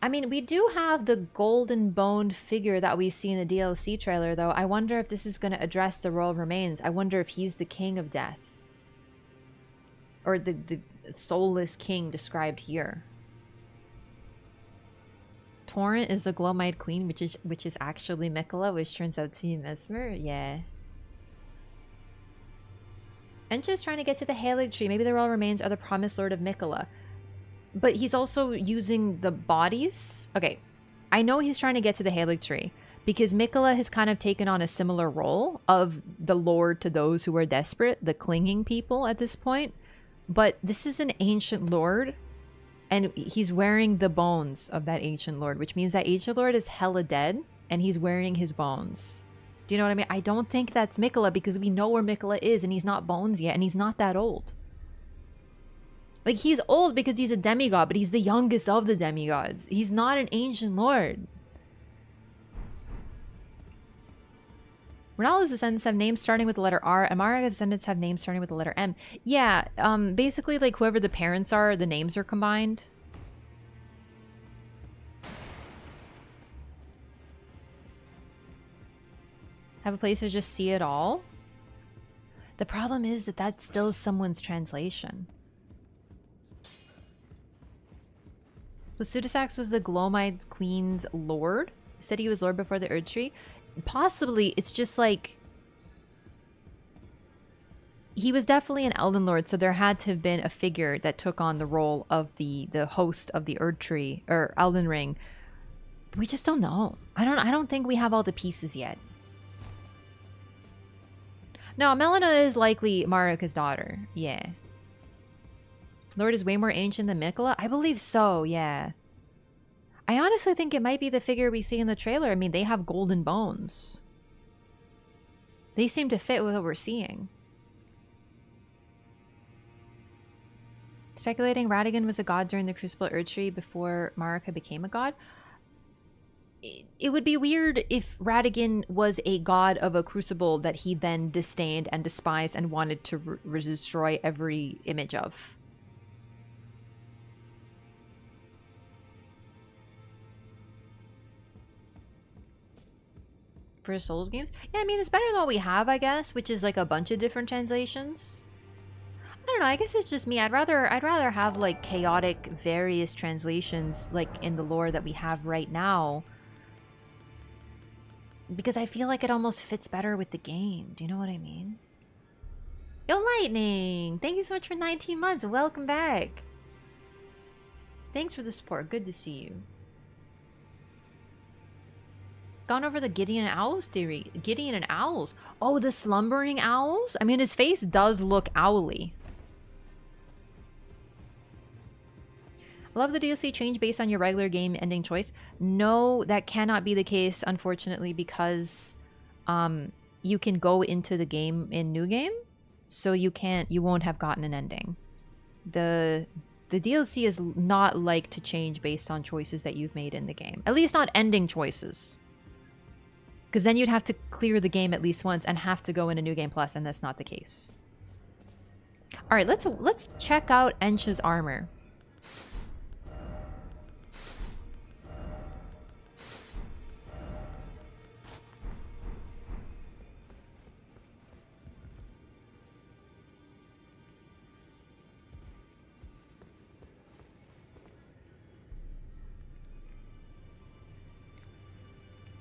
I mean, we do have the golden boned figure that we see in the DLC trailer, though. I wonder if this is going to address the royal remains. I wonder if he's the king of death. Or the soulless king described here. Torrent is the Glowmite Queen, which is actually Mikola, which turns out to be Mesmer. Yeah. Encha's trying to get to the Halig tree. Maybe the royal remains are the promised lord of Mikola. But he's also using the bodies. Okay, I know he's trying to get to the Halig tree because Mikola has kind of taken on a similar role of the lord to those who are desperate, the clinging people at this point. But this is an ancient lord, and he's wearing the bones of that ancient lord, which means that ancient lord is hella dead, and he's wearing his bones. Do you know what I mean? I don't think that's Mikola because we know where Mikola is, and he's not bones yet, and he's not that old. Like, he's old because he's a demigod, but he's the youngest of the demigods. He's not an ancient lord. Renala's descendants have names starting with the letter R, and Maraga's descendants have names starting with the letter M. Yeah, basically, like, whoever the parents are, the names are combined. Have a place to just see it all? The problem is that that's still someone's translation. The Sudasax was the Glowmite Queen's lord. Said he was lord before the Erd Tree. Possibly, it's just like... He was definitely an Elden Lord, so there had to have been a figure that took on the role of the host of the Erd Tree, or Elden Ring. We just don't know. I don't think we have all the pieces yet. No, Melina is likely Marika's daughter. Yeah. Lord is way more ancient than Mikola? I believe so, yeah. I honestly think it might be the figure we see in the trailer. I mean, they have golden bones. They seem to fit with what we're seeing. Speculating Radagon was a god during the Crucible Erd Tree before Marika became a god? It would be weird if Radagon was a god of a crucible that he then disdained and despised and wanted to destroy every image of. For Souls games? Yeah, I mean, it's better than what we have, I guess, which is like a bunch of different translations. I don't know, I guess it's just me. I'd rather have like chaotic various translations like in the lore that we have right now. Because I feel like it almost fits better with the game. Do you know what I mean? Yo, Lightning! Thank you so much for 19 months. Welcome back. Thanks for the support. Good to see you. Gone over the Gideon and Owls theory. Gideon and Owls. Oh, the slumbering owls? I mean, his face does look owly. Love the DLC change based on your regular game ending choice. No, that cannot be the case, unfortunately, because you can go into the game in New Game, so you won't have gotten an ending. The DLC is not like to change based on choices that you've made in the game. At least not ending choices. Because then you'd have to clear the game at least once and have to go into New Game Plus, and that's not the case. Alright, let's check out Ensha's armor.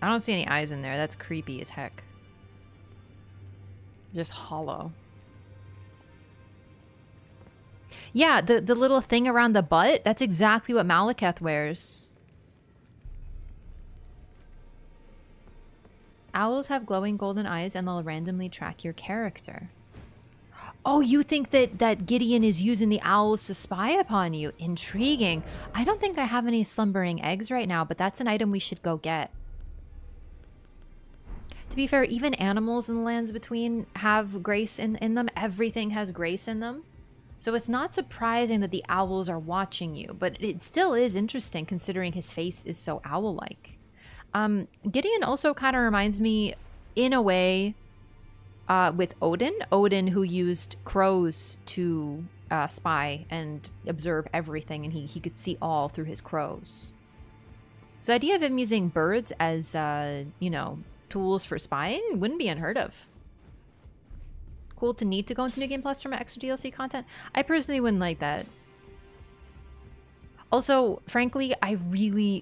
I don't see any eyes in there. That's creepy as heck. Just hollow. Yeah, the little thing around the butt, that's exactly what Malekith wears. Owls have glowing golden eyes and they'll randomly track your character. Oh, you think that Gideon is using the owls to spy upon you? Intriguing. I don't think I have any slumbering eggs right now, but that's an item we should go get. To be fair, even animals in the lands between have grace in them. Everything has grace in them. So it's not surprising that the owls are watching you, but it still is interesting considering his face is so owl-like. Gideon also kind of reminds me, in a way, with Odin. Odin, who used crows to spy and observe everything, and he could see all through his crows. So the idea of him using birds as, you know, tools for spying wouldn't be unheard of. Cool to need to go into New Game Plus from extra DLC content. I personally wouldn't like that. Also, frankly,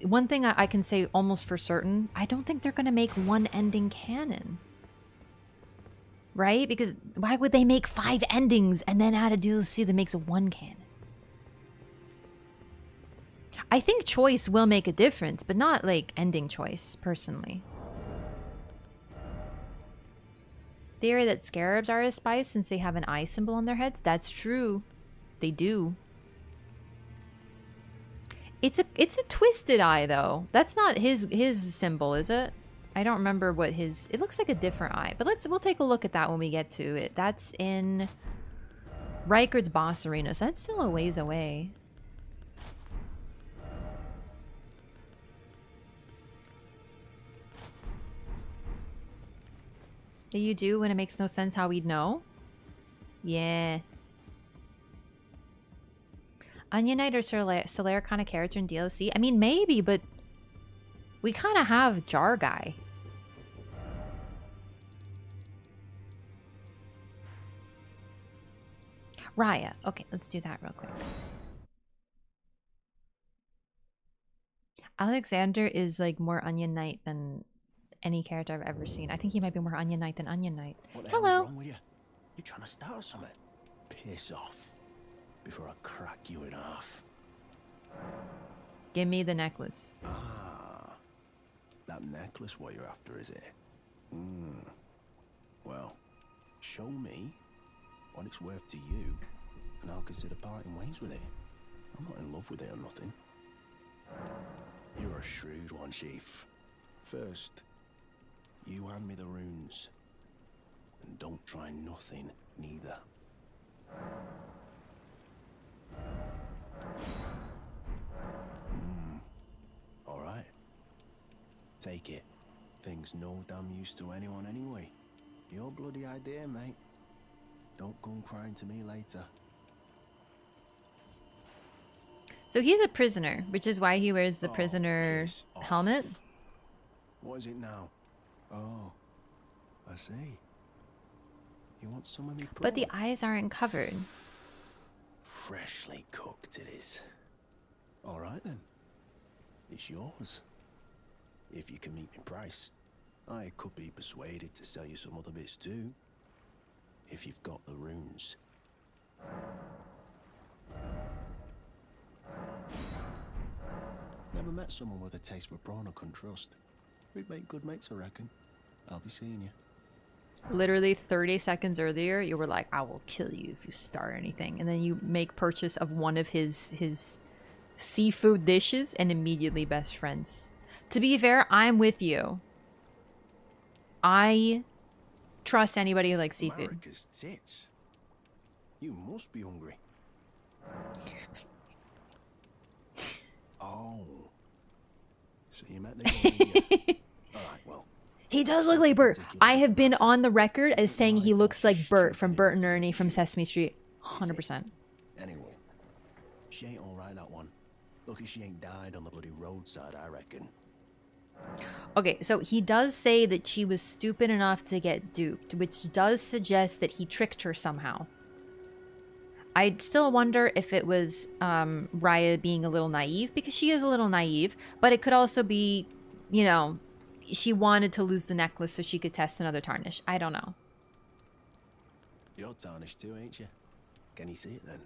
one thing I can say almost for certain, I don't think they're going to make one ending canon. Right? Because why would they make 5 endings and then add a DLC that makes one canon? I think choice will make a difference, but not like ending choice, personally. Theory that scarabs are as spies since they have an eye symbol on their heads. That's true. They do. It's a twisted eye though. That's not his symbol, is it? I don't remember what his... It looks like a different eye. But we'll take a look at that when we get to it. That's in Rykard's boss arena, so that's still a ways away. Do you do when it makes no sense how we'd know? Yeah. Onion Knight or Solaire kind of character in DLC? I mean, maybe, but we kind of have Jar Guy. Raya. Okay, let's do that real quick. Alexander is like more Onion Knight than any character I've ever seen. I think he might be more Onion Knight than Onion Knight. What the Hello. hell's wrong with you? You trying to start something? Piss off before I crack you in half. Give me the necklace. Ah, that necklace what you're after, is it? Well, show me what it's worth to you, and I'll consider parting ways with it. I'm not in love with it or nothing. You're a shrewd one, Chief. First, you hand me the runes, and don't try nothing, neither. All right. Take it. Thing's no damn use to anyone anyway. Your bloody idea, mate. Don't come crying to me later. So he's a prisoner, which is why he wears the prisoner helmet. What is it now? Oh, I see. You want some of me? But the eyes aren't covered. Freshly cooked it is. All right then. It's yours. If you can meet me price. I could be persuaded to sell you some other bits too. If you've got the runes. Never met someone with a taste for prawn I couldn't trust. We'd make good mates, I reckon. I'll be seeing you. Literally 30 seconds earlier, you were like, I will kill you if you start anything. And then you make purchase of one of his seafood dishes and immediately best friends. To be fair, I'm with you. I trust anybody who likes seafood. America's tits. You must be hungry. Oh. So you met the guy, did you? Alright, well. He does look like Bert. I have been on the record as saying he looks like Bert from Bert and Ernie from Sesame Street. 100%. Anyway, she ain't alright, that one. Lucky she ain't died on the bloody roadside, I reckon. Okay, so he does say that she was stupid enough to get duped, which does suggest that he tricked her somehow. I still wonder if it was Raya being a little naive, because she is a little naive, but it could also be, you know, she wanted to lose the necklace so she could test another tarnish. I don't know. You're tarnished too, ain't you? Can you see it then?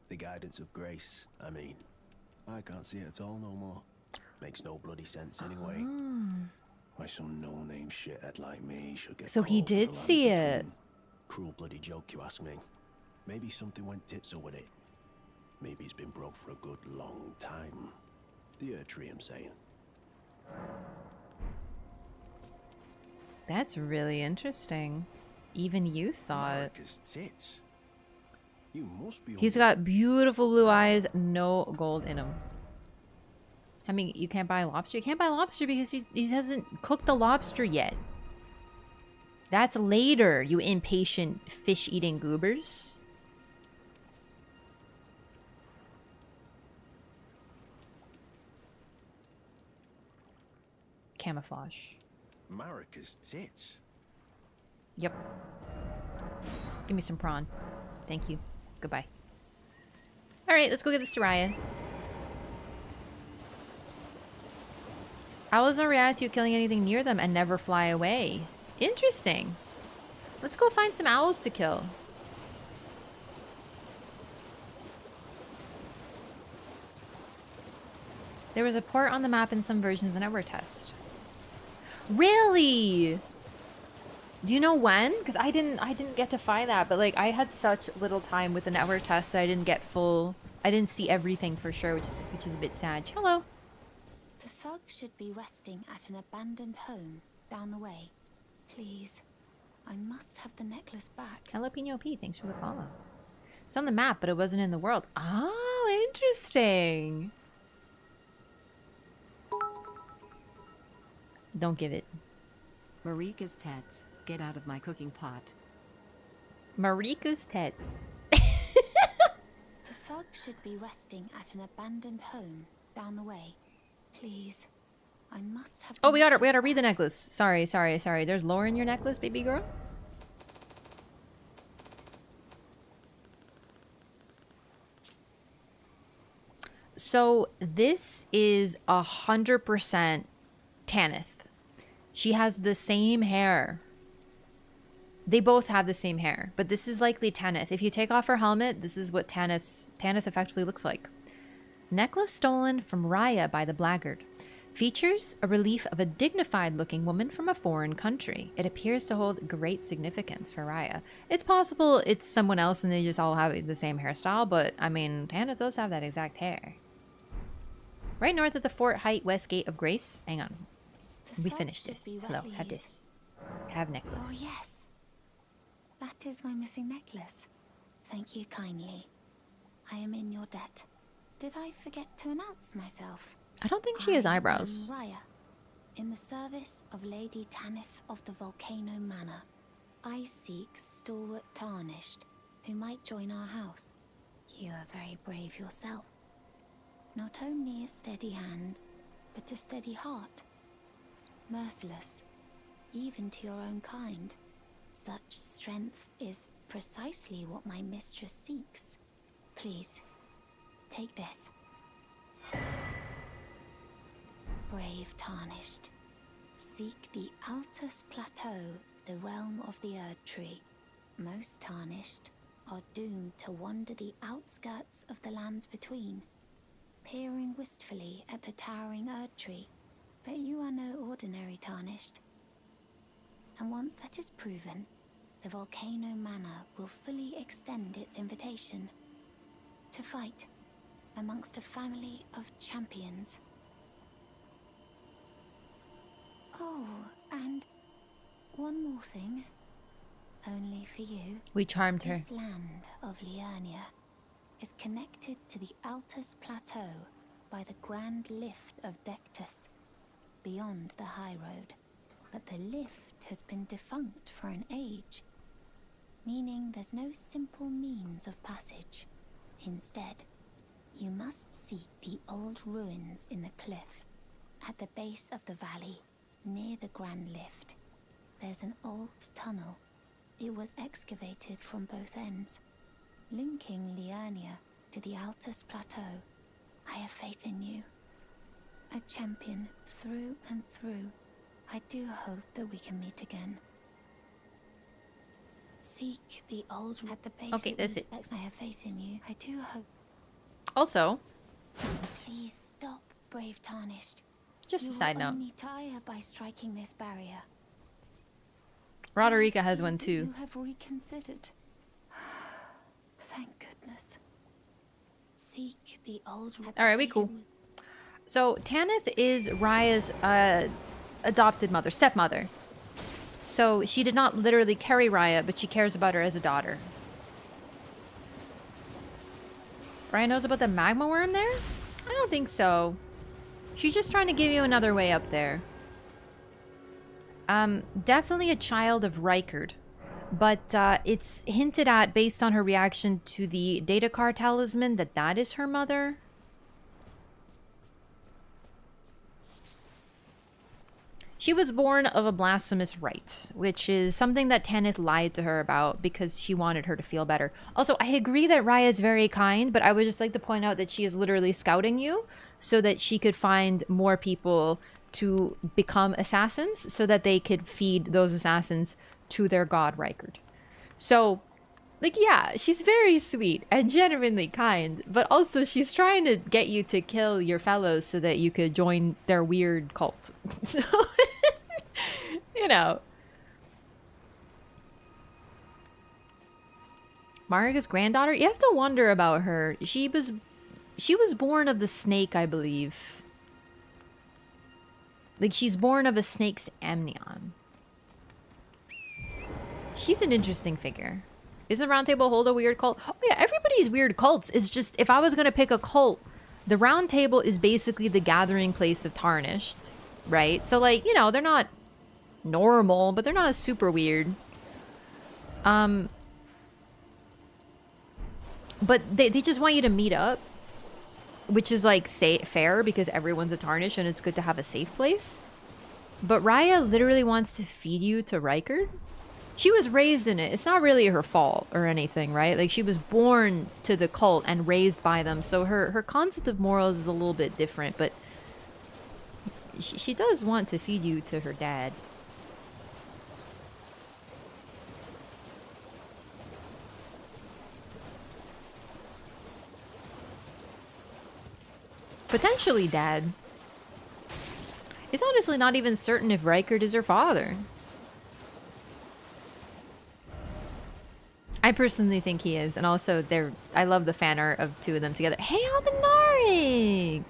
The guidance of grace, I mean. I can't see it at all no more. Makes no bloody sense anyway. Why some no-name shithead like me should get So he caught with did the land see it. between. Cruel bloody joke, you ask me. Maybe something went tits with it. Maybe it's been broke for a good long time. The Earth Tree, I'm saying. That's really interesting. Even you saw America's tits. You must be. He's got beautiful blue eyes, no gold in him. I mean, you can't buy lobster? You can't buy lobster because he hasn't cooked the lobster yet. That's later, you impatient fish-eating goobers. Camouflage. America's tits. Yep. Give me some prawn. Thank you. Goodbye. Alright, let's go get this to Raya. Owls don't react to you killing anything near them and never fly away. Interesting. Let's go find some owls to kill. There was a port on the map in some versions of the network test. Really? Do you know when? Because I didn't get to find that, but like I had such little time with the network test that I didn't get full. I didn't see everything for sure, which is a bit sad. Hello. The thug should be resting at an abandoned home down the way. Please, I must have the necklace back. Jalapeno P, thanks for the follow. It's on the map, but it wasn't in the world. Oh, interesting. Don't give it. Marika's tets, get out of my cooking pot. Marika's tits. The thug should be resting at an abandoned home down the way. Please, I must have. Oh, we gotta read the necklace. Sorry. There's lore in your necklace, baby girl. So this is 100% Tanith. She has the same hair. They both have the same hair, but this is likely Tanith. If you take off her helmet, this is what Tanith effectively looks like. Necklace stolen from Raya by the blackguard. Features a relief of a dignified-looking woman from a foreign country. It appears to hold great significance for Raya. It's possible it's someone else and they just all have the same hairstyle, but I mean, Tanith does have that exact hair. Right north of the Fort Height West Gate of Grace. Hang on. We finished this. Hello, have this. Have necklace. Oh yes, that is my missing necklace. Thank you kindly. I am in your debt. Did I forget to announce myself? I don't think she has eyebrows. I am Raya, in the service of Lady Tanith of the Volcano Manor. I seek stalwart Tarnished, who might join our house. You are very brave yourself. Not only a steady hand, but a steady heart. Merciless, even to your own kind. Such strength is precisely what my mistress seeks. Please, take this. Brave Tarnished, seek the Altus Plateau, the realm of the Erd Tree. Most Tarnished are doomed to wander the outskirts of the lands between, peering wistfully at the towering Erd Tree. But you are no ordinary Tarnished. And once that is proven, the Volcano Manor will fully extend its invitation to fight. amongst a family of champions. Oh, and one more thing. Only for you. We charmed her. This land of Liurnia is connected to the Altus Plateau by the Grand Lift of Dectus, beyond the high road. But the lift has been defunct for an age, meaning there's no simple means of passage. Instead, you must seek the old ruins in the cliff. At the base of the valley, near the Grand Lift, there's an old tunnel. It was excavated from both ends, linking Liurnia to the Altus Plateau. I have faith in you. A champion through and through. I do hope that we can meet again. Seek the old at the base. Okay, that's it. I have faith in you. I do hope. Also, Please stop, brave Tarnished. just a You side will note. only tire by striking this barrier. Roderica I has see one that too. You have reconsidered. Thank goodness. Seek the old. Alright, we cool. So, Tanith is Raya's adopted mother, stepmother. So, she did not literally carry Raya, but she cares about her as a daughter. Raya knows about the magma worm there? I don't think so. She's just trying to give you another way up there. Definitely a child of Rykard. But it's hinted at, based on her reaction to the data card talisman, that that is her mother. She was born of a blasphemous rite, which is something that Tanith lied to her about because she wanted her to feel better. Also, I agree that Raya is very kind, but I would just like to point out that she is literally scouting you so that she could find more people to become assassins so that they could feed those assassins to their god Rykard. So, like, yeah, she's very sweet and genuinely kind, but also she's trying to get you to kill your fellows so that you could join their weird cult. So, you know. Marika's granddaughter? You have to wonder about her. She was born of the snake, I believe. Like, she's born of a snake's amnion. She's an interesting figure. Isn't Round Table hold a weird cult? Oh yeah, everybody's weird cults. It's just, if I was going to pick a cult, the Round Table is basically the gathering place of Tarnished, right? So, like, you know, they're not normal, but they're not super weird. But they just want you to meet up, which is, like, fair because everyone's a Tarnished and it's good to have a safe place. But Raya literally wants to feed you to Rykard. She was raised in it. It's not really her fault or anything, right? Like, she was born to the cult and raised by them. So her concept of morals is a little bit different. But she does want to feed you to her dad. Potentially dad. It's honestly not even certain if Rykard is her father. I personally think he is, and also I love the fan art of two of them together. Hey, Albenarig!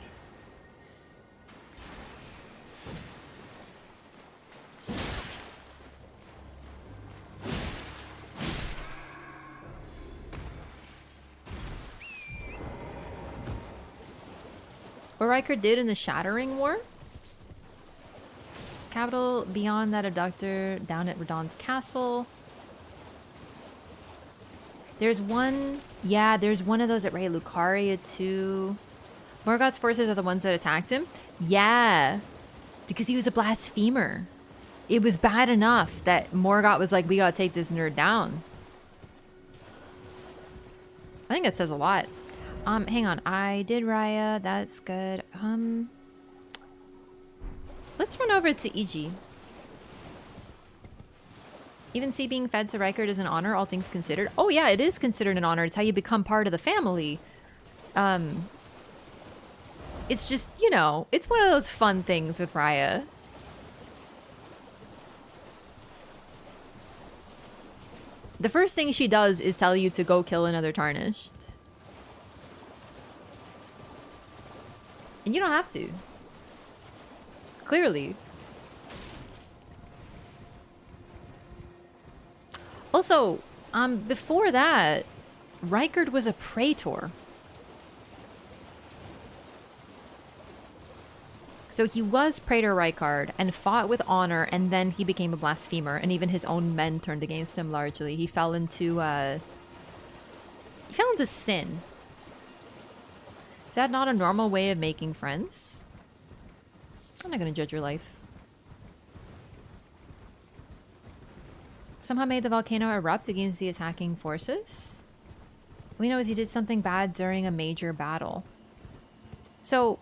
What Rykard did in the Shattering War? Capital beyond that abductor down at Radon's castle. There's one... Yeah, there's one of those at Ray Lucaria too. Morgoth's forces are the ones that attacked him? Yeah. Because he was a blasphemer. It was bad enough that Morgoth was like, we gotta take this nerd down. I think that says a lot. Hang on. I did Raya. That's good. Let's run over to Iji. Even see being fed to Rykard is an honor, all things considered. Oh yeah, it is considered an honor. It's how you become part of the family. It's just, you know, it's one of those fun things with Raya. The first thing she does is tell you to go kill another Tarnished. And you don't have to. Clearly. Also, before that, Rykard was a praetor. So he was Praetor Rykard and fought with honor, and then he became a blasphemer, and even his own men turned against him largely. He fell into sin. Is that not a normal way of making friends? I'm not gonna judge your life. Somehow made the volcano erupt against the attacking forces. We know is he did something bad during a major battle. So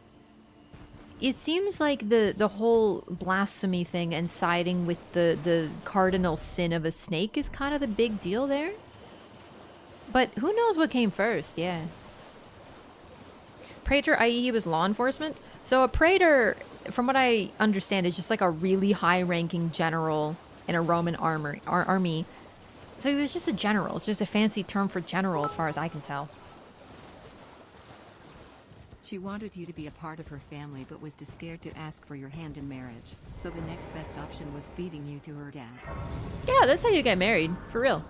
it seems like the whole blasphemy thing and siding with the cardinal sin of a snake is kind of the big deal there. But who knows what came first, yeah. Praetor, i.e. he was law enforcement. So a praetor, from what I understand, is just like a really high-ranking general in a Roman army. So he was just a general. It's just a fancy term for general as far as I can tell. She wanted you to be a part of her family but was too scared to ask for your hand in marriage. So the next best option was feeding you to her dad. Yeah, that's how you get married. For real.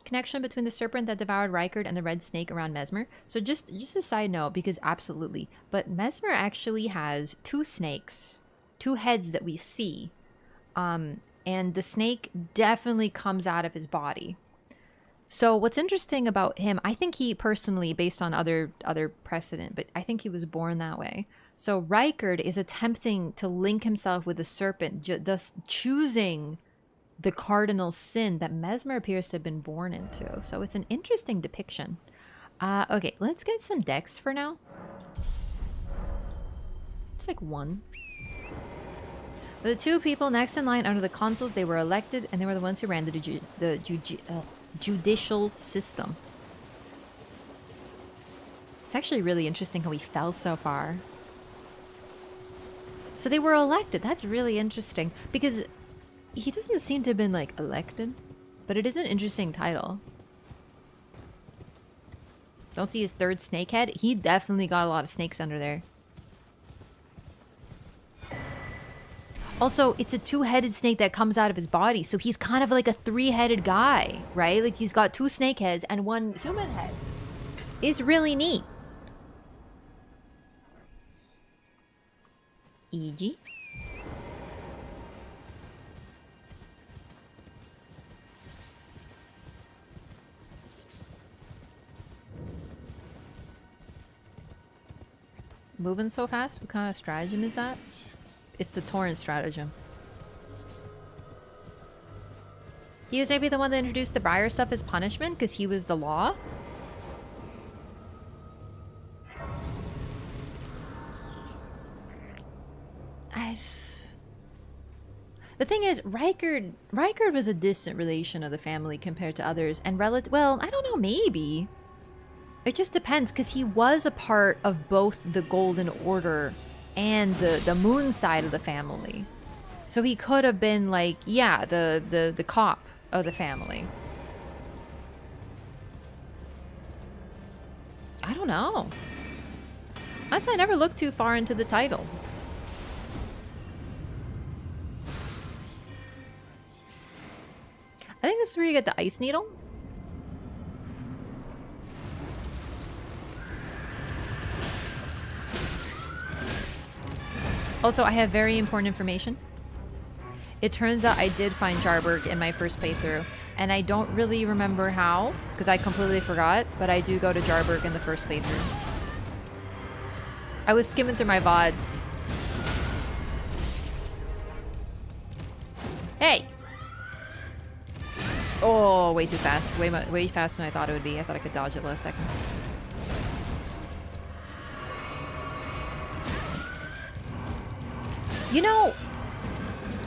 Connection between the serpent that devoured Rykard and the red snake around Mesmer. So just a side note, because absolutely. But Mesmer actually has two snakes. Two heads that we see. And the snake definitely comes out of his body. So what's interesting about him, I think he personally, based on other precedent, but I think he was born that way. So Rykard is attempting to link himself with the serpent, thus choosing the cardinal sin that Mesmer appears to have been born into. So it's an interesting depiction. Okay, let's get some decks for now. It's like one. The two people next in line under the consuls, they were elected, and they were the ones who ran the judicial system. It's actually really interesting how he fell so far. So they were elected. That's really interesting. Because he doesn't seem to have been, like, elected. But it is an interesting title. Don't see his third snake head? He definitely got a lot of snakes under there. Also, it's a two-headed snake that comes out of his body. So he's kind of like a three-headed guy, right? Like, he's got two snake heads and one human head. It's really neat. E.g. Moving so fast? What kind of stratagem is that? It's the torrent stratagem. He was maybe the one that introduced the Briar stuff as punishment because he was the law? The thing is, Rykard was a distant relation of the family compared to others, and well, I don't know, maybe. It just depends, because he was a part of both the Golden Order and the moon side of the family. So he could have been like, yeah, the cop of the family. I don't know. Honestly, I never looked too far into the title. I think this is where you get the ice needle. Also, I have very important information. It turns out I did find Jarberg in my first playthrough, and I don't really remember how, because I completely forgot, but I do go to Jarberg in the first playthrough. I was skimming through my VODs. Hey! Oh, way too fast. Way faster than I thought it would be. I thought I could dodge it last second. You know,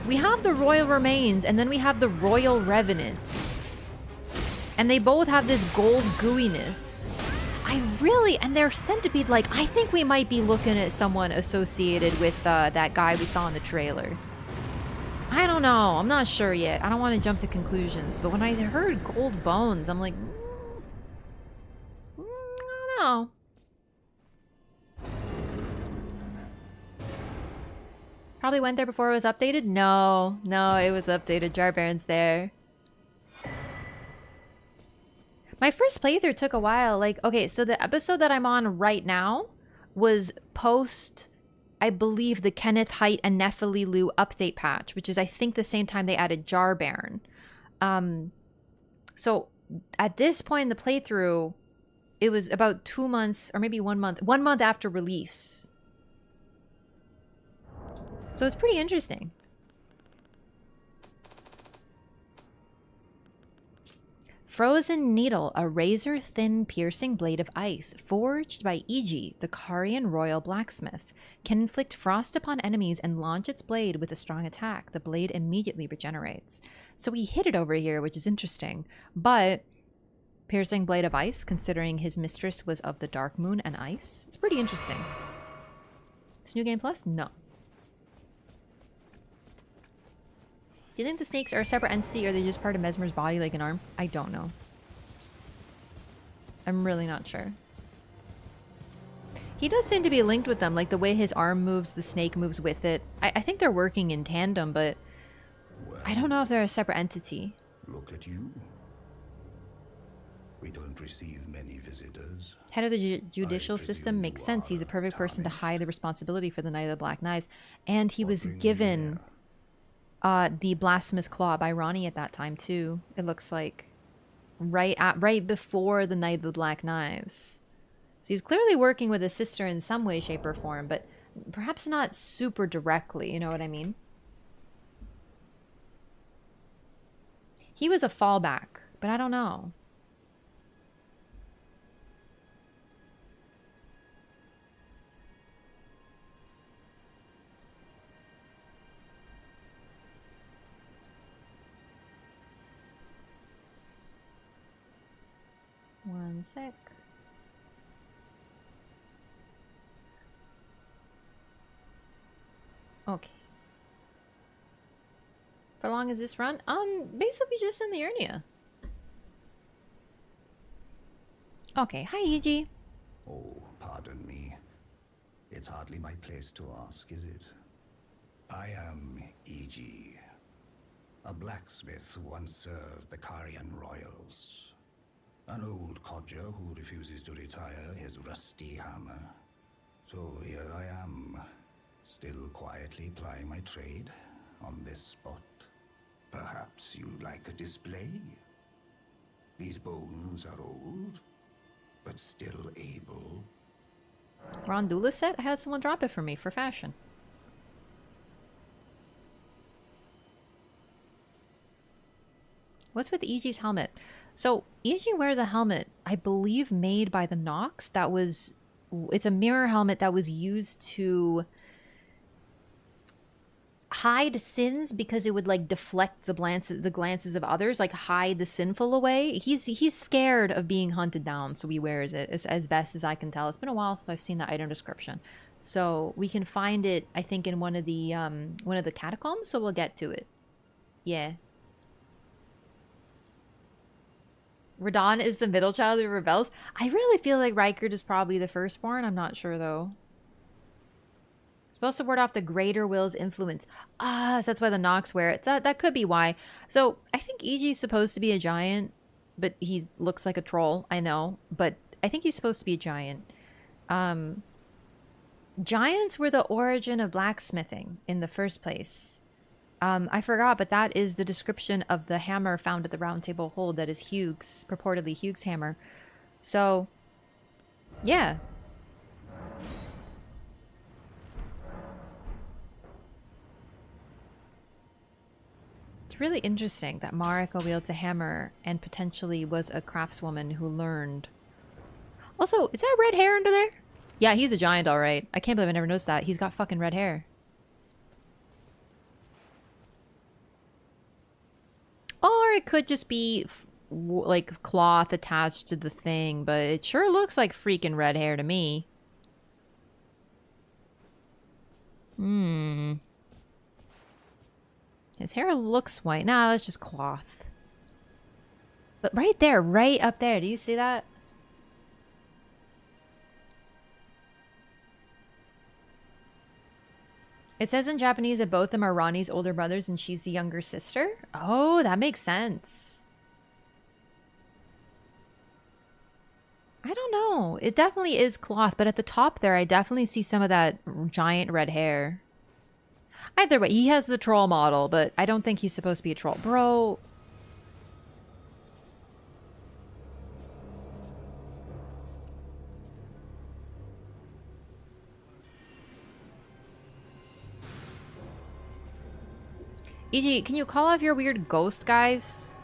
we have the Royal Remains, and then we have the Royal Revenant. And they both have this gold gooiness. And their centipede, like, I think we might be looking at someone associated with that guy we saw in the trailer. I don't know. I'm not sure yet. I don't want to jump to conclusions. But when I heard gold bones, I'm like, know. Probably went there before it was updated? No, no, it was updated. Jar Baron's there. My first playthrough took a while. Like, okay, so the episode that I'm on right now was post, I believe, the Kenneth Height and Nephililu update patch, which is, I think, the same time they added Jar Baron. So at this point in the playthrough, it was about 2 months or maybe 1 month, 1 month after release. So it's pretty interesting. Frozen Needle, a razor-thin piercing blade of ice, forged by Iji, the Karian royal blacksmith, can inflict frost upon enemies and launch its blade with a strong attack. The blade immediately regenerates. So he hid it over here, which is interesting. But piercing blade of ice, considering his mistress was of the dark moon and ice, it's pretty interesting. This New Game Plus? No. Do you think the snakes are a separate entity or are they just part of Mesmer's body like an arm? I don't know. I'm really not sure. He does seem to be linked with them, like the way his arm moves, the snake moves with it. I think they're working in tandem, but well, I don't know if they're a separate entity. Look at you. We don't receive many visitors. Head of the judicial system makes sense. He's a perfect person to hide the responsibility for the Night of the Black Knives. And he was given the Blasphemous Claw by Ronnie at that time too. It looks like right before the Night of the Black Knives. So he was clearly working with his sister in some way, shape, or form, but perhaps not super directly. You know what I mean? He was a fallback, but I don't know. One sec. Okay. For long as this run? Basically just in the Urnia. Okay, hi Yuji. Oh, pardon me. It's hardly my place to ask, is it? I am E.G., a blacksmith who once served the Karian royals. An old codger who refuses to retire his rusty hammer. So here I am, still quietly plying my trade on this spot. Perhaps you'd like a display? These bones are old, but still able. Rondula set? I had someone drop it for me for fashion. What's with E.G.'s helmet? So E.G. wears a helmet, I believe, made by the Nox. It's a mirror helmet that was used to hide sins because it would like deflect the glances of others, like hide the sinful away. He's scared of being hunted down, so he wears it as best as I can tell. It's been a while since I've seen the item description, so we can find it, I think, in one of the catacombs. So we'll get to it. Yeah. Radon is the middle child who rebels. I really feel like Rykard is probably the firstborn. I'm not sure though. Supposed to ward off the greater will's influence. So that's why the Nox wear it. That could be why. So I think E.G.'s supposed to be a giant, but he looks like a troll. I know, but I think he's supposed to be a giant. Giants were the origin of blacksmithing in the first place. I forgot, but that is the description of the hammer found at the Round Table Hold. That is Hugh's, purportedly Hugh's hammer. So, yeah. It's really interesting that Marika wields a hammer and potentially was a craftswoman who learned. Also, is that red hair under there? Yeah, he's a giant, all right. I can't believe I never noticed that. He's got fucking red hair. Or it could just be like cloth attached to the thing, but it sure looks like freaking red hair to me. His hair looks white. Nah, that's just cloth. But right there, right up there, do you see that? It says in Japanese that both of them are Ronnie's older brothers and she's the younger sister. Oh, that makes sense. I don't know. It definitely is cloth, but at the top there, I definitely see some of that giant red hair. Either way, he has the troll model, but I don't think he's supposed to be a troll. Bro. E.G., can you call off your weird ghost guys?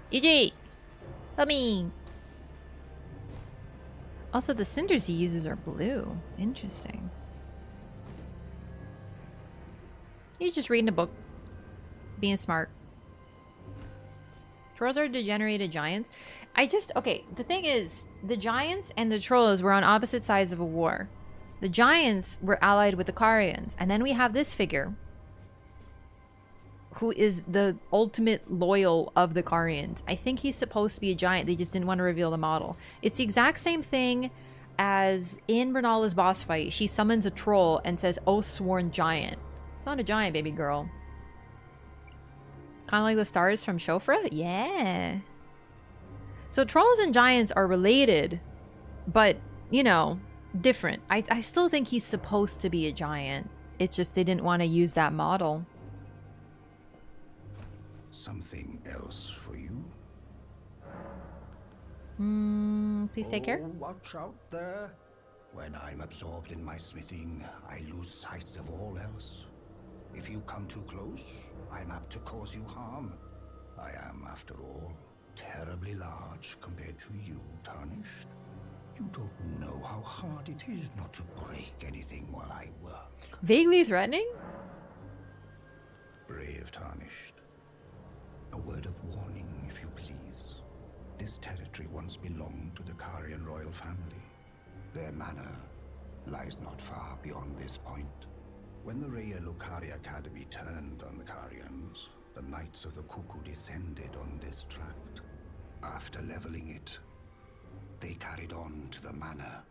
E.G., help me. Also, the cinders he uses are blue. Interesting. He's just reading a book. Being smart. Trolls are degenerated giants. Okay, the thing is, the giants and the trolls were on opposite sides of a war. The giants were allied with the Carians. And then we have this figure, who is the ultimate loyal of the Carians. I think he's supposed to be a giant. They just didn't want to reveal the model. It's the exact same thing as in Renala's boss fight. She summons a troll and says, "Oh, sworn giant." It's not a giant, baby girl. Kind of like the stars from Shofra? Yeah. So trolls and giants are related, but, you know, different. I still think he's supposed to be a giant. It's just they didn't want to use that model. Something else for you? Please take care. Watch out there. When I'm absorbed in my smithing, I lose sight of all else. If you come too close, I'm apt to cause you harm. I am, after all, terribly large compared to you, Tarnished. You don't know how hard it is not to break anything while I work. Vaguely threatening? Brave Tarnished. A word of warning, if you please. This territory once belonged to the Carian royal family. Their manor lies not far beyond this point. When the Raya Lucari Academy turned on the Carians, the Knights of the Cuckoo descended on this tract. After leveling it, they carried on to the manor.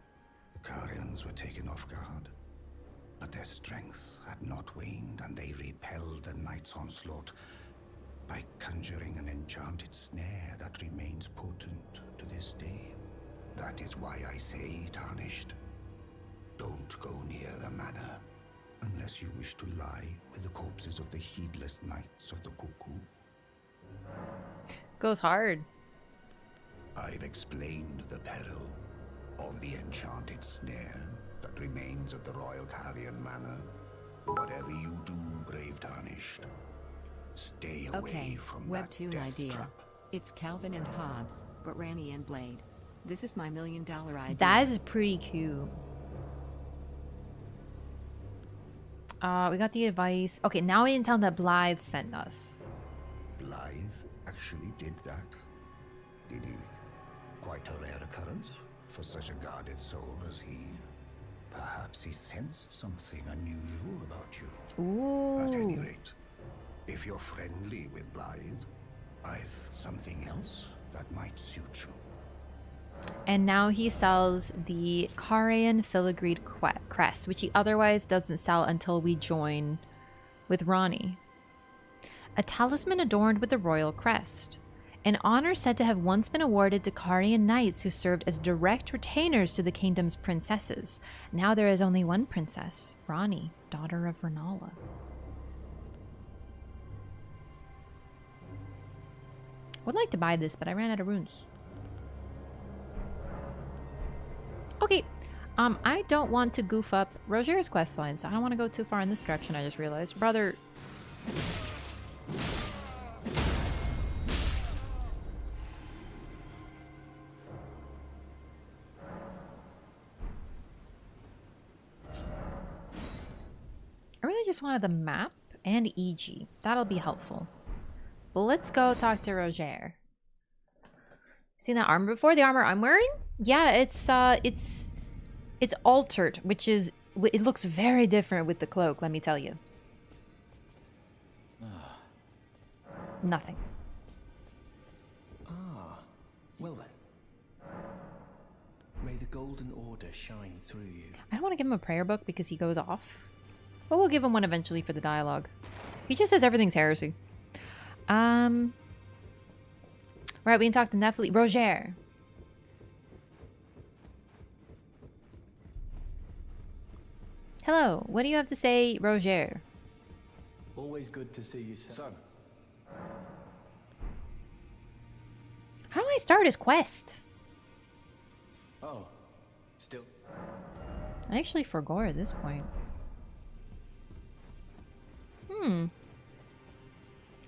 The Carians were taken off guard, but their strength had not waned, and they repelled the Knights' onslaught by conjuring an enchanted snare that remains potent to this day. That is why I say, Tarnished, don't go near the manor, unless you wish to lie with the corpses of the heedless Knights of the Cuckoo. Goes hard. I've explained the peril of the enchanted snare that remains at the Royal Carian Manor. Whatever you do, brave Tarnished, stay away from that Webtoon death idea. trap. It's Calvin and Hobbes, but Rani and Blade. This is my $1 million idea. That is pretty cute. We got the advice. Okay, now we can tell that Blythe sent us. Blythe actually did that, did he? Quite a rare occurrence for such a guarded soul as he. Perhaps he sensed something unusual about you. Ooh. At any rate, if you're friendly with Blythe, I've something else that might suit you. And now he sells the Carian filigreed crest, which he otherwise doesn't sell until we join with Ronnie. A talisman adorned with the royal crest. An honor said to have once been awarded to Carian knights who served as direct retainers to the kingdom's princesses. Now there is only one princess, Ronnie, daughter of Renala. Would like to buy this, but I ran out of runes. Okay, I don't want to goof up Roger's questline, so I don't want to go too far in this direction, I just realized. Brother... I really just wanted the map and EG. That'll be helpful. But let's go talk to Roger. Seen that armor before? The armor I'm wearing? Yeah, it's altered, which is, it looks very different with the cloak, let me tell you. Nothing. Ah, well then. Golden Order shine through you. I don't want to give him a prayer book because he goes off. But we'll give him one eventually for the dialogue. He just says everything's heresy. Right, we can talk to Nephilim. Roger. Hello, what do you have to say, Roger? Always good to see you, son. How do I start his quest? Oh, still. I actually forgot at this point.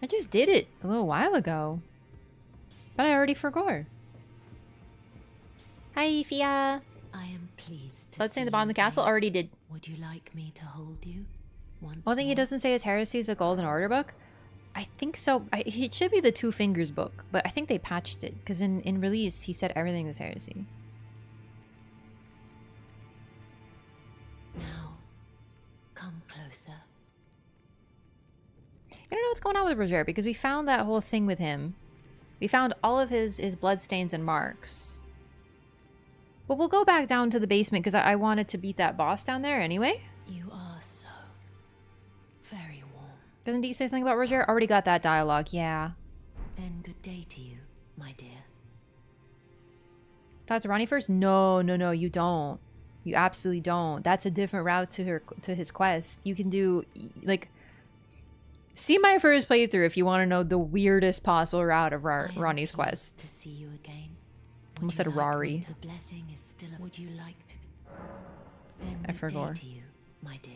I just did it a little while ago. But I already forgot. Hi, Fia. I am pleased to Let's say see the bottom of the you castle again. already did. Would you like me to hold you once One thing he more? doesn't say is heresy is a golden order book. I think so. It should be the Two Fingers book, but I think they patched it because in release he said everything was heresy. Now, come closer. I don't know what's going on with Roger because we found that whole thing with him. We found all of his bloodstains and marks. But we'll go back down to the basement because I wanted to beat that boss down there anyway. You are so very warm. Doesn't he say something about Roger? Already got that dialogue, yeah. Then good day to you, my dear. Talk to Ronnie first? No, you don't. You absolutely don't. That's a different route to his quest. You can do, like... See my first playthrough if you want to know the weirdest possible route of Ronnie's quest. To see you again. Almost said Rari. The blessing is still. Would you like to? Then I forgot. to you, my dear.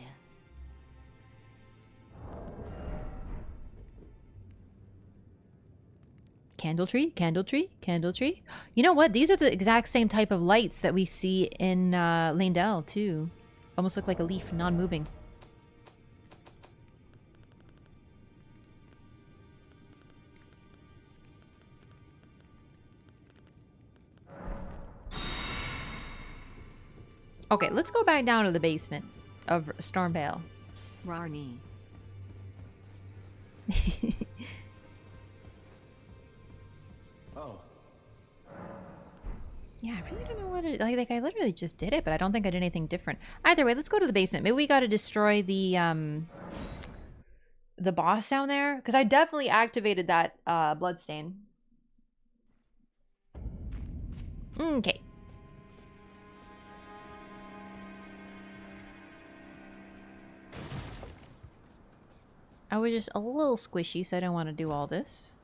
Candle tree, candle tree, candle tree. You know what? These are the exact same type of lights that we see in Leyndell too. Almost look like a leaf, non-moving. Okay, let's go back down to the basement of Stormvale. Rarni. Oh. Yeah, I really don't know what it... Like, I literally just did it, but I don't think I did anything different. Either way, let's go to the basement. Maybe we gotta destroy the boss down there. Because I definitely activated that bloodstain. Okay. I was just a little squishy, so I don't want to do all this.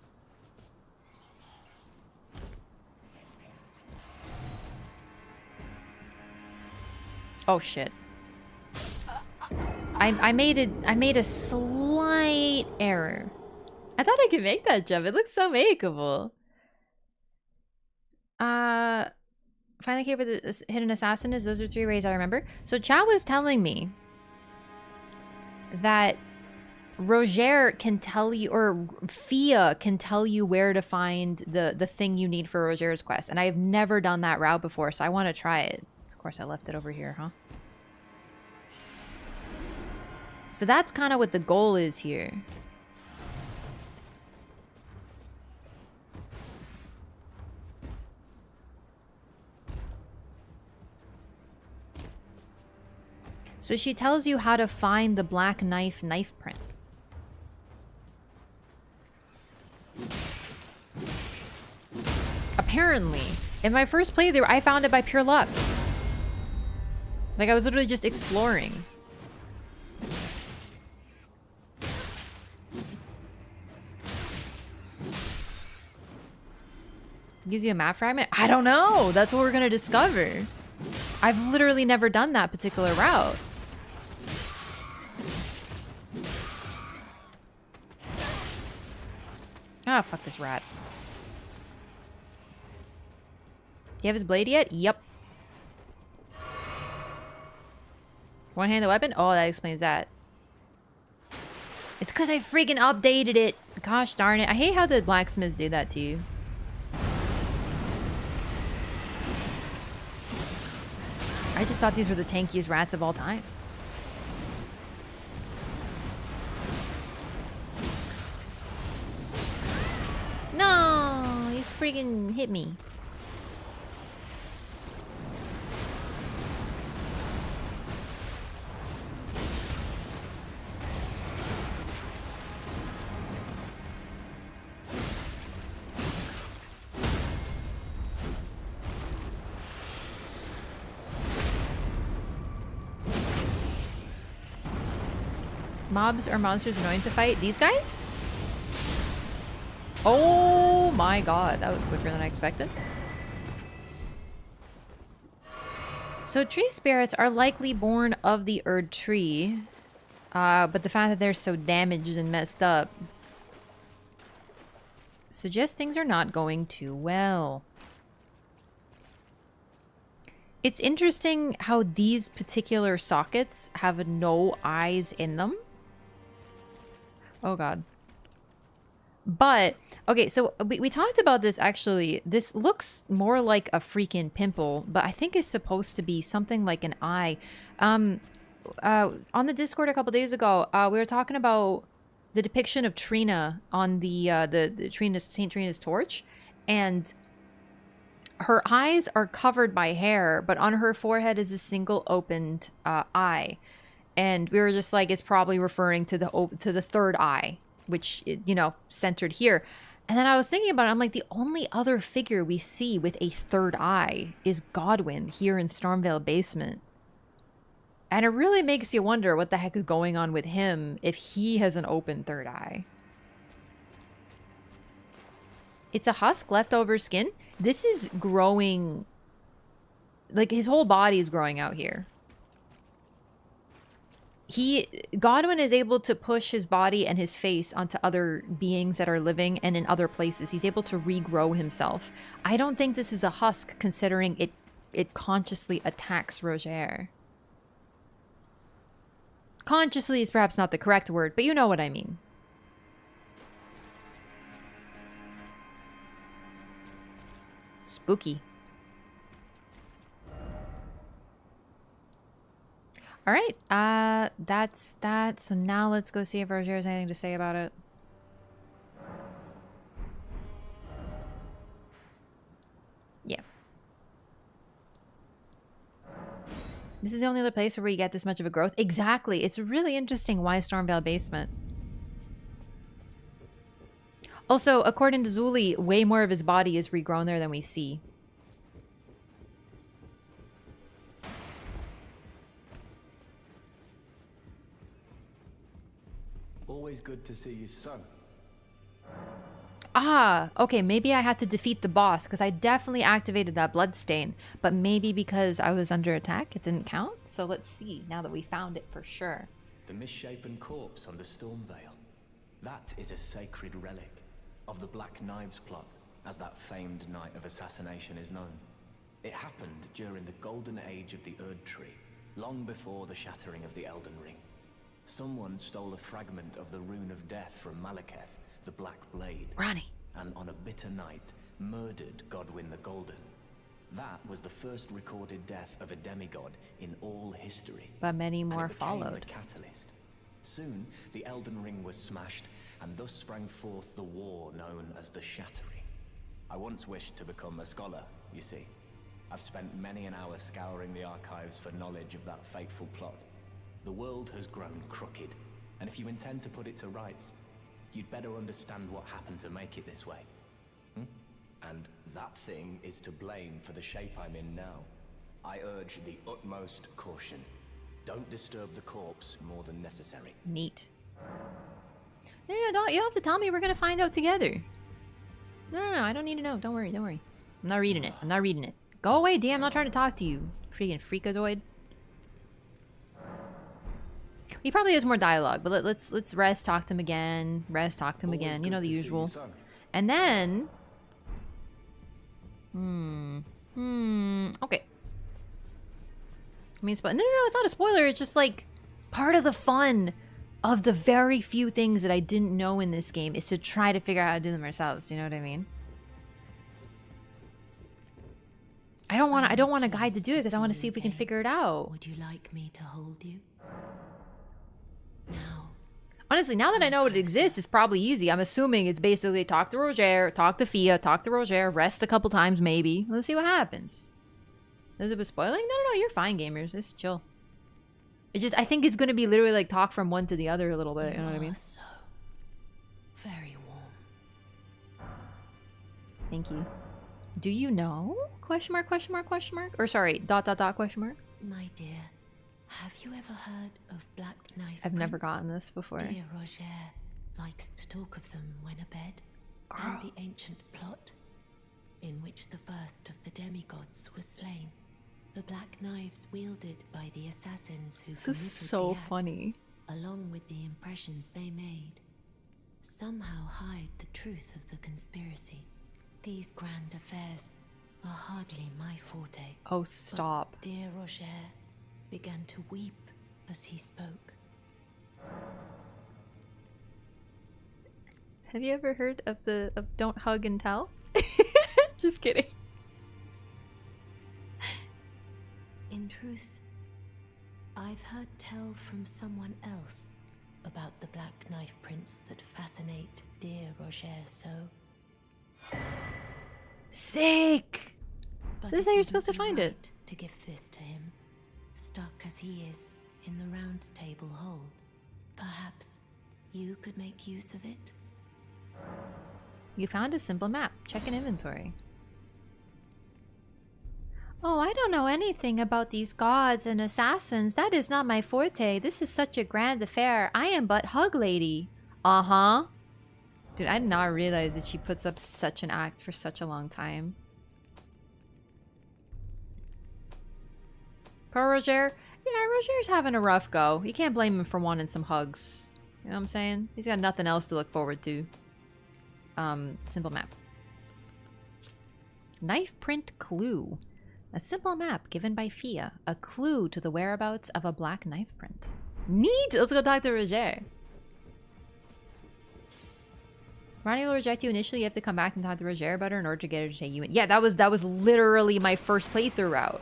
Oh shit. I made a slight error. I thought I could make that jump. It looks so makeable. Find the cave where the hidden assassin is. Those are 3 ways I remember. So Chow was telling me that Roger can tell you, or Fia can tell you where to find the thing you need for Roger's quest. And I have never done that route before, so I want to try it. Of course, I left it over here, huh? So that's kind of what the goal is here. So she tells you how to find the black knife print. Apparently, in my first playthrough, I found it by pure luck. Like, I was literally just exploring. Gives you a map fragment? I don't know. That's what we're gonna discover. I've literally never done that particular route. Ah, fuck this rat. Do you have his blade yet? Yep. One-handed weapon? Oh, that explains that. It's because I freaking updated it. Gosh darn it. I hate how the blacksmiths do that to you. I just thought these were the tankiest rats of all time. No, you freaking hit me. Mobs or monsters annoying to fight? These guys? Oh my god, that was quicker than I expected. So tree spirits are likely born of the Erd tree, but the fact that they're so damaged and messed up suggests things are not going too well. It's interesting how these particular sockets have no eyes in them. Oh god. But, okay, so we talked about this actually. This looks more like a freaking pimple, but I think it's supposed to be something like an eye. On the Discord a couple days ago, we were talking about the depiction of Trina on the St. Trina's torch, and her eyes are covered by hair, but on her forehead is a single opened eye. And we were just like, it's probably referring to the third eye, which, you know, centered here. And then I was thinking about it. I'm like, the only other figure we see with a third eye is Godwin here in Stormvale Basement. And it really makes you wonder what the heck is going on with him if he has an open third eye. It's a husk, leftover skin. This is growing, like his whole body is growing out here. Godwin is able to push his body and his face onto other beings that are living and in other places. He's able to regrow himself. I don't think this is a husk, considering it consciously attacks Roger. Consciously is perhaps not the correct word, but you know what I mean. Spooky. All right, that's that. So now let's go see if Roger has anything to say about it. Yeah. This is the only other place where you get this much of a growth. Exactly. It's really interesting why Stormvale Basement. Also, according to Zuli, way more of his body is regrown there than we see. Always good to see you, son. Ah, okay, maybe I had to defeat the boss, because I definitely activated that bloodstain. But maybe because I was under attack, it didn't count? So let's see, now that we found it for sure. The misshapen corpse under Stormvale. That is a sacred relic of the Black Knives plot, as that famed night of assassination is known. It happened during the golden age of the Erd Tree, long before the shattering of the Elden Ring. Someone stole a fragment of the Rune of Death from Malekith, the Black Blade. Ronnie. And on a bitter night, murdered Godwin the Golden. That was the first recorded death of a demigod in all history. But many more and it became followed. The catalyst. Soon, the Elden Ring was smashed, and thus sprang forth the war known as the Shattering. I once wished to become a scholar, you see. I've spent many an hour scouring the archives for knowledge of that fateful plot. The world has grown crooked, and if you intend to put it to rights, you'd better understand what happened to make it this way. And that thing is to blame for the shape I'm in now. I urge the utmost caution. Don't disturb the corpse more than necessary. Neat. No, don't. You don't have to tell me. We're gonna find out together. No, I don't need to know. Don't worry, don't worry. I'm not reading it. I'm not reading it. Go away, Dan. I'm not trying to talk to you. Freaking freakazoid. He probably has more dialogue, but let's rest, talk to him again. Rest, talk to him again. You know, the usual. And then... Okay. I mean, no, it's not a spoiler. It's just like part of the fun of the very few things that I didn't know in this game is to try to figure out how to do them ourselves. Do you know what I mean? I don't want a guide to do it because I want to see if we can figure it out. Would you like me to hold you? Now. Honestly, now that I know it exists, it's probably easy. I'm assuming it's basically talk to Roger, talk to Fia, talk to Roger, rest a couple times maybe. Let's see what happens. Is it spoiling? No, you're fine, gamers. Just chill. It just, I think it's going to be literally like talk from one to the other a little bit. You know what I mean? So very warm. Thank you. Do you know? Question mark, question mark, question mark? Or sorry, dot, dot, dot, question mark? My dear, Have you ever heard of Black Knife I've never prints? gotten this before. Dear Roger likes to talk of them when abed. And the ancient plot in which the first of the demigods was slain. The black knives wielded by the assassins who This is committed so the act, funny. along with the impressions they made, somehow hide the truth of the conspiracy. These grand affairs are hardly my forte. Oh, stop. But dear Roger began to weep as he spoke. Have you ever heard of don't hug and tell? Just kidding. In truth, I've heard tell from someone else about the black knife prints that fascinate dear Roger so. Sick! But This is how you're supposed to find it. To give this to him, stuck as he is in the round table hold. Perhaps you could make use of it? You found a simple map. Check an inventory. Oh, I don't know anything about these gods and assassins. That is not my forte. This is such a grand affair. I am but Hug Lady. Uh-huh. Dude, I did not realize that she puts up such an act for such a long time. Poor Roger. Yeah, Roger's having a rough go. You can't blame him for wanting some hugs. You know what I'm saying? He's got nothing else to look forward to. Simple map. Knife print clue. A simple map given by Fia. A clue to the whereabouts of a black knife print. Neat! Let's go talk to Roger. Ronnie will reject you initially. You have to come back and talk to Roger about her in order to get her to take you in. Yeah, that was literally my first playthrough route.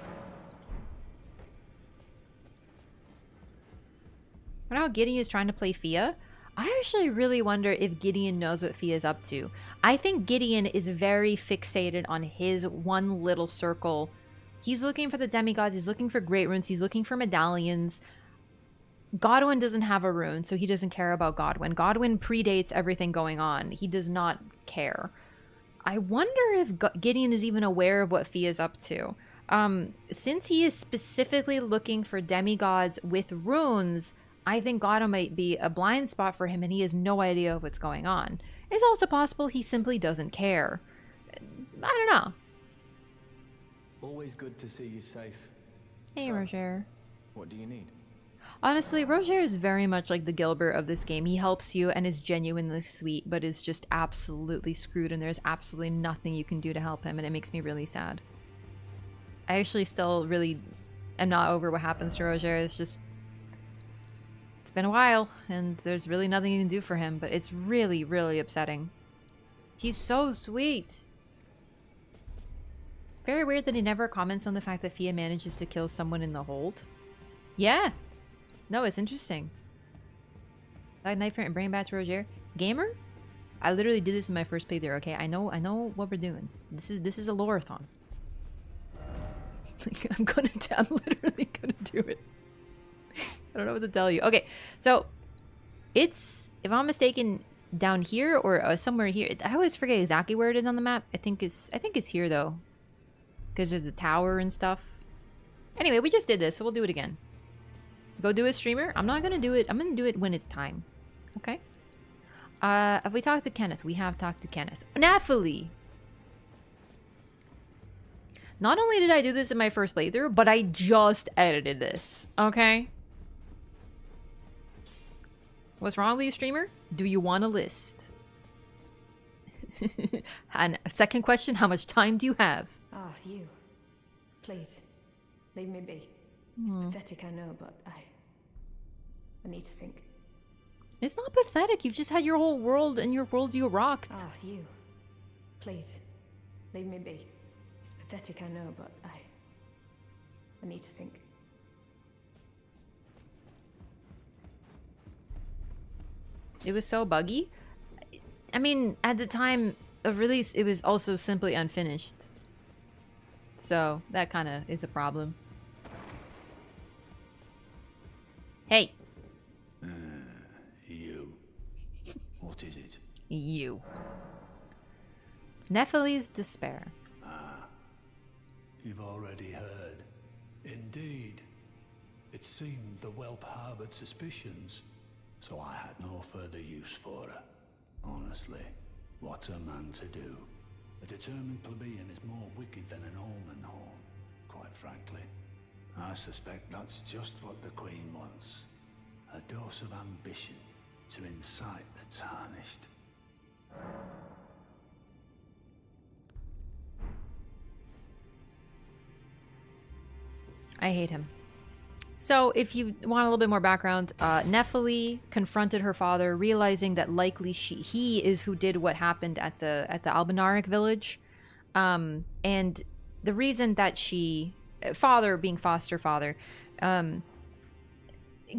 I know how Gideon is trying to play Fia. I actually really wonder if Gideon knows what Fia's up to. I think Gideon is very fixated on his one little circle. He's looking for the demigods, he's looking for great runes, he's looking for medallions. Godwin doesn't have a rune, so he doesn't care about Godwin. Godwin predates everything going on. He does not care. I wonder if Gideon is even aware of what Fia's up to. Since he is specifically looking for demigods with runes, I think Godwin might be a blind spot for him and he has no idea what's going on. It's also possible he simply doesn't care. I don't know. Always good to see you safe. Hey, So, Roger. What do you need? Honestly, Roger is very much like the Gilbert of this game. He helps you and is genuinely sweet, but is just absolutely screwed and there's absolutely nothing you can do to help him and it makes me really sad. I actually still really am not over what happens to Roger. It's just... It's been a while and there's really nothing you can do for him, but it's really, really upsetting. He's so sweet. Very weird that he never comments on the fact that Fia manages to kill someone in the hold. Yeah. No, it's interesting. Like knife and bring back to Roger. Gamer? I literally did this in my first playthrough, okay? I know what we're doing. This is a LOREATHON. I'm literally gonna do it. I don't know what to tell you. Okay, so it's, if I'm mistaken, down here or somewhere here. I always forget exactly where it is on the map. I think it's here though, because there's a tower and stuff. Anyway, we just did this, so we'll do it again. Go do a streamer. I'm not gonna do it. I'm gonna do it when it's time. Okay. Have we talked to Kenneth? We have talked to Kenneth. Naphtali. Not only did I do this in my first playthrough, but I just edited this. Okay. What's wrong with you, streamer? Do you want a list? And second question, how much time do you have? Ah, you. Please, leave me be. It's pathetic, I know, but I need to think. It's not pathetic. You've just had your whole world and your worldview rocked. Ah, you. Please, leave me be. It's pathetic, I know, but I need to think. It was so buggy. I mean, at the time of release, it was also simply unfinished. So, that kind of is a problem. Hey. You. What is it? You. Nephile's despair. Ah. You've already heard. Indeed. It seemed the whelp harbored suspicions, so I had no further use for her. Honestly, what's a man to do? A determined plebeian is more wicked than an almond horn, quite frankly. I suspect that's just what the Queen wants. A dose of ambition to incite the tarnished. I hate him. So, if you want a little bit more background, Nephili confronted her father, realizing that likely he is who did what happened at the Albinaric village, and the reason that father being foster father,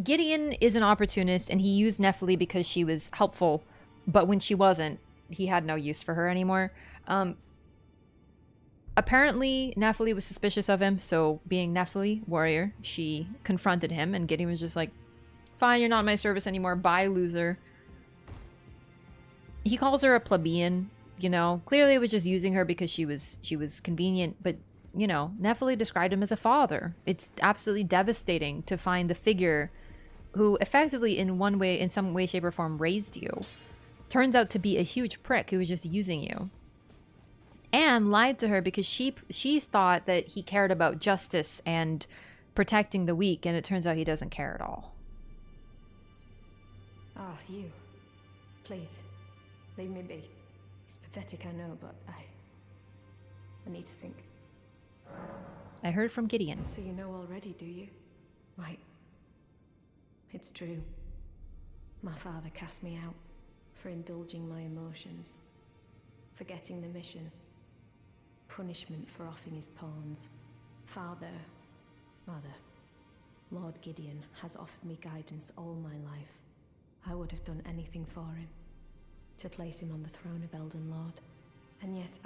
Gideon is an opportunist, and he used Nephili because she was helpful, but when she wasn't, he had no use for her anymore. Apparently, Nephili was suspicious of him, so being Nephili, warrior, she confronted him, and Gideon was just like, fine, you're not in my service anymore, bye, loser. He calls her a plebeian, you know, clearly it was just using her because she was convenient, but, you know, Nephili described him as a father. It's absolutely devastating to find the figure who effectively in some way, shape, or form raised you, turns out to be a huge prick who was just using you. And lied to her because she thought that he cared about justice and protecting the weak, and it turns out he doesn't care at all. Ah, you. Please, leave me be. It's pathetic, I know, but I need to think. I heard from Gideon. So you know already, do you? Right. It's true. My father cast me out for indulging my emotions, forgetting the mission. Punishment for offing his pawns. Lord Gideon has offered me guidance all my life. I would have done anything for him, to place him on the throne of Elden Lord. And yet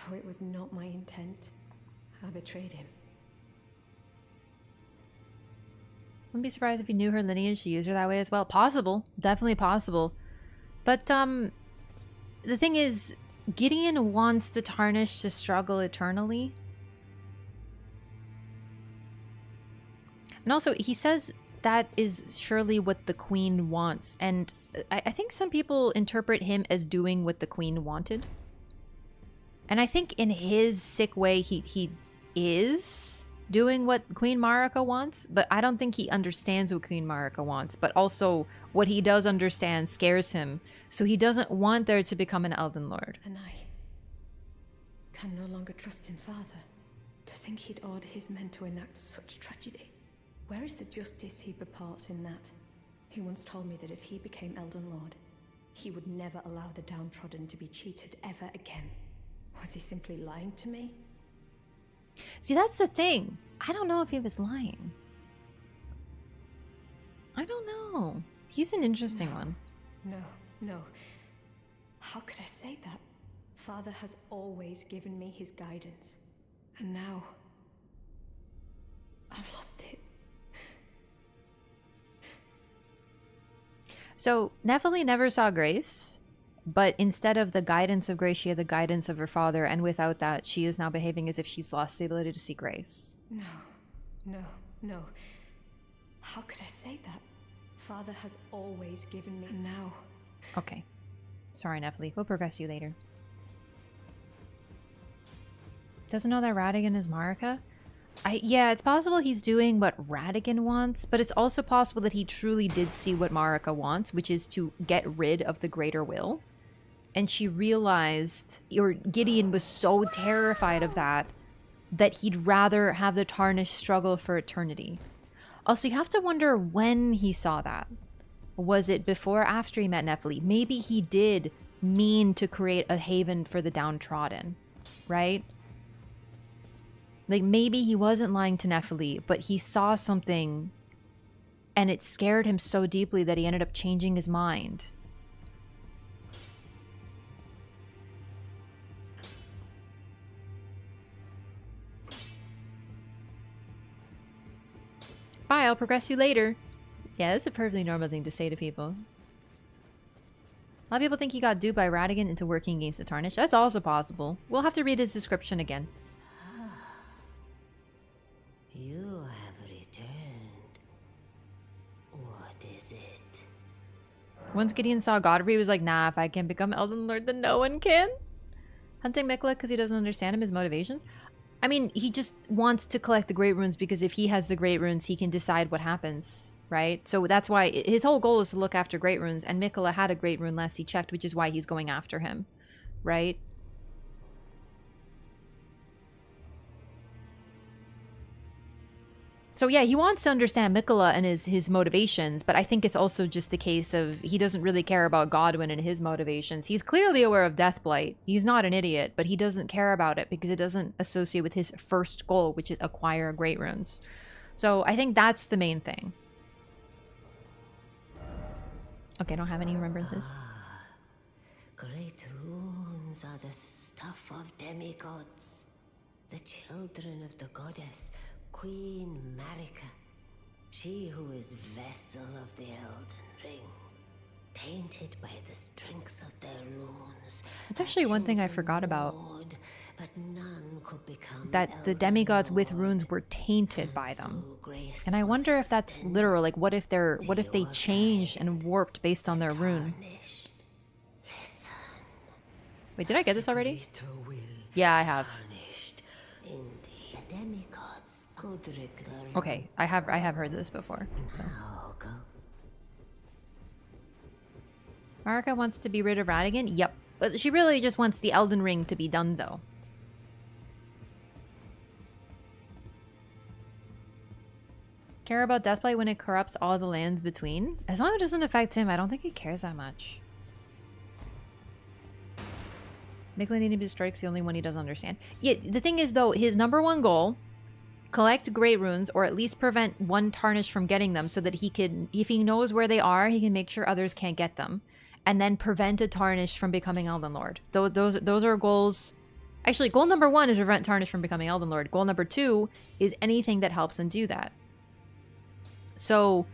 though it was not my intent, I betrayed him. Wouldn't be surprised if you knew her lineage to use her that way as well. Possible. Definitely possible. But, the thing is, Gideon wants the Tarnished to struggle eternally. And also, he says that is surely what the Queen wants. And I think some people interpret him as doing what the Queen wanted. And I think in his sick way, he is doing what Queen Marika wants. But I don't think he understands what Queen Marika wants. But also, what he does understand scares him. So he doesn't want there to become an Elden Lord. And I can no longer trust in Father. To think he'd order his men to enact such tragedy. Where is the justice he purports in that? He once told me that if he became Elden Lord, he would never allow the downtrodden to be cheated ever again. Was he simply lying to me? See, that's the thing. I don't know if he was lying. I don't know. He's an interesting one. No. How could I say that? Father has always given me his guidance. And now, I've lost it. So, Nephili never saw Grace, but instead of the guidance of Grace, she had the guidance of her father, and without that, she is now behaving as if she's lost the ability to see Grace. No. How could I say that? Father has always given me, and now... Okay. Sorry, Nephili. We'll progress you later. Doesn't know that Radigan is Marika? Yeah, it's possible he's doing what Radigan wants, but it's also possible that he truly did see what Marika wants, which is to get rid of the Greater Will. And she realized, or Gideon was so terrified of that, that he'd rather have the Tarnished struggle for eternity. Also, you have to wonder when he saw that. Was it before or after he met Nephili? Maybe he did mean to create a haven for the downtrodden, right? Like, maybe he wasn't lying to Nephili, but he saw something and it scared him so deeply that he ended up changing his mind. Bye, I'll progress you later. Yeah, that's a perfectly normal thing to say to people. A lot of people think he got duped by Radigan into working against the Tarnished. That's also possible. We'll have to read his description again. You have Once Gideon saw Godfrey, he was like, nah, if I can become Elden Lord, then no one can. Hunting Mikola because he doesn't understand him, his motivations. I mean, he just wants to collect the Great Runes because if he has the Great Runes, he can decide what happens, right? So that's why his whole goal is to look after Great Runes, and Mikola had a Great Rune last he checked, which is why he's going after him, right? So yeah, he wants to understand Mikola and his motivations, but I think it's also just a case of he doesn't really care about Godwyn and his motivations. He's clearly aware of Deathblight. He's not an idiot, but he doesn't care about it because it doesn't associate with his first goal, which is acquire Great Runes. So I think that's the main thing. Okay, I don't have any remembrances. Great runes are the stuff of demigods, the children of the goddess Queen Marika, she who is vessel of the Elden Ring, tainted by the strength of their runes. It's actually one thing I forgot about. But none could become that the demigods with runes were tainted by them. And I wonder if that's literal, like what if they changed and warped based on their rune? Wait, did I get this already? Yeah, I have. Okay, I have heard this before. So. Marika wants to be rid of Radigan? Yep. But she really just wants the Elden Ring to be done, though. Care about Deathblight when it corrupts all the lands between? As long as it doesn't affect him, I don't think he cares that much. Mikola needing to be destroyed is the only one he doesn't understand. Yeah, the thing is, though, his #1 goal, collect Great Runes, or at least prevent one Tarnished from getting them so that he can, if he knows where they are, he can make sure others can't get them. And then prevent a Tarnished from becoming Elden Lord. Those are goals. Actually, goal #1 is prevent Tarnished from becoming Elden Lord. Goal #2 is anything that helps him do that. So,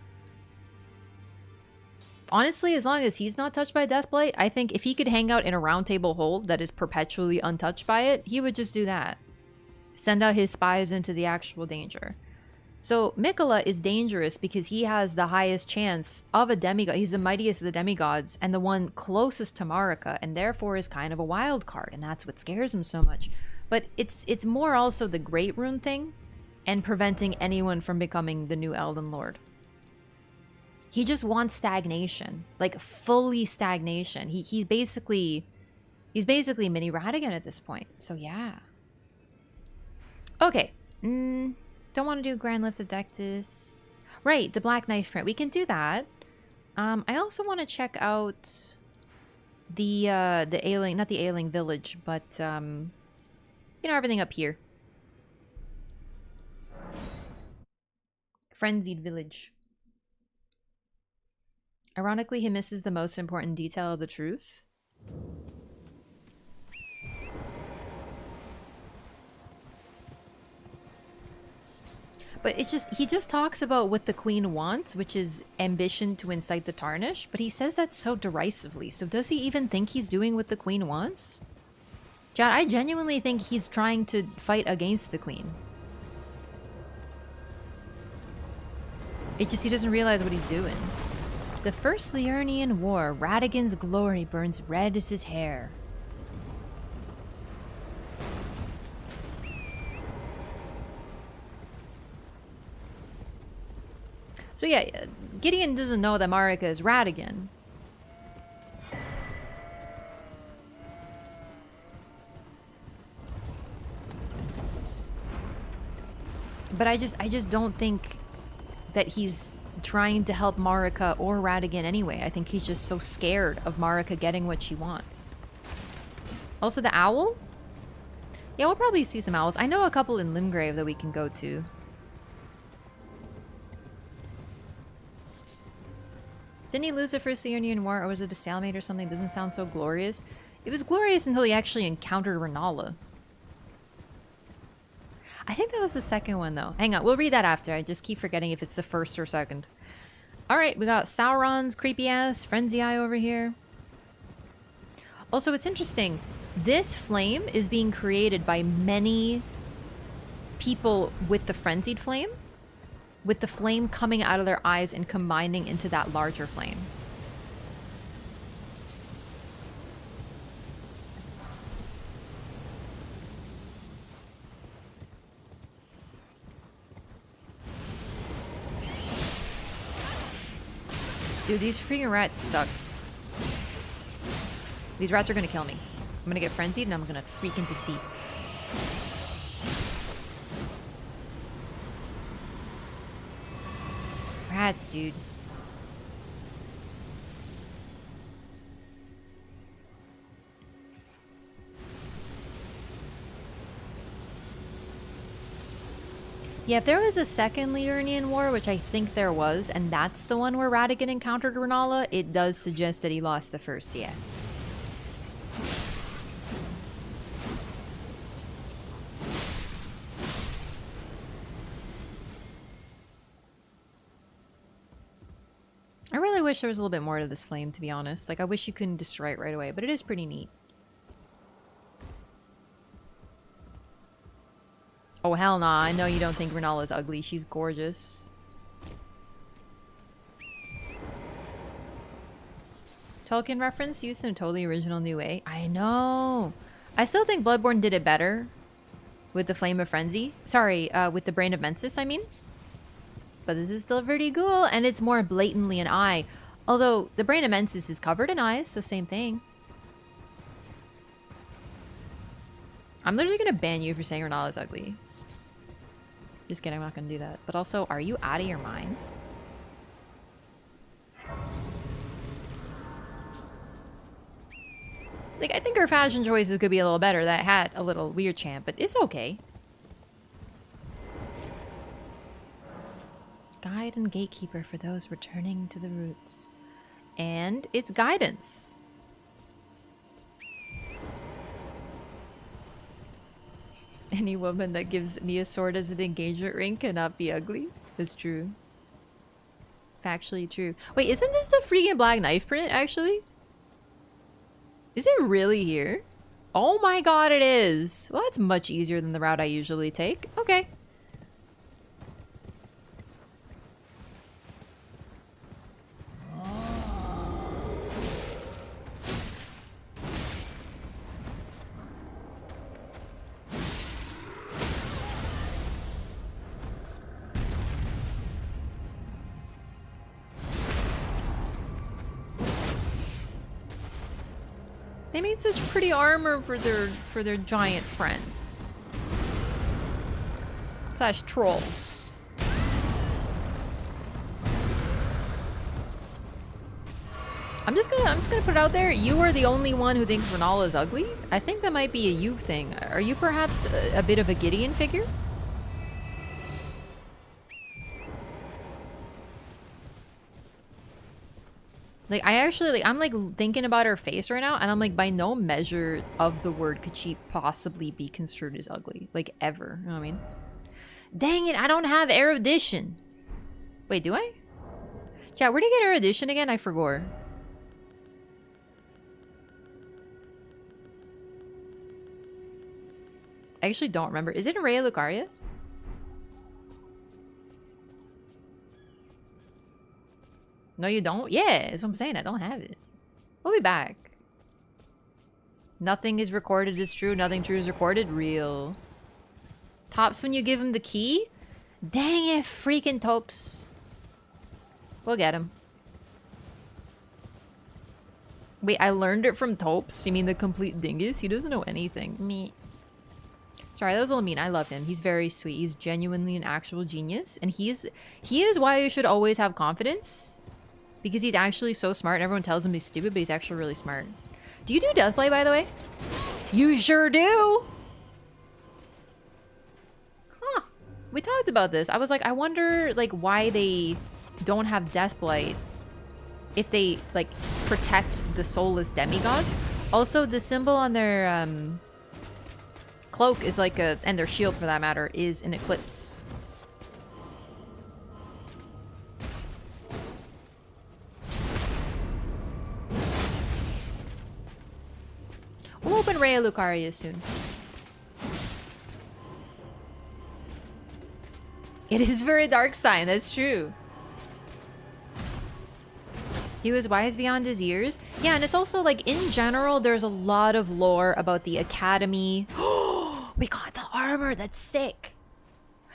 honestly, as long as he's not touched by Deathblight, I think if he could hang out in a round table hold that is perpetually untouched by it, he would just do that. Send out his spies into the actual danger. So, Mikola is dangerous because he has the highest chance of a demigod. He's the mightiest of the demigods and the one closest to Marika, and therefore is kind of a wild card, and that's what scares him so much. But it's more also the Great Rune thing and preventing anyone from becoming the new Elden Lord. He just wants stagnation, like fully stagnation. He's basically mini Radigan at this point. So yeah. Okay. Don't want to do Grand Lift of Dectus. Right, the Black Knife print. We can do that. I also want to check out the Ailing, not the Ailing village, but you know, everything up here. Frenzied village. Ironically, he misses the most important detail of the truth. But it's just, he just talks about what the queen wants, which is ambition to incite the Tarnish, but he says that so derisively. So does he even think he's doing what the queen wants? Chad, I genuinely think he's trying to fight against the queen. It just, he doesn't realize what he's doing. The First Liurnian War, Radigan's glory burns red as his hair. So yeah, Gideon doesn't know that Marika is Radigan. But I just don't think that he's trying to help Marika or Radigan anyway. I think he's just so scared of Marika getting what she wants. Also the owl? Yeah, we'll probably see some owls. I know a couple in Limgrave that we can go to. Didn't he lose the First Liurnian War, or was it a stalemate or something? It doesn't sound so glorious. It was glorious until he actually encountered Renala. I think that was the second one, though. Hang on, we'll read that after. I just keep forgetting if it's the first or second. Alright, we got Sauron's creepy-ass Frenzy Eye over here. Also, it's interesting. This flame is being created by many people with the Frenzied Flame, with the flame coming out of their eyes and combining into that larger flame. Dude, these freaking rats suck. These rats are gonna kill me. I'm gonna get frenzied and I'm gonna freaking decease. Rats, dude. Yeah, if there was a second Liurnian war, which I think there was, and that's the one where Radigan encountered Renala, it does suggest that he lost the first, yeah. I really wish there was a little bit more to this flame, to be honest. Like, I wish you couldn't destroy it right away, but it is pretty neat. Oh, hell nah. I know you don't think Renala's ugly. She's gorgeous. Tolkien reference used in a totally original new way. I know. I still think Bloodborne did it better with the Flame of Frenzy. Sorry, with the Brain of Mensis, I mean. But this is still pretty cool, and it's more blatantly an eye. Although, the Brain of Mensis is covered in eyes, so same thing. I'm literally gonna ban you for saying Renala's ugly. Just kidding, I'm not gonna do that. But also, are you out of your mind? Like, I think her fashion choices could be a little better. That hat, a little weird champ, but it's okay. Guide and gatekeeper for those returning to the roots. And it's guidance. Any woman that gives me a sword as an engagement ring cannot be ugly. That's true. Factually true. Wait, isn't this the freaking black knife print, actually? Is it really here? Oh my god, it is. Well, that's much easier than the route I usually take. Okay. They made such pretty armor for their giant friends. Slash trolls. I'm just gonna put it out there. You are the only one who thinks Renala is ugly. I think that might be a you thing. Are you perhaps a bit of a Gideon figure? Like, I actually, like, I'm, like, thinking about her face right now, and I'm, like, by no measure of the word could she possibly be construed as ugly. Like, ever. You know what I mean? Dang it, I don't have erudition. Wait, do I? Chat, where do you get erudition again? I forgot. I actually don't remember. Is it in Raya Lucaria? No, you don't? Yeah, that's what I'm saying. I don't have it. We'll be back. Nothing is recorded is true. Nothing true is recorded. Real. Tops when you give him the key? Dang it, freaking Topes. We'll get him. Wait, I learned it from Topes? You mean the complete dingus? He doesn't know anything. Me. Sorry, that was a little mean. I love him. He's very sweet. He's genuinely an actual genius. And he is why you should always have confidence. Because he's actually so smart, and everyone tells him he's stupid, but he's actually really smart. Do you do Deathblade, by the way? You sure do! Huh. We talked about this. I was like, I wonder, like, why they don't have Deathblade if they, like, protect the soulless demigods. Also, the symbol on their, cloak is like a... and their shield, for that matter, is an eclipse. We'll open Raya Lucaria soon. It is very dark sign, that's true. He was wise beyond his years. Yeah, and it's also like, in general, there's a lot of lore about the academy. We got the armor, that's sick.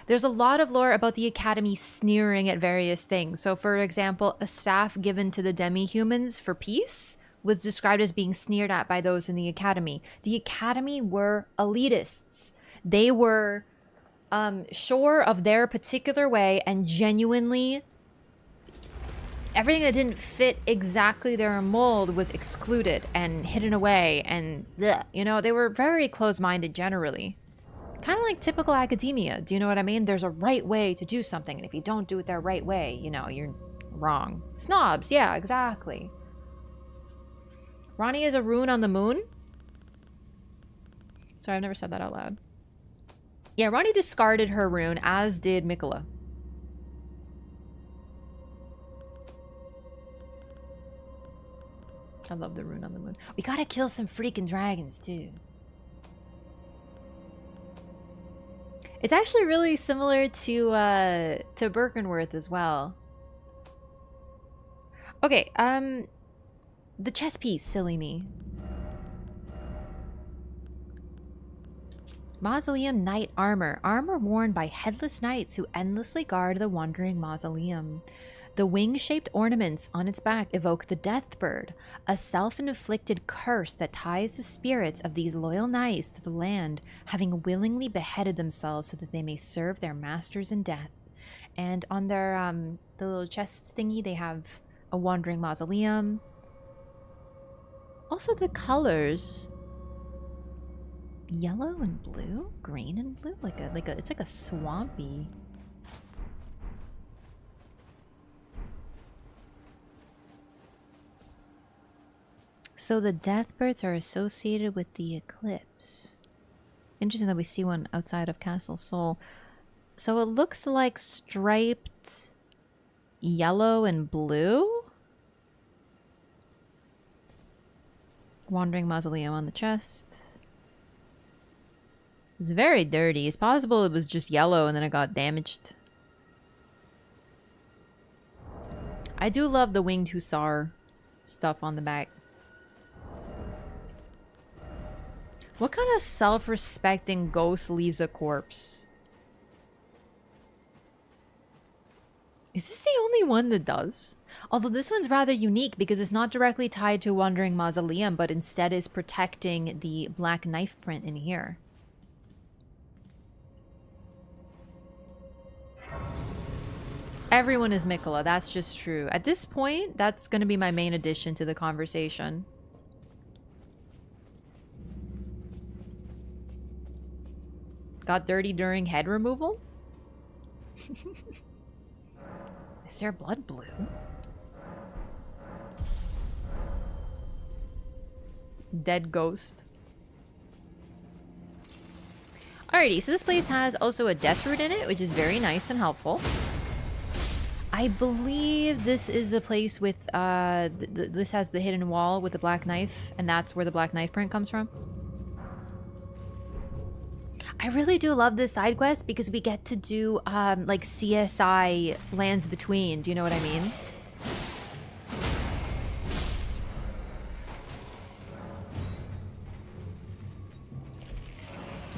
There's a lot of lore about the Academy sneering at various things. So, for example, a staff given to the demi-humans for peace was described as being sneered at by those in the Academy. The Academy were elitists. They were sure of their particular way, and genuinely everything that didn't fit exactly their mold was excluded and hidden away, and bleh. You know, they were very closed-minded generally. Kind of like typical academia. Do you know what I mean? There's a right way to do something, and if you don't do it their right way, you know, you're wrong. Snobs, yeah, exactly. Ronnie is a rune on the moon? Sorry, I've never said that out loud. Yeah, Ronnie discarded her rune, as did Mikola. I love the rune on the moon. We gotta kill some freaking dragons, too. It's actually really similar to Birkenworth as well. Okay, the chess piece, silly me. Mausoleum Knight Armor. Armor worn by headless knights who endlessly guard the wandering mausoleum. The wing-shaped ornaments on its back evoke the death bird, a self-inflicted curse that ties the spirits of these loyal knights to the land, having willingly beheaded themselves so that they may serve their masters in death. And on their the little chest thingy, they have a wandering mausoleum. Also, the colors: yellow and blue, green and blue, it's like a swampy. So the deathbirds are associated with the eclipse. Interesting that we see one outside of Castle Sol. So it looks like striped yellow and blue. Wandering mausoleum on the chest. It's very dirty. It's possible it was just yellow and then it got damaged. I do love the winged hussar stuff on the back. What kind of self-respecting ghost leaves a corpse? Is this the only one that does? Although this one's rather unique because it's not directly tied to a wandering mausoleum, but instead is protecting the black knife print in here. Everyone is Mikola, that's just true. At this point, that's going to be my main addition to the conversation. Got dirty during head removal? Is there blood blue? Dead ghost. Alrighty, so this place has also a death root in it, which is very nice and helpful. I believe this is a place with, this has the hidden wall with the black knife, and that's where the black knife print comes from. I really do love this side quest because we get to do, like, CSI Lands Between. Do you know what I mean?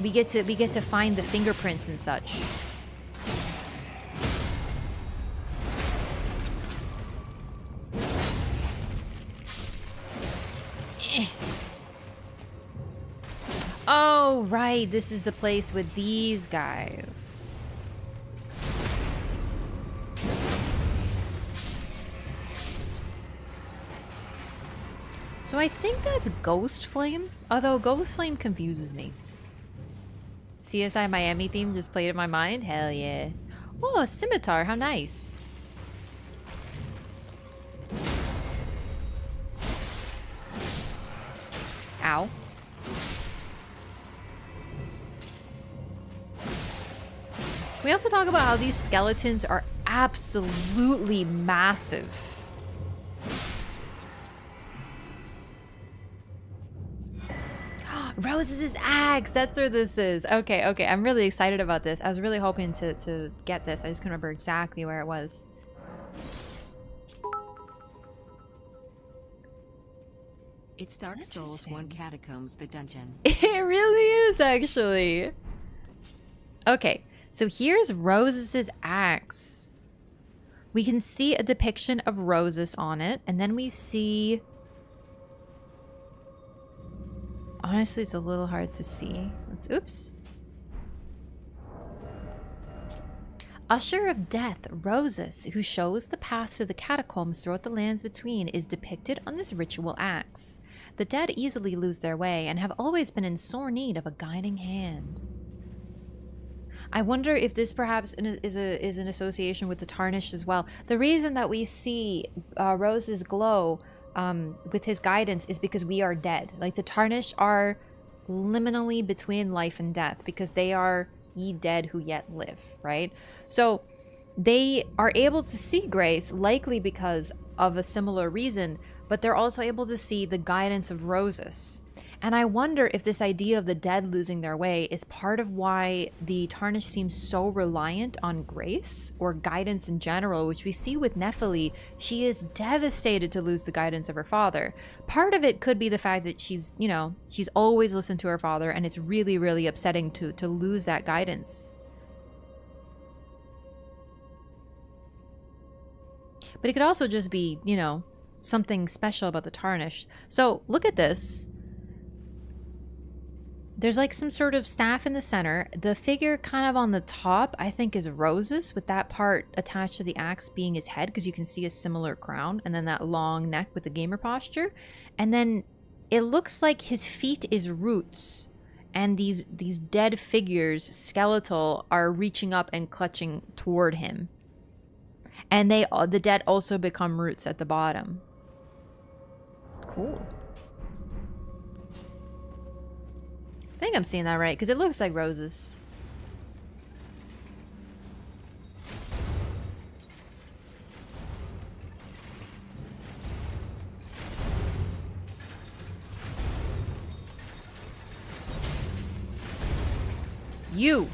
We get to find the fingerprints and such. Oh, right. This is the place with these guys. So I think that's Ghost Flame, although Ghost Flame confuses me. CSI Miami theme just played in my mind. Hell yeah. Oh, a scimitar. How nice. Ow. We also talk about how these skeletons are absolutely massive. Rose's axe! That's where this is. Okay, okay. I'm really excited about this. I was really hoping to get this. I just couldn't remember exactly where it was. It's Dark Souls 1 Catacombs, the dungeon. It really is, actually. Okay, So here's Roses's axe. We can see a depiction of Roses on it, and then we see... Honestly, it's a little hard to see. Let's... Oops. Usher of Death, Roses, who shows the path to the catacombs throughout the lands between, is depicted on this ritual axe. The dead easily lose their way and have always been in sore need of a guiding hand. I wonder if this perhaps is an association with the Tarnished as well. The reason that we see Rose's glow with his guidance is because we are dead. Like, the Tarnished are liminally between life and death because they are ye dead who yet live, right? So they are able to see grace, likely because of a similar reason, but they're also able to see the guidance of Roses. And I wonder if this idea of the dead losing their way is part of why the Tarnished seems so reliant on grace or guidance in general, which we see with Nephili. She is devastated to lose the guidance of her father. Part of it could be the fact that she's, you know, she's always listened to her father, and it's really, really upsetting to lose that guidance. But it could also just be, you know, something special about the Tarnished. So look at this. There's like some sort of staff in the center. The figure kind of on the top, I think, is Roses, with that part attached to the axe being his head, because you can see a similar crown, and then that long neck with the gamer posture. And then it looks like his feet is roots, and these dead figures, skeletal, are reaching up and clutching toward him. And the dead also become roots at the bottom. Cool. I think I'm seeing that right, because it looks like Roses. You!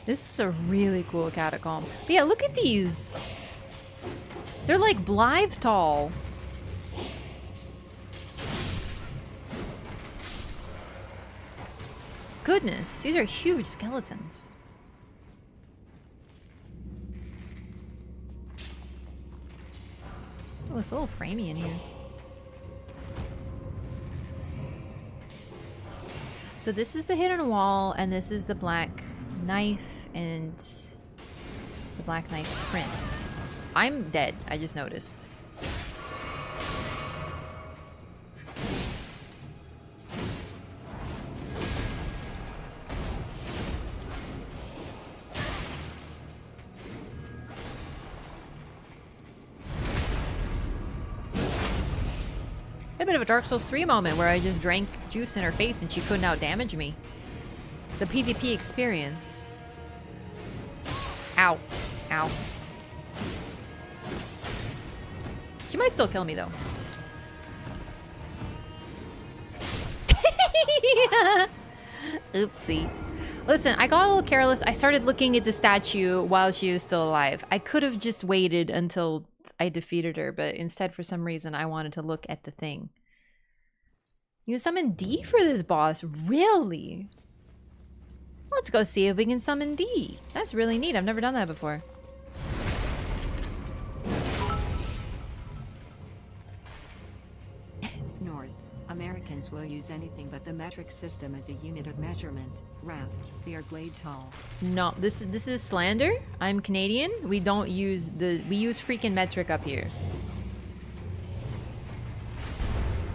This is a really cool catacomb. But yeah, look at these. They're like Blythe tall. Goodness, these are huge skeletons. Oh, it's a little framey in here. So this is the hidden wall, and this is the black knife and the black knife print. I'm dead, I just noticed. A bit of a Dark Souls 3 moment where I just drank juice in her face and she couldn't out damage me. The PvP experience. Ow. Ow. She might still kill me though. Oopsie. Listen, I got a little careless. I started looking at the statue while she was still alive. I could have just waited until I defeated her, but instead, for some reason, I wanted to look at the thing. You can summon D for this boss? Really? Let's go see if we can summon D. That's really neat. I've never done that before. North. Americans will use anything but the metric system as a unit of measurement. Raf, they are glade tall. No, this is slander. I'm Canadian. We don't use we use freaking metric up here.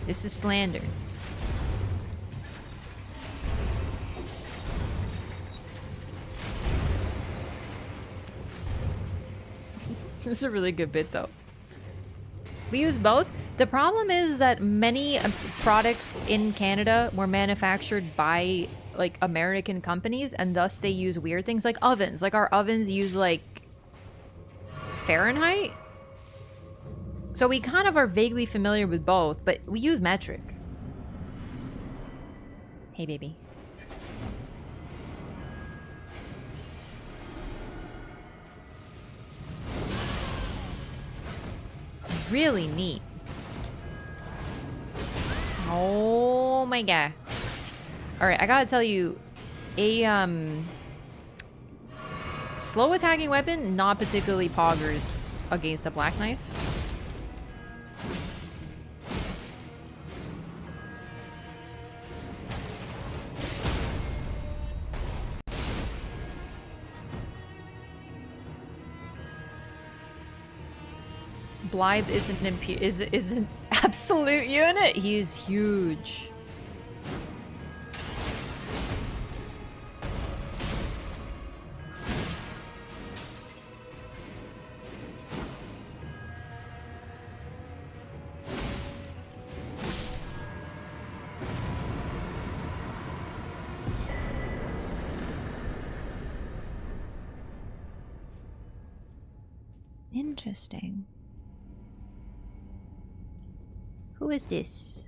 This is slander. This is a really good bit though. We use both. The problem is that many products in Canada were manufactured by like American companies, and thus they use weird things like ovens. Like our ovens use like Fahrenheit. So we kind of are vaguely familiar with both, but we use metric. Hey baby. really neat. Oh my god. Alright, I gotta tell you, a slow attacking weapon, not particularly poggers against a black knife. Blythe is an absolute unit. He's huge. Interesting. Who is this?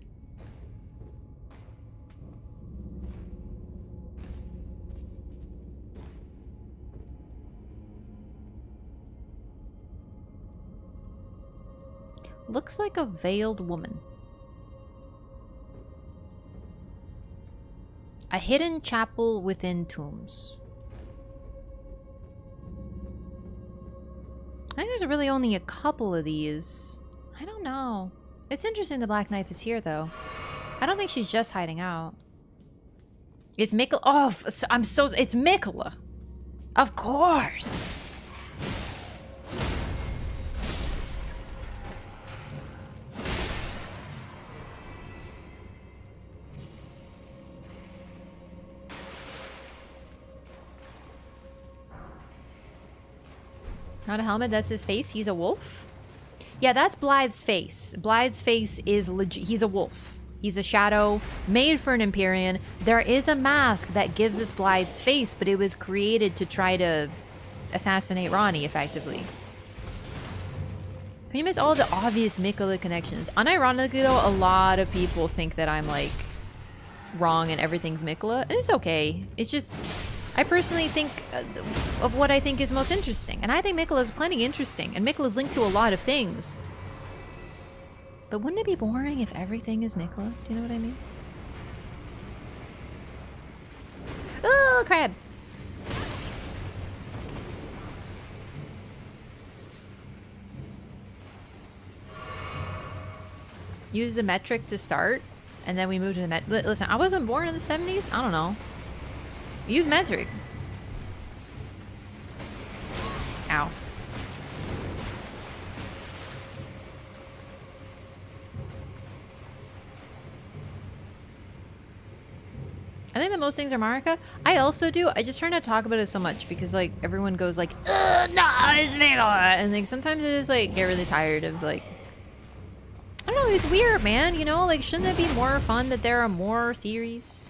Looks like a veiled woman. A hidden chapel within tombs. I think there's really only a couple of these. I don't know. It's interesting the Black Knife is here, though. I don't think she's just hiding out. It's Mikkel. Oh, I'm so... It's Mikkel. Of course. Not a helmet, that's his face. He's a wolf. Yeah, that's Blythe's face. Blythe's face is legit. He's a wolf. He's a shadow made for an Empyrean. There is a mask that gives us Blythe's face, but it was created to try to assassinate Ronnie, effectively. You miss all the obvious Mikula connections. Unironically, though, a lot of people think that I'm, like, wrong and everything's Mikula. And it's okay. It's just... I personally think of what I think is most interesting. And I think Mikula is plenty interesting. And Mikula is linked to a lot of things. But wouldn't it be boring if everything is Mikula? Do you know what I mean? Oh, crab! Use the metric to start. And then we move to the listen, I wasn't born in the 70s. I don't know. Use metric. Ow. I think that most things are Marika. I also do. I just try not to talk about it so much because, like, everyone goes like, "Ugh, no, it's Mikula," and like sometimes I just like get really tired of like. I don't know. It's weird, man. You know, like, shouldn't it be more fun that there are more theories?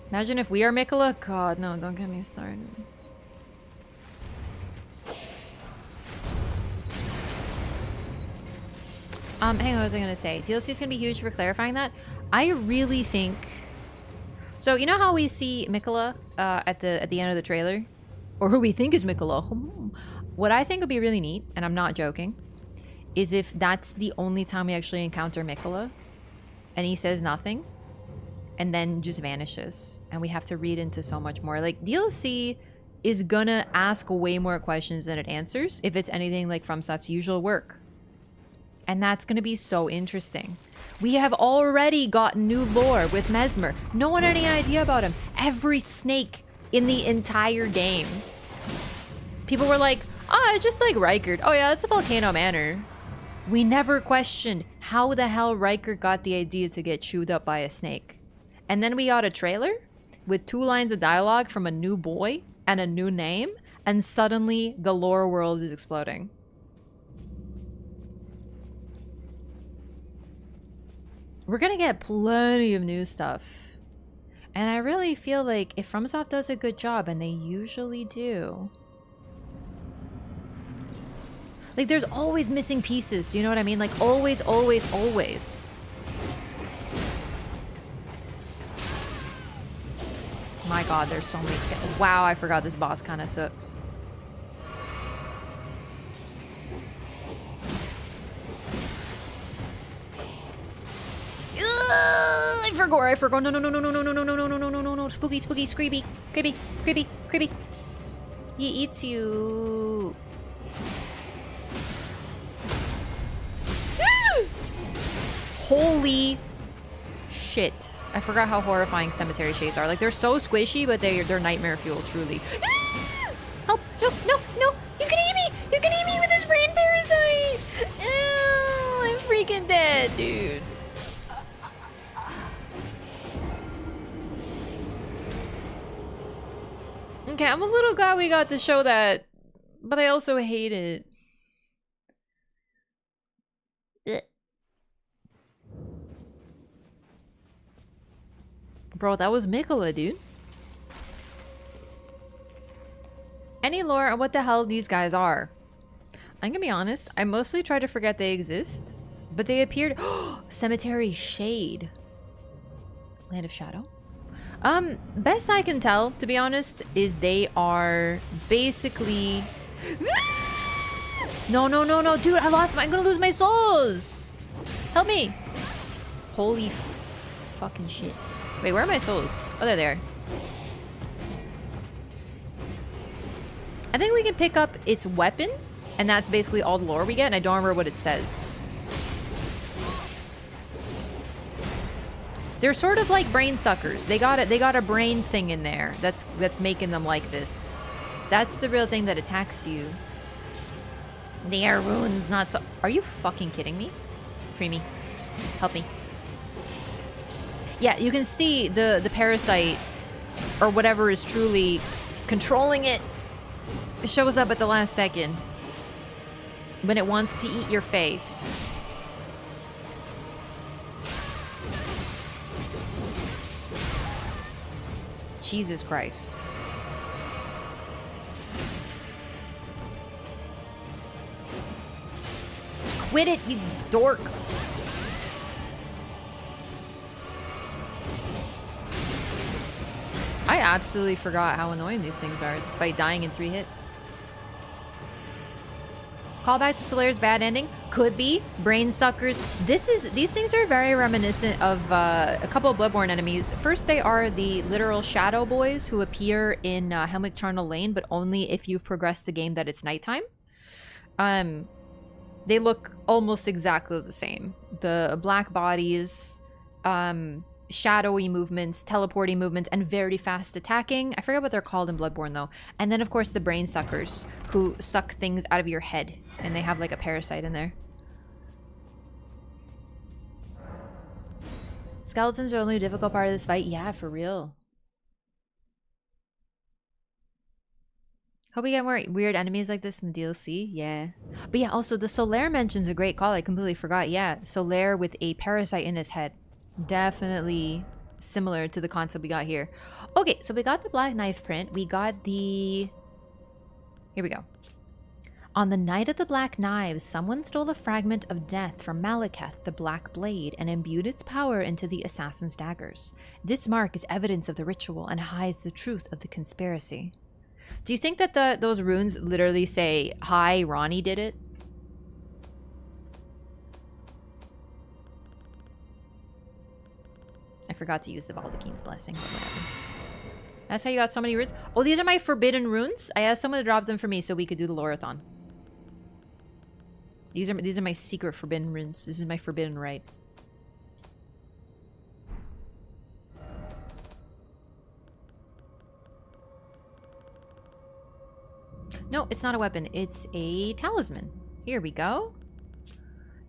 Imagine if we are Mikula. God, no, don't get me started. Hang on, what was I gonna say? DLC is gonna be huge for clarifying that. I really think... So, you know how we see Mikula at the end of the trailer? Or who we think is Mikula? What I think would be really neat, and I'm not joking, is if that's the only time we actually encounter Mikula, and he says nothing, and then just vanishes, and we have to read into so much more. Like, DLC is gonna ask way more questions than it answers if it's anything like FromSoft's usual work. And that's gonna be so interesting. We have already gotten new lore with Mesmer. No one had any idea about him. Every snake in the entire game. People were like, oh, it's just like Rykard. Oh yeah, that's a Volcano Manor. We never questioned how the hell Rykard got the idea to get chewed up by a snake. And then we got a trailer with 2 lines of dialogue from a new boy and a new name, and suddenly the lore world is exploding. We're gonna get plenty of new stuff. And I really feel like if FromSoft does a good job, and they usually do... Like, there's always missing pieces, do you know what I mean? Like, always, always, always. My god, there's so many wow, I forgot this boss kind of sucks. I forgot. No, no, no, no, no, no, no, no, no, no, no, no, no, no, no. Spooky, spooky, creepy, creepy, creepy, creepy. He eats you. Holy shit. I forgot how horrifying cemetery shades are. Like, they're so squishy, but they're nightmare fuel, truly. Help! No, no, no! He's gonna eat me! He's gonna eat me with his brain parasite! I'm freaking dead, dude. Okay, I'm a little glad we got to show that, but I also hate it. Bro, that was Mikola, dude. Any lore on what the hell these guys are? I'm gonna be honest, I mostly try to forget they exist, but they appeared. Cemetery Shade. Land of Shadow. Best I can tell, to be honest, is they are basically... No, no, no, no, dude, I'm gonna lose my souls! Help me! Holy fucking shit. Wait, where are my souls? Oh, they're there. I think we can pick up its weapon, and that's basically all the lore we get, and I don't remember what it says. They're sort of like brain suckers. They got a brain thing in there that's making them like this. That's the real thing that attacks you. They are runes, not so. Are you fucking kidding me? Free me. Help me. Yeah, you can see the parasite or whatever is truly controlling it. It shows up at the last second when it wants to eat your face. Jesus Christ. Quit it, you dork. I absolutely forgot how annoying these things are, despite dying in 3 hits. Callback to Solaire's bad ending? Could be. Brain suckers. These things are very reminiscent of a couple of Bloodborne enemies. First, they are the literal shadow boys who appear in Helmick Charnel Lane, but only if you've progressed the game that it's nighttime. They look almost exactly the same. The black bodies, shadowy movements, teleporting movements, and very fast attacking. I forget what they're called in Bloodborne, though. And then, of course, the brain suckers, who suck things out of your head. And they have, like, a parasite in there. Skeletons are only a difficult part of this fight? Yeah, for real. Hope we get more weird enemies like this in the DLC. Yeah. But yeah, also, the Solaire mention's a great call. I completely forgot. Yeah, Solaire with a parasite in his head. Definitely similar to the concept we got here. Okay, so we got the black knife print. We got the... Here we go. On the night of the black knives, someone stole a fragment of death from Malekith, the Black Blade, and imbued its power into the assassin's daggers. This mark is evidence of the ritual and hides the truth of the conspiracy. Do you think that those runes literally say, "Hi, Ronnie did it"? I forgot to use the Baldachin's blessing, but whatever. That's how you got so many runes. Oh, these are my forbidden runes. I asked someone to drop them for me so we could do the LOREATHON. These are my secret forbidden runes. This is my forbidden right. No, it's not a weapon. It's a talisman. Here we go.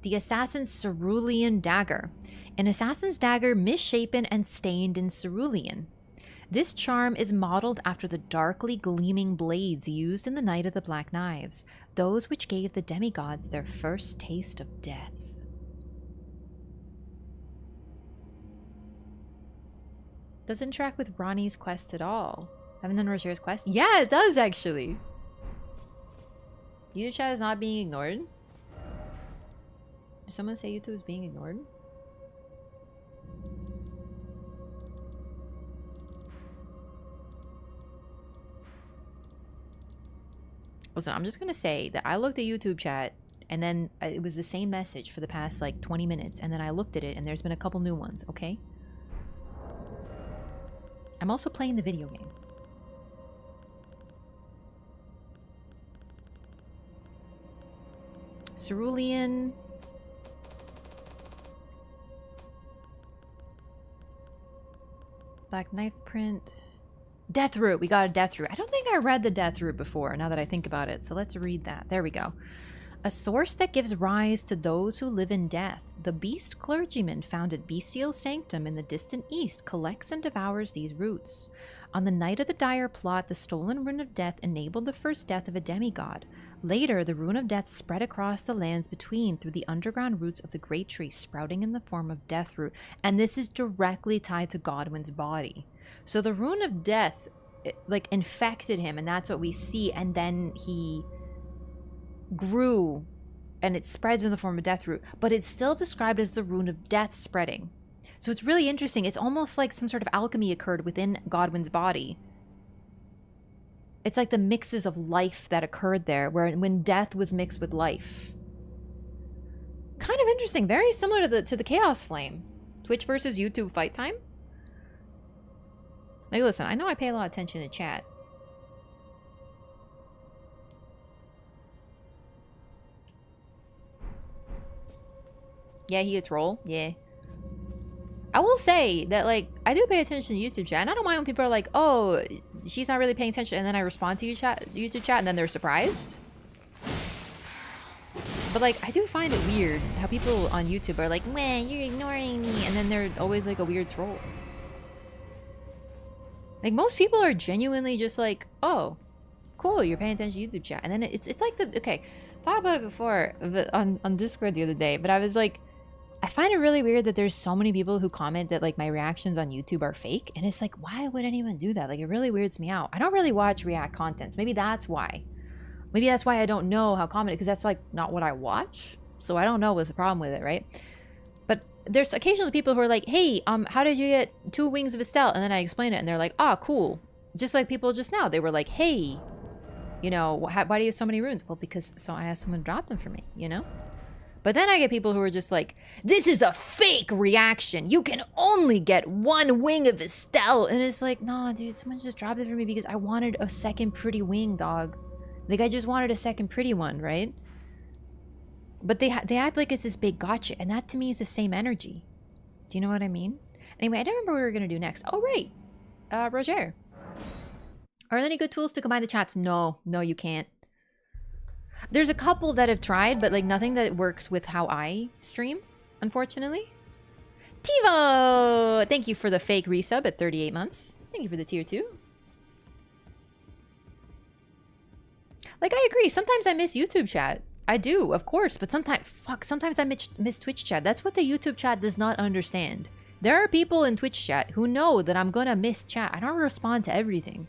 The Assassin's Cerulean Dagger. An assassin's dagger misshapen and stained in cerulean. This charm is modeled after the darkly gleaming blades used in the Night of the Black Knives, those which gave the demigods their first taste of death. Doesn't track with Ronnie's quest at all. Haven't done Rosier's quest? Yeah, it does actually. YouTube chat is not being ignored. Did someone say YouTube is being ignored? Listen, I'm just gonna say that I looked at YouTube chat and then it was the same message for the past like 20 minutes, and then I looked at it and there's been a couple new ones, okay? I'm also playing the video game. Cerulean. Black knife print. Death root. We got a death root. I don't think I read the death root before, now that I think about it. So let's read that. There we go. A source that gives rise to those who live in death. The beast clergyman found at Bestial Sanctum in the distant east collects and devours these roots. On the night of the dire plot, the stolen rune of death enabled the first death of a demigod. Later, the rune of death spread across the lands between through the underground roots of the great tree, sprouting in the form of death root. And this is directly tied to Godwin's body. So the rune of death, like, infected him, and that's what we see. And then he grew, and it spreads in the form of death root. But it's still described as the rune of death spreading. So it's really interesting. It's almost like some sort of alchemy occurred within Godwin's body. It's like the mixes of life that occurred there, when death was mixed with life. Kind of interesting. Very similar to the Chaos Flame. Twitch versus YouTube fight time. Like, listen, I know I pay a lot of attention to chat. Yeah, he a troll. Yeah. I will say that, like, I do pay attention to YouTube chat, and I don't mind when people are like, oh, she's not really paying attention, and then I respond to YouTube chat, and then they're surprised. But, like, I do find it weird how people on YouTube are like, meh, you're ignoring me, and then they're always, like, a weird troll. Like, most people are genuinely just like, oh, cool, you're paying attention to YouTube chat. And then it's like the, okay, thought about it before on Discord the other day, but I was like, I find it really weird that there's so many people who comment that, like, my reactions on YouTube are fake. And it's like, why would anyone do that? Like, it really weirds me out. I don't really watch react contents. Maybe that's why. Maybe that's why I don't know how comment, because that's, like, not what I watch. So I don't know what's the problem with it, right? But there's occasionally people who are like, hey, how did you get 2 wings of Estelle? And then I explain it, and they're like, ah, cool. Just like people just now. They were like, hey, you know, why do you have so many runes? Well, because I asked someone to drop them for me, you know? But then I get people who are just like, this is a fake reaction. You can only get 1 wing of Estelle. And it's like, nah, dude, someone just dropped it for me because I wanted a second pretty wing, dog. Like, I just wanted a second pretty one, right? But they act like it's this big gotcha. And that, to me, is the same energy. Do you know what I mean? Anyway, I don't remember what we were going to do next. Oh, right. Roger. Are there any good tools to combine the chats? No. No, you can't. There's a couple that have tried, but, like, nothing that works with how I stream, unfortunately. Tivo! Thank you for the fake resub at 38 months. Thank you for the tier 2. Like, I agree. Sometimes I miss YouTube chat. I do, of course. But sometimes I miss Twitch chat. That's what the YouTube chat does not understand. There are people in Twitch chat who know that I'm gonna miss chat. I don't respond to everything.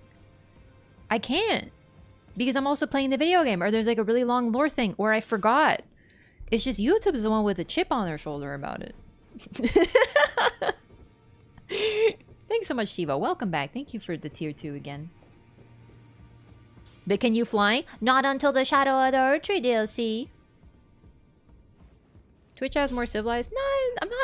I can't. Because I'm also playing the video game, or there's like a really long lore thing, or I forgot. It's just YouTube's the one with a chip on their shoulder about it. Thanks so much, Shiva. Welcome back. Thank you for the tier 2 again. But can you fly? Not until the Shadow of the Erdtree DLC. Twitch has more civilized. No,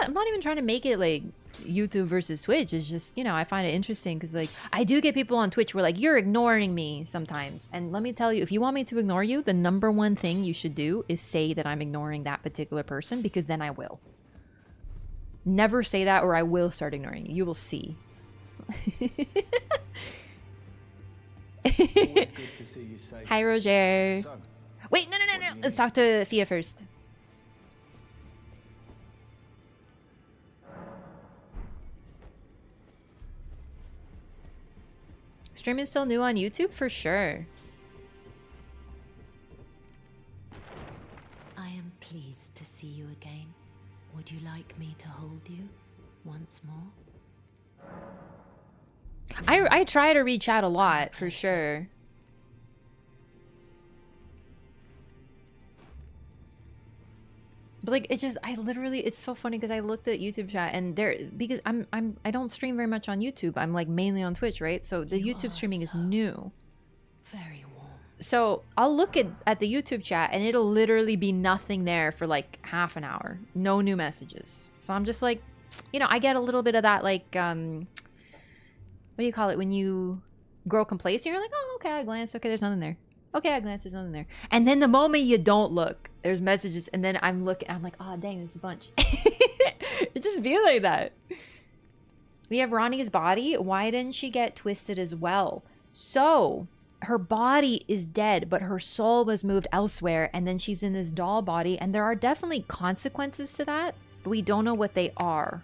I'm not even trying to make it like YouTube versus Twitch. It's just, you know, I find it interesting because, like, I do get people on Twitch who are like, you're ignoring me sometimes. And let me tell you, if you want me to ignore you, the #1 thing you should do is say that I'm ignoring that particular person, because then I will. Never say that or I will start ignoring you. You will see. Always good to see you safe. Hi, Roger. So, wait, no. Let's talk to Fia first. Streaming still new on YouTube? For sure. I am pleased to see you again. Would you like me to hold you once more? I try to reach out a lot, for sure. But, like, it's just, it's so funny because I looked at YouTube chat and because I don't stream very much on YouTube. I'm, like, mainly on Twitch, right? So the YouTube streaming is new. Very warm. So I'll look at the YouTube chat and it'll literally be nothing there for like half an hour. No new messages. So I'm just like, you know, I get a little bit of that like, what do you call it? When you grow complacent, you're like, oh, okay, I glance. Okay, there's nothing there. Okay, I glance, there's nothing there. And then the moment you don't look, there's messages. And then I'm looking, I'm like, oh, dang, there's a bunch. It just be like that. We have Ronnie's body. Why didn't she get twisted as well? So her body is dead, but her soul was moved elsewhere, and then she's in this doll body, and there are definitely consequences to that, but we don't know what they are.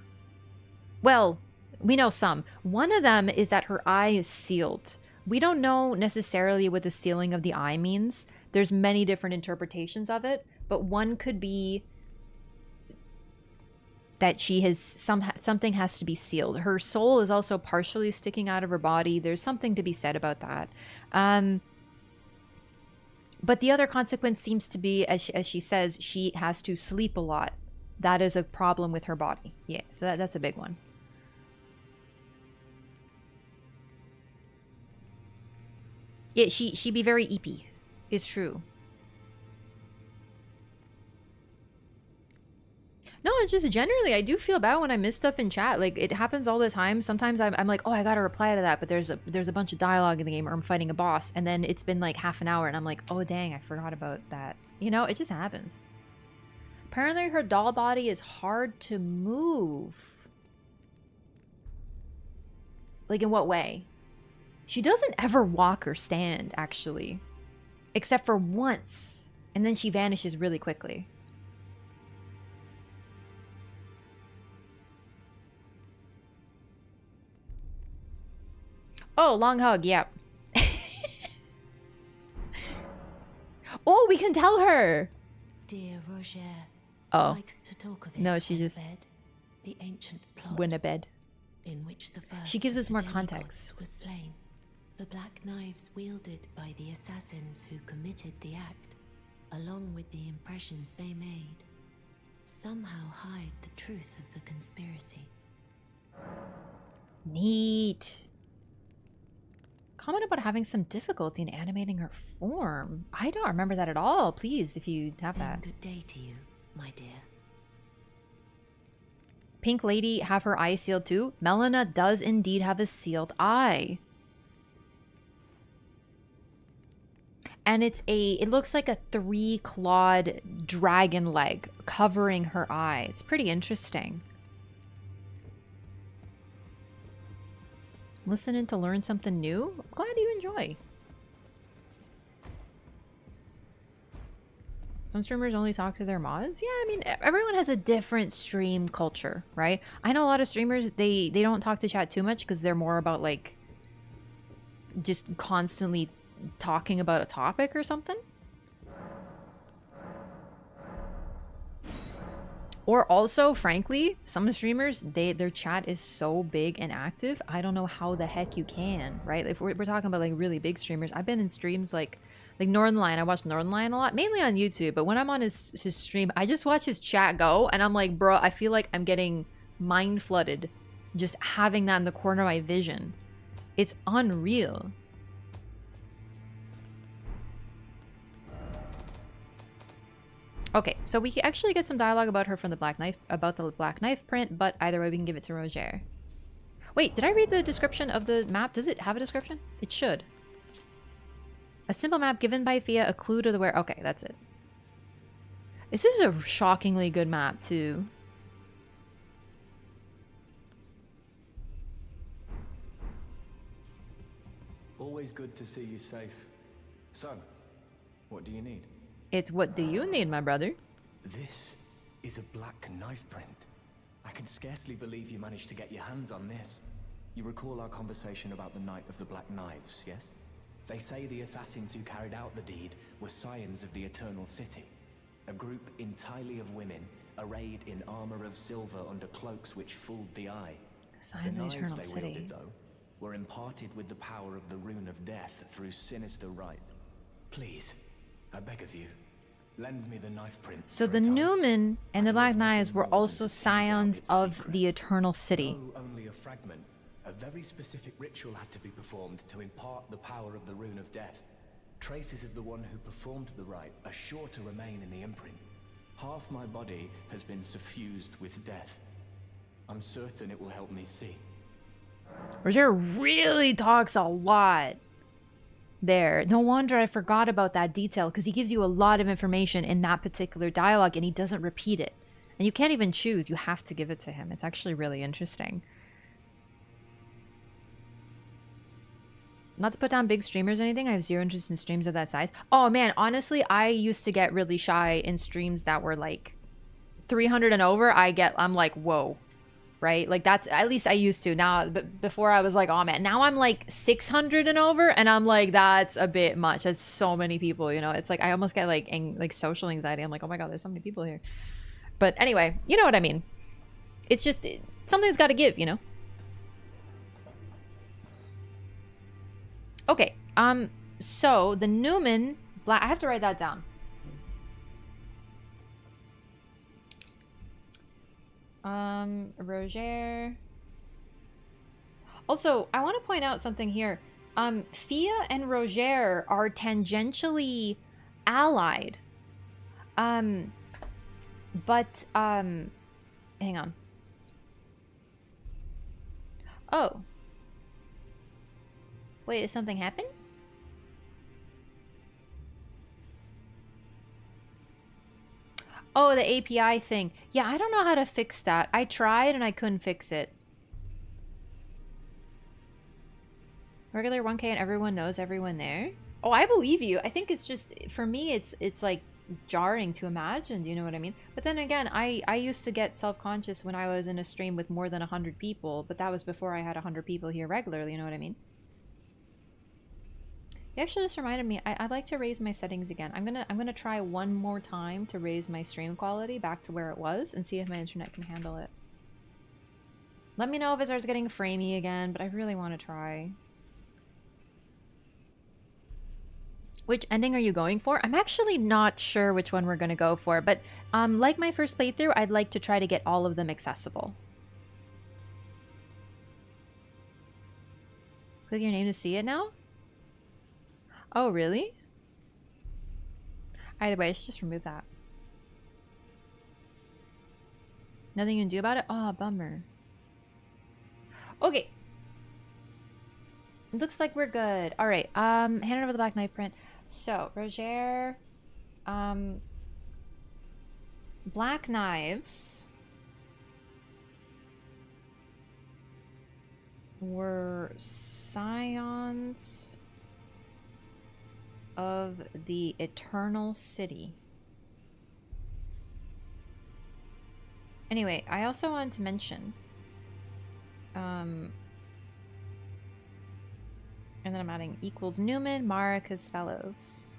Well, we know some. One of them is that her eye is sealed. We don't know necessarily what the sealing of the eye means. There's many different interpretations of it, but one could be that she has something has to be sealed. Her soul is also partially sticking out of her body. There's something to be said about that. But the other consequence seems to be, as she says, she has to sleep a lot. That is a problem with her body. Yeah, so that's a big one. Yeah, she be very eepy. It's true. No, it's just generally, I do feel bad when I miss stuff in chat. Like, it happens all the time. Sometimes I'm like, oh, I gotta reply to that, but there's a bunch of dialogue in the game, or I'm fighting a boss, and then it's been like half an hour, and I'm like, oh, dang, I forgot about that. You know, it just happens. Apparently, her doll body is hard to move. Like, in what way? She doesn't ever walk or stand, actually. Except for once. And then she vanishes really quickly. Oh, long hug, yep. Oh, we can tell her. Dear Roger likes to talk of it. No, she just the ancient plot went to bed. In which the first she gives us more demigods context. Was slain. The black knives wielded by the assassins who committed the act, along with the impressions they made, somehow hide the truth of the conspiracy. Neat. Comment about having some difficulty in animating her form. I don't remember that at all. Please, if you have that. Good day to you, my dear. Pink Lady have her eye sealed too? Melina does indeed have a sealed eye. And it looks like a 3-clawed dragon leg covering her eye. It's pretty interesting. Listening to learn something new? I'm glad you enjoy. Some streamers only talk to their mods. Yeah, I mean, everyone has a different stream culture, right? I know a lot of streamers, they don't talk to chat too much because they're more about, like, just constantly talking about a topic or something. Or also, frankly, some streamers, their chat is so big and active, I don't know how the heck you can, right? If we're talking about, like, really big streamers, I've been in streams like Northernlion. I watch Northernlion a lot, mainly on YouTube, but when I'm on his stream, I just watch his chat go, and I'm like, bro, I feel like I'm getting mind flooded just having that in the corner of my vision. It's unreal. Okay, so we actually get some dialogue about her from the Black Knife, about the Black Knife print, but either way we can give it to Roger. Wait, did I read the description of the map? Does it have a description? It should. A simple map given by Fia, a clue to the where... Okay, that's it. This is a shockingly good map, too. Always good to see you safe. So, what do you need? It's what do you need, my brother? This is a black knife print. I can scarcely believe you managed to get your hands on this. You recall our conversation about the Night of the Black Knives, yes? They say the assassins who carried out the deed were scions of the Eternal City. A group entirely of women, arrayed in armor of silver under cloaks which fooled the eye. Scions the of the Eternal knives they City. wielded, though, were imparted with the power of the Rune of Death through sinister rite. Please, I beg of you, lend me the knife print. So the Newman and the Black Knives were also scions of the Eternal City. Though only a fragment, a very specific ritual had to be performed to impart the power of the Rune of Death. Traces of the one who performed the rite are sure to remain in the imprint. Half my body has been suffused with death. I'm certain it will help me see. Roger really talks a lot there. No wonder I forgot about that detail, because he gives you a lot of information in that particular dialogue and he doesn't repeat it. And you can't even choose. You have to give it to him. It's actually really interesting. Not to put down big streamers or anything. I have zero interest in streams of that size. Oh man, honestly, I used to get really shy in streams that were like 300 and over. I'm like, whoa. Right? Like that's, at least I used to. Now, but before I was like, oh man. Now I'm like 600 and over and I'm like, that's a bit much. That's so many people, you know? It's like, I almost get like social anxiety. I'm like, oh my God, there's so many people here. But anyway, you know what I mean? It's just, something's got to give, you know? Okay, so the Newman Black, I have to write that down. Roger. Also, I want to point out something here. Fia and Roger are tangentially allied. But, hang on. Oh. Wait, did something happen? Oh, the API thing. Yeah, I don't know how to fix that. I tried and I couldn't fix it. Regular 1K and everyone knows everyone there? Oh, I believe you. I think it's just, for me, it's like jarring to imagine. Do you know what I mean? But then again, I used to get self-conscious when I was in a stream with more than 100 people, but that was before I had 100 people here regularly. You know what I mean? You actually just reminded me, I'd like to raise my settings again. I'm gonna try one more time to raise my stream quality back to where it was and see if my internet can handle it. Let me know if it starts getting framey again, but I really want to try. Which ending are you going for? I'm actually not sure which one we're gonna go for, but like my first playthrough, I'd like to try to get all of them accessible. Click your name to see it now? Oh, really? Either way, I should just remove that. Nothing you can do about it? Oh, bummer. Okay. It looks like we're good. Alright, hand it over the black knife print. So, Roger, black knives were scions of the Eternal City. Anyway, I also wanted to mention, and then I'm adding equals Newman, Marika's fellows.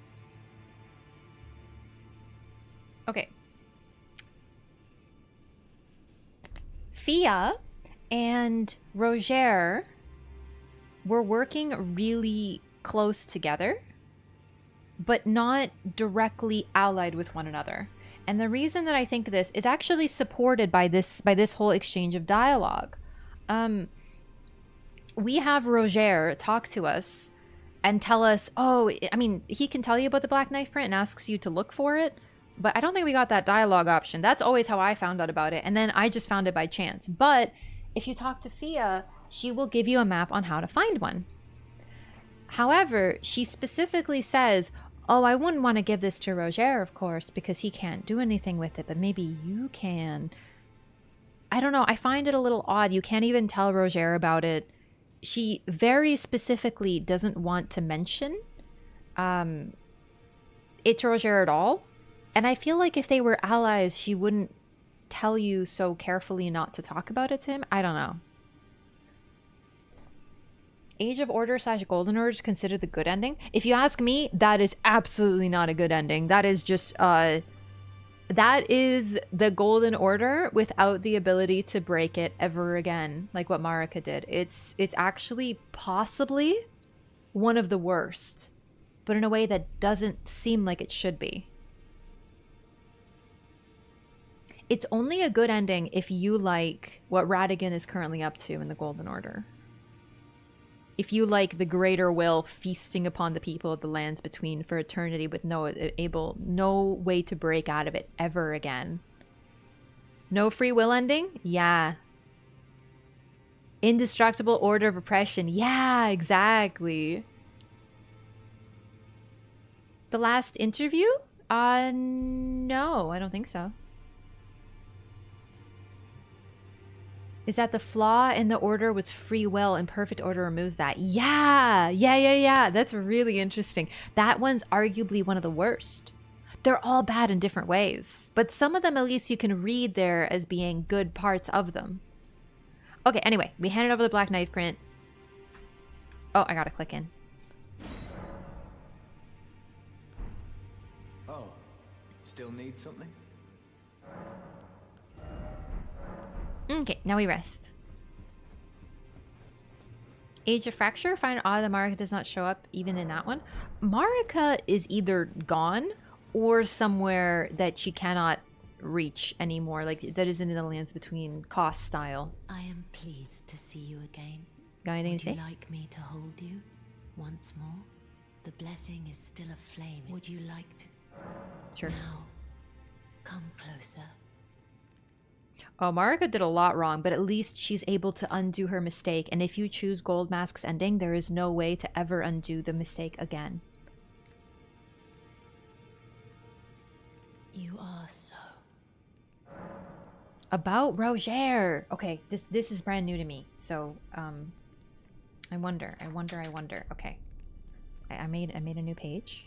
Okay. Fia and Roger were working really close together, but not directly allied with one another. And the reason that I think this is actually supported by this whole exchange of dialogue. We have Roger talk to us and tell us, oh, I mean, he can tell you about the black knife print and asks you to look for it, but I don't think we got that dialogue option. That's always how I found out about it, and then I just found it by chance. But if you talk to Fia, she will give you a map on how to find one. However, she specifically says, oh, I wouldn't want to give this to Roger, of course, because he can't do anything with it, but maybe you can. I don't know. I find it a little odd. You can't even tell Roger about it. She very specifically doesn't want to mention it to Roger at all. And I feel like if they were allies, she wouldn't tell you so carefully not to talk about it to him. I don't know. Age of Order / Golden Order is considered the good ending. If you ask me, that is absolutely not a good ending. That is just, that is the Golden Order without the ability to break it ever again, like what Marika did. It's actually possibly one of the worst, but in a way that doesn't seem like it should be. It's only a good ending if you like what Radigan is currently up to in the Golden Order. If you like the greater will feasting upon the people of the lands between for eternity with no way to break out of it ever again. No free will ending? Yeah. Indestructible order of oppression. Yeah, exactly. The last interview? No, I don't think so. Is that the flaw in the order was free will and perfect order removes that? Yeah. That's really interesting. That one's arguably one of the worst. They're all bad in different ways, but some of them at least you can read there as being good parts of them. Okay, anyway, we handed over the Black Knife print. Oh, I gotta click in. Oh, still need something? Okay, now we rest. Age of Fracture. Find odd that Marika does not show up even in that one. Marika is either gone or somewhere that she cannot reach anymore. Like, that is in the lands between cost style. I am pleased to see you again. Got anything Would to say? you like me to hold you once more? The blessing is still aflame. Would you like to? Sure. Now, come closer. Oh, Marika did a lot wrong, but at least she's able to undo her mistake. And if you choose Gold Mask's ending, there is no way to ever undo the mistake again. You are so. About Roger. Okay, this is brand new to me. So, I wonder. Okay. I made a new page.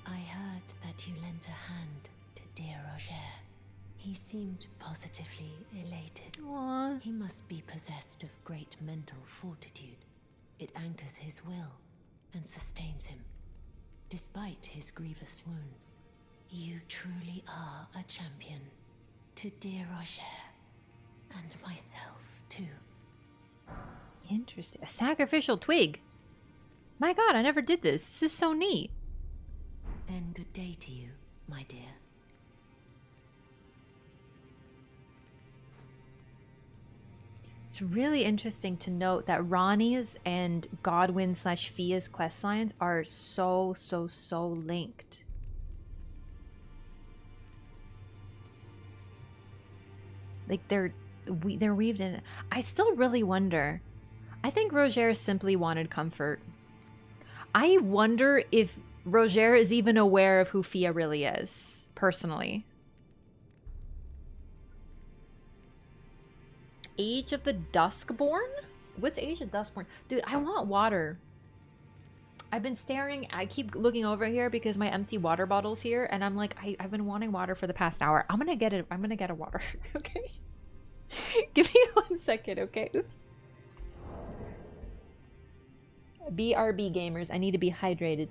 I heard that you lent a hand to dear Roger. He seemed positively elated. Aww. He must be possessed of great mental fortitude. It anchors his will and sustains him, despite his grievous wounds. You truly are a champion. To dear Roger, and myself too. Interesting. A sacrificial twig. My god, I never did this. This is so neat. Then good day to you, my dear. It's really interesting to note that Ronnie's and Godwin/Fia's quest lines are so linked. Like they're weaved in. I still really wonder. I think Roger simply wanted comfort. I wonder if Roger is even aware of who Fia really is, personally. Age of the Duskborn? What's Age of Duskborn? Dude, I want water. I've been staring. I keep looking over here because my empty water bottle's here, and I'm like, I've been wanting water for the past hour. I'm gonna get a water. Okay. Give me 1 second, okay? Oops. BRB gamers, I need to be hydrated.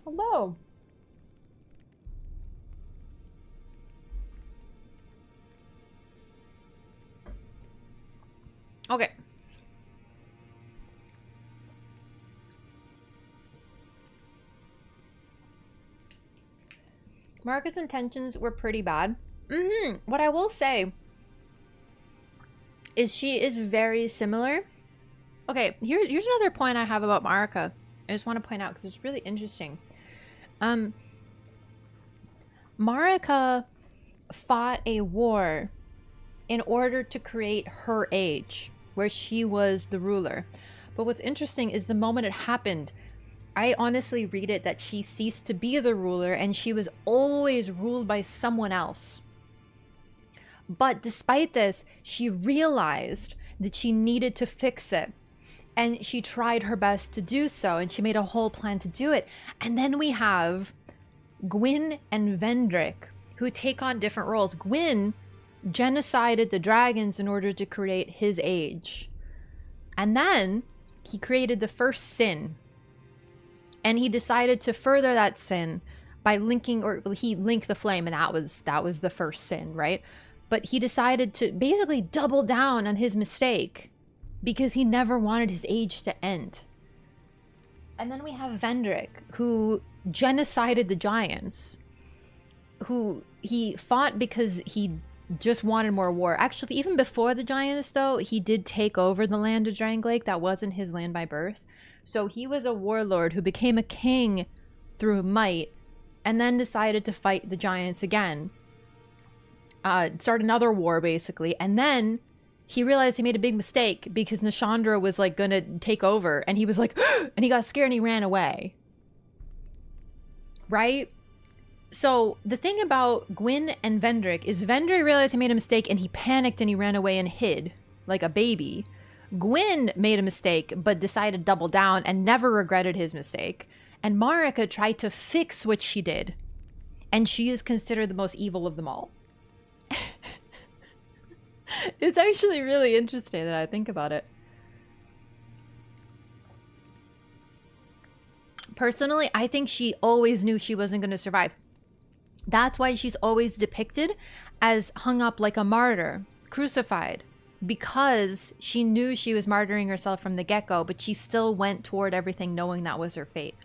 Hello. Okay. Marika's intentions were pretty bad. What I will say is she is very similar. Okay, here's another point I have about Marika. I just want to point out because it's really interesting. Marika fought a war in order to create her age, where she was the ruler. But what's interesting is the moment it happened, I honestly read it that she ceased to be the ruler and she was always ruled by someone else. But despite this, she realized that she needed to fix it. And she tried her best to do so, and she made a whole plan to do it. And then we have Gwyn and Vendrick, who take on different roles. Gwyn genocided the dragons in order to create his age. And then he created the first sin. And he decided to further that sin by linking, or he linked the flame, and that was the first sin, right? But he decided to basically double down on his mistake because he never wanted his age to end. And then we have Vendrick, who genocided the giants, who he fought because he just wanted more war. Actually, even before the giants, though, he did take over the land of Dranglake. That wasn't his land by birth. So he was a warlord who became a king through might, and then decided to fight the giants again. Start another war, basically. And then he realized he made a big mistake because Nashandra was like gonna take over, and he was like, and he got scared and he ran away. Right? So the thing about Gwyn and Vendrick is Vendrick realized he made a mistake and he panicked and he ran away and hid like a baby. Gwyn made a mistake but decided to double down and never regretted his mistake. And Marika tried to fix what she did. And she is considered the most evil of them all. It's actually really interesting that I think about it. Personally, I think she always knew she wasn't going to survive. That's why she's always depicted as hung up like a martyr, crucified, because she knew she was martyring herself from the get-go, but she still went toward everything knowing that was her fate.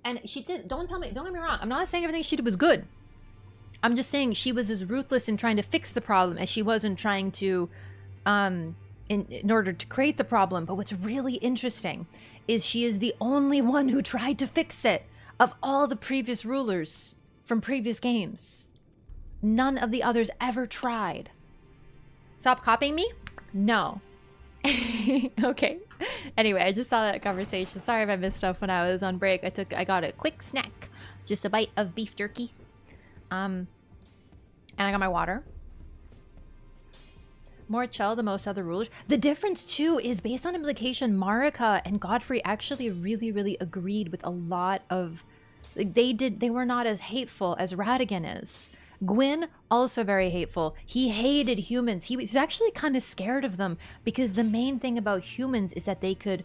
And she did, don't get me wrong, I'm not saying everything she did was good. I'm just saying she was as ruthless in trying to fix the problem as she was in trying to, in order to create the problem. But what's really interesting is she is the only one who tried to fix it of all the previous rulers from previous games. None of the others ever tried. Stop copying me? No. Okay. Anyway, I just saw that conversation. Sorry if I missed stuff when I was on break. I got a quick snack. Just a bite of beef jerky. And I got my water. More chill than most other rulers. The difference too is based on implication, Marika and Godfrey actually really agreed with a lot of, like, they were not as hateful as Radigan is. Gwyn, also very hateful. He hated humans. He was actually kind of scared of them because the main thing about humans is that they could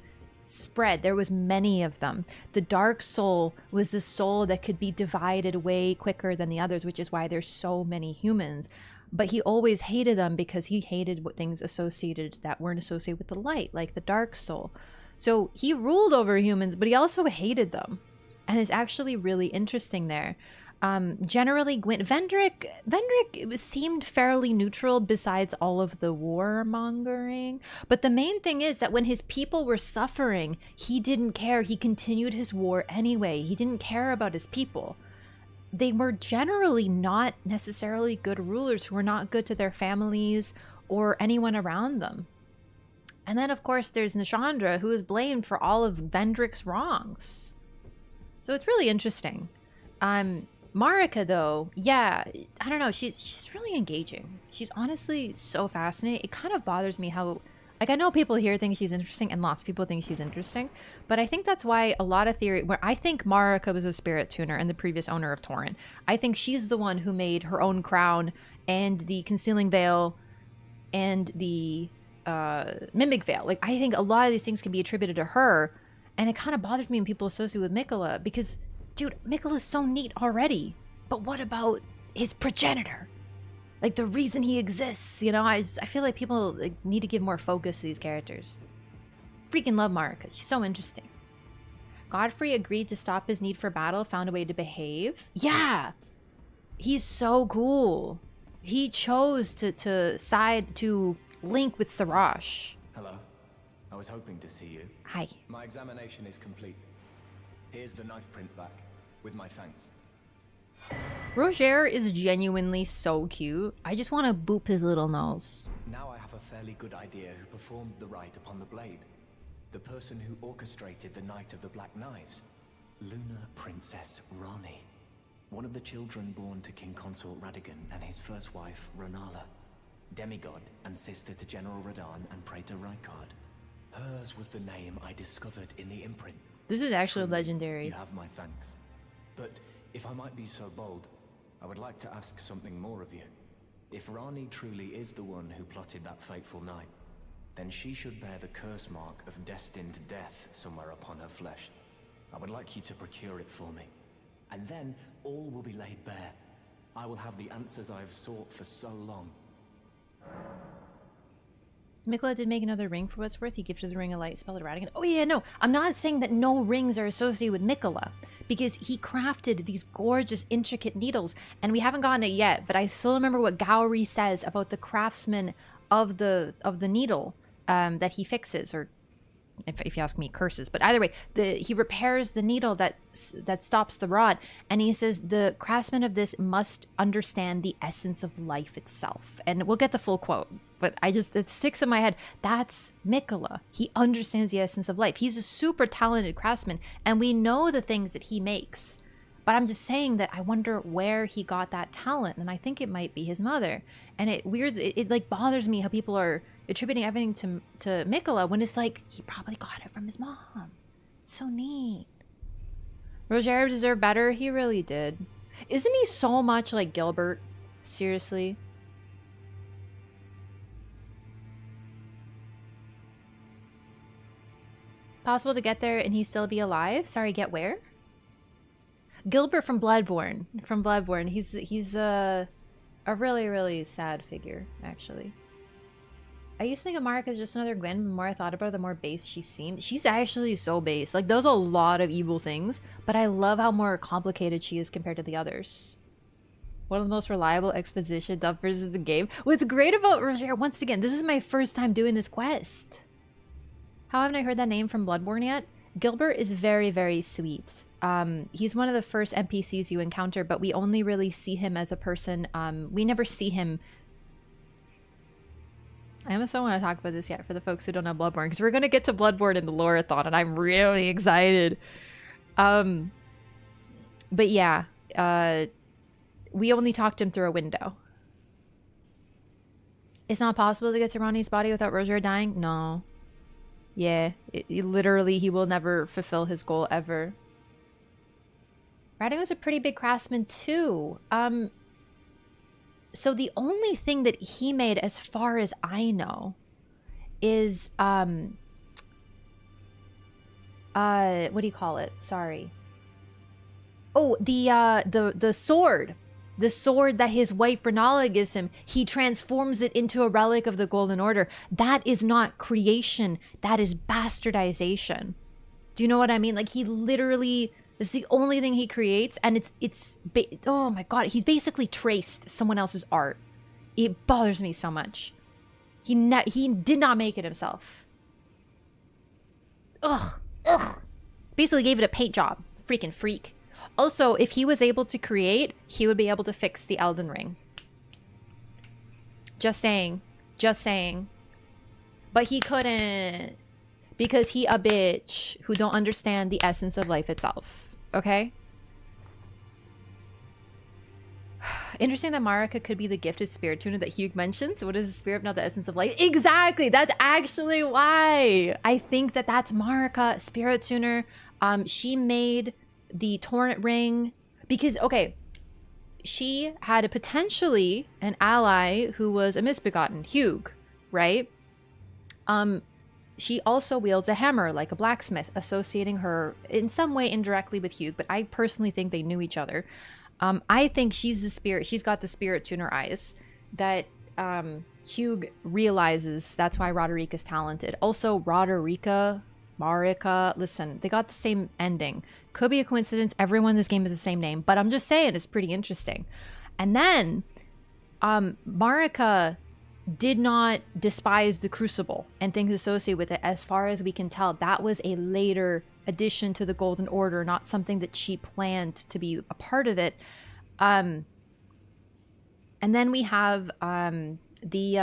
spread. There was many of them. The dark soul was the soul that could be divided way quicker than the others, which is why there's so many humans. But he always hated them because he hated what things associated that weren't associated with the light, like the dark soul. So he ruled over humans, but he also hated them. And it's actually really interesting there. Generally, Vendrick seemed fairly neutral besides all of the warmongering. But the main thing is that when his people were suffering, he didn't care. He continued his war anyway. He didn't care about his people. They were generally not necessarily good rulers who were not good to their families or anyone around them. And then, of course, there's Nashandra, who is blamed for all of Vendrick's wrongs. So it's really interesting. Marika, though, yeah, I don't know, she's really engaging. She's honestly so fascinating. It kind of bothers me how, like, I know people here think she's interesting and lots of people think she's interesting, but I think that's why a lot of theory, where I think Marika was a spirit tuner and the previous owner of Torrent. I think she's the one who made her own crown and the concealing veil and the Mimic Veil. Like, I think a lot of these things can be attributed to her, and it kind of bothers me when people associate with Mikola, because, dude, Mikola's so neat already. But what about his progenitor? Like, the reason he exists, you know? I feel like people like, need to give more focus to these characters. Freaking love Marika. She's so interesting. Godfrey agreed to stop his need for battle, found a way to behave. Yeah! He's so cool. He chose to side to link with Sarash. Hello. I was hoping to see you. Hi. My examination is complete. Here's the knife print back, with my thanks. Roger is genuinely so cute. I just want to boop his little nose. Now I have a fairly good idea who performed the rite upon the blade. The person who orchestrated the Night of the Black Knives. Lunar Princess Rani. One of the children born to King Consort Radigan and his first wife, Renala. Demigod and sister to General Radahn and Praetor Rykard. Hers was the name I discovered in the imprint. This is actually Truly, legendary. You have my thanks. But if I might be so bold, I would like to ask something more of you. If Rani truly is the one who plotted that fateful night, then she should bear the curse mark of destined death somewhere upon her flesh. I would like you to procure it for me. And then all will be laid bare. I will have the answers I have sought for so long. Mikola did make another ring for what it's worth. He gifted the ring a light spell to Radigan. Oh yeah, no. I'm not saying that no rings are associated with Mikola, because he crafted these gorgeous, intricate needles, and we haven't gotten it yet, but I still remember what Gowry says about the craftsman of the needle that he fixes, or if you ask me, curses. But either way, he repairs the needle that stops the rod, and he says the craftsman of this must understand the essence of life itself. And we'll get the full quote, but it sticks in my head. That's Mikola. He understands the essence of life. He's a super talented craftsman, and we know the things that he makes. But I'm just saying that I wonder where he got that talent, and I think it might be his mother. And it like bothers me how people are attributing everything to Mikola when it's like he probably got it from his mom. It's so neat. Roger deserved better. He really did. Isn't he so much like Gilbert? Seriously. Possible to get there and he still be alive? Sorry, get where? Gilbert from Bloodborne. From Bloodborne. He's a really, really sad figure, actually. I used to think of Marika as just another Gwen, but the more I thought about her, the more base she seemed. She's actually so base. Like, does a lot of evil things, but I love how more complicated she is compared to the others. One of the most reliable exposition dumpers in the game. What's great about Roger, once again, this is my first time doing this quest. How haven't I heard that name from Bloodborne yet? Gilbert is very, very sweet. He's one of the first NPCs you encounter, but we only really see him as a person. We never see him. I almost don't want to talk about this yet for the folks who don't know Bloodborne, because we're going to get to Bloodborne in the LOREATHON, and I'm really excited. But yeah, we only talked to him through a window. It's not possible to get to Ronnie's body without Roger dying? No. Yeah, literally, he will never fulfill his goal ever. Radigan was a pretty big craftsman too. So the only thing that he made, as far as I know, is what do you call it? Sorry. Oh, the sword. The sword that his wife Renala gives him, he transforms it into a relic of the Golden Order. That is not creation. That is bastardization. Do you know what I mean? Like, he literally, it's the only thing he creates, and oh my god, he's basically traced someone else's art. It bothers me so much. He did not make it himself. Ugh. Basically gave it a paint job. Freaking freak. Also, if he was able to create, he would be able to fix the Elden Ring. Just saying. Just saying. But he couldn't. Because he a bitch who don't understand the essence of life itself. Okay? Interesting that Marika could be the gifted spirit tuner that Hugh mentions. What is the spirit, not the essence of life? Exactly! That's actually why! I think that that's Marika, spirit tuner. She made the Torrent Ring because, okay, she had potentially an ally who was a misbegotten, Hugh, right? She also wields a hammer like a blacksmith, associating her in some way indirectly with Hugh, but I personally think they knew each other. I think she's the spirit. She's got the spirit in her eyes that Hugh realizes. That's why Roderica's talented. Also, Roderica, Marika, listen, they got the same ending. Could be a coincidence. Everyone in this game is the same name, but I'm just saying it's pretty interesting. And then Marika did not despise the Crucible and things associated with it. As far as we can tell, that was a later addition to the Golden Order, not something that she planned to be a part of it. And then we have the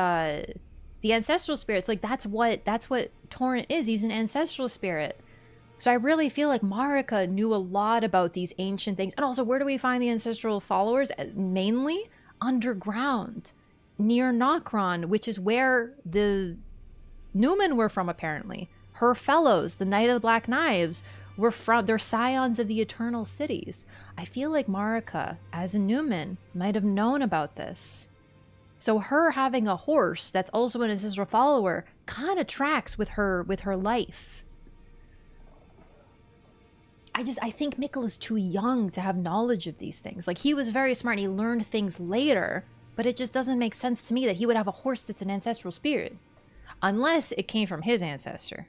ancestral spirits. Like that's what Torrent is. He's an ancestral spirit. So I really feel like Marika knew a lot about these ancient things. And also, where do we find the ancestral followers? Mainly underground, near Nokron, which is where the Newmen were from, apparently. Her fellows, the Knight of the Black Knives, were from, they're scions of the Eternal Cities. I feel like Marika, as a Newman, might have known about this. So her having a horse that's also an ancestral follower kind of tracks with her life. I think Mikkel is too young to have knowledge of these things. Like, he was very smart and he learned things later, but it just doesn't make sense to me that he would have a horse that's an ancestral spirit. Unless it came from his ancestor.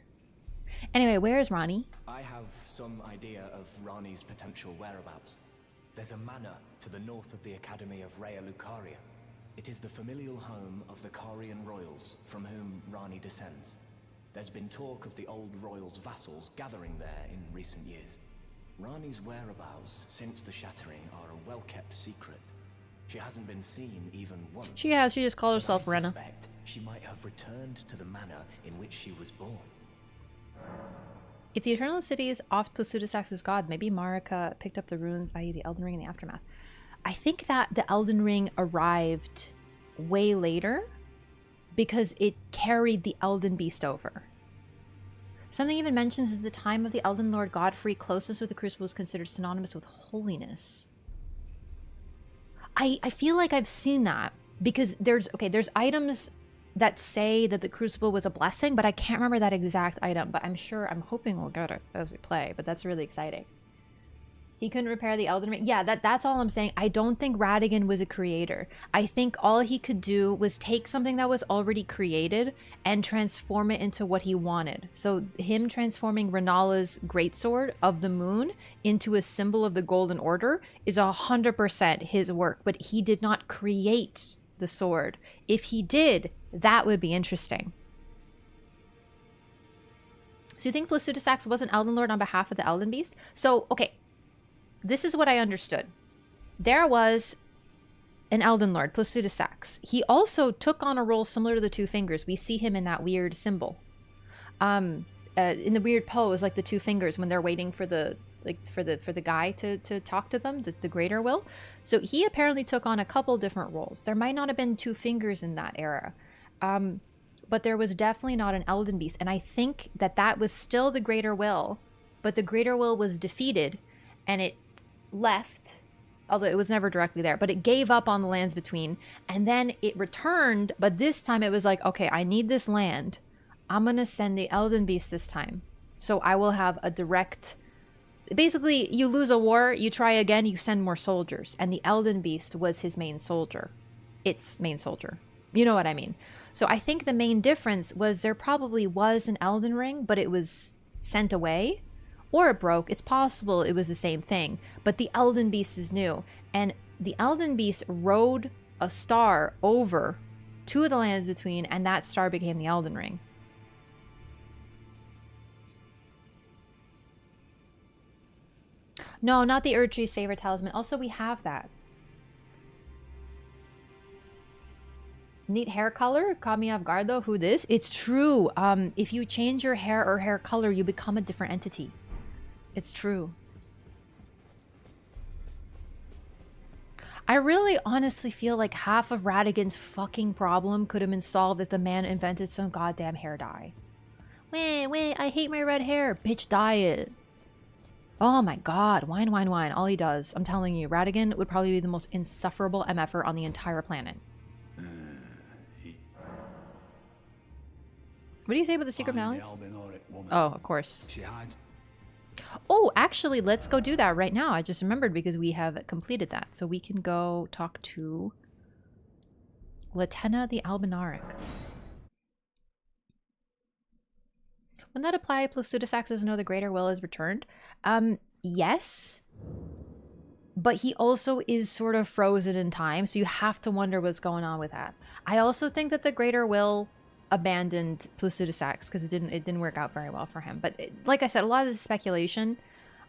Anyway, where is Ranni? I have some idea of Ranni's potential whereabouts. There's a manor to the north of the Academy of Rea Lucaria. It is the familial home of the Carian royals, from whom Ranni descends. There's been talk of the old royals' vassals gathering there in recent years. Ranni's whereabouts since the shattering are a well-kept secret. She hasn't been seen even once. She has. She just called herself But I Renna. suspect she might have returned to the manor in which she was born. If the Eternal City is off Psudasax's god, maybe Marika picked up the runes, i.e. the Elden Ring in the aftermath. I think that the Elden Ring arrived way later because it carried the Elden Beast over. Something even mentions at the time of the Elden Lord Godfrey, closeness with the Crucible was considered synonymous with holiness. I feel like I've seen that because there's items that say that the Crucible was a blessing, but I can't remember that exact item, but I'm hoping we'll get it as we play, but that's really exciting. He couldn't repair the Elden Ring. Yeah, that's all I'm saying. I don't think Radagon was a creator. I think all he could do was take something that was already created and transform it into what he wanted. So him transforming Renala's greatsword of the moon into a symbol of the Golden Order is 100% his work, but he did not create the sword. If he did, that would be interesting. So you think Psudasax was an Elden Lord on behalf of the Elden Beast? So, okay. This is what I understood. There was an Elden Lord, Psudasax. He also took on a role similar to the Two Fingers. We see him in that weird symbol. In the weird pose, like the Two Fingers when they're waiting for the guy to talk to them, the Greater Will. So he apparently took on a couple different roles. There might not have been Two Fingers in that era. But there was definitely not an Elden Beast. And I think that was still the Greater Will, but the Greater Will was defeated and it left, although it was never directly there, but it gave up on the lands between, and then it returned, but this time it was like, okay, I need this land. I'm gonna send the Elden Beast this time. So I will have a direct, basically you lose a war, you try again, you send more soldiers, and the Elden Beast was his main soldier. Its main soldier. You know what I mean? So I think the main difference was there probably was an Elden Ring, but it was sent away. Or it broke. It's possible it was the same thing. But the Elden Beast is new. And the Elden Beast rode a star over two of the lands between, and that star became the Elden Ring. No, not the Erdtree's favorite talisman. Also, we have that. Neat hair color. Caught me off guard though. Who this? It's true. If you change your hair or hair color, you become a different entity. It's true. I really honestly feel like half of Radagon's fucking problem could have been solved if the man invented some goddamn hair dye. Wait, I hate my red hair. Bitch, dye it. Oh my god, wine. All he does. I'm telling you, Radagon would probably be the most insufferable MFer on the entire planet. What do you say about the secret Find the medallions? Albinoric woman. Oh, of course. She hides. Oh, actually, let's go do that right now. I just remembered because we have completed that. So we can go talk to Latenna the Albinaric. When that apply, Placidusax doesn't know the greater will is returned. Yes. But he also is sort of frozen in time, so you have to wonder what's going on with that. I also think that the greater will abandoned Placidusax because it didn't work out very well for him. But like I said, a lot of this is speculation.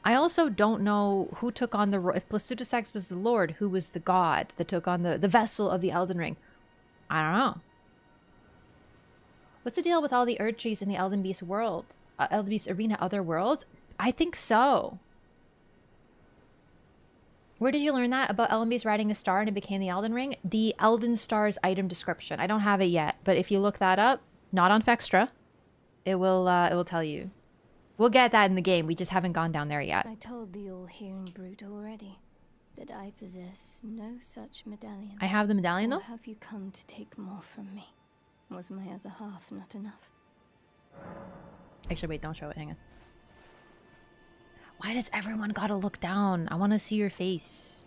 I also don't know who took on the role. If Placidusax was the Lord, who was the god that took on the vessel of the Elden Ring? I don't know. What's the deal with all the Erd trees in the Elden Beast world? Elden Beast Arena other worlds? I think so. Where did you learn that about Elden Beast riding a star and it became the Elden Ring? The Elden Star's item description. I don't have it yet, but if you look that up, not on Fextra, it will tell you. We'll get that in the game. We just haven't gone down there yet. I told the all-hearing brute already that I possess no such medallion. I have the medallion, though? Or have you come to take more from me? Was my other half not enough? Actually, wait, don't show it. Hang on. Why does everyone gotta look down? I want to see your face.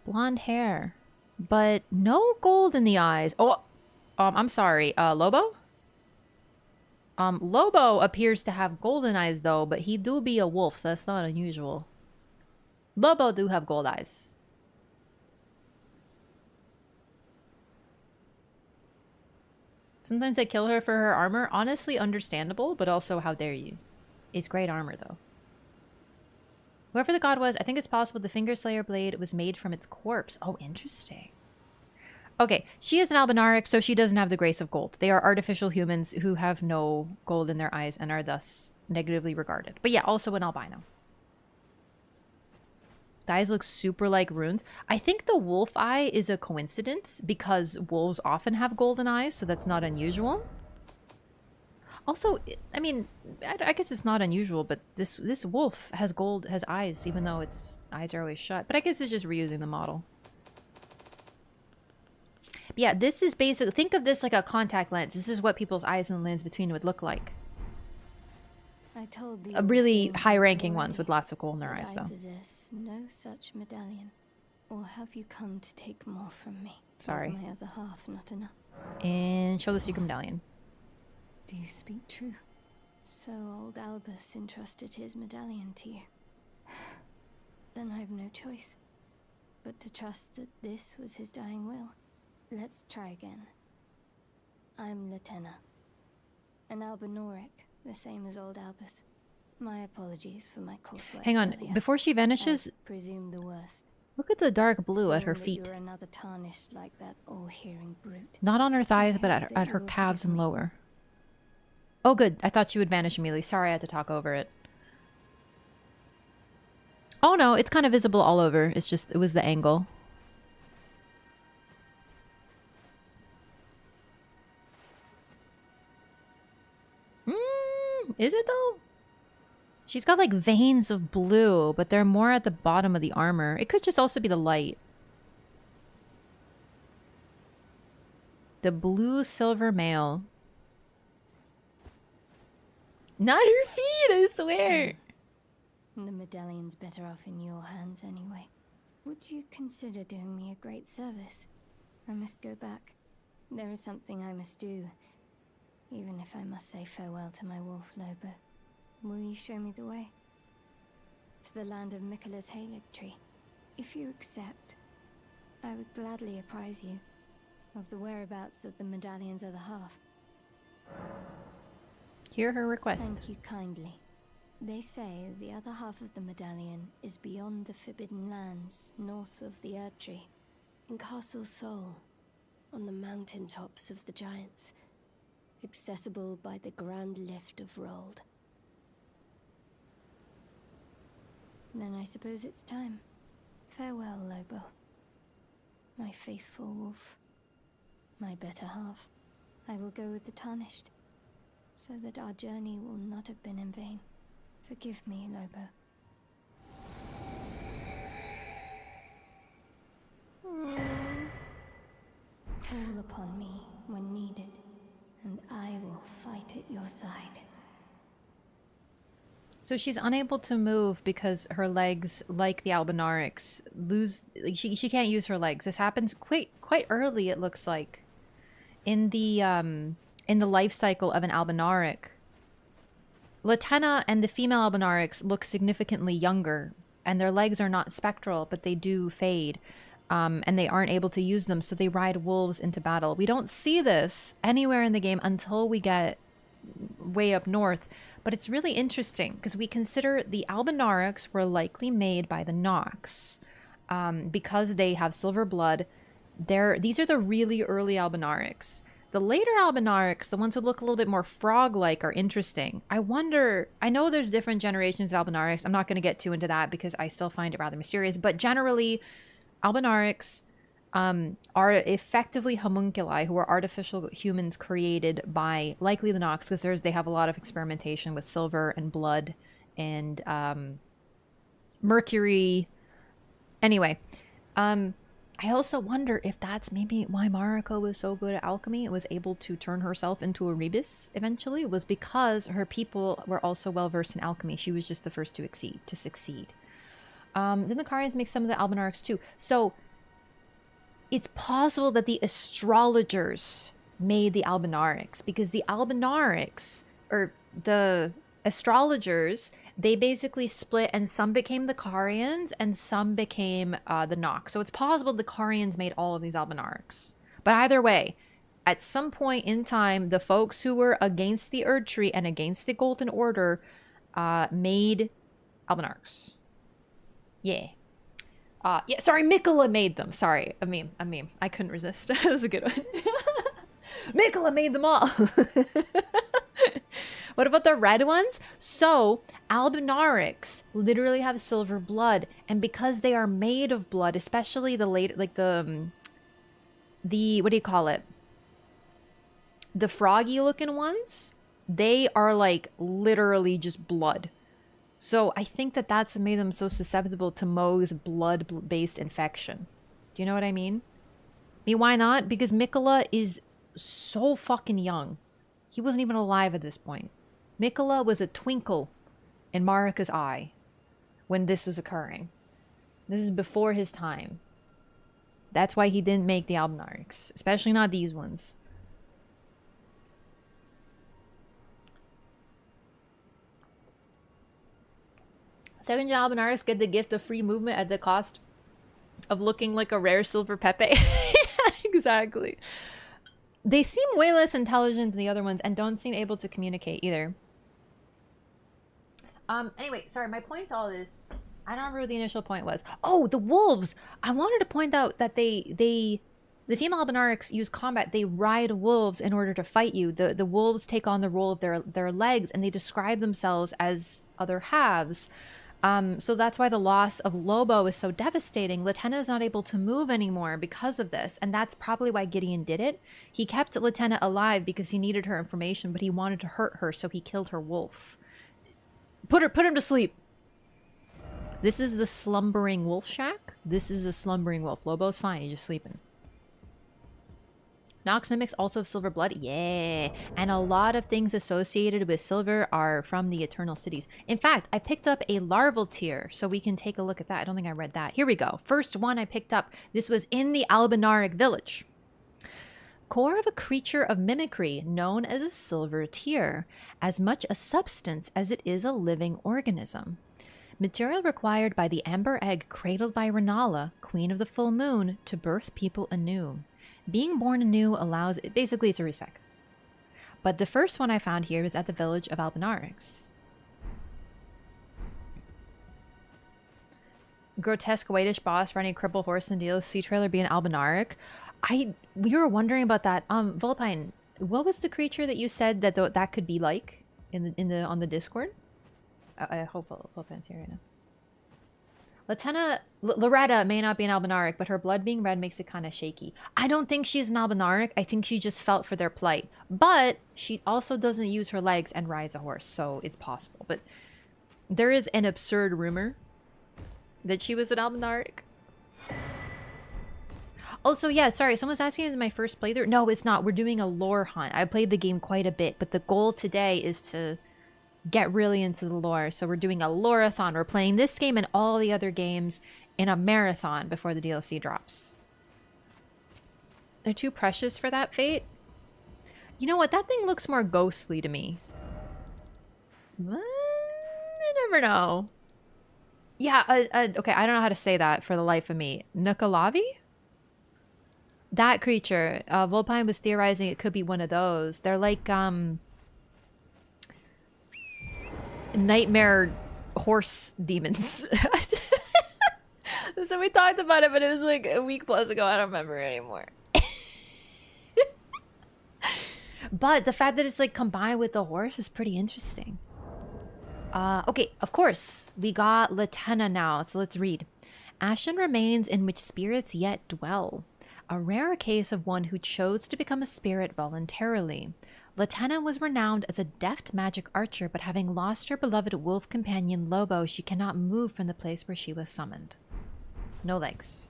Blonde hair. But no gold in the eyes. Oh, I'm sorry. Lobo? Lobo appears to have golden eyes, though, but he do be a wolf, so that's not unusual. Lobo do have gold eyes. Sometimes they kill her for her armor. Honestly, understandable, but also, how dare you? It's great armor, though. Whoever the god was, I think it's possible the Finger Slayer blade was made from its corpse. Oh, interesting. Okay, she is an Albinaric, so she doesn't have the grace of gold. They are artificial humans who have no gold in their eyes and are thus negatively regarded. But yeah, also an albino. The eyes look super like runes. I think the wolf eye is a coincidence because wolves often have golden eyes, so that's not unusual. Also, I mean, I guess it's not unusual, but this wolf has eyes, even though its eyes are always shut. But I guess it's just reusing the model. But yeah, this is basically, think of this like a contact lens. This is what people's eyes and the lens between would look like. I told the Really high-ranking ones with lots of gold in their eyes, though. I possess no such medallion. Or have you come to take more from me? Sorry. Was my other half not enough? And show the secret medallion. Do you speak true? So old Albus entrusted his medallion to you. Then I've no choice but to trust that this was his dying will. Let's try again. I'm Latenna, an Albinoric, the same as old Albus. My apologies for my coursework. Hang on, earlier. before she vanishes, I presume the worst. look at the dark blue at her Seeing that feet. you're another tarnished like that all-hearing brute. Not on her thighs, I but hope at that her you will calves forgive and me. lower. Oh, good. I thought she would vanish immediately. Sorry, I had to talk over it. Oh no, it's kind of visible all over. It's just, it was the angle. Is it though? She's got like veins of blue, but they're more at the bottom of the armor. It could just also be the light. The blue silver mail. Not her feet, I swear. The medallion's better off in your hands anyway. Would you consider doing me a great service? I must go back. There is something I must do, even if I must say farewell to my wolf Lobo. Will you show me the way? To the land of Miquella's Halig tree. If you accept, I would gladly apprise you of the whereabouts of the medallion's other half. Hear her request. Thank you kindly. They say the other half of the medallion is beyond the Forbidden Lands, north of the Erd Tree, in Castle Sol, on the mountaintops of the Giants, accessible by the Grand Lift of Rold. Then I suppose it's time. Farewell, Lobo. My faithful wolf. My better half. I will go with the Tarnished, so that our journey will not have been in vain. Forgive me, Lobo. Call upon me when needed, and I will fight at your side. So she's unable to move because her legs, like the Albinarix, lose. Like she can't use her legs. This happens quite early. It looks like in the life cycle of an Albinaric. Latenna and the female Albinarix look significantly younger, and their legs are not spectral, but they do fade, and they aren't able to use them, so they ride wolves into battle. We don't see this anywhere in the game until we get way up north. But it's really interesting because we consider the Albinarix were likely made by the Nox because they have silver blood. These are the really early Albinarix. The later Albinarix, the ones who look a little bit more frog-like, are interesting. I wonder, I know there's different generations of Albinarix. I'm not going to get too into that because I still find it rather mysterious. But generally, Albinarix are effectively homunculi who are artificial humans created by likely the Nox, because they have a lot of experimentation with silver and blood and mercury. Anyway, I also wonder if that's maybe why Mariko was so good at alchemy and was able to turn herself into a rebus eventually, was because her people were also well versed in alchemy. She was just the first to succeed. Then the Carians make some of the Albinarix too. So it's possible that the astrologers made the Albinarix, because the Albinarix, or the astrologers, they basically split, and some became the Carians and some became the Nox. So it's possible the Carians made all of these Albinarix. But either way, at some point in time, the folks who were against the Erd Tree and against the Golden Order made Albinarix. Yeah. Yeah, sorry, Mikola made them. Sorry, I mean, I couldn't resist. That was a good one. Mikola made them all. What about the red ones? So, Albinarix literally have silver blood, and because they are made of blood, especially the late, like the what do you call it? The froggy looking ones, they are like literally just blood. So I think that that's what made them so susceptible to Mohg's blood-based infection. Do you know what I mean? I mean, why not? Because Mikola is so fucking young. He wasn't even alive at this point. Mikola was a twinkle in Marika's eye when this was occurring. This is before his time. That's why he didn't make the Albinarix, especially not these ones. Second gen Albinarix get the gift of free movement at the cost of looking like a rare silver Pepe. Exactly. They seem way less intelligent than the other ones and don't seem able to communicate either. Anyway, sorry, my point to all this, I don't remember what the initial point was. Oh, the wolves! I wanted to point out that the female Albinarix use combat. They ride wolves in order to fight you. The wolves take on the role of their legs, and they describe themselves as other halves. So that's why the loss of Lobo is so devastating. Latenna is not able to move anymore because of this, and that's probably why Gideon did it. He kept Latenna alive because he needed her information, but he wanted to hurt her, so he killed her wolf. Put him to sleep. This is the slumbering wolf shack. This is a slumbering wolf. Lobo's fine, he's just sleeping. Nox mimics also have silver blood. Yeah. And a lot of things associated with silver are from the Eternal Cities. In fact, I picked up a larval tier, so we can take a look at that. I don't think I read that. Here we go. First one I picked up. This was in the Albinaric village. Core of a creature of mimicry known as a silver tear, as much a substance as it is a living organism. Material required by the amber egg cradled by Renala, queen of the full moon, to birth people anew. Being born anew allows... Basically, it's a respec. But the first one I found here was at the village of Albinarix. Grotesque whitish boss riding a crippled horse and DLC trailer being Albinaric. We were wondering about that. Volpine, what was the creature that you said that that could be like on the Discord? I hope Volpine's here right now. Loretta may not be an Albinaric, but her blood being red makes it kind of shaky. I don't think she's an Albinaric. I think she just felt for their plight. But she also doesn't use her legs and rides a horse, so it's possible. But there is an absurd rumor that she was an Albinaric. Oh, so yeah, sorry. Someone's asking is my first playthrough. No, it's not. We're doing a lore hunt. I played the game quite a bit, but the goal today is to get really into the lore. So we're doing a loreathon. We're playing this game and all the other games in a marathon before the DLC drops. They're too precious for that fate. You know what? That thing looks more ghostly to me. I never know. Yeah, okay, I don't know how to say that for the life of me. Nukalavi? That creature. Volpine was theorizing it could be one of those. They're like, nightmare horse demons. So we talked about it, but it was like a week plus ago. I don't remember anymore. But the fact that it's like combined with the horse is pretty interesting. Okay, of course. We got Latena now, so let's read. Ashen remains in which spirits yet dwell. A rare case of one who chose to become a spirit voluntarily. Latena was renowned as a deft magic archer, but having lost her beloved wolf companion Lobo, she cannot move from the place where she was summoned. No legs.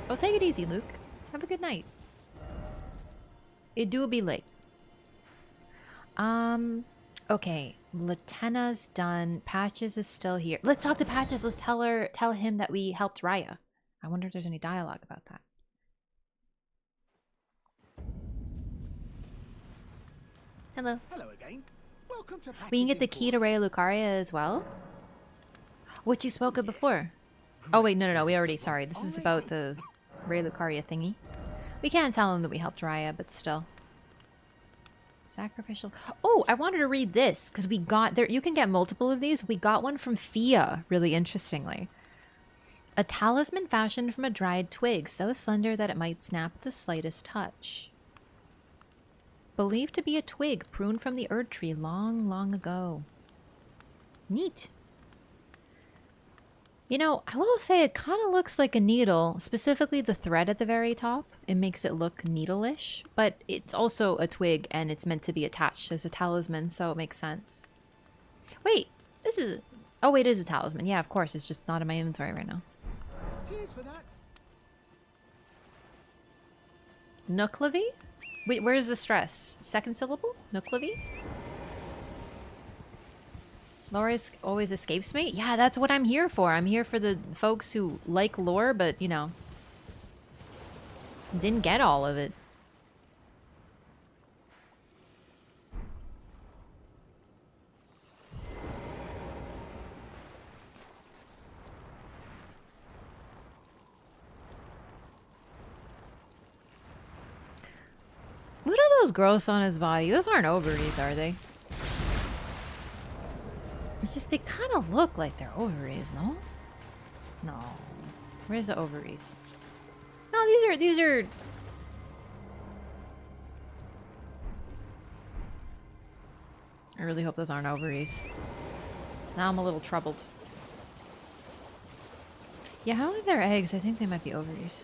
Oh, take it easy, Luke. Have a good night. It do be late. Okay. Latena's done. Patches is still here. Let's talk to Patches. Let's tell him that we helped Raya. I wonder if there's any dialogue about that. Hello. Hello again. Welcome to We can get the key to Raya Lucaria as well? What you spoke of before. Oh wait, no. We already, sorry. This is about the Raya Lucaria thingy. We can't tell him that we helped Raya, but still. Sacrificial. Oh, I wanted to read this because we got there. You can get multiple of these. We got one from Fia, really interestingly. A talisman fashioned from a dried twig, so slender that it might snap at the slightest touch. Believed to be a twig pruned from the Erd tree long, long ago. Neat. You know, I will say it kind of looks like a needle, specifically the thread at the very top. It makes it look needle-ish, but it's also a twig and it's meant to be attached as a talisman, so it makes sense. Wait, this is... Oh, wait, it is a talisman. Yeah, of course. It's just not in my inventory right now. Cheers for that. Nuklavi? Wait, where's the stress? Second syllable? Nuklavi? Lore always escapes me? Yeah, that's what I'm here for. I'm here for the folks who like lore, but, you know, didn't get all of it. What are those growths on his body? Those aren't ovaries, are they? It's just they kind of look like they're ovaries, no? No. Where's the ovaries? No, these are... I really hope those aren't ovaries. Now I'm a little troubled. Yeah, how are their eggs? I think they might be ovaries.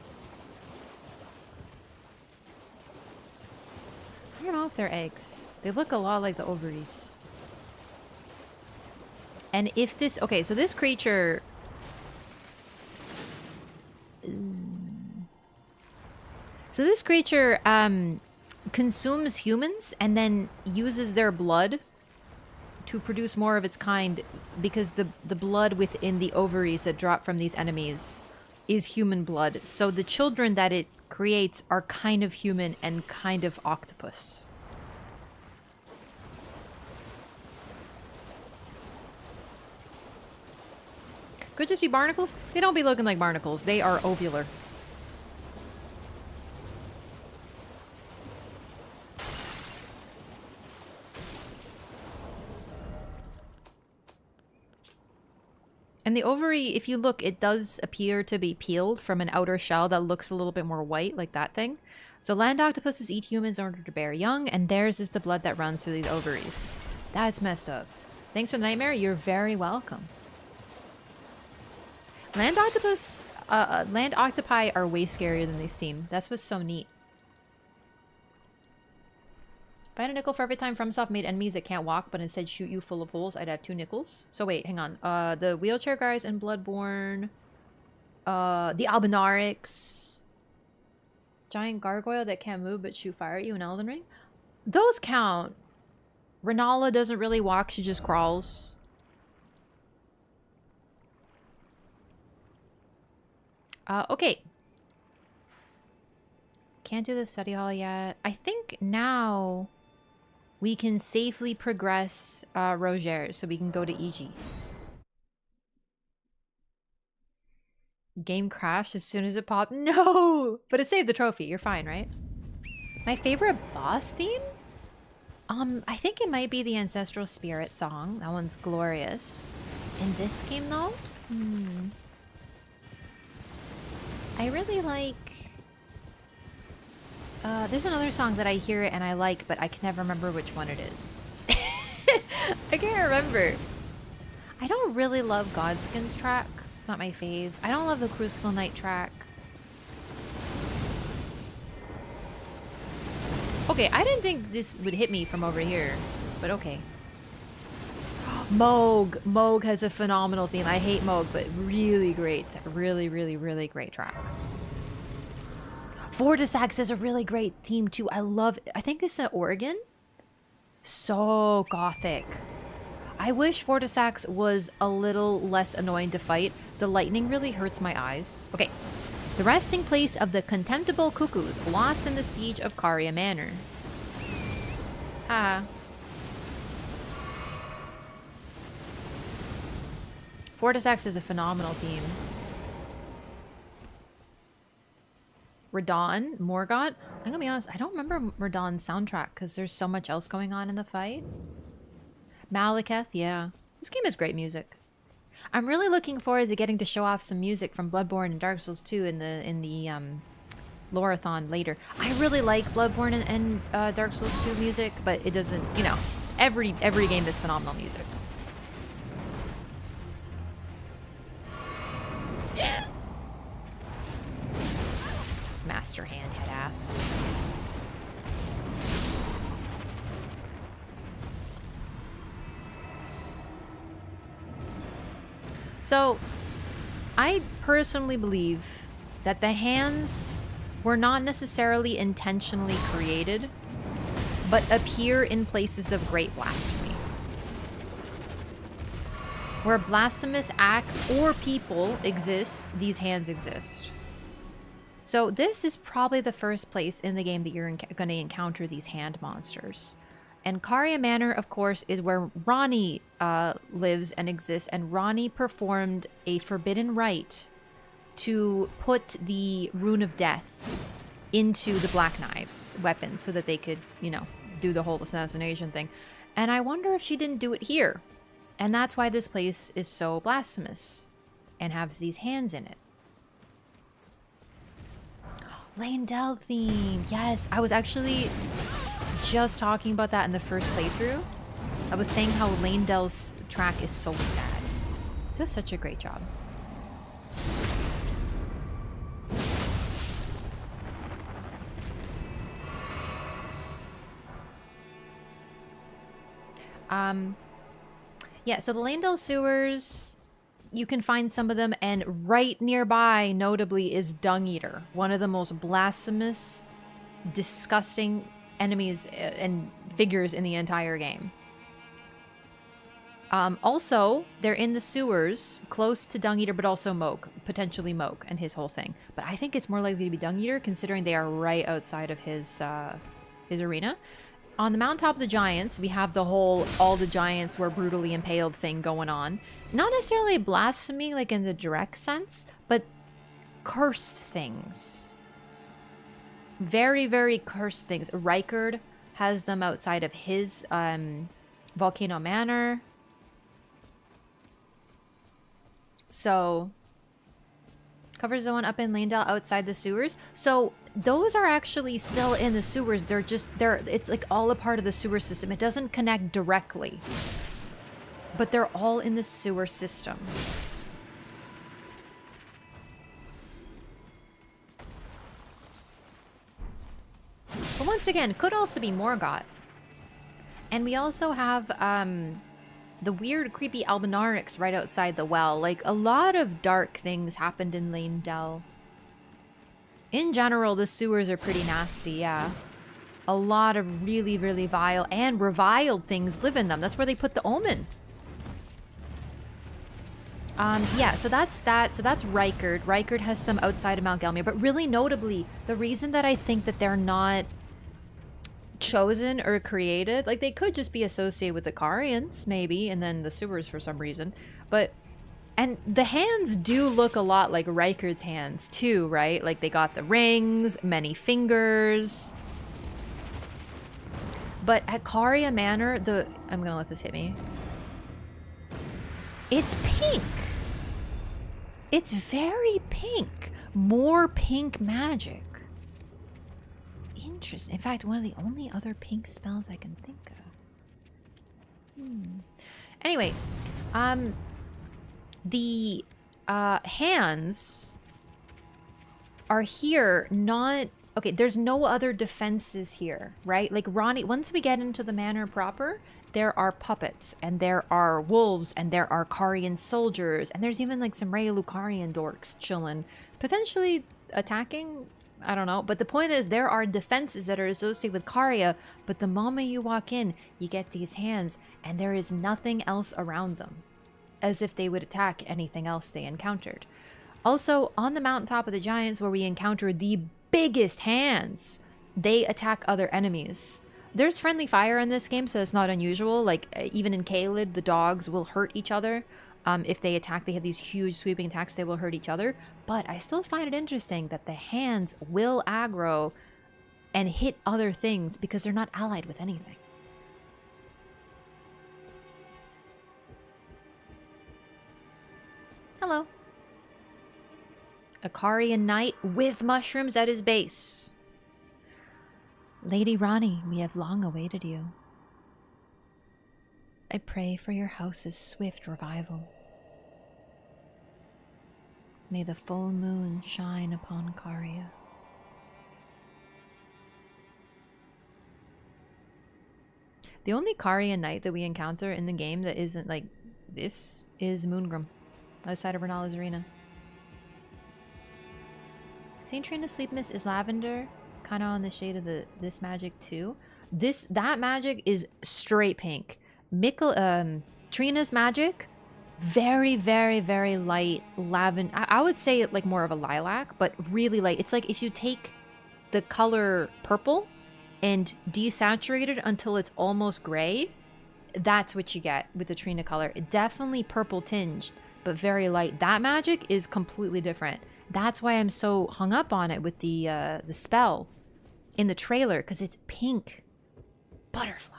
I don't know if they're eggs. They look a lot like the ovaries. And if this... Okay, so this creature... So this creature consumes humans and then uses their blood to produce more of its kind, because the blood within the ovaries that drop from these enemies is human blood. So the children that it creates are kind of human and kind of octopus. Could just be barnacles? They don't be looking like barnacles. They are ovular. And the ovary, if you look, it does appear to be peeled from an outer shell that looks a little bit more white, like that thing. So land octopuses eat humans in order to bear young, and theirs is the blood that runs through these ovaries. That's messed up. Thanks for the nightmare. You're very welcome. Land octopus, land octopi are way scarier than they seem. That's what's so neat. If I had a nickel for every time FromSoft made enemies that can't walk but instead shoot you full of holes, I'd have 2 nickels. So wait, hang on. The wheelchair guys in Bloodborne The Albinarix. Giant gargoyle that can't move but shoot fire at you in Elden Ring. Those count. Renala doesn't really walk, she just crawls. Okay. Can't do the study hall yet. I think now we can safely progress Roger, so we can go to EG. Game crashed as soon as it popped. No! But it saved the trophy. You're fine, right? My favorite boss theme? I think it might be the Ancestral Spirit song. That one's glorious. In this game, though? I really like... there's another song that I hear and I like, but I can never remember which one it is. I can't remember. I don't really love Godskin's track. It's not my fave. I don't love the Crucible Knight track. Okay, I didn't think this would hit me from over here, but okay. Moog. Moog has a phenomenal theme. I hate Moog, but really great. Really, really, really great track. Fortisax has a really great theme too. I love it. I think it's an organ. So gothic. I wish Fortisax was a little less annoying to fight. The lightning really hurts my eyes. Okay. The resting place of the contemptible cuckoos lost in the siege of Caria Manor. Ah. Fortisax is a phenomenal theme. Radon, Morgott. I'm gonna be honest, I don't remember Radon's soundtrack because there's so much else going on in the fight. Malekith, yeah. This game has great music. I'm really looking forward to getting to show off some music from Bloodborne and Dark Souls 2 in the LOREATHON later. I really like Bloodborne and Dark Souls 2 music, but it doesn't, you know, every game has phenomenal music. Yeah. Master Hand head ass. So, I personally believe that the hands were not necessarily intentionally created, but appear in places of great blasphemy. Where blasphemous acts or people exist, these hands exist. So this is probably the first place in the game that you're going to encounter these hand monsters. And Caria Manor, of course, is where Ranni lives and exists, and Ranni performed a forbidden rite to put the Rune of Death into the Black Knives weapons so that they could, you know, do the whole assassination thing. And I wonder if she didn't do it here. And that's why this place is so blasphemous and has these hands in it. Leyndell theme. Yes, I was actually just talking about that in the first playthrough. I was saying how Leyndell's track is so sad. It does such a great job. Yeah, so the Leyndell sewers, you can find some of them, and right nearby, notably, is Dung Eater, one of the most blasphemous, disgusting enemies and figures in the entire game. Also, they're in the sewers, close to Dung Eater, but also Moog, potentially Moog and his whole thing. But I think it's more likely to be Dung Eater, considering they are right outside of his arena. On the mountaintop of the giants, we have the whole all the giants were brutally impaled thing going on. Not necessarily blasphemy, like in the direct sense, but cursed things. Very, very cursed things. Rykard has them outside of his Volcano Manor. So, covers the one up in Leyndell outside the sewers. So, those are actually still in the sewers. It's like all a part of the sewer system. It doesn't connect directly. But they're all in the sewer system. But once again, could also be Morgott. And we also have the weird, creepy albinarix right outside the well. Like, a lot of dark things happened in Lane Dell. In general, the sewers are pretty nasty, yeah. A lot of really, really vile and reviled things live in them. That's where they put the omen. Yeah, so that's that. So that's Rykard. Rykard has some outside of Mount Gelmir. But really notably, the reason that I think that they're not chosen or created, like they could just be associated with the Carians, maybe, and then the sewers for some reason. But, and the hands do look a lot like Rykard's hands too, right? Like they got the rings, many fingers. But at Caria Manor, I'm gonna let this hit me. It's pink. It's very pink. More pink magic. Interesting. In fact, one of the only other pink spells I can think of. Anyway, the hands are here not... Okay, there's no other defenses here, right? Like Ronnie, once we get into the manor proper, there are puppets, and there are wolves, and there are Carian soldiers, and there's even like some Lucarian dorks chilling, potentially attacking, I don't know. But the point is, there are defenses that are associated with Caria, but the moment you walk in, you get these hands, and there is nothing else around them, as if they would attack anything else they encountered. Also, on the mountaintop of the giants, where we encounter the biggest hands, they attack other enemies. There's friendly fire in this game, so it's not unusual. Like, even in Caelid, the dogs will hurt each other. If they attack, they have these huge sweeping attacks, they will hurt each other. But I still find it interesting that the hands will aggro and hit other things because they're not allied with anything. Hello. A Carian knight with mushrooms at his base. Lady Rani, we have long awaited you. I pray for your house's swift revival. May the full moon shine upon Caria. The only Carian knight that we encounter in the game that isn't like this is Moongrim, outside of Renala's arena. Saint Trina's Sleep Mist is lavender, kind of on the shade of this magic too. That magic is straight pink. Trina's magic, very, very, very light lavender. I would say like more of a lilac, but really light. It's like if you take the color purple and desaturate it until it's almost gray, that's what you get with the Trina color. Definitely purple tinged, but very light. That magic is completely different. That's why I'm so hung up on it with the spell in the trailer, because it's pink. Butterfly.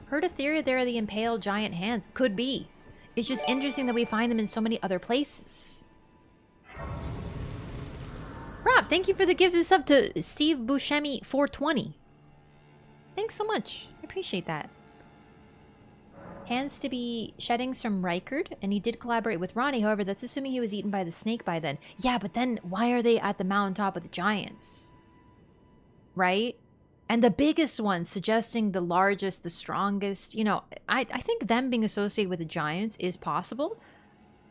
Heard a theory there are the impaled giant hands. Could be. It's just interesting that we find them in so many other places. Rob, thank you for the gifted sub to Steve Buscemi 420. Thanks so much. I appreciate that. Hands to be sheddings from Rykard, and he did collaborate with Ronnie. However, that's assuming he was eaten by the snake by then. Yeah, but then why are they at the mountaintop of the giants? Right? And the biggest one, suggesting the largest, the strongest. You know, I think them being associated with the giants is possible.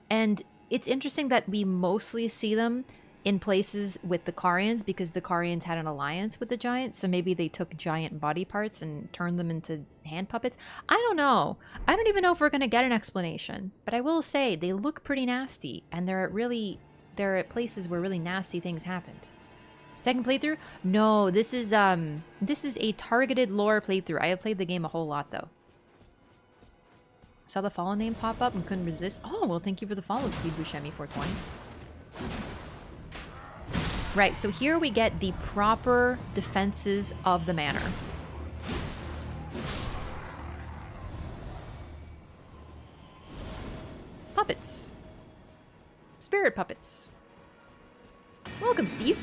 And it's interesting that we mostly see them in places with the Carians, because the Carians had an alliance with the giants, so maybe they took giant body parts and turned them into hand puppets. I don't know. I don't even know if we're going to get an explanation, but I will say they look pretty nasty, and they're at places where really nasty things happened. Second playthrough? No, this is a targeted lore playthrough. I have played the game a whole lot though. Saw the follow name pop up and couldn't resist. Oh, well, thank you for the follow, Steve Buscemi 420. Right, so here we get the proper defenses of the manor. Puppets. Spirit puppets. Welcome, Steve.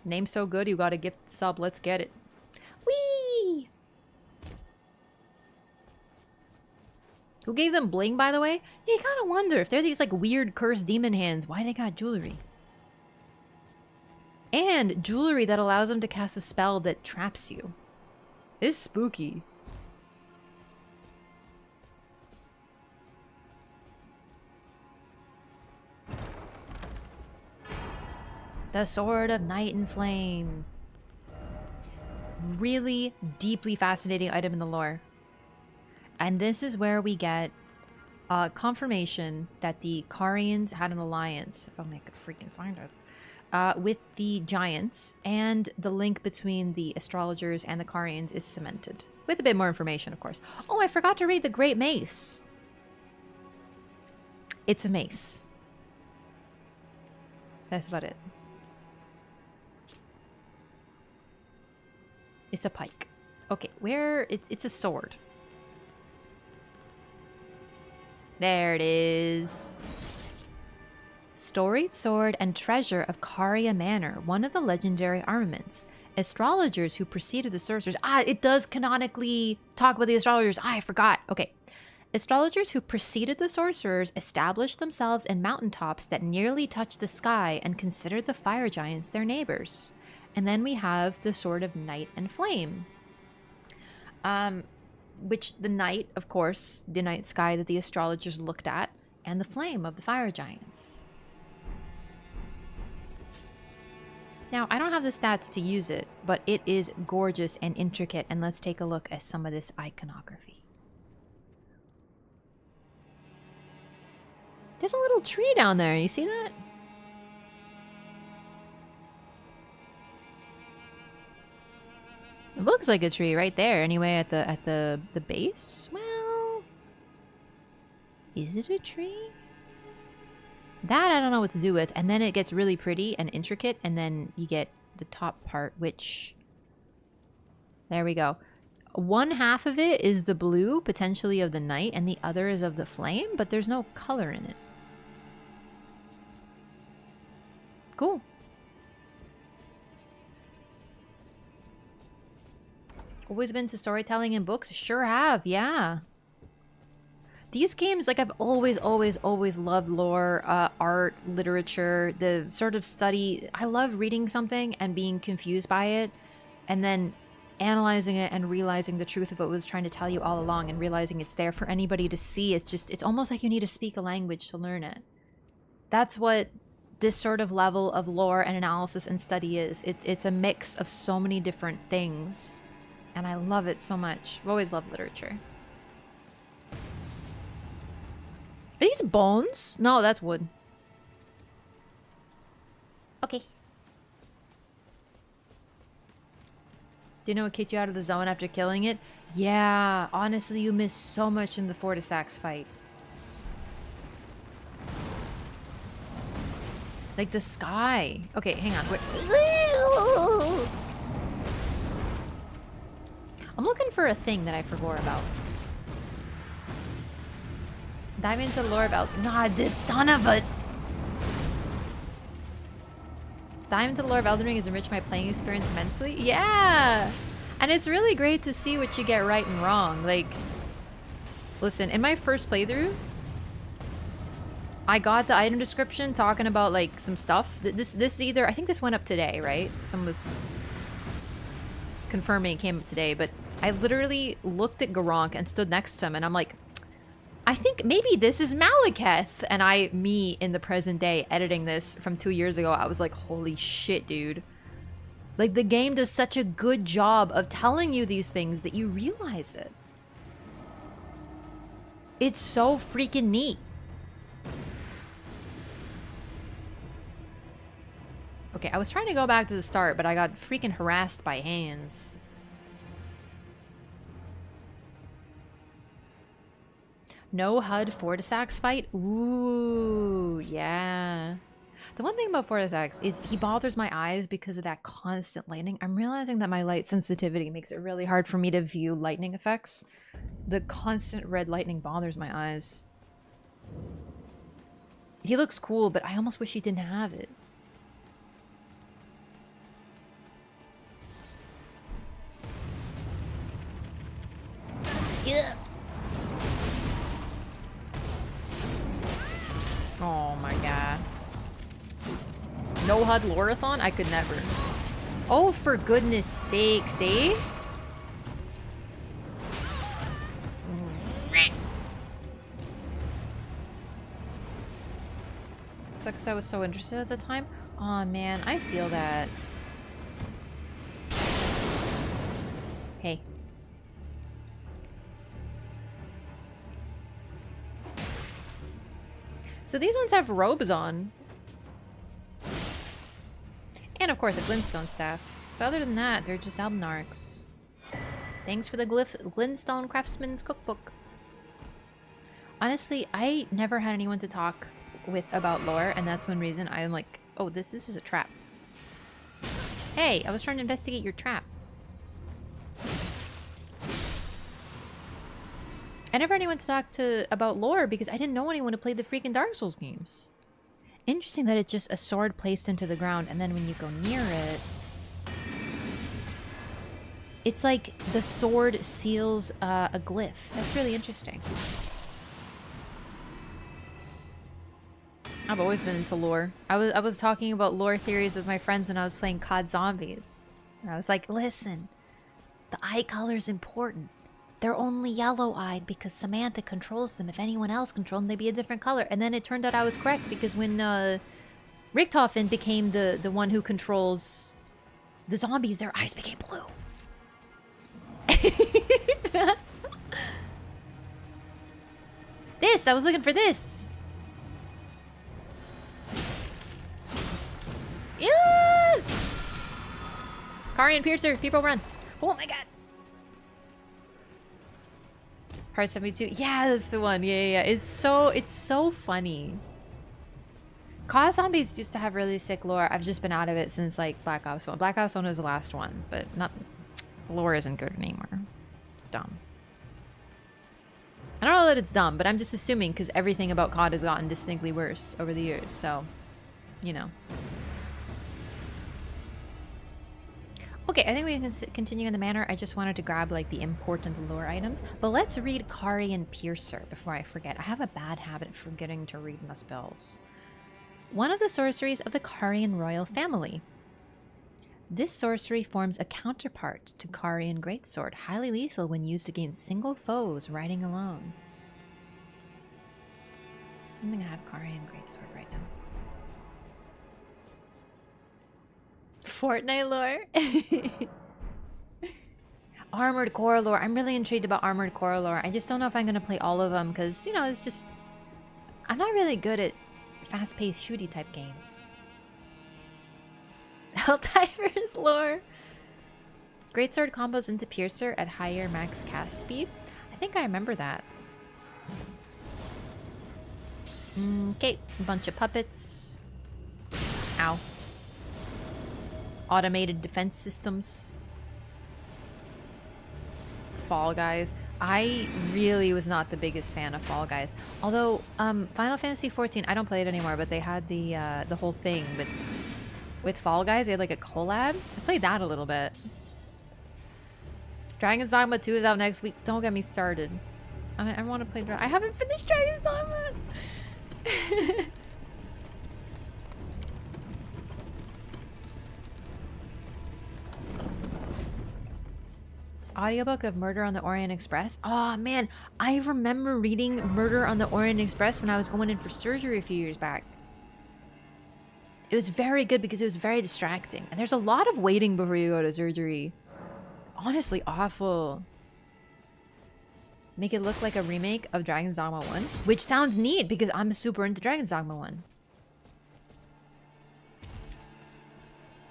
Name so good, you got a gift sub. Let's get it. Whee! Who gave them bling, by the way? Yeah, you gotta wonder if they're these like weird cursed demon hands, why they got jewelry? And jewelry that allows him to cast a spell that traps you. It's spooky. The Sword of Night and Flame. Really deeply fascinating item in the lore. And this is where we get confirmation that the Carians had an alliance, if only I could freaking find it, with the Giants, and the link between the astrologers and the Carians is cemented. With a bit more information, of course. Oh, I forgot to read the Great Mace. It's a mace. That's about it. It's a pike. Okay, where... It's a sword. There it is. Storied sword and treasure of Caria Manor, one of the legendary armaments. Astrologers who preceded the sorcerers... Ah, it does canonically talk about the astrologers. Ah, I forgot. Okay. Astrologers who preceded the sorcerers established themselves in mountaintops that nearly touched the sky and considered the fire giants their neighbors. And then we have the Sword of Night and Flame. Which the night, of course, the night sky that the astrologers looked at, and the flame of the fire giants. Now, I don't have the stats to use it, but it is gorgeous and intricate, and let's take a look at some of this iconography. There's a little tree down there, you see that? It looks like a tree right there. Anyway, at the base. Well, is it a tree? That I don't know what to do with. And then it gets really pretty and intricate, and then you get the top part, which there we go. One half of it is the blue, potentially of the night, and the other is of the flame, but there's no color in it. Cool. Always been to storytelling and books? Sure have, yeah. These games, like, I've always loved lore, art, literature, the sort of study. I love reading something and being confused by it, and then analyzing it and realizing the truth of what it was trying to tell you all along, and realizing it's there for anybody to see. It's almost like you need to speak a language to learn it. That's what this sort of level of lore and analysis and study is. It's a mix of so many different things. And I love it so much. I've always loved literature. Are these bones? No, that's wood. Okay. Do you know what kicked you out of the zone after killing it? Yeah, honestly, you missed so much in the Fortisax fight. Like the sky. Okay, hang on. I'm looking for a thing that I forgot about. Dive into the lore about... Nah, this son of a... Dive into the lore of Elden Ring has enriched my playing experience immensely. Yeah! And it's really great to see what you get right and wrong. Like, listen, in my first playthrough, I got the item description talking about, like, some stuff. This either... I think this went up today, right? Someone was confirming it came up today, but I literally looked at Garank and stood next to him, and I'm like, I think maybe this is Malekith. And me in the present day editing this from 2 years ago, I was like, holy shit, dude. Like, the game does such a good job of telling you these things that you realize it. It's so freaking neat. Okay, I was trying to go back to the start, but I got freaking harassed by hands. No HUD Fortisax fight? Ooh, yeah. The one thing about Fortisax is he bothers my eyes because of that constant lightning. I'm realizing that my light sensitivity makes it really hard for me to view lightning effects. The constant red lightning bothers my eyes. He looks cool, but I almost wish he didn't have it. Yeah. Oh my god. No HUD LOREATHON? I could never. Oh, for goodness sake, see? Because I was so interested at the time. Oh man, I feel that. Hey. So these ones have robes on. And of course a glintstone staff. But other than that, they're just albinarics. Thanks for the glintstone craftsman's cookbook. Honestly, I never had anyone to talk with about lore, and that's one reason I'm like, oh, this is a trap. Hey, I was trying to investigate your trap. I never had anyone to talk to about lore because I didn't know anyone who played the freaking Dark Souls games. Interesting that it's just a sword placed into the ground, and then when you go near it, it's like the sword seals a glyph. That's really interesting. I've always been into lore. I was talking about lore theories with my friends and I was playing COD Zombies. And I was like, listen, the eye color is important. They're only yellow-eyed because Samantha controls them. If anyone else controlled them, they'd be a different color. And then it turned out I was correct because when Richtofen became the one who controls the zombies, their eyes became blue. This! I was looking for this! Yeah! Karian Piercer, people run. Oh my god. Part 72. Yeah, that's the one. Yeah. It's so funny. COD Zombies used to have really sick lore. I've just been out of it since like Black Ops 1. Black Ops 1 was the last one, but not lore isn't good anymore. It's dumb. I don't know that it's dumb, but I'm just assuming because everything about COD has gotten distinctly worse over the years, so you know. Okay, I think we can continue in the manor. I just wanted to grab like the important lore items. But let's read Karian Piercer before I forget. I have a bad habit of forgetting to read my spells. One of the sorceries of the Karian royal family. This sorcery forms a counterpart to Karian Greatsword, highly lethal when used against single foes riding alone. I'm gonna have Karian Greatsword right now. Fortnite lore? Armored Core lore. I'm really intrigued about Armored Core lore. I just don't know if I'm going to play all of them because, you know, it's just... I'm not really good at fast-paced shooty type games. Helldivers lore. Greatsword combos into Piercer at higher max cast speed. I think I remember that. Okay, a bunch of puppets. Ow. Automated defense systems. Fall Guys. I really was not the biggest fan of Fall Guys. Although, Final Fantasy XIV, I don't play it anymore, but they had the whole thing with Fall Guys. They had like a collab. I played that a little bit. Dragon's Dogma 2 is out next week. Don't get me started. I want to play I haven't finished Dragon's Dogma! Audiobook of Murder on the Orient Express. Oh man, I remember reading Murder on the Orient Express when I was going in for surgery a few years back. It was very good because it was very distracting. And there's a lot of waiting before you go to surgery. Honestly, awful. Make it look like a remake of Dragon's Dogma 1. Which sounds neat because I'm super into Dragon's Dogma 1.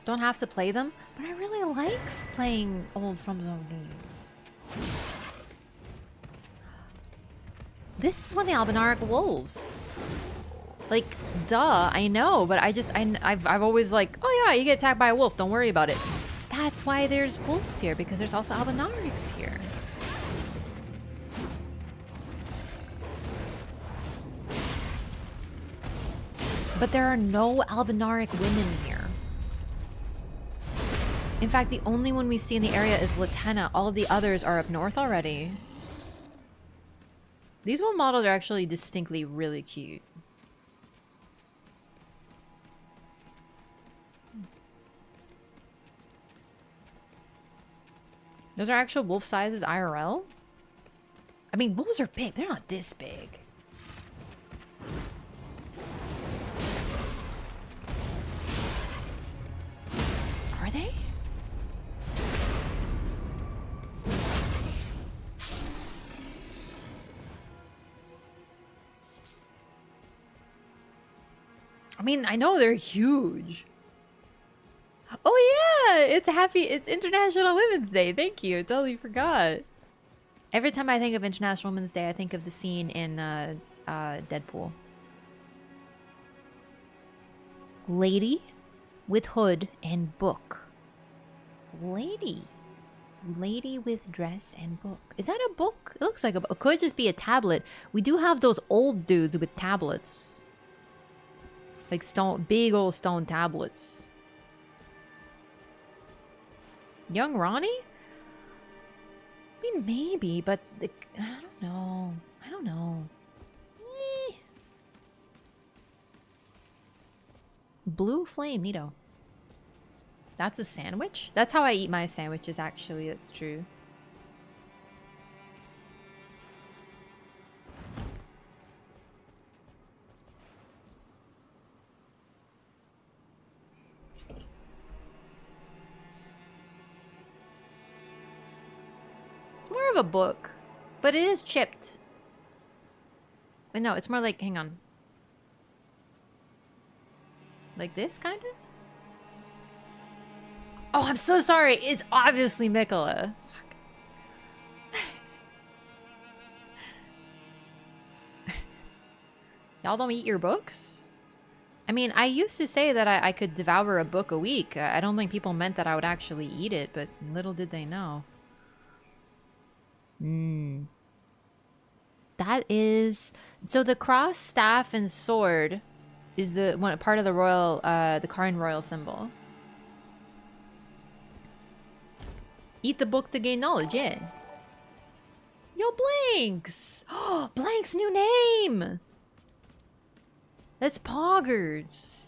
Don't have to play them, but I really like playing old FromSoft games. This is one of the Albinaric wolves. Like, duh, I know, but I've always like, oh yeah, you get attacked by a wolf, don't worry about it. That's why there's wolves here, because there's also Albinarics here. But there are no Albinaric women here. In fact, the only one we see in the area is Latenna. All of the others are up north already. These one models are actually distinctly really cute. Those are actual wolf sizes IRL? I mean, wolves are big. They're not this big. Are they? I mean, I know they're huge. Oh yeah, it's International Women's Day. Thank you. Totally forgot. Every time I think of International Women's Day, I think of the scene in Deadpool. Lady with hood and book. Lady with dress and book. Is that a book? It looks like a book. It could just be a tablet. We do have those old dudes with tablets. Like big old stone tablets. Young Ronnie? I mean, maybe, but I don't know. I don't know. Blue flame, neato. That's a sandwich? That's how I eat my sandwiches, actually. That's true. It's more of a book, but it is chipped. Wait, no, it's more like, hang on. Like this, kind of? Oh, I'm so sorry. It's obviously Mikola. Y'all don't eat your books? I mean, I used to say that I could devour a book a week. I don't think people meant that I would actually eat it, but little did they know. That is... So the cross, staff, and sword is the one part of the royal, the Karen royal symbol. Eat the book to gain knowledge, yeah. Yo, Blanks! Oh, Blank's new name! That's Poggers.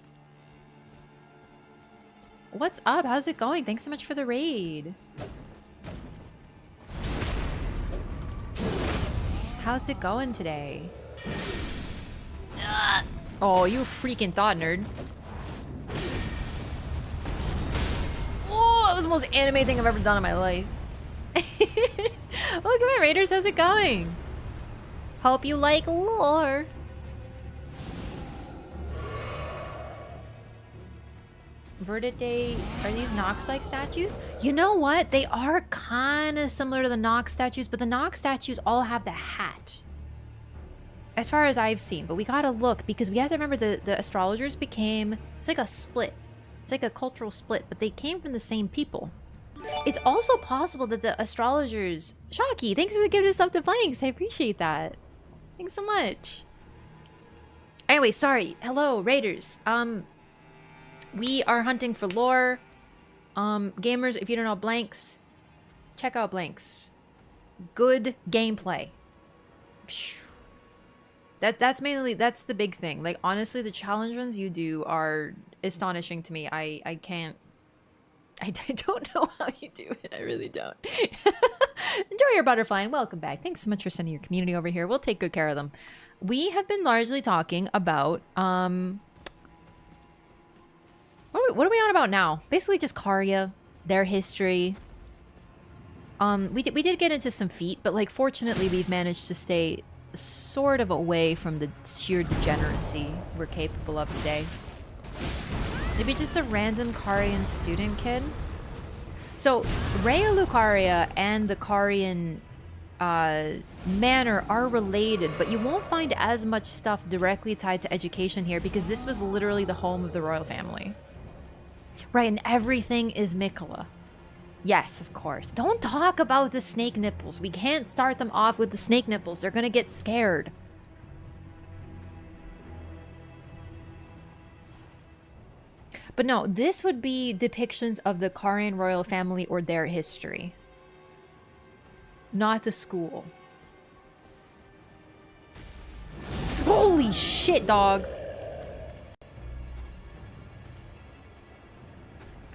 What's up? How's it going? Thanks so much for the raid. How's it going today? Oh, you freaking thought nerd. Oh, that was the most anime thing I've ever done in my life. Look at my raiders, how's it going? Hope you like lore. Verdite, are these Nox-like statues? You know what? They are kind of similar to the Nox statues, but the Nox statues all have the hat. As far as I've seen, but we gotta look because we have to remember the astrologers became, it's like a split. It's like a cultural split, but they came from the same people. It's also possible that the astrologers... Shocky, thanks for giving us up to Blanks. I appreciate that. Thanks so much. Anyway, sorry. Hello, raiders. We are hunting for lore. Gamers, if you don't know Blanks, check out Blanks. Good gameplay. That's the big thing. Like, honestly, the challenge runs you do are astonishing to me. I don't know how you do it. I really don't. Enjoy your butterfly and welcome back. Thanks so much for sending your community over here. We'll take good care of them. We have been largely talking about what are we on about now? Basically just Karya, their history. We did get into some feat, but like fortunately we've managed to stay sort of away from the sheer degeneracy we're capable of today. Maybe just a random Karian student kid. So Rhea Lucaria and the Karian manor are related, but you won't find as much stuff directly tied to education here because this was literally the home of the royal family. Right, and everything is Mikola. Yes, of course. Don't talk about the snake nipples. We can't start them off with the snake nipples. They're gonna get scared. But no, this would be depictions of the Karian royal family or their history. Not the school. Holy shit, dog!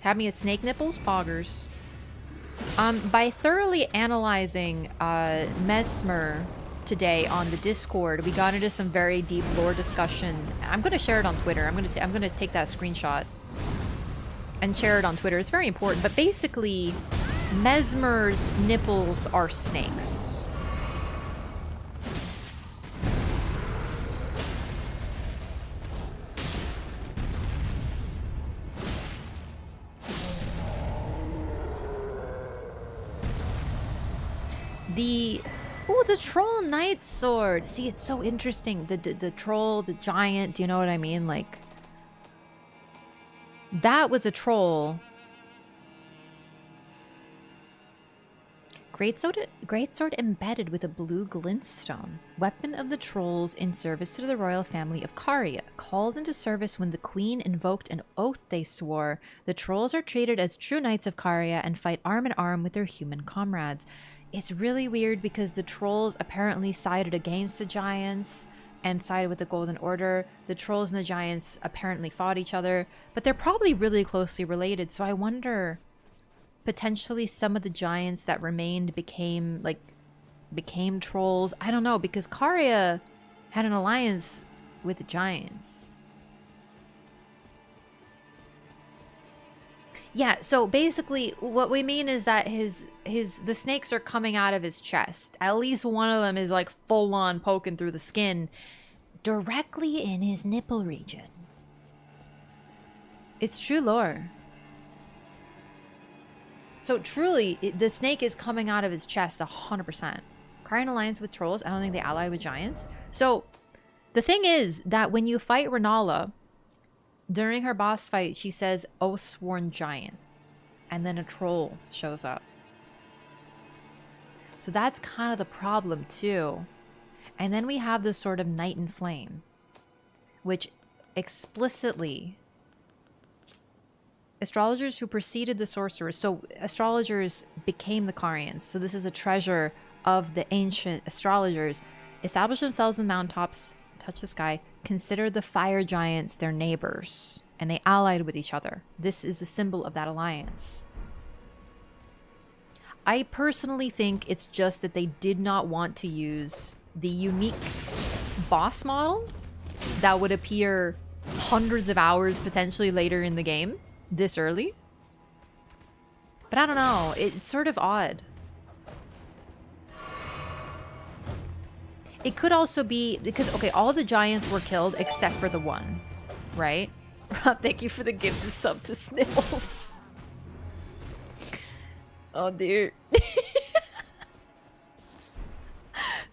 Have me at snake nipples? Poggers. By thoroughly analyzing Mesmer today on the Discord, we got into some very deep lore discussion. I'm going to share it on Twitter. I'm going to take that screenshot and share it on Twitter. It's very important. But basically, Mesmer's nipples are snakes. The troll knight sword. See, it's so interesting. The troll, the giant. Do you know what I mean? Like, that was a troll. Greatsword embedded with a blue glintstone. Weapon of the trolls in service to the royal family of Caria. Called into service when the queen invoked an oath they swore. The trolls are treated as true knights of Caria and fight arm in arm with their human comrades. It's really weird because the trolls apparently sided against the giants and sided with the Golden Order. The trolls and the giants apparently fought each other, but they're probably really closely related. So I wonder, potentially some of the giants that remained became trolls. I don't know, because Caria had an alliance with the giants. Yeah, so basically what we mean is that the snakes are coming out of his chest. At least one of them is like full on poking through the skin directly in his nipple region. It's true lore. So truly, the snake is coming out of his chest 100%. Carian alliance with trolls. I don't think they ally with giants. So the thing is that when you fight Renala, during her boss fight, she says, Oath-sworn giant. And then a troll shows up. So that's kind of the problem too. And then we have this sort of Night in Flame, which explicitly... Astrologers who preceded the sorcerers, so astrologers became the Carians. So this is a treasure of the ancient astrologers. Established themselves in mountaintops, touch the sky, considered the fire giants their neighbors, and they allied with each other. This is a symbol of that alliance. I personally think it's just that they did not want to use the unique boss model that would appear hundreds of hours potentially later in the game, this early. But I don't know, it's sort of odd. It could also be because, okay, all the giants were killed except for the one, right? Thank you for the gift of sub to Sniffles. Oh dear.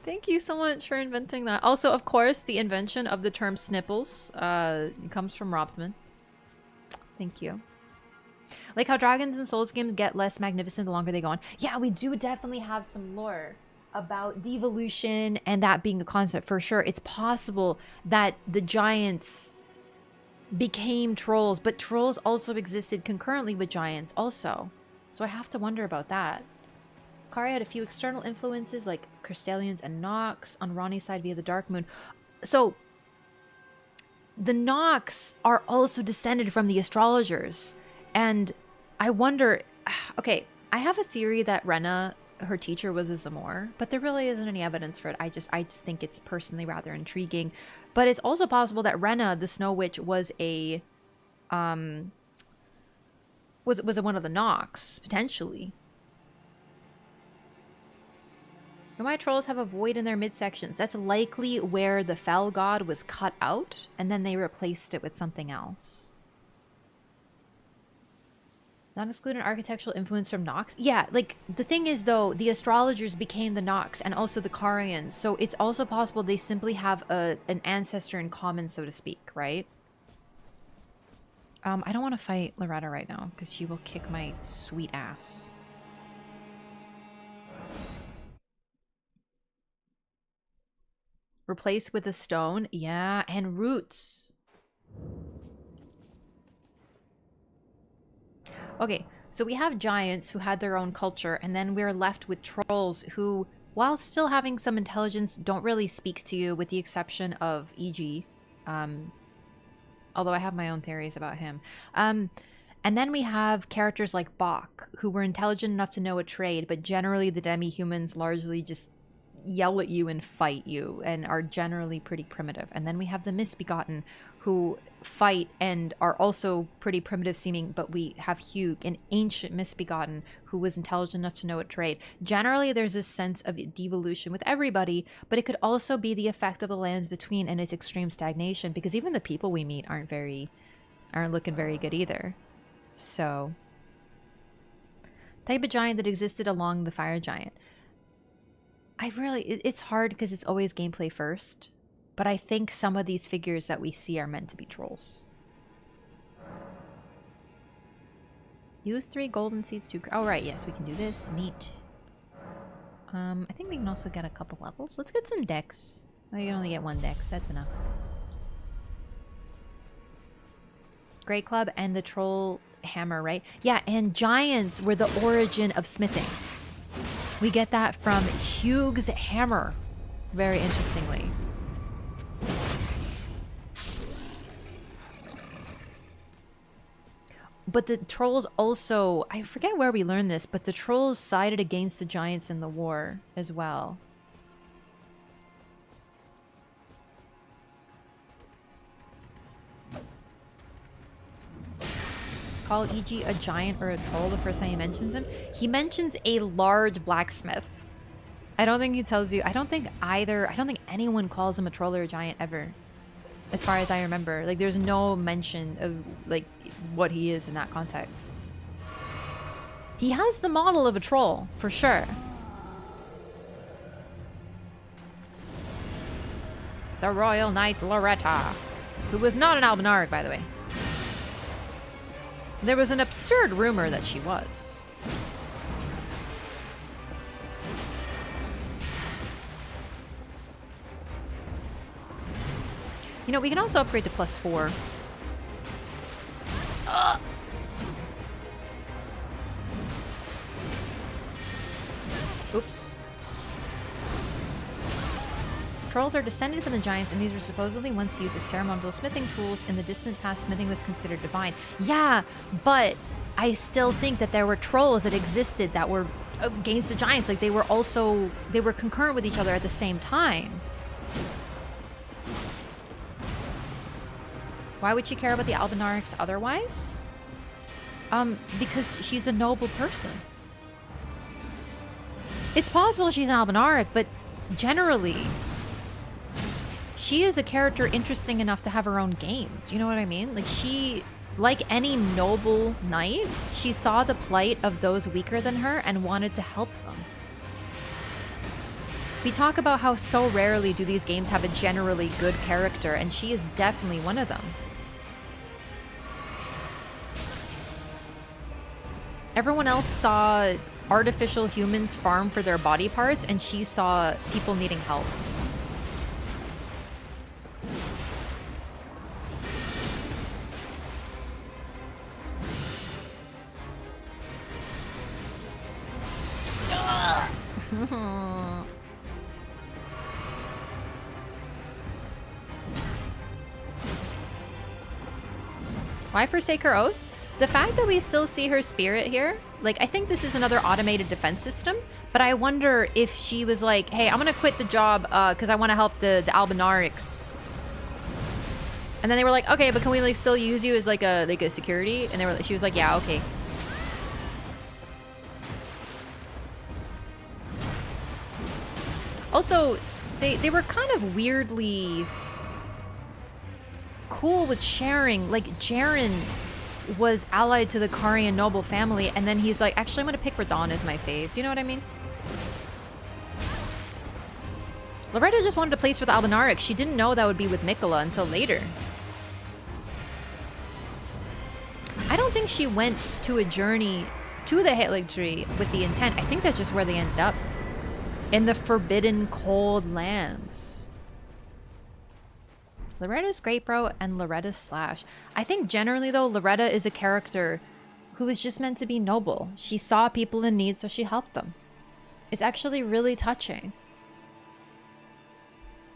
Thank you so much for inventing that. Also, of course, the invention of the term snipples comes from Robtman. Thank you. Like how dragons and Souls games get less magnificent the longer they go on. Yeah, we do definitely have some lore about devolution and that being a concept for sure. It's possible that the giants became trolls, but trolls also existed concurrently with giants also. So I have to wonder about that. Kari had a few external influences like Crystallians and Nox on Ronnie's side via the Dark Moon. So the Nox are also descended from the astrologers. And I wonder, okay, I have a theory that Rena, her teacher, was a Zamor, but there really isn't any evidence for it. I just think it's personally rather intriguing. But it's also possible that Rena, the Snow Witch, was a was one of the Nox, potentially. Nomai trolls have a void in their midsections. That's likely where the Fell God was cut out, and then they replaced it with something else. Not exclude an architectural influence from Nox? Yeah, like, the thing is, though, the astrologers became the Nox and also the Carians, so it's also possible they simply have an ancestor in common, so to speak, right? I don't want to fight Loretta right now, because she will kick my sweet ass. Replace with a stone? Yeah, and roots. Okay, so we have giants who had their own culture, and then we're left with trolls who, while still having some intelligence, don't really speak to you, with the exception of E.G. Although I have my own theories about him. And then we have characters like Bach, who were intelligent enough to know a trade, but generally the demi-humans largely just yell at you and fight you and are generally pretty primitive. And then we have the Misbegotten, who fight and are also pretty primitive seeming, but we have Hugh, an ancient Misbegotten who was intelligent enough to know a trade. Generally there's this sense of devolution with everybody, but it could also be the effect of the lands between and its extreme stagnation, because even the people we meet aren't looking very good either. So, type of giant that existed along the fire giant. It's hard because it's always gameplay first, but I think some of these figures that we see are meant to be trolls. Use 3 golden seeds to... Oh, right, yes, we can do this. Neat. I think we can also get a couple levels. Let's get some decks. Oh, you can only get 1 dex. That's enough. Great Club and the troll hammer, right? Yeah, and giants were the origin of smithing. We get that from Hugh's hammer, very interestingly. But the trolls also, I forget where we learned this, but the trolls sided against the giants in the war as well. Call e.g. a giant or a troll the first time he mentions him. He mentions a large blacksmith. I don't think he tells you. I don't think anyone calls him a troll or a giant ever, as far as I remember. Like, there's no mention of like what he is in that context. He has the model of a troll for sure. The Royal Knight Loretta, who was not an Albinaric, by the way. There was an absurd rumor that she was. You know, we can also upgrade to +4. Oops. Trolls are descended from the giants, and these were supposedly once used as ceremonial smithing tools. In the distant past, smithing was considered divine. Yeah, but I still think that there were trolls that existed that were against the giants. Like, they were concurrent with each other at the same time. Why would she care about the Albinarics otherwise? Because she's a noble person. It's possible she's an Albinaric, but generally, she is a character interesting enough to have her own game. Do you know what I mean? Like, she, like any noble knight, she saw the plight of those weaker than her and wanted to help them. We talk about how so rarely do these games have a generally good character, and she is definitely one of them. Everyone else saw artificial humans farm for their body parts, and she saw people needing help. Why forsake her oaths? The fact that we still see her spirit here, like, I think this is another automated defense system, but I wonder if she was like, hey, I'm gonna quit the job because I want to help the Albinarics. And then they were like, okay, but can we like still use you as like a security? And she was like, yeah, okay. Also, they were kind of weirdly cool with sharing. Like, Jaren was allied to the Carian noble family, and then he's like, actually, I'm gonna pick Radon as my fave. Do you know what I mean? Loretta just wanted a place for the Albinaric. She didn't know that would be with Mikola until later. I don't think she went to a journey to the Halig Tree with the intent. I think that's just where they ended up. In the forbidden cold lands. Loretta's great, bro, and Loretta's slash. I think generally, though, Loretta is a character who is just meant to be noble. She saw people in need, so she helped them. It's actually really touching.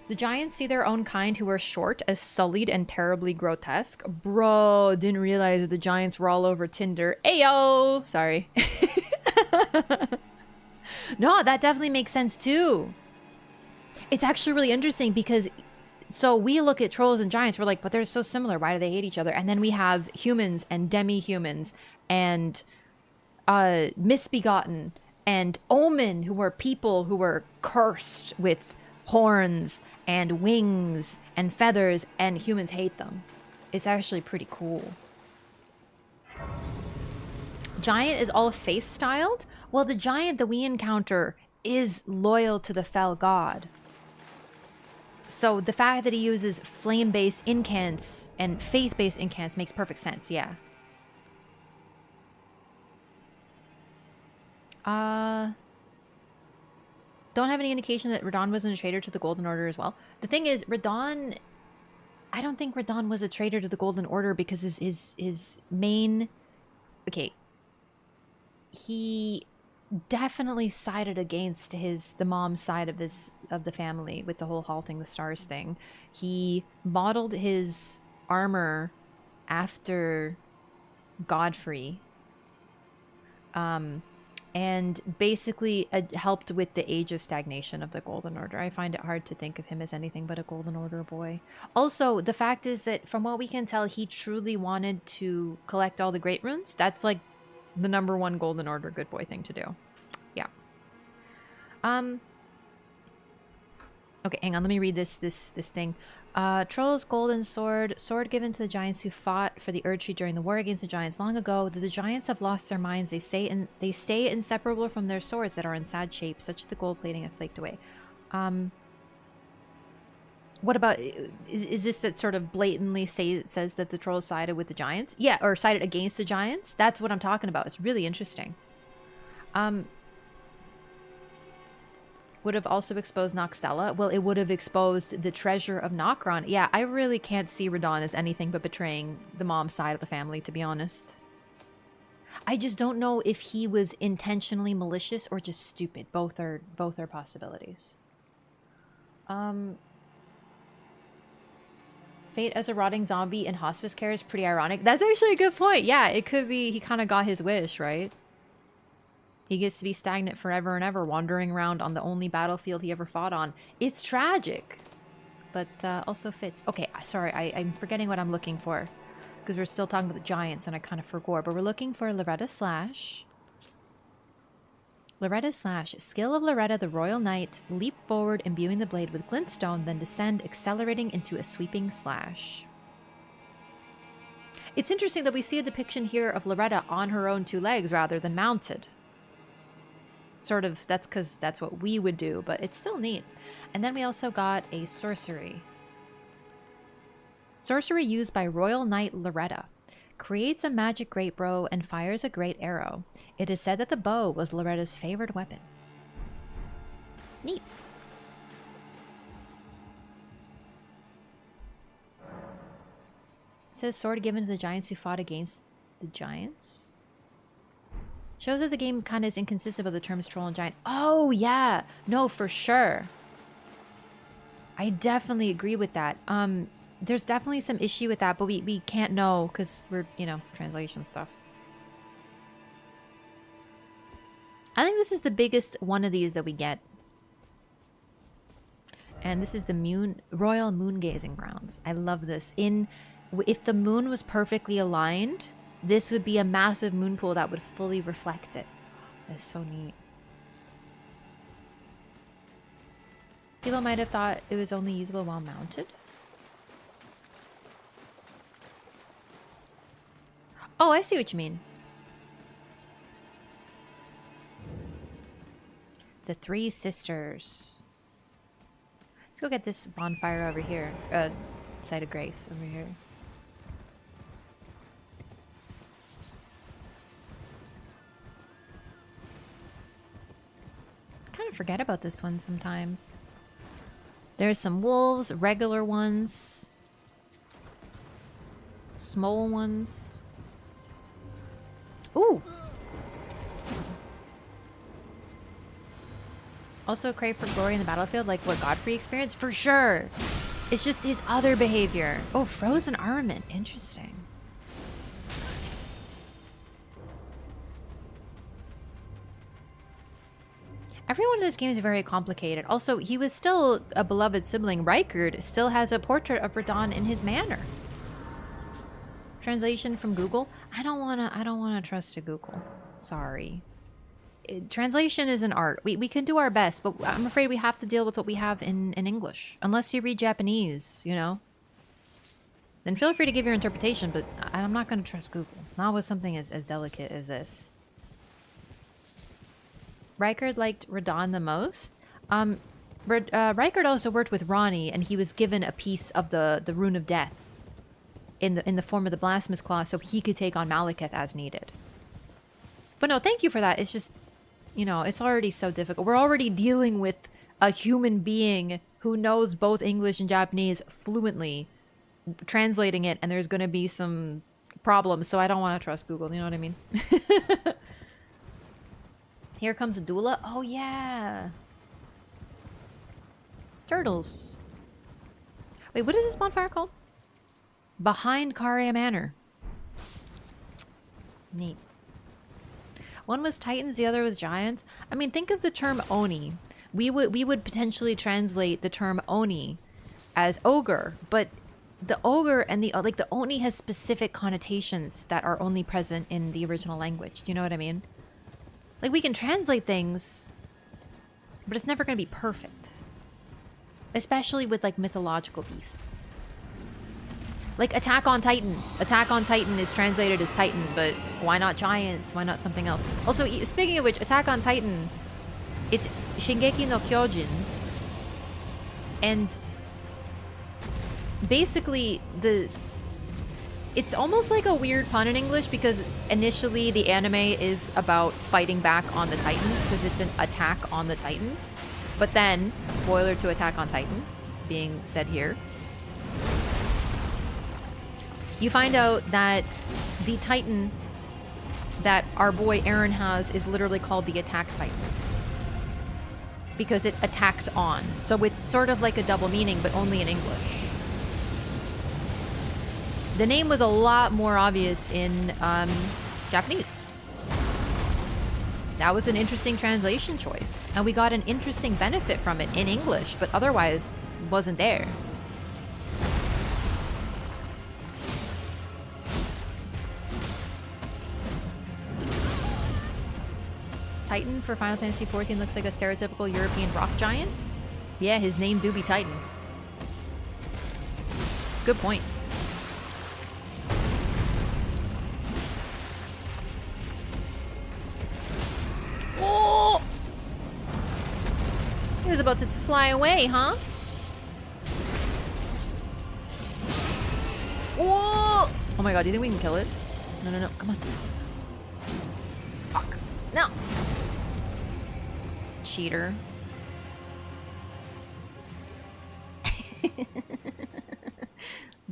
The giants see their own kind who are short as sullied and terribly grotesque. Bro, didn't realize that the giants were all over Tinder. Ayo! Sorry. No, that definitely makes sense too. It's actually really interesting because so we look at trolls and giants, we're like, but they're so similar. Why do they hate each other? And then we have humans and demi-humans and misbegotten and omen, who are people who were cursed with horns and wings and feathers, and humans hate them. It's actually pretty cool. Giant is all faith styled. Well, the giant that we encounter is loyal to the fell god. So the fact that he uses flame-based incants and faith-based incants makes perfect sense, yeah. Don't have any indication that Radon wasn't a traitor to the Golden Order as well. The thing is, Radon... I don't think Radon was a traitor to the Golden Order because his main... Okay. He definitely sided against the mom's side of the family with the whole halting the stars thing. He modeled his armor after Godfrey, and basically helped with the age of stagnation of the Golden Order. I find it hard to think of him as anything but a Golden Order boy. Also, the fact is that from what we can tell, he truly wanted to collect all the Great Runes. That's like the #1 Golden Order good boy thing to do. Yeah. Okay, hang on. Let me read this thing. Troll's golden sword given to the giants who fought for the Erdtree during the war against the giants long ago. That the giants have lost their minds. They stay inseparable from their swords that are in sad shape, such that the gold plating have flaked away. What about, is this that sort of blatantly says that the trolls sided with the giants? Yeah, or sided against the giants? That's what I'm talking about. It's really interesting. Would have also exposed Noxtella. Well, it would have exposed the treasure of Nokron. Yeah, I really can't see Radon as anything but betraying the mom's side of the family, to be honest. I just don't know if he was intentionally malicious or just stupid. Both are possibilities. Fate as a rotting zombie in hospice care is pretty ironic. That's actually a good point. Yeah, it could be he kind of got his wish, right? He gets to be stagnant forever and ever, wandering around on the only battlefield he ever fought on. It's tragic, but also fits. Okay, sorry, I'm forgetting what I'm looking for, because we're still talking about the giants, and I kind of forgot. But we're looking for Loretta Slash. Loretta Slash. Skill of Loretta, the Royal Knight. Leap forward, imbuing the blade with glintstone, then descend, accelerating into a sweeping slash. It's interesting that we see a depiction here of Loretta on her own 2 legs rather than mounted. Sort of, that's because that's what we would do, but it's still neat. And then we also got a sorcery. Sorcery used by Royal Knight Loretta. Creates a magic great bow and fires a great arrow. It is said that the bow was Loretta's favorite weapon. Neat. It says sword given to the giants who fought against the giants. Shows that the game kind of is inconsistent with the terms troll and giant. Oh, yeah. No, for sure. I definitely agree with that. There's definitely some issue with that, but we can't know because we're, translation stuff. I think this is the biggest one of these that we get. And this is the Royal Moon Gazing Grounds. I love this. If the moon was perfectly aligned, this would be a massive moon pool that would fully reflect it. That's so neat. People might have thought it was only usable while mounted. Oh, I see what you mean. The 3 sisters. Let's go get this bonfire over here. Site of Grace over here. Kind of forget about this one sometimes. There's some wolves, regular ones, small ones. Ooh. Also crave for glory in the battlefield, like what Godfrey experienced? For sure! It's just his other behavior. Oh, frozen armament. Interesting. Everyone in this game is very complicated. Also, he was still a beloved sibling. Rykard still has a portrait of Radahn in his manor. Translation from Google. I don't wanna trust a Google. Sorry. Translation is an art. We can do our best, but I'm afraid we have to deal with what we have in English. Unless you read Japanese, you know? Then feel free to give your interpretation, but I'm not gonna trust Google. Not with something as delicate as this. Rykard liked Radahn the most. Rykard also worked with Ronnie, and he was given a piece of the Rune of Death in the form of the Blasphemous Claw, so he could take on Malekith as needed. But no, thank you for that. It's just, you know, it's already so difficult. We're already dealing with a human being who knows both English and Japanese fluently, translating it, and there's going to be some problems, so I don't want to trust Google. You know what I mean? Here comes a doula. Oh, yeah. Turtles. Wait, what is this bonfire called? Behind Karia Manor. Neat. One was Titans, the other was Giants. I mean, think of the term Oni. We would potentially translate the term Oni as ogre, but the ogre and the Oni has specific connotations that are only present in the original language. Do you know what I mean? Like, we can translate things, but it's never going to be perfect. Especially with, like, mythological beasts. Like, Attack on Titan. Attack on Titan is translated as Titan, but why not Giants? Why not something else? Also, speaking of which, Attack on Titan, it's Shingeki no Kyojin. And basically, it's almost like a weird pun in English because initially the anime is about fighting back on the Titans because it's an attack on the Titans. But then, spoiler to Attack on Titan being said here, you find out that the Titan that our boy Eren has is literally called the Attack Titan because it attacks on. So it's sort of like a double meaning, but only in English. The name was a lot more obvious in Japanese. That was an interesting translation choice. And we got an interesting benefit from it in English, but otherwise wasn't there. Titan for Final Fantasy XIV looks like a stereotypical European rock giant. Yeah, his name do be Titan. Good point. Oh! He was about to fly away, huh? Whoa! Oh my god, do you think we can kill it? No, no, no, come on. Fuck. No! Cheater.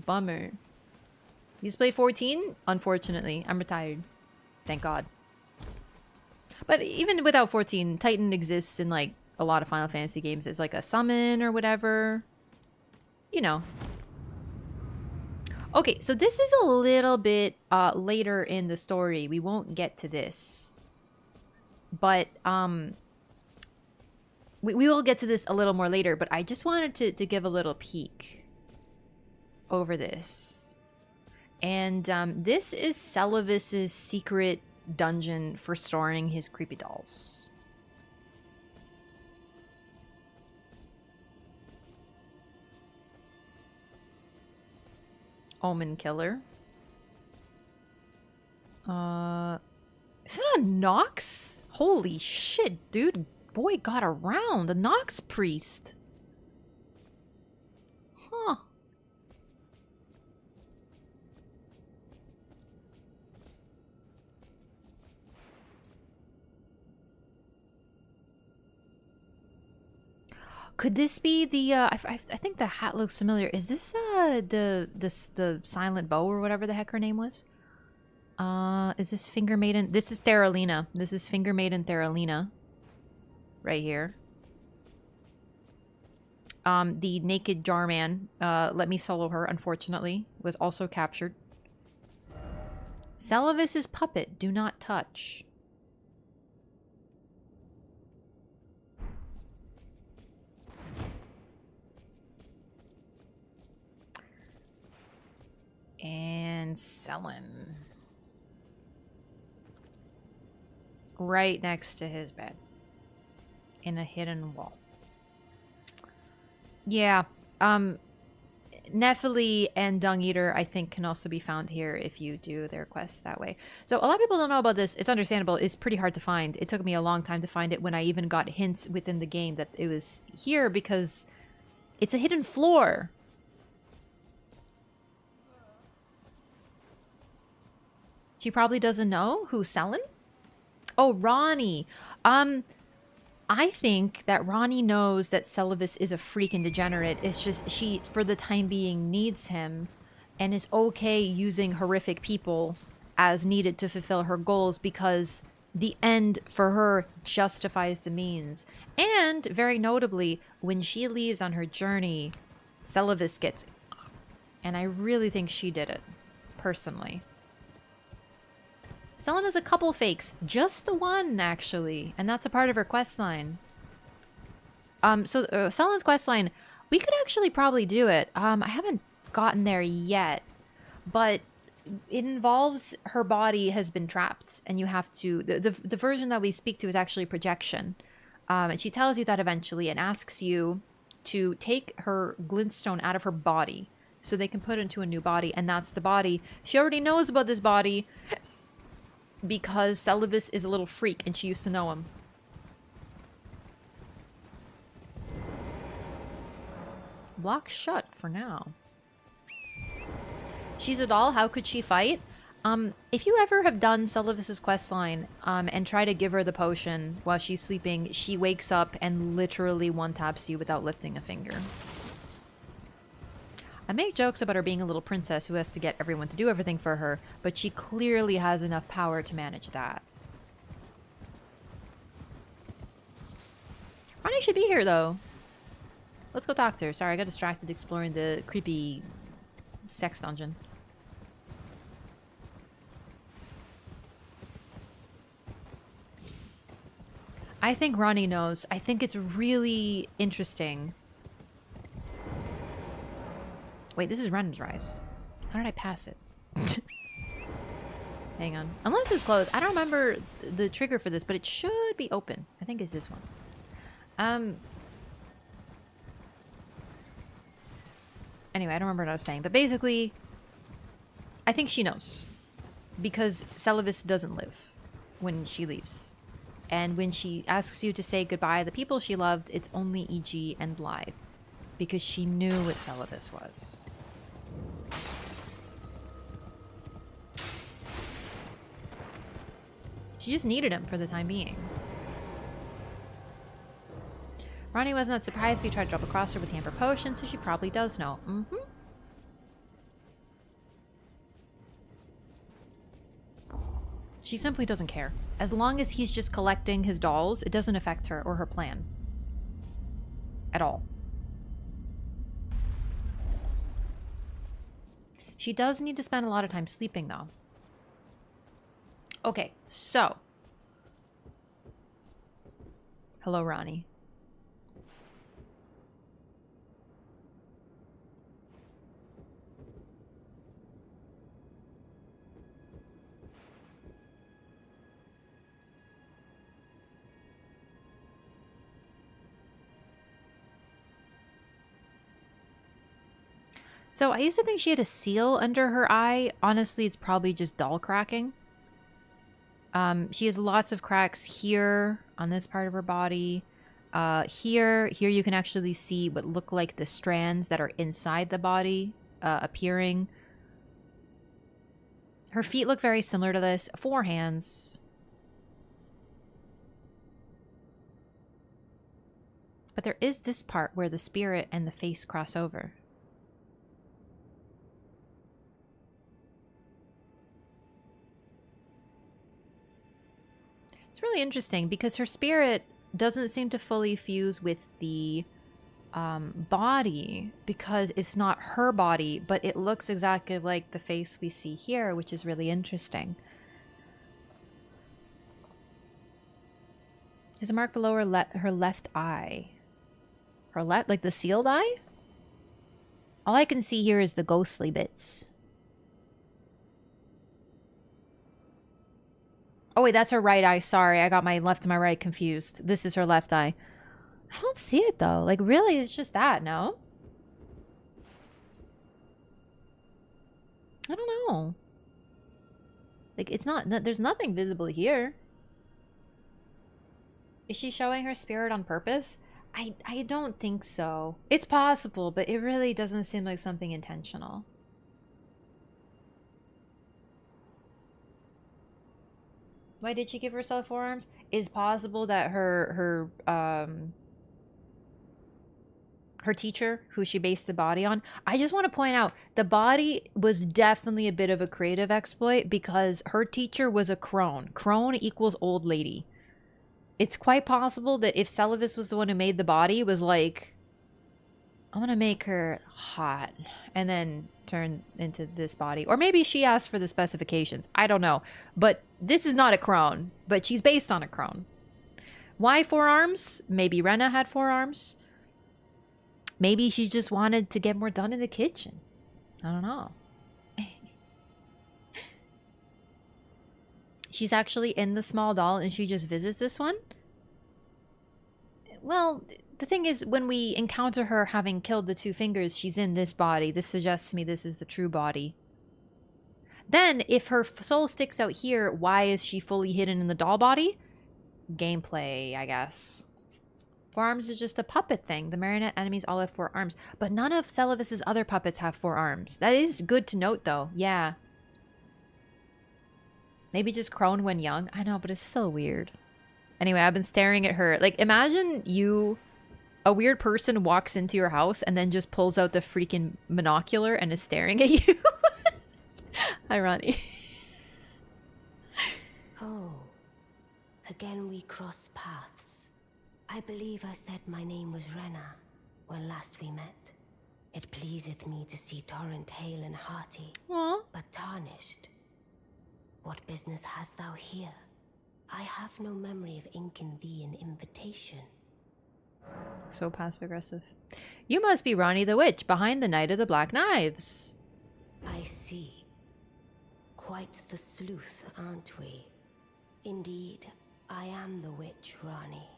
Bummer. You just play 14? Unfortunately, I'm retired. Thank God. But even without 14, Titan exists in like a lot of Final Fantasy games. It's like a summon or whatever. You know. Okay, so this is a little bit later in the story. We won't get to this. But we will get to this a little more later, but I just wanted to give a little peek over this. And this is Celavis's secret dungeon for storing his creepy dolls. Omen Killer. Is that a Nox? Holy shit, dude. Boy got around. The Nox priest. Huh. Could this be the I think the hat looks familiar. Is this the Silent Bow or whatever the heck her name was? Is this Finger Maiden? This is Theralina. This is Finger Maiden Theralina. Right here. The naked jarman, let me solo her, unfortunately, was also captured. Celavis's puppet, do not touch. And Selen. Right next to his bed. In a hidden wall. Yeah. Nephili and Dung Eater, I think, can also be found here if you do their quests that way. So a lot of people don't know about this. It's understandable. It's pretty hard to find. It took me a long time to find it when I even got hints within the game that it was here because it's a hidden floor. She probably doesn't know who's Selen? Oh, Ronnie. I think that Ronnie knows that Celavis is a freak and degenerate. It's just she, for the time being, needs him and is okay using horrific people as needed to fulfill her goals because the end for her justifies the means. And, very notably, when she leaves on her journey, Celavis gets it. And I really think she did it, personally. Selen has a couple fakes. Just the one, actually. And that's a part of her questline. Selen's questline, we could actually probably do it. I haven't gotten there yet. But it involves her body has been trapped. And you have to... The version that we speak to is actually projection. And she tells you that eventually and asks you to take her glintstone out of her body. So they can put it into a new body. And that's the body. She already knows about this body... because Celavis is a little freak and she used to know him. Block shut for now. She's a doll. How could she fight? If you ever have done Celavis's questline and try to give her the potion while she's sleeping, she wakes up and literally one-taps you without lifting a finger. I make jokes about her being a little princess who has to get everyone to do everything for her, but she clearly has enough power to manage that. Ronnie should be here, though. Let's go talk to her. Sorry, I got distracted exploring the creepy sex dungeon. I think Ronnie knows. I think it's really interesting. Wait, this is Random's Rise. How did I pass it? Hang on. Unless it's closed. I don't remember the trigger for this, but it should be open. I think it's this one. Anyway, I don't remember what I was saying. But basically, I think she knows. Because Celavis doesn't live when she leaves. And when she asks you to say goodbye to the people she loved, it's only E.G. and Blythe. Because she knew what Celavis was. She just needed him for the time being. Ronnie was not surprised if he tried to double cross her with the Amber Potion, so she probably does know. She simply doesn't care. As long as he's just collecting his dolls, it doesn't affect her or her plan. At all. She does need to spend a lot of time sleeping, though. Okay, so. Hello, Ronnie. So I used to think she had a seal under her eye. Honestly, it's probably just doll cracking. She has lots of cracks here on this part of her body. Here you can actually see what look like the strands that are inside the body appearing. Her feet look very similar to this. 4 hands. But there is this part where the spirit and the face cross over. It's really interesting because her spirit doesn't seem to fully fuse with the body because it's not her body, but it looks exactly like the face we see here, which is really interesting. There's a mark below her left eye. Her left, like the sealed eye? All I can see here is the ghostly bits. Oh wait, that's her right eye. Sorry, I got my left and my right confused. This is her left eye. I don't see it though. Like really, it's just that, no? I don't know. Like it's not, there's nothing visible here. Is she showing her spirit on purpose? I don't think so. It's possible, but it really doesn't seem like something intentional. Why did she give herself forearms? It's possible that her teacher, who she based the body on. I just want to point out, the body was definitely a bit of a creative exploit because her teacher was a crone. Crone equals old lady. It's quite possible that if Celavis was the one who made the body, was like, I'm gonna make her hot and then turn into this body. Or maybe she asked for the specifications. I don't know. But this is not a crone, but she's based on a crone. Why forearms? Maybe Rena had forearms. Maybe she just wanted to get more done in the kitchen. I don't know. She's actually in the small doll and she just visits this one? Well, the thing is, when we encounter her having killed the two fingers, she's in this body. This suggests to me this is the true body. Then, if her soul sticks out here, why is she fully hidden in the doll body? Gameplay, I guess. Forearms is just a puppet thing. The marionette enemies all have 4 arms. But none of Celavis's other puppets have 4 arms. That is good to note, though. Yeah. Maybe just crone when young. I know, but it's so weird. Anyway, I've been staring at her. Like, imagine a weird person walks into your house and then just pulls out the freaking monocular and is staring at you. Ironic. Oh. Again we cross paths. I believe I said my name was Rena when last we met. It pleaseth me to see Torrent hale and hearty, but tarnished. What business hast thou here? I have no memory of inking thee an invitation. So passive-aggressive. You must be Ronnie the Witch, behind the Knight of the Black Knives. I see. Quite the sleuth, aren't we? Indeed, I am the witch, Ronnie.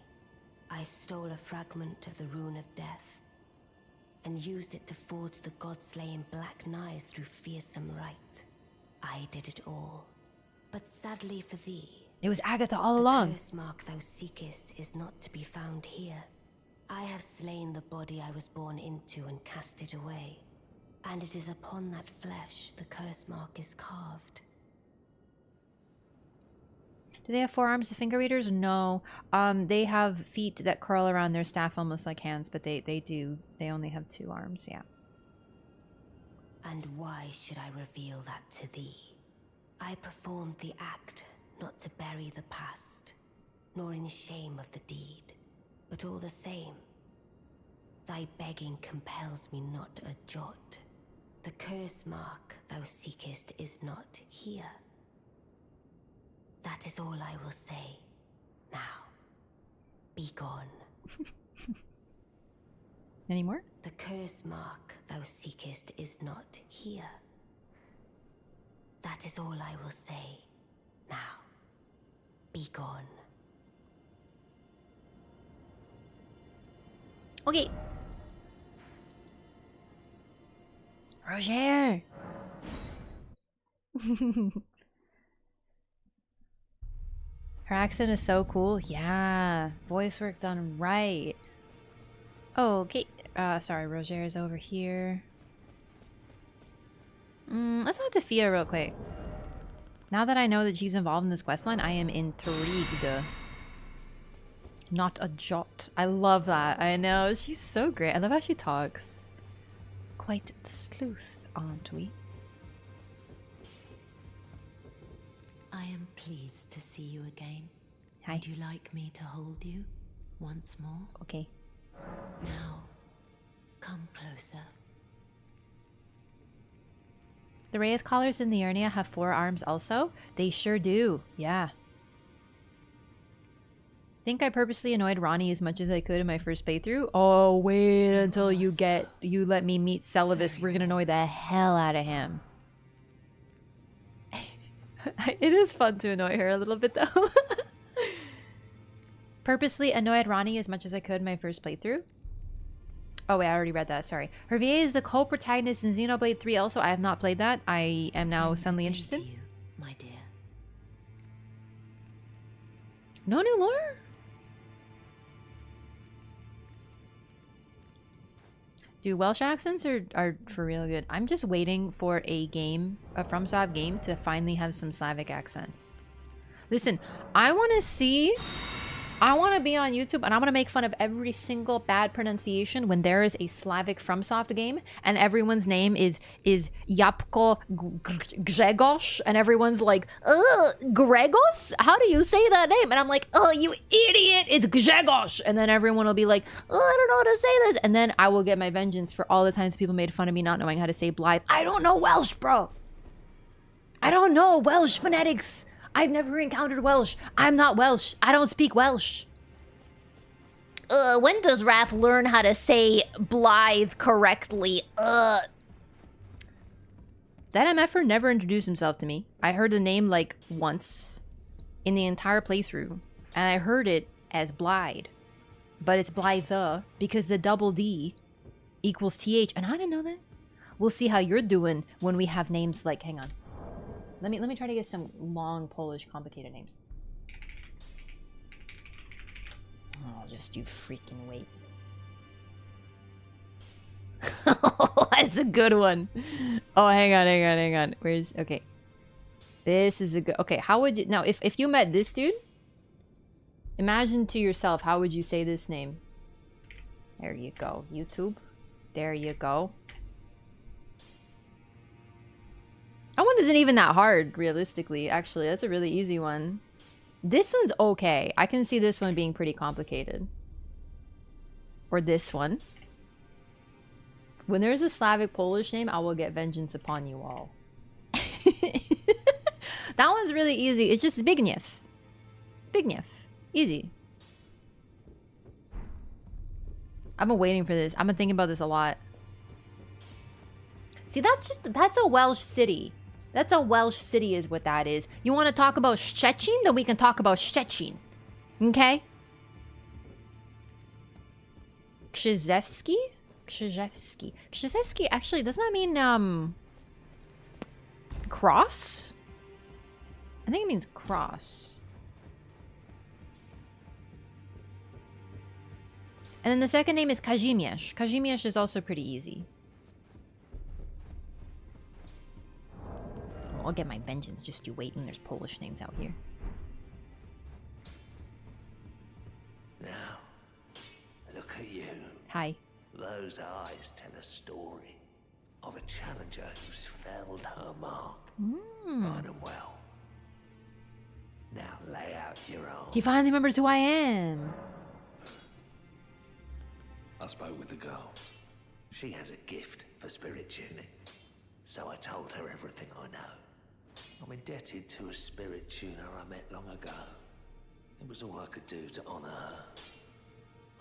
I stole a fragment of the Rune of Death and used it to forge the god-slaying black knives through fearsome rite. I did it all. But sadly for thee, it was Agatha all along. The curse mark thou seekest is not to be found here. I have slain the body I was born into and cast it away. And it is upon that flesh the curse mark is carved. Do they have 4 arms, the finger readers? No. They have feet that curl around their staff almost like hands, but they only have 2 arms, yeah. And why should I reveal that to thee? I performed the act not to bury the past, nor in shame of the deed, but all the same, thy begging compels me not a jot. The curse mark thou seekest is not here. That is all I will say. Now, be gone. Any more? The curse mark thou seekest is not here. That is all I will say. Now, be gone. Okay. Roger! Her accent is so cool. Yeah. Voice work done right. Okay. Sorry, Roger is over here. Let's talk to Fia real quick. Now that I know that she's involved in this questline, I am intrigued. Not a jot. I love that. I know. She's so great. I love how she talks. Quite the sleuth, aren't we? I am pleased to see you again. Hi. Would you like me to hold you once more? Okay. Now, Come closer. The Wraith Callers in the Urnia have 4 arms also? They sure do, yeah. Think I purposely annoyed Ronnie as much as I could in my first playthrough? Oh, wait until you let me meet Ceливus. We're gonna annoy the hell out of him. It is fun to annoy her a little bit though. Purposely annoyed Ronnie as much as I could in my first playthrough. Oh wait, I already read that, sorry. Hervier is the co-protagonist in Xenoblade 3 also. I have not played that. I am now suddenly interested. You, my dear. No new lore? Dude, Welsh accents are for real good. I'm just waiting for a game, a FromSoft game, to finally have some Slavic accents. Listen, I want to be on YouTube and I want to make fun of every single bad pronunciation when there is a Slavic FromSoft game and everyone's name is Yapko Grzegorz and everyone's like, Gregos? How do you say that name? And I'm like, oh, you idiot, it's Grzegorz. And then everyone will be like, oh, I don't know how to say this. And then I will get my vengeance for all the times people made fun of me not knowing how to say Blythe. I don't know Welsh, bro. I don't know Welsh phonetics. I've never encountered Welsh. I'm not Welsh. I don't speak Welsh. When does Raph learn how to say Blythe correctly? That MFer never introduced himself to me. I heard the name like once in the entire playthrough. And I heard it as Blythe. But it's Blythe because the double D equals TH. And I didn't know that. We'll see how you're doing when we have names like, hang on. Let me try to get some long Polish complicated names. Oh, just you freaking wait. That's a good one. Oh, hang on. Where's okay? This is a good. Okay, how would you now if you met this dude? Imagine to yourself, how would you say this name? There you go, YouTube. There you go. That one isn't even that hard, realistically. Actually, that's a really easy one. This one's okay. I can see this one being pretty complicated. Or this one. When there's a Slavic Polish name, I will get vengeance upon you all. That one's really easy. It's just Zbigniew. Zbigniew. Easy. I've been waiting for this. I've been thinking about this a lot. See, that's a Welsh city. That's a Welsh city is what that is. You want to talk about Szczecin? Then we can talk about Szczecin. Okay? Krzyzewski? Krzyzewski. Krzyzewski, actually, doesn't that mean, cross? I think it means cross. And then the second name is Kazimierz. Kazimierz is also pretty easy. I'll get my vengeance, just you wait, and there's Polish names out here. Now, look at you. Hi. Those eyes tell a story of a challenger who's felled her mark. Find them well. Now lay out your arms. He finally remembers who I am. I spoke with the girl. She has a gift for spirit tuning. So I told her everything I know. I'm indebted to a spirit tuner I met long ago. It was all I could do to honor her.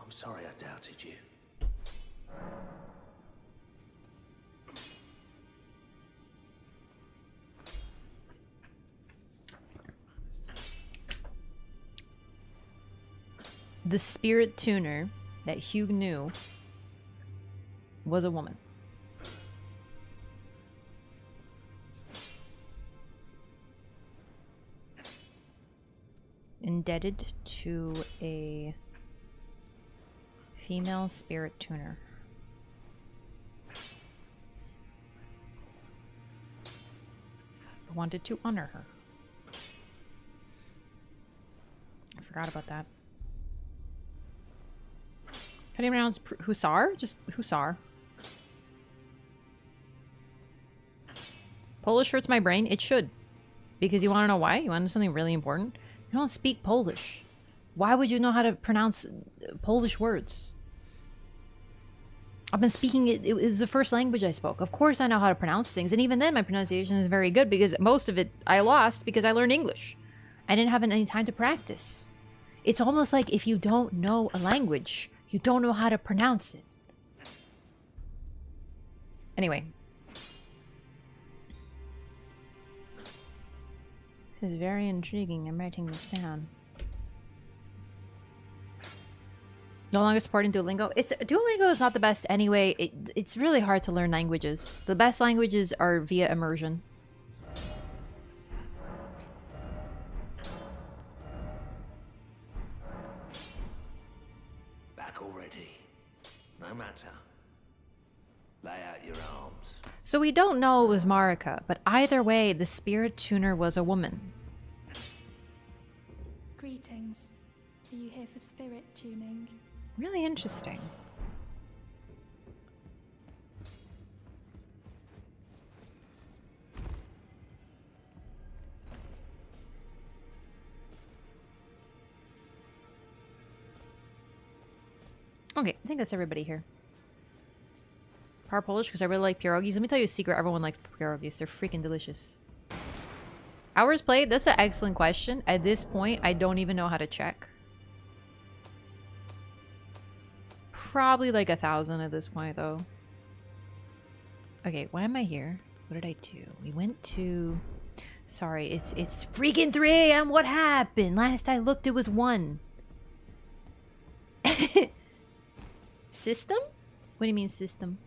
I'm sorry I doubted you. The spirit tuner that Hugh knew was a woman. Indebted to a female spirit tuner. Wanted to honor her. I forgot about that. How do you pronounce Hussar? Just Hussar. Polish hurts my brain. It should. Because you want to know why? You want to know something really important? You don't speak Polish. Why would you know how to pronounce Polish words? I've been speaking it. It was the first language I spoke. Of course I know how to pronounce things. And even then my pronunciation is very good because most of it I lost because I learned English. I didn't have any time to practice. It's almost like if you don't know a language, you don't know how to pronounce it. Anyway. This is very intriguing. I'm writing this down. No longer supporting Duolingo. Duolingo is not the best anyway. It's really hard to learn languages. The best languages are via immersion. Back already. No matter. Lay out your arms. So we don't know it was Marika, but either way, the spirit tuner was a woman. Greetings. Are you here for spirit tuning? Really interesting. Okay, I think that's everybody here. Power Polish because I really like pierogies. Let me tell you a secret. Everyone likes pierogies. They're freaking delicious. Hours played? That's an excellent question. At this point, I don't even know how to check. Probably like 1,000 at this point, though. Okay, why am I here? What did I do? We went to... Sorry, it's freaking 3 a.m. What happened? Last I looked, it was 1. System? What do you mean, system?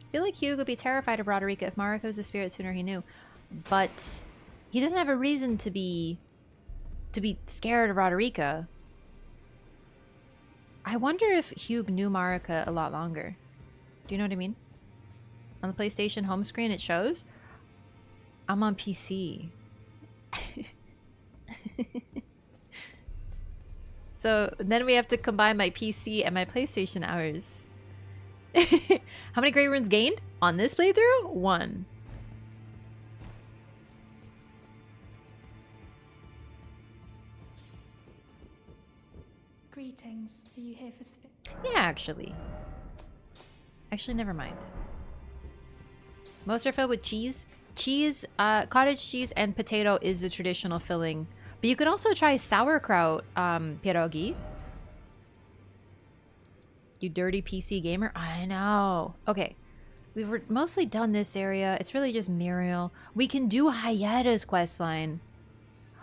I feel like Hugh would be terrified of Roderica if Marika was the spirit tuner he knew. But he doesn't have a reason to be scared of Roderica. I wonder if Hugh knew Marika a lot longer. Do you know what I mean? On the PlayStation home screen it shows. I'm on PC. So then we have to combine my PC and my PlayStation hours. How many Grey Runes gained on this playthrough? 1. Greetings. Are you here for spirit? Yeah, actually. Actually, never mind. Most are filled with cheese. Cheese, cottage cheese and potato is the traditional filling. But you can also try sauerkraut pierogi. You dirty PC gamer. I know. Okay. We've mostly done this area. It's really just Muriel. We can do Hayeta's questline.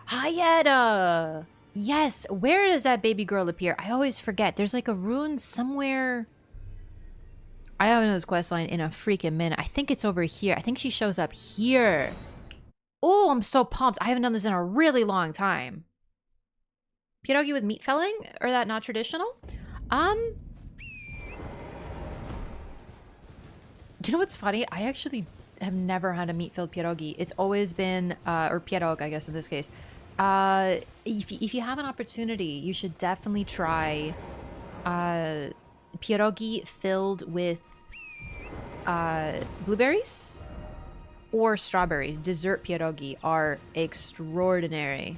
Hayeta! Yes! Where does that baby girl appear? I always forget. There's like a rune somewhere. I haven't done this questline in a freaking minute. I think it's over here. I think she shows up here. Oh, I'm so pumped. I haven't done this in a really long time. Pierogi with meat filling? Or that not traditional? You know what's funny? I actually have never had a meat-filled pierogi. It's always been, or pierog, I guess in this case. If you have an opportunity, you should definitely try pierogi filled with blueberries or strawberries. Dessert pierogi are extraordinary.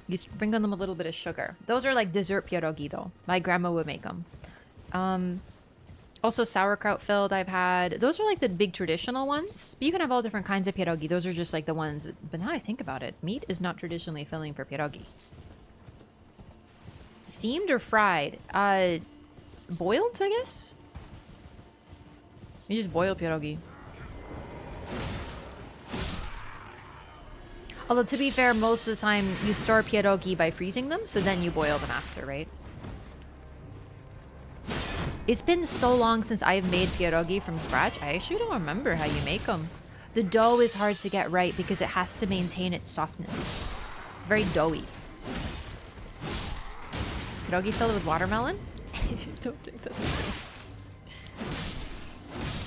You sprinkle them a little bit of sugar. Those are like dessert pierogi though. My grandma would make them. Also sauerkraut filled I've had. Those are like the big traditional ones. But you can have all different kinds of pierogi. Those are just like the ones. But now I think about it, meat is not traditionally filling for pierogi. Steamed or fried? Boiled, I guess? You just boil pierogi. Although to be fair, most of the time you store pierogi by freezing them, so then you boil them after, right? It's been so long since I've made pierogi from scratch. I actually don't remember how you make them. The dough is hard to get right because it has to maintain its softness. It's very doughy. Pierogi filled with watermelon? I don't think that's true.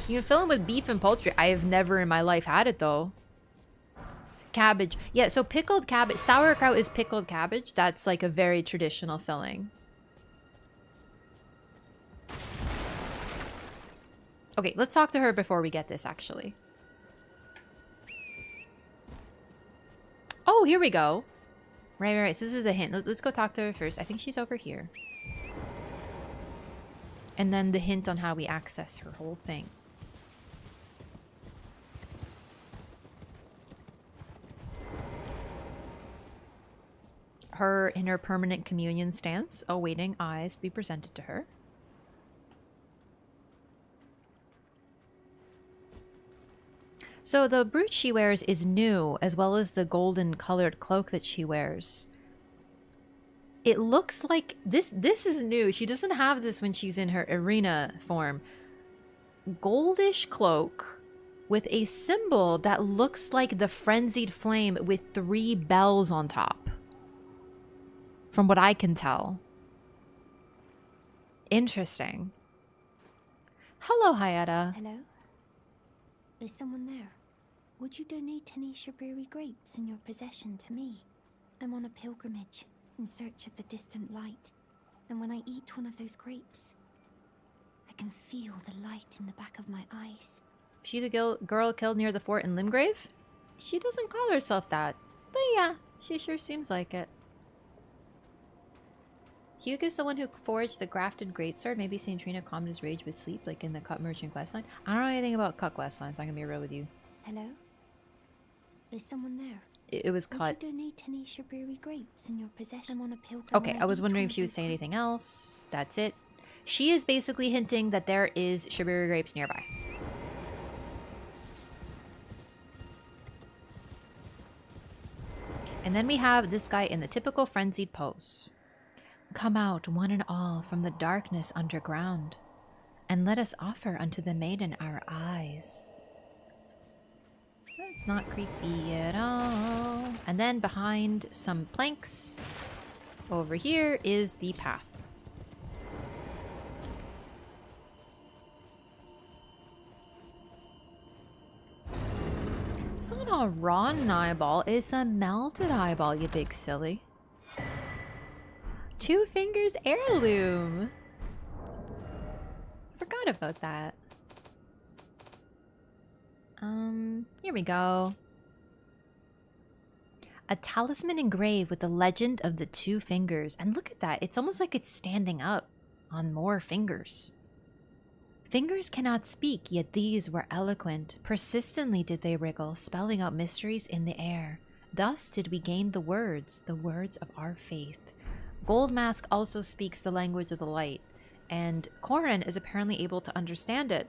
You can fill them with beef and poultry. I have never in my life had it though. Cabbage. Yeah, so pickled cabbage. Sauerkraut is pickled cabbage. That's like a very traditional filling. Okay, let's talk to her before we get this, actually. Oh, here we go. Right. So this is the hint. Let's go talk to her first. I think she's over here. And then the hint on how we access her whole thing. Her in her permanent communion stance, awaiting eyes to be presented to her. So the brooch she wears is new, as well as the golden colored cloak that she wears. It looks like this is new. She doesn't have this when she's in her arena form. Goldish cloak with a symbol that looks like the frenzied flame with 3 bells on top. From what I can tell. Interesting. Hello, Hayata. Hello? Is someone there? Would you donate any Shaburi grapes in your possession to me? I'm on a pilgrimage in search of the distant light, and when I eat one of those grapes, I can feel the light in the back of my eyes. She the girl killed near the fort in Limgrave? She doesn't call herself that, but yeah, she sure seems like it. Hugh is the one who forged the grafted greatsword. Maybe St. Trina calmed his rage with sleep, like in the Cut Merchant questline. I don't know anything about Cut questlines, I'm gonna be real with you. Hello? Is someone there? It was Cut. Would you donate any Shaburi grapes in your possession? I'm on a pilgrim. Okay, I was wondering if she would say anything else. That's it. She is basically hinting that there is Shaburi grapes nearby. And then we have this guy in the typical frenzied pose. Come out, one and all, from the darkness underground, and let us offer unto the maiden our eyes. That's not creepy at all. And then behind some planks, over here is the path. It's not a raw eyeball, it's a melted eyeball, you big silly. 2 Fingers heirloom. Forgot about that. Here we go. A talisman engraved with the legend of the 2 fingers. And look at that. It's almost like it's standing up on more fingers. Fingers cannot speak, yet these were eloquent. Persistently did they wriggle, spelling out mysteries in the air. Thus did we gain the words of our faith. Gold Mask also speaks the language of the light, and Corin is apparently able to understand it.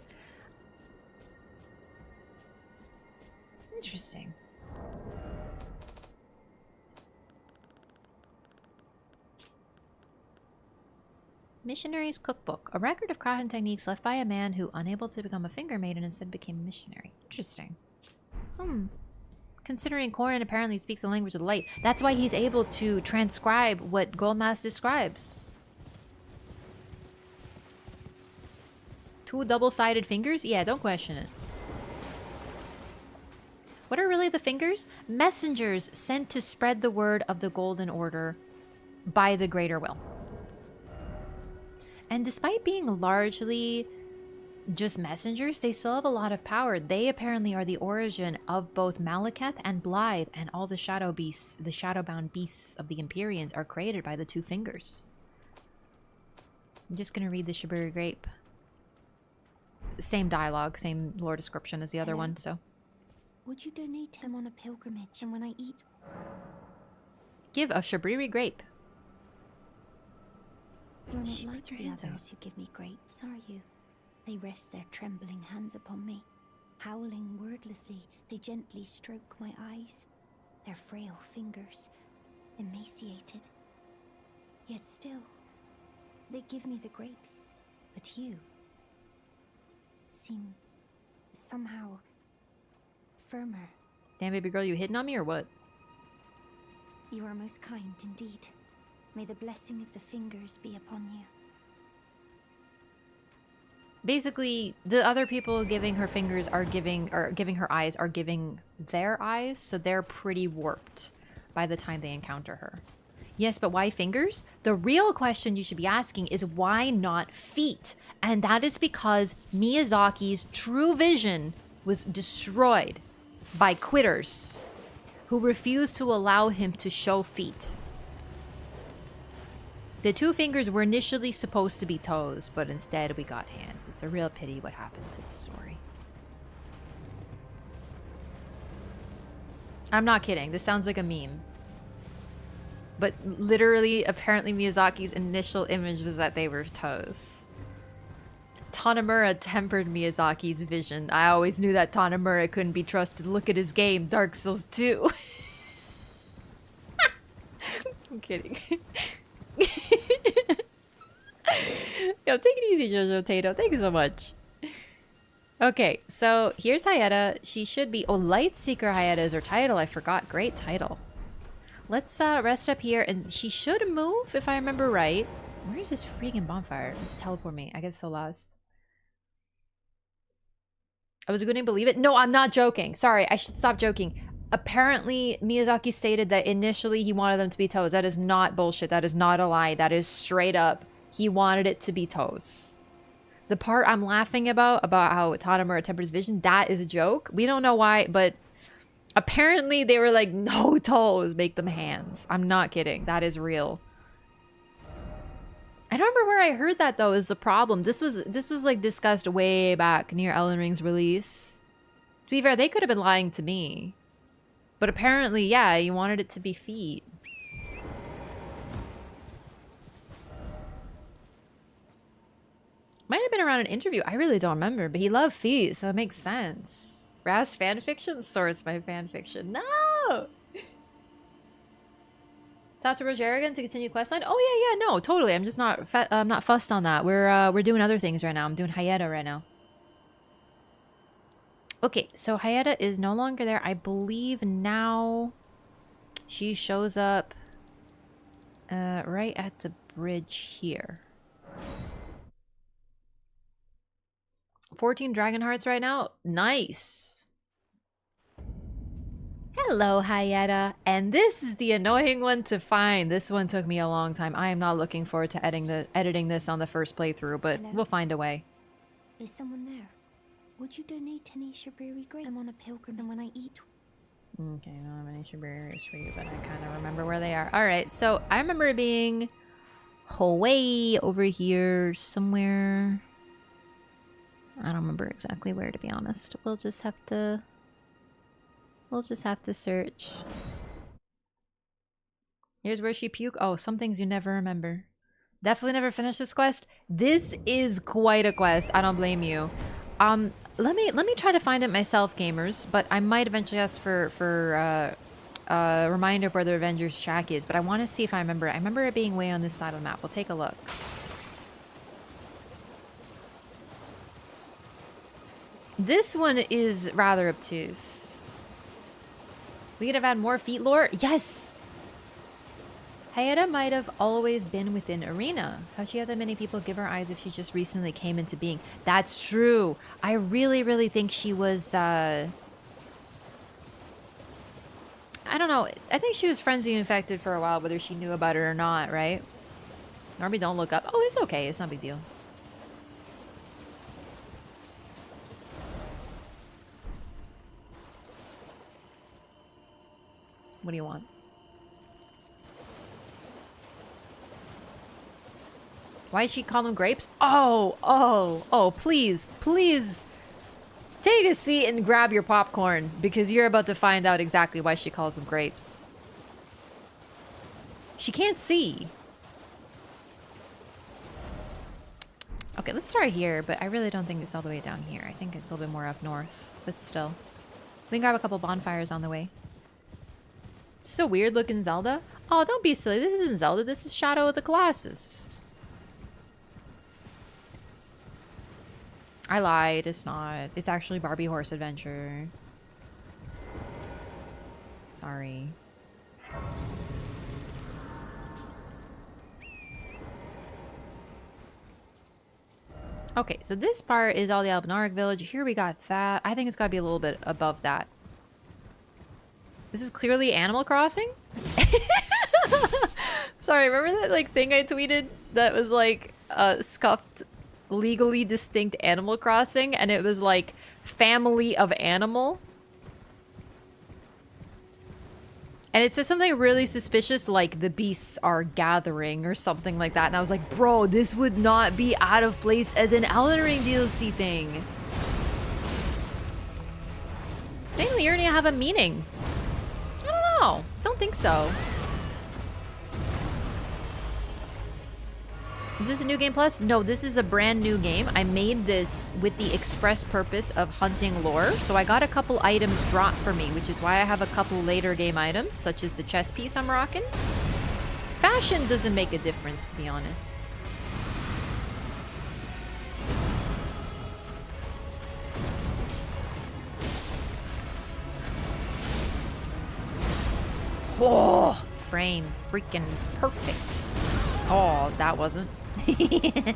Interesting. Missionary's Cookbook. A record of crafting techniques left by a man who, unable to become a finger maiden, instead became a missionary. Interesting. Considering Corin apparently speaks the language of the light, that's why he's able to transcribe what Goldmask describes. 2 double-sided fingers? Yeah, don't question it. What are really the fingers? Messengers sent to spread the word of the Golden Order by the Greater Will. And despite being largely just messengers, they still have a lot of power. They apparently are the origin of both Malekith and Blythe, and all the shadow beasts, the shadowbound beasts of the Empyreans are created by the 2 fingers. I'm just gonna read the Shaburi Grape. Same dialogue, same lore description as the other one, so. Would you donate him on a pilgrimage, and when I eat... Give a Shaburi Grape. You're not like the others who give me grapes, are you? They rest their trembling hands upon me. Howling wordlessly, they gently stroke my eyes. Their frail fingers, emaciated. Yet still, they give me the grapes. But you seem somehow firmer. Damn, baby girl, you hitting on me or what? You are most kind indeed. May the blessing of the fingers be upon you. Basically, the other people giving her fingers are giving her eyes are giving their eyes, so they're pretty warped by the time they encounter her. Yes, but why fingers? The real question you should be asking is why not feet? And that is because Miyazaki's true vision was destroyed by quitters who refused to allow him to show feet. The 2 fingers were initially supposed to be toes, but instead we got hands. It's a real pity what happened to the story. I'm not kidding. This sounds like a meme. But literally, apparently Miyazaki's initial image was that they were toes. Tanamura tempered Miyazaki's vision. I always knew that Tanamura couldn't be trusted. Look at his game, Dark Souls 2. I'm kidding. Yo, take it easy, Jojo Tato. Thank you so much. Okay, so here's Hayata. She should be... Oh, Lightseeker Hayata is her title. I forgot. Great title. Let's rest up here, and she should move, if I remember right. Where's this freaking bonfire? Just teleport me. I get so lost. I was going to believe it. No, I'm not joking. Sorry, I should stop joking. Apparently, Miyazaki stated that initially he wanted them to be toes. That is not bullshit. That is not a lie. That is straight up. He wanted it to be toes. The part I'm laughing about how Tanamura tempers vision, that is a joke. We don't know why, but apparently they were like, no toes, make them hands. I'm not kidding. That is real. I don't remember where I heard that though is the problem. This was like discussed way back near Elden Ring's release. To be fair, they could have been lying to me. But apparently, yeah, he wanted it to be feet. Might have been around an interview. I really don't remember, but he loved feet, so it makes sense. Ras fanfiction? Source my fanfiction. No! Talk to Rogerigan to continue questline? Oh yeah, no, totally. I'm just not I'm not fussed on that. We're doing other things right now. I'm doing Hayata right now. Okay, so Hayata is no longer there. I believe now she shows up right at the bridge here. 14 dragon hearts right now. Nice. Hello, Hayata. And this is the annoying one to find. This one took me a long time. I am not looking forward to editing this on the first playthrough, but Hello? we'll find a way. Is someone there? Would you donate any Shabiri grape? I'm on a pilgrim, and when I eat... Okay, I don't have any Shabiri for you, but I kind of remember where they are. Alright, so I remember it being way over here somewhere. I don't remember exactly where, to be honest. We'll just have to search. Here's where she puked. Oh, some things you never remember. Definitely never finished this quest. This is quite a quest. I don't blame you. Let me try to find it myself, gamers. But I might eventually ask for a reminder of where the Avengers shack is. But I want to see if I remember it. I remember it being way on this side of the map. We'll take a look. This one is rather obtuse. We could have had more feet lore. Yes! Hayata might have always been within Arena. How she had that many people give her eyes if she just recently came into being. That's true. I really, really think she was, I don't know. I think she was frenzy infected for a while, whether she knew about it or not, right? Normally don't look up. Oh, it's okay. It's not a big deal. What do you want? Why did she call them grapes? Oh, please, please. Take a seat and grab your popcorn, because you're about to find out exactly why she calls them grapes. She can't see. Okay, let's start here, but I really don't think it's all the way down here. I think it's a little bit more up north, but still. We can grab a couple bonfires on the way. This is a weird looking Zelda. Oh, don't be silly. This isn't Zelda. This is Shadow of the Colossus. I lied. It's not. It's actually Barbie Horse Adventure. Sorry. Okay, so this part is all the Albinauric village. Here we got that. I think it's got to be a little bit above that. This is clearly Animal Crossing? Sorry, remember that like thing I tweeted that was like scuffed legally distinct Animal Crossing, and it was like family of animal? And it says something really suspicious like the beasts are gathering or something like that. And I was like, bro, this would not be out of place as an Elden Ring DLC thing. Does Liurnia have a meaning? I don't know. Don't think so. Is this a new game plus? No, this is a brand new game. I made this with the express purpose of hunting lore. So I got a couple items dropped for me, which is why I have a couple later game items, such as the chest piece I'm rocking. Fashion doesn't make a difference, to be honest. Oh, frame freaking perfect. Oh, that wasn't. I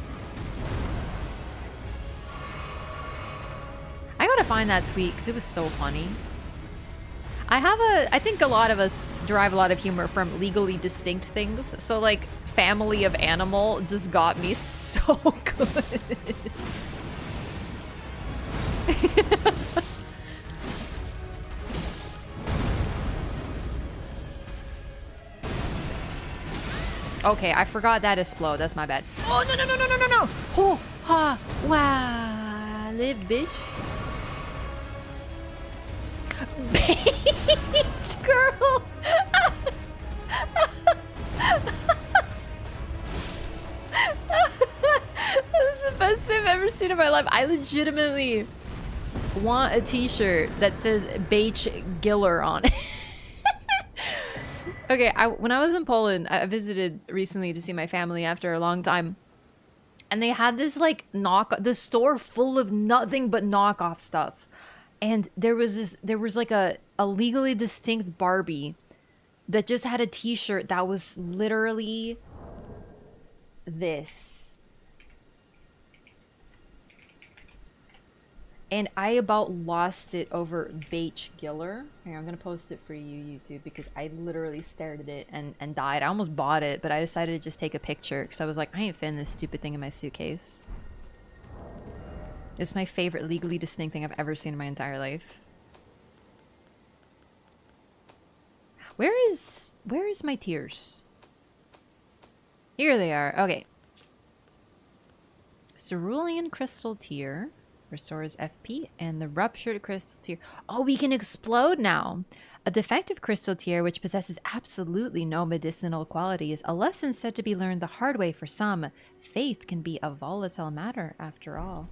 gotta find that tweet because it was so funny. I think a lot of us derive a lot of humor from legally distinct things. So like family of animal just got me so good. Okay, I forgot that explode. That's my bad. Oh, no, no, no, no, no, no, no. Oh, ha, wow. Lived, bitch. Bitch, girl. That's the best thing I've ever seen in my life. I legitimately want a t-shirt that says Beach Giller on it. Okay, when I was in Poland, I visited recently to see my family after a long time. And they had this like the store full of nothing but knockoff stuff. And there was like a legally distinct Barbie that just had a t-shirt that was literally this. And I about lost it over Beach Giller. Here, I'm gonna post it for you, YouTube, because I literally stared at it and died. I almost bought it, but I decided to just take a picture because I was like, I ain't fitting this stupid thing in my suitcase. It's my favorite legally distinct thing I've ever seen in my entire life. Where is my tears? Here they are. Okay. Cerulean Crystal Tear. Restores FP, and the ruptured crystal tear. Oh, we can explode now. A defective crystal tear which possesses absolutely no medicinal qualities. A lesson said to be learned the hard way for some. Faith can be a volatile matter after all.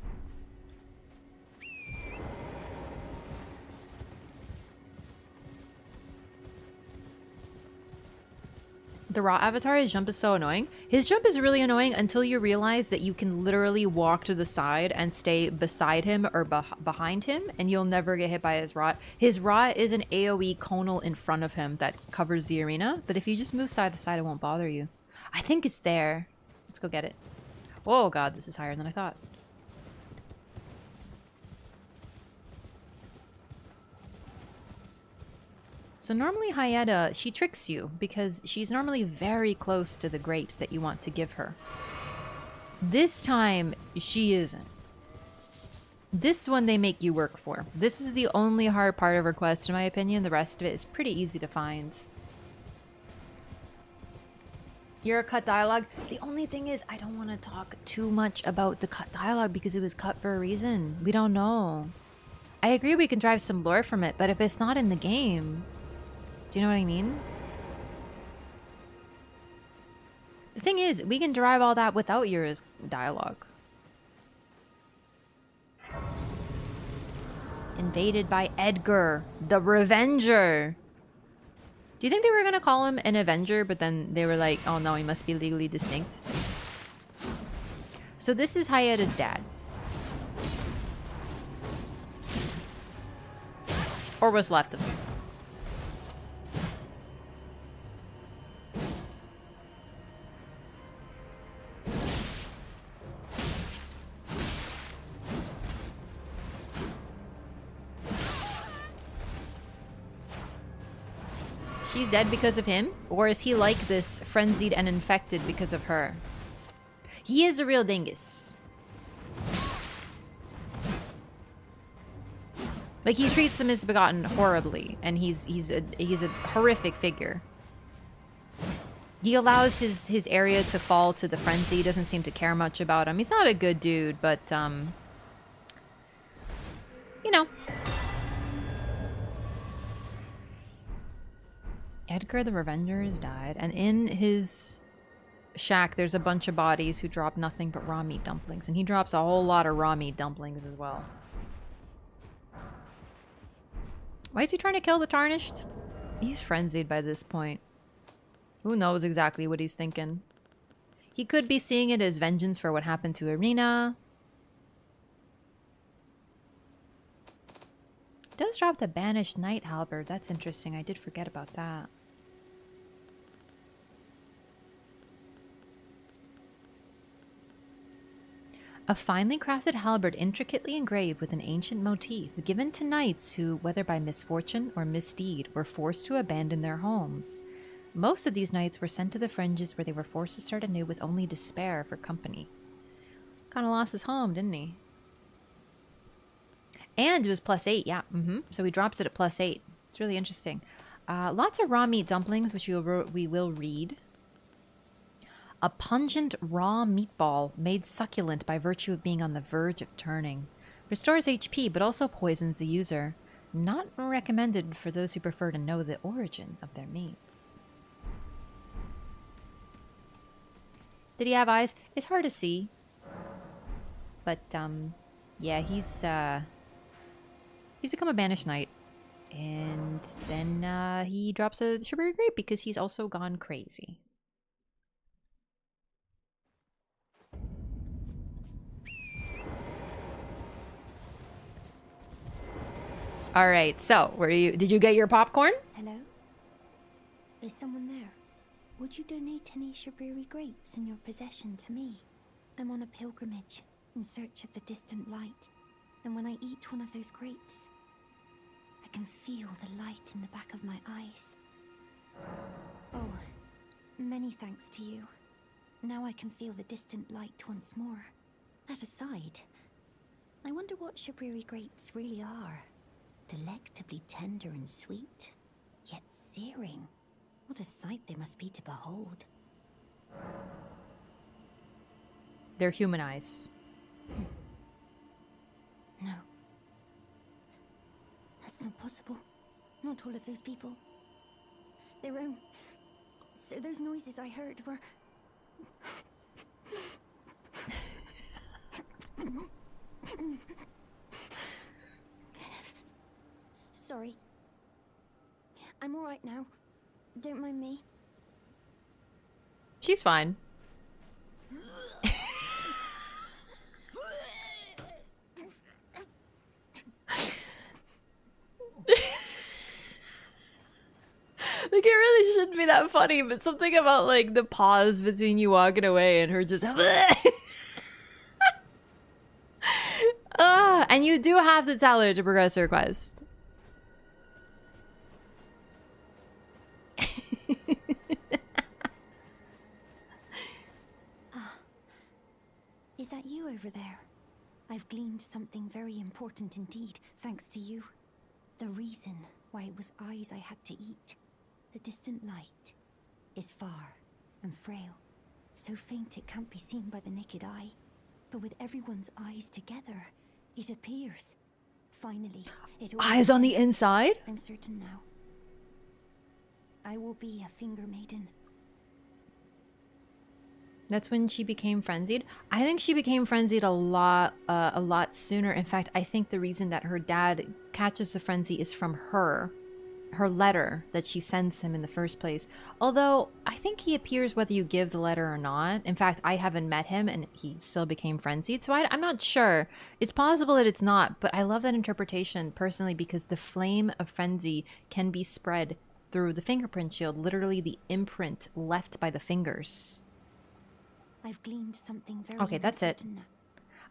The raw avatar, his jump is so annoying. His jump is really annoying until you realize that you can literally walk to the side and stay beside him or behind him, and you'll never get hit by his rot. His rot is an AoE conal in front of him that covers the arena, but if you just move side to side, it won't bother you. I think it's there. Let's go get it. Oh god, this is higher than I thought. So normally Hyetta, she tricks you because she's normally very close to the grapes that you want to give her. This time, she isn't. This one they make you work for. This is the only hard part of her quest, in my opinion. The rest of it is pretty easy to find. Your cut dialogue. The only thing is, I don't want to talk too much about the cut dialogue because it was cut for a reason. We don't know. I agree we can drive some lore from it, but if it's not in the game... Do you know what I mean? The thing is, we can derive all that without Yura's dialogue. Invaded by Edgar, the Revenger. Do you think they were gonna call him an Avenger, but then they were like, oh no, he must be legally distinct? So this is Hyetta's dad. Or what's left of him. She's dead because of him? Or is he like this, frenzied and infected because of her? He is a real dingus. Like, he treats the Misbegotten horribly, and he's a horrific figure. He allows his area to fall to the Frenzy. He doesn't seem to care much about him. He's not a good dude, but you know. Edgar the Revenger has died, and in his shack there's a bunch of bodies who drop nothing but raw meat dumplings, and he drops a whole lot of raw meat dumplings as well. Why is he trying to kill the Tarnished? He's frenzied by this point. Who knows exactly what he's thinking. He could be seeing it as vengeance for what happened to Irina. It does drop the Banished Knight Halberd. That's interesting. I did forget about that. A finely crafted halberd intricately engraved with an ancient motif, given to knights who, whether by misfortune or misdeed, were forced to abandon their homes. Most of these knights were sent to the fringes where they were forced to start anew with only despair for company. Kind of lost his home, didn't he? And it was +8, yeah. So he drops it at +8. It's really interesting. Lots of raw meat dumplings, which we will read. A pungent raw meatball made succulent by virtue of being on the verge of turning. Restores HP, but also poisons the user. Not recommended for those who prefer to know the origin of their meats. Did he have eyes? It's hard to see. But, yeah, he's become a Banished Knight. And then, he drops a Strawberry Grape because he's also gone crazy. All right, so did you get your popcorn? Hello? Is someone there? Would you donate any Strawberry grapes in your possession to me? I'm on a pilgrimage in search of the distant light, and when I eat one of those grapes, I can feel the light in the back of my eyes. Oh, many thanks to you. Now I can feel the distant light once more. That aside, I wonder what Strawberry grapes really are. Delectably tender and sweet, yet searing. What a sight they must be to behold. They're human eyes. No. That's not possible. Not all of those people. Their own... So those noises I heard were... Sorry. I'm alright now. Don't mind me. She's fine. Like, it really shouldn't be that funny, but something about, like, the pause between you walking away and her just... and you do have to tell her to progress her quest. Is that you over there? I've gleaned something very important indeed, thanks to you. The reason why it was eyes I had to eat. The distant light is far and frail, so faint it can't be seen by the naked eye. But with everyone's eyes together, it appears. Finally, it all Eyes on the inside? I'm certain now. I will be a finger maiden. That's when she became frenzied. I think she became frenzied a lot sooner. In fact, I think the reason that her dad catches the frenzy is from her letter that she sends him in the first place. Although, I think he appears whether you give the letter or not. In fact, I haven't met him and he still became frenzied, so I'm not sure. It's possible that it's not, but I love that interpretation personally because the flame of frenzy can be spread through the fingerprint shield, literally the imprint left by the fingers. I've gleaned something very Okay, that's it.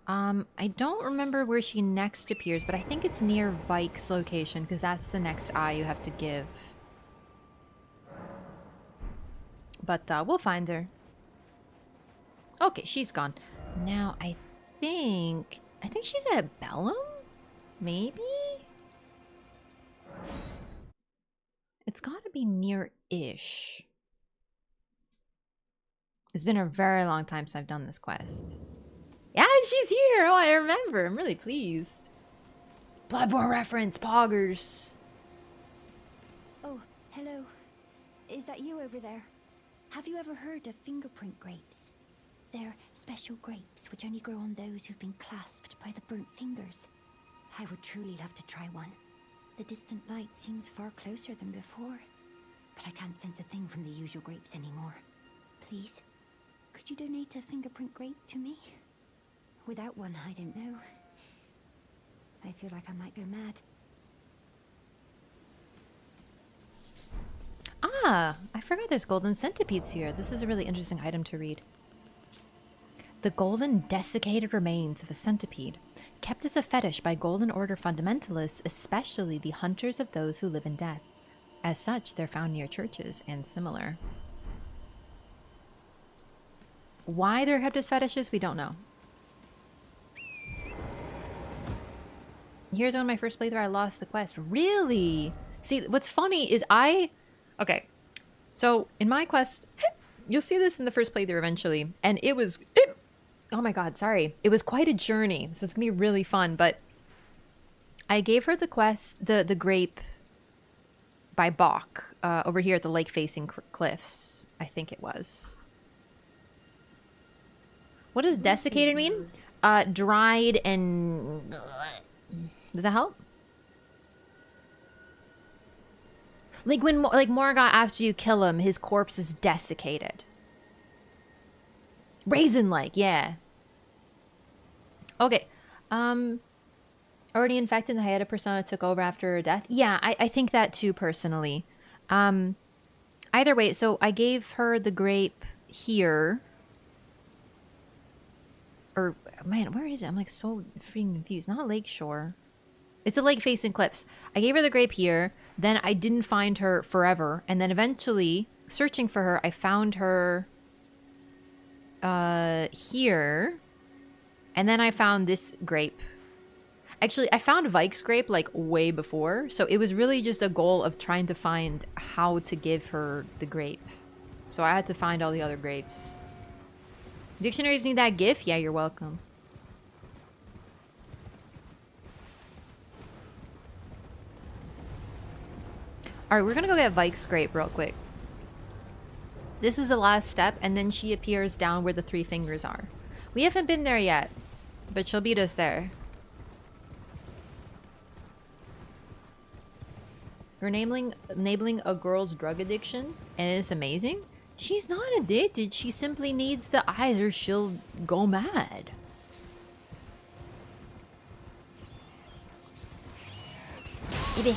I don't remember where she next appears, but I think it's near Vike's location, because that's the next eye you have to give. But we'll find her. Okay, she's gone. Now, I think she's at Bellum? Maybe? It's got to be near-ish. It's been a very long time since I've done this quest. Yeah, she's here! Oh, I remember. I'm really pleased. Bloodborne reference, poggers. Oh, hello. Is that you over there? Have you ever heard of fingerprint grapes? They're special grapes which only grow on those who've been clasped by the burnt fingers. I would truly love to try one. The distant light seems far closer than before, but I can't sense a thing from the usual grapes anymore. Please, could you donate a fingerprint grape to me? Without one, I don't know. I feel like I might go mad. Ah, I forgot there's golden centipedes here. This is a really interesting item to read. The golden desiccated remains of a centipede, kept as a fetish by Golden Order fundamentalists, especially the hunters of those who live in death. As such, they're found near churches and similar. Why they're kept as fetishes, we don't know. Here's on my first playthrough, I lost the quest. Really? See, what's funny is okay, so in my quest, you'll see this in the first playthrough eventually, and it was, oh my god, sorry. It was quite a journey, so it's gonna be really fun, but I gave her the quest, the grape by Bach, over here at the lake-facing cliffs, I think it was. What does desiccated mean? Dried and... Does that help? Like when Morgoth, after you kill him, his corpse is desiccated. Raisin-like, yeah. Okay. Already infected, the Hyena persona took over after her death. Yeah, I think that too, personally. Either way, so I gave her the grape here. Or, man, where is it? I'm like so freaking confused. Not Lakeshore. It's a lake facing cliffs. I gave her the grape here. Then I didn't find her forever. And then eventually, searching for her, I found her here. And then I found this grape. Actually, I found Vike's grape like way before. So it was really just a goal of trying to find how to give her the grape. So I had to find all the other grapes. Dictionaries need that GIF? Yeah, you're welcome. Alright, we're gonna go get Vike's grape real quick. This is the last step, and then she appears down where the 3 fingers are. We haven't been there yet, but she'll beat us there. Her enabling a girl's drug addiction, and it's amazing. She's not addicted, she simply needs the eyes or she'll go mad. Ibe.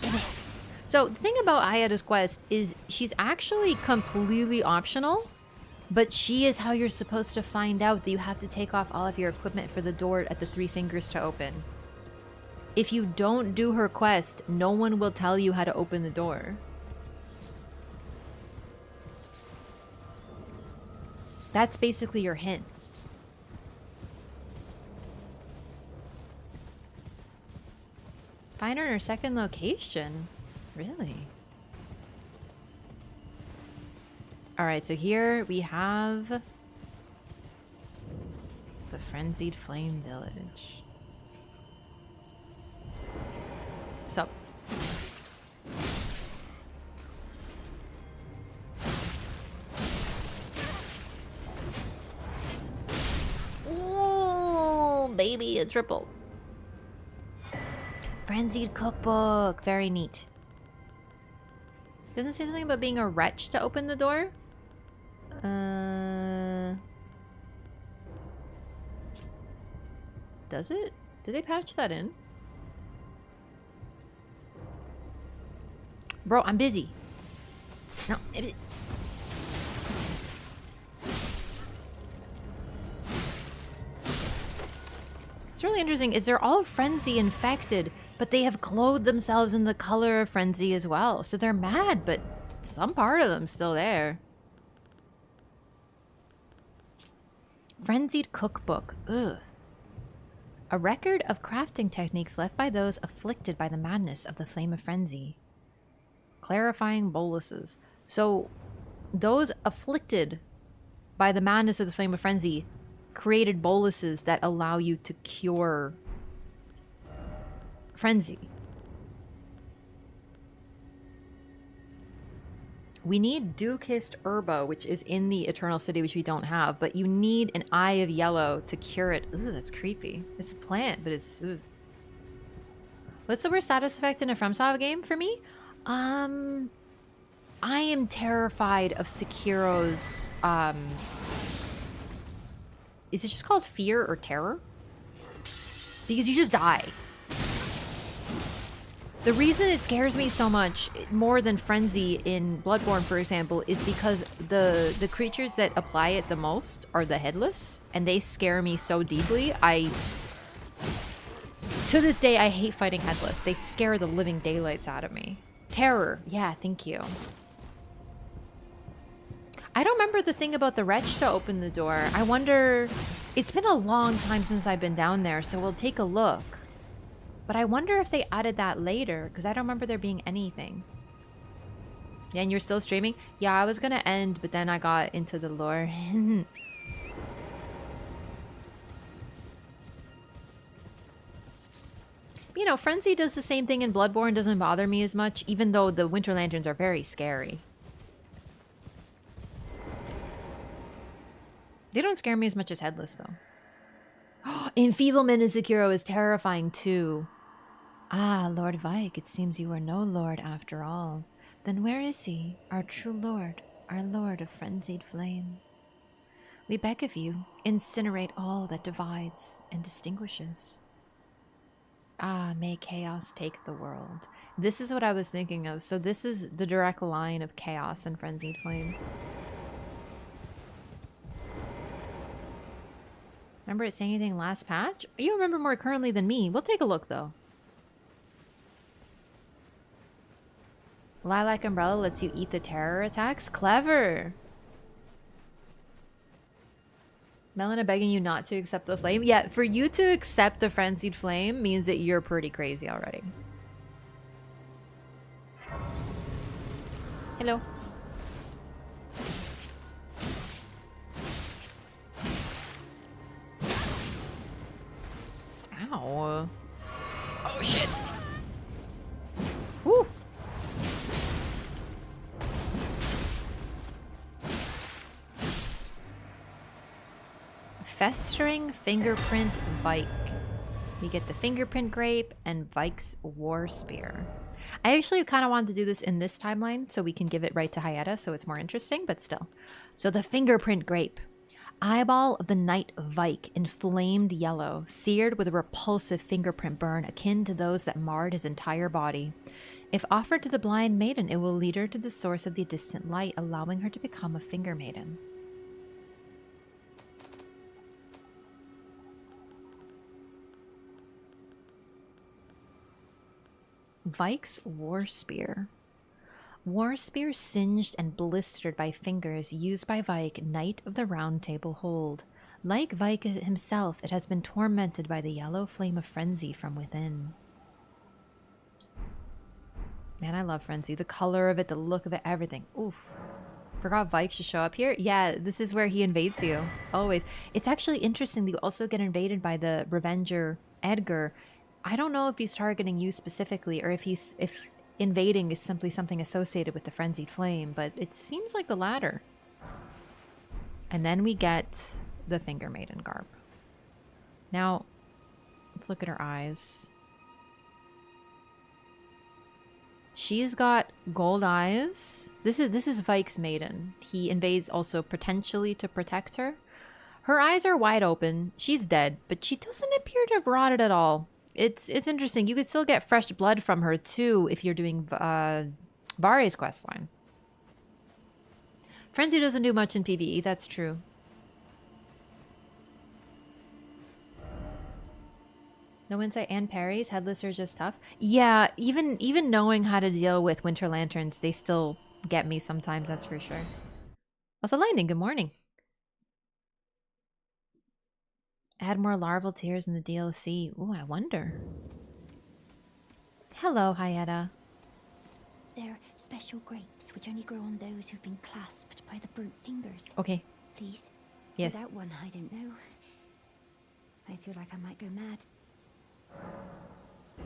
Ibe. So the thing about Ayada's quest is she's actually completely optional, but she is how you're supposed to find out that you have to take off all of your equipment for the door at the 3 fingers to open. If you don't do her quest, no one will tell you how to open the door. That's basically your hint. Find her in her second location? Really? Alright, so here we have the Frenzied Flame Village. So. Ooh, baby, a triple. Frenzied cookbook. Very neat. Doesn't it say something about being a wretch to open the door? Does it? Did they patch that in? Bro, I'm busy. No. It's really interesting is they're all frenzy infected, but they have clothed themselves in the color of frenzy as well. So they're mad, but some part of them's still there. Frenzied cookbook. Ugh. A record of crafting techniques left by those afflicted by the madness of the flame of frenzy. Clarifying boluses. So those afflicted by the madness of the flame of frenzy created boluses that allow you to cure frenzy. We need Dew-Kissed Herba, which is in the Eternal City, which we don't have, but you need an Eye of Yellow to cure it. Ooh, that's creepy. It's a plant, but it's... Ooh. What's the worst status effect in a FromSoft game for me? I am terrified of Sekiro's... Is it just called Fear or Terror? Because you just die. The reason it scares me so much, more than Frenzy in Bloodborne, for example, is because the creatures that apply it the most are the Headless, and they scare me so deeply. To this day, I hate fighting Headless. They scare the living daylights out of me. Terror. Yeah, thank you. I don't remember the thing about the wretch to open the door. I wonder... It's been a long time since I've been down there, so we'll take a look. But I wonder if they added that later, because I don't remember there being anything. Yeah, and you're still streaming? Yeah, I was going to end, but then I got into the lore. You know, Frenzy does the same thing in Bloodborne, doesn't bother me as much, even though the Winter Lanterns are very scary. They don't scare me as much as Headless, though. Enfeeblement in Sekiro is terrifying, too. Ah, Lord Vike, it seems you are no lord after all. Then where is he, our true lord, our lord of frenzied flame? We beg of you, incinerate all that divides and distinguishes. Ah, may chaos take the world. This is what I was thinking of. So this is the direct line of chaos and frenzied flame. Remember it saying anything last patch? You remember more currently than me. We'll take a look, though. Lilac Umbrella lets you eat the terror attacks? Clever! Melina begging you not to accept the flame? Yeah, for you to accept the frenzied flame means that you're pretty crazy already. Hello. Ow. Oh, shit! Woo! Festering Fingerprint Vike. We get the Fingerprint Grape and Vike's War Spear. I actually kind of wanted to do this in this timeline so we can give it right to Hyetta so it's more interesting, but still. So the Fingerprint Grape. Eyeball of the Night Vike, inflamed yellow, seared with a repulsive fingerprint burn akin to those that marred his entire body. If offered to the blind maiden, it will lead her to the source of the distant light, allowing her to become a finger maiden. Vike's War Spear. War Spear singed and blistered by fingers used by Vike, Knight of the Round Table hold. Like Vike himself, it has been tormented by the yellow flame of frenzy from within. Man, I love frenzy. The color of it, the look of it, everything. Oof. Forgot Vike should show up here? Yeah, this is where he invades you. Always. It's actually interesting that you also get invaded by the Revenger Edgar. I don't know if he's targeting you specifically or if invading is simply something associated with the frenzied flame, but it seems like the latter. And then we get the Finger Maiden garb. Now, let's look at her eyes. She's got gold eyes. This is Vike's maiden. He invades also potentially to protect her. Her eyes are wide open. She's dead, but she doesn't appear to have rotted at all. It's interesting. You could still get fresh blood from her too if you're doing Bare's questline. Frenzy doesn't do much in PvE, that's true. No insight and parries. Headless are just tough. Yeah, even knowing how to deal with Winter Lanterns, they still get me sometimes, that's for sure. Also, Lightning, good morning. Add more larval tears in the DLC. Ooh, I wonder. Hello, Hyetta. They're special grapes which only grow on those who've been clasped by the burnt fingers. Okay. Please? Yes. Without one, I don't know. I feel like I might go mad.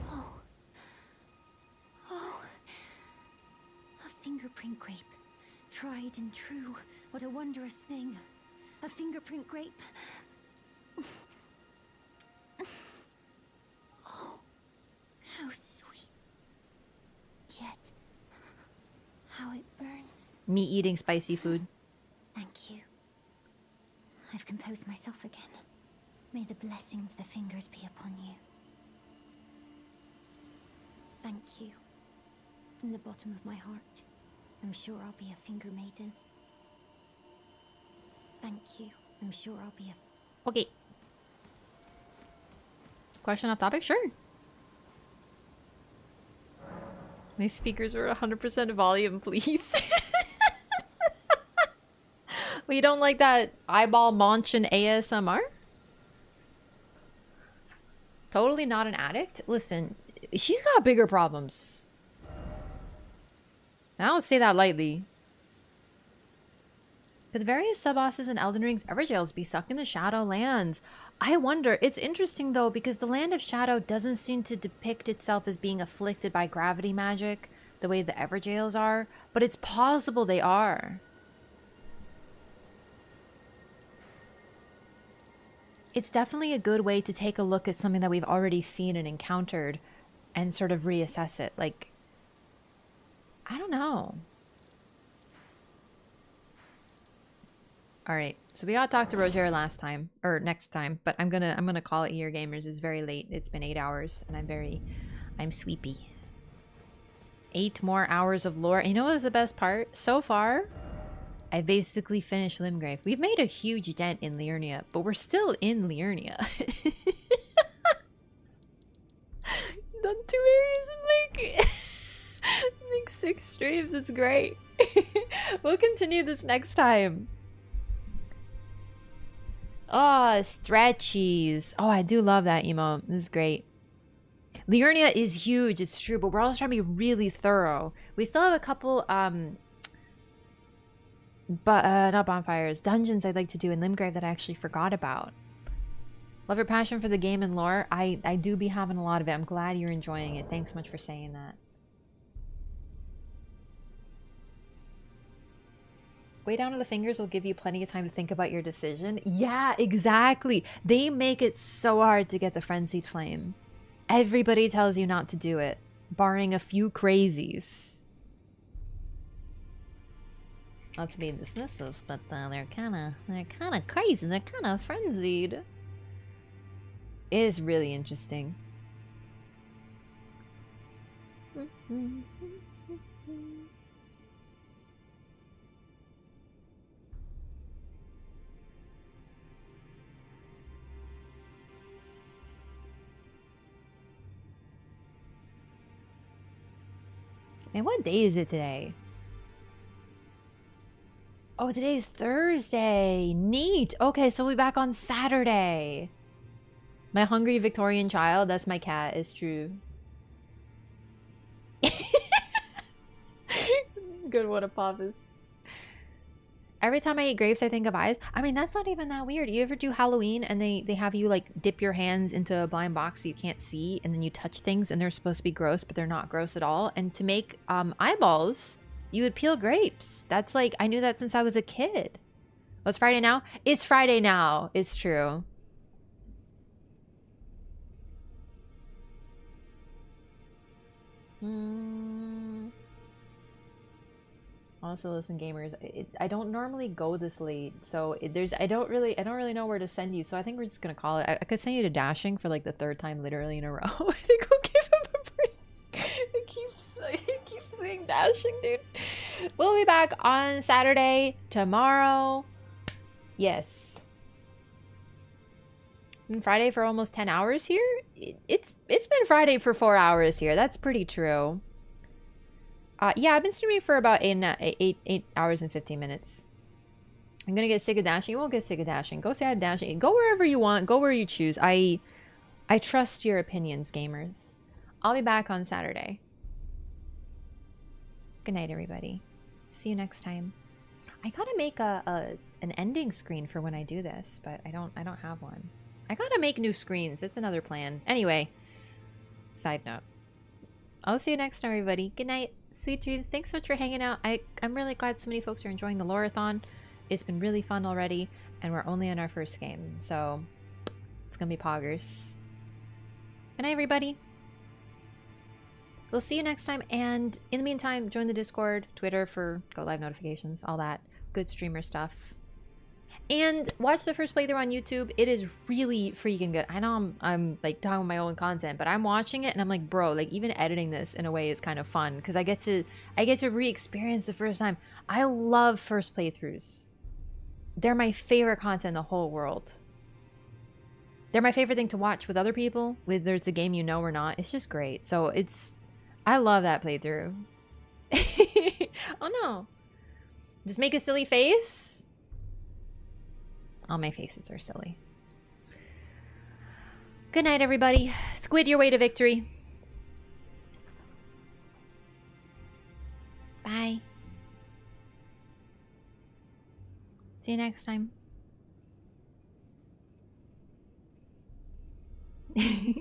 Oh. Oh. A fingerprint grape. Tried and true. What a wondrous thing. A fingerprint grape. Oh. How sweet. Yet, how it burns. Me eating spicy food. Thank you. I've composed myself again. May the blessing of the fingers be upon you. Thank you. From the bottom of my heart. I'm sure I'll be a finger maiden. Thank you. I'm sure I'll be a... Okay. Question off topic? Sure. My speakers are 100% volume, please. We don't like that eyeball Munchen ASMR? Totally not an addict? Listen, she's got bigger problems. I don't say that lightly. But the various sub-bosses in Elden Ring's Everjails be stuck in the Shadowlands. I wonder, it's interesting though, because the Land of Shadow doesn't seem to depict itself as being afflicted by gravity magic the way the Everjails are, but it's possible they are. It's definitely a good way to take a look at something that we've already seen and encountered and sort of reassess it. Like, I don't know. All right, so we got to talk to Roger last time, or next time, but I'm gonna call it here, gamers. It's very late. It's been 8 hours, and I'm sleepy. 8 more hours of lore. And you know what's the best part? So far, I basically finished Limgrave. We've made a huge dent in Liurnia, but we're still in Liurnia. Done 2 areas in like 6 streams. It's great. We'll continue this next time. Oh, stretchies. Oh, I do love that emote. This is great. Liurnia is huge, it's true, but we're also trying to be really thorough. We still have a couple, not bonfires, dungeons I'd like to do in Limgrave that I actually forgot about. Love your passion for the game and lore. I do be having a lot of it. I'm glad you're enjoying it. Thanks so much for saying that. Way down to the fingers will give you plenty of time to think about your decision. Yeah, exactly. They make it so hard to get the frenzied flame. Everybody tells you not to do it, barring a few crazies. Not to be dismissive, but they're kind of crazy. They're kind of frenzied. It is really interesting. Man, what day is it today? Oh, today's Thursday. Neat. Okay, so we'll be back on Saturday. My hungry Victorian child, that's my cat, is true. Good one, a pop is. Every time I eat grapes, I think of eyes. I mean, that's not even that weird. You ever do Halloween and they have you like dip your hands into a blind box so you can't see, and then you touch things and they're supposed to be gross, but they're not gross at all. And to make eyeballs, you would peel grapes. That's like, I knew that since I was a kid. What's Friday now? It's Friday now. It's true. Also, listen, gamers, I don't normally go this late, so I don't really know where to send you. So I think we're just gonna call it. I could send you to Dashing for like the 3rd time literally in a row. I think we'll give him a break. It keeps saying Dashing, dude. We'll be back on Saturday tomorrow. Yes. Been Friday for almost 10 hours here. It's been Friday for 4 hours here. That's pretty true. Yeah, I've been streaming for about 8 hours and 15 minutes. I'm gonna get sick of dashing. You won't get sick of dashing. Go say dashing. Go wherever you want. Go where you choose. I trust your opinions, gamers. I'll be back on Saturday. Good night, everybody. See you next time. I gotta make an ending screen for when I do this, but I don't have one. I gotta make new screens. It's another plan. Anyway, side note. I'll see you next time, everybody. Good night. Sweet dreams. Thanks so much for hanging out. I'm really glad so many folks are enjoying the LOREATHON. It's been really fun already, and we're only on our first game, so it's gonna be poggers. Good night, everybody. We'll see you next time, and in the meantime, join the Discord, Twitter for go live notifications, all that good streamer stuff. And watch the first playthrough on YouTube. It is really freaking good. I know I'm like talking about my own content, but I'm watching it and I'm like, bro, like even editing this in a way is kind of fun because I get to re-experience the first time. I love first playthroughs. They're my favorite content in the whole world. They're my favorite thing to watch with other people, whether it's a game you know or not. It's just great. So I love that playthrough. Oh no. Just make a silly face. All my faces are silly. Good night, everybody. Squid your way to victory. Bye. See you next time.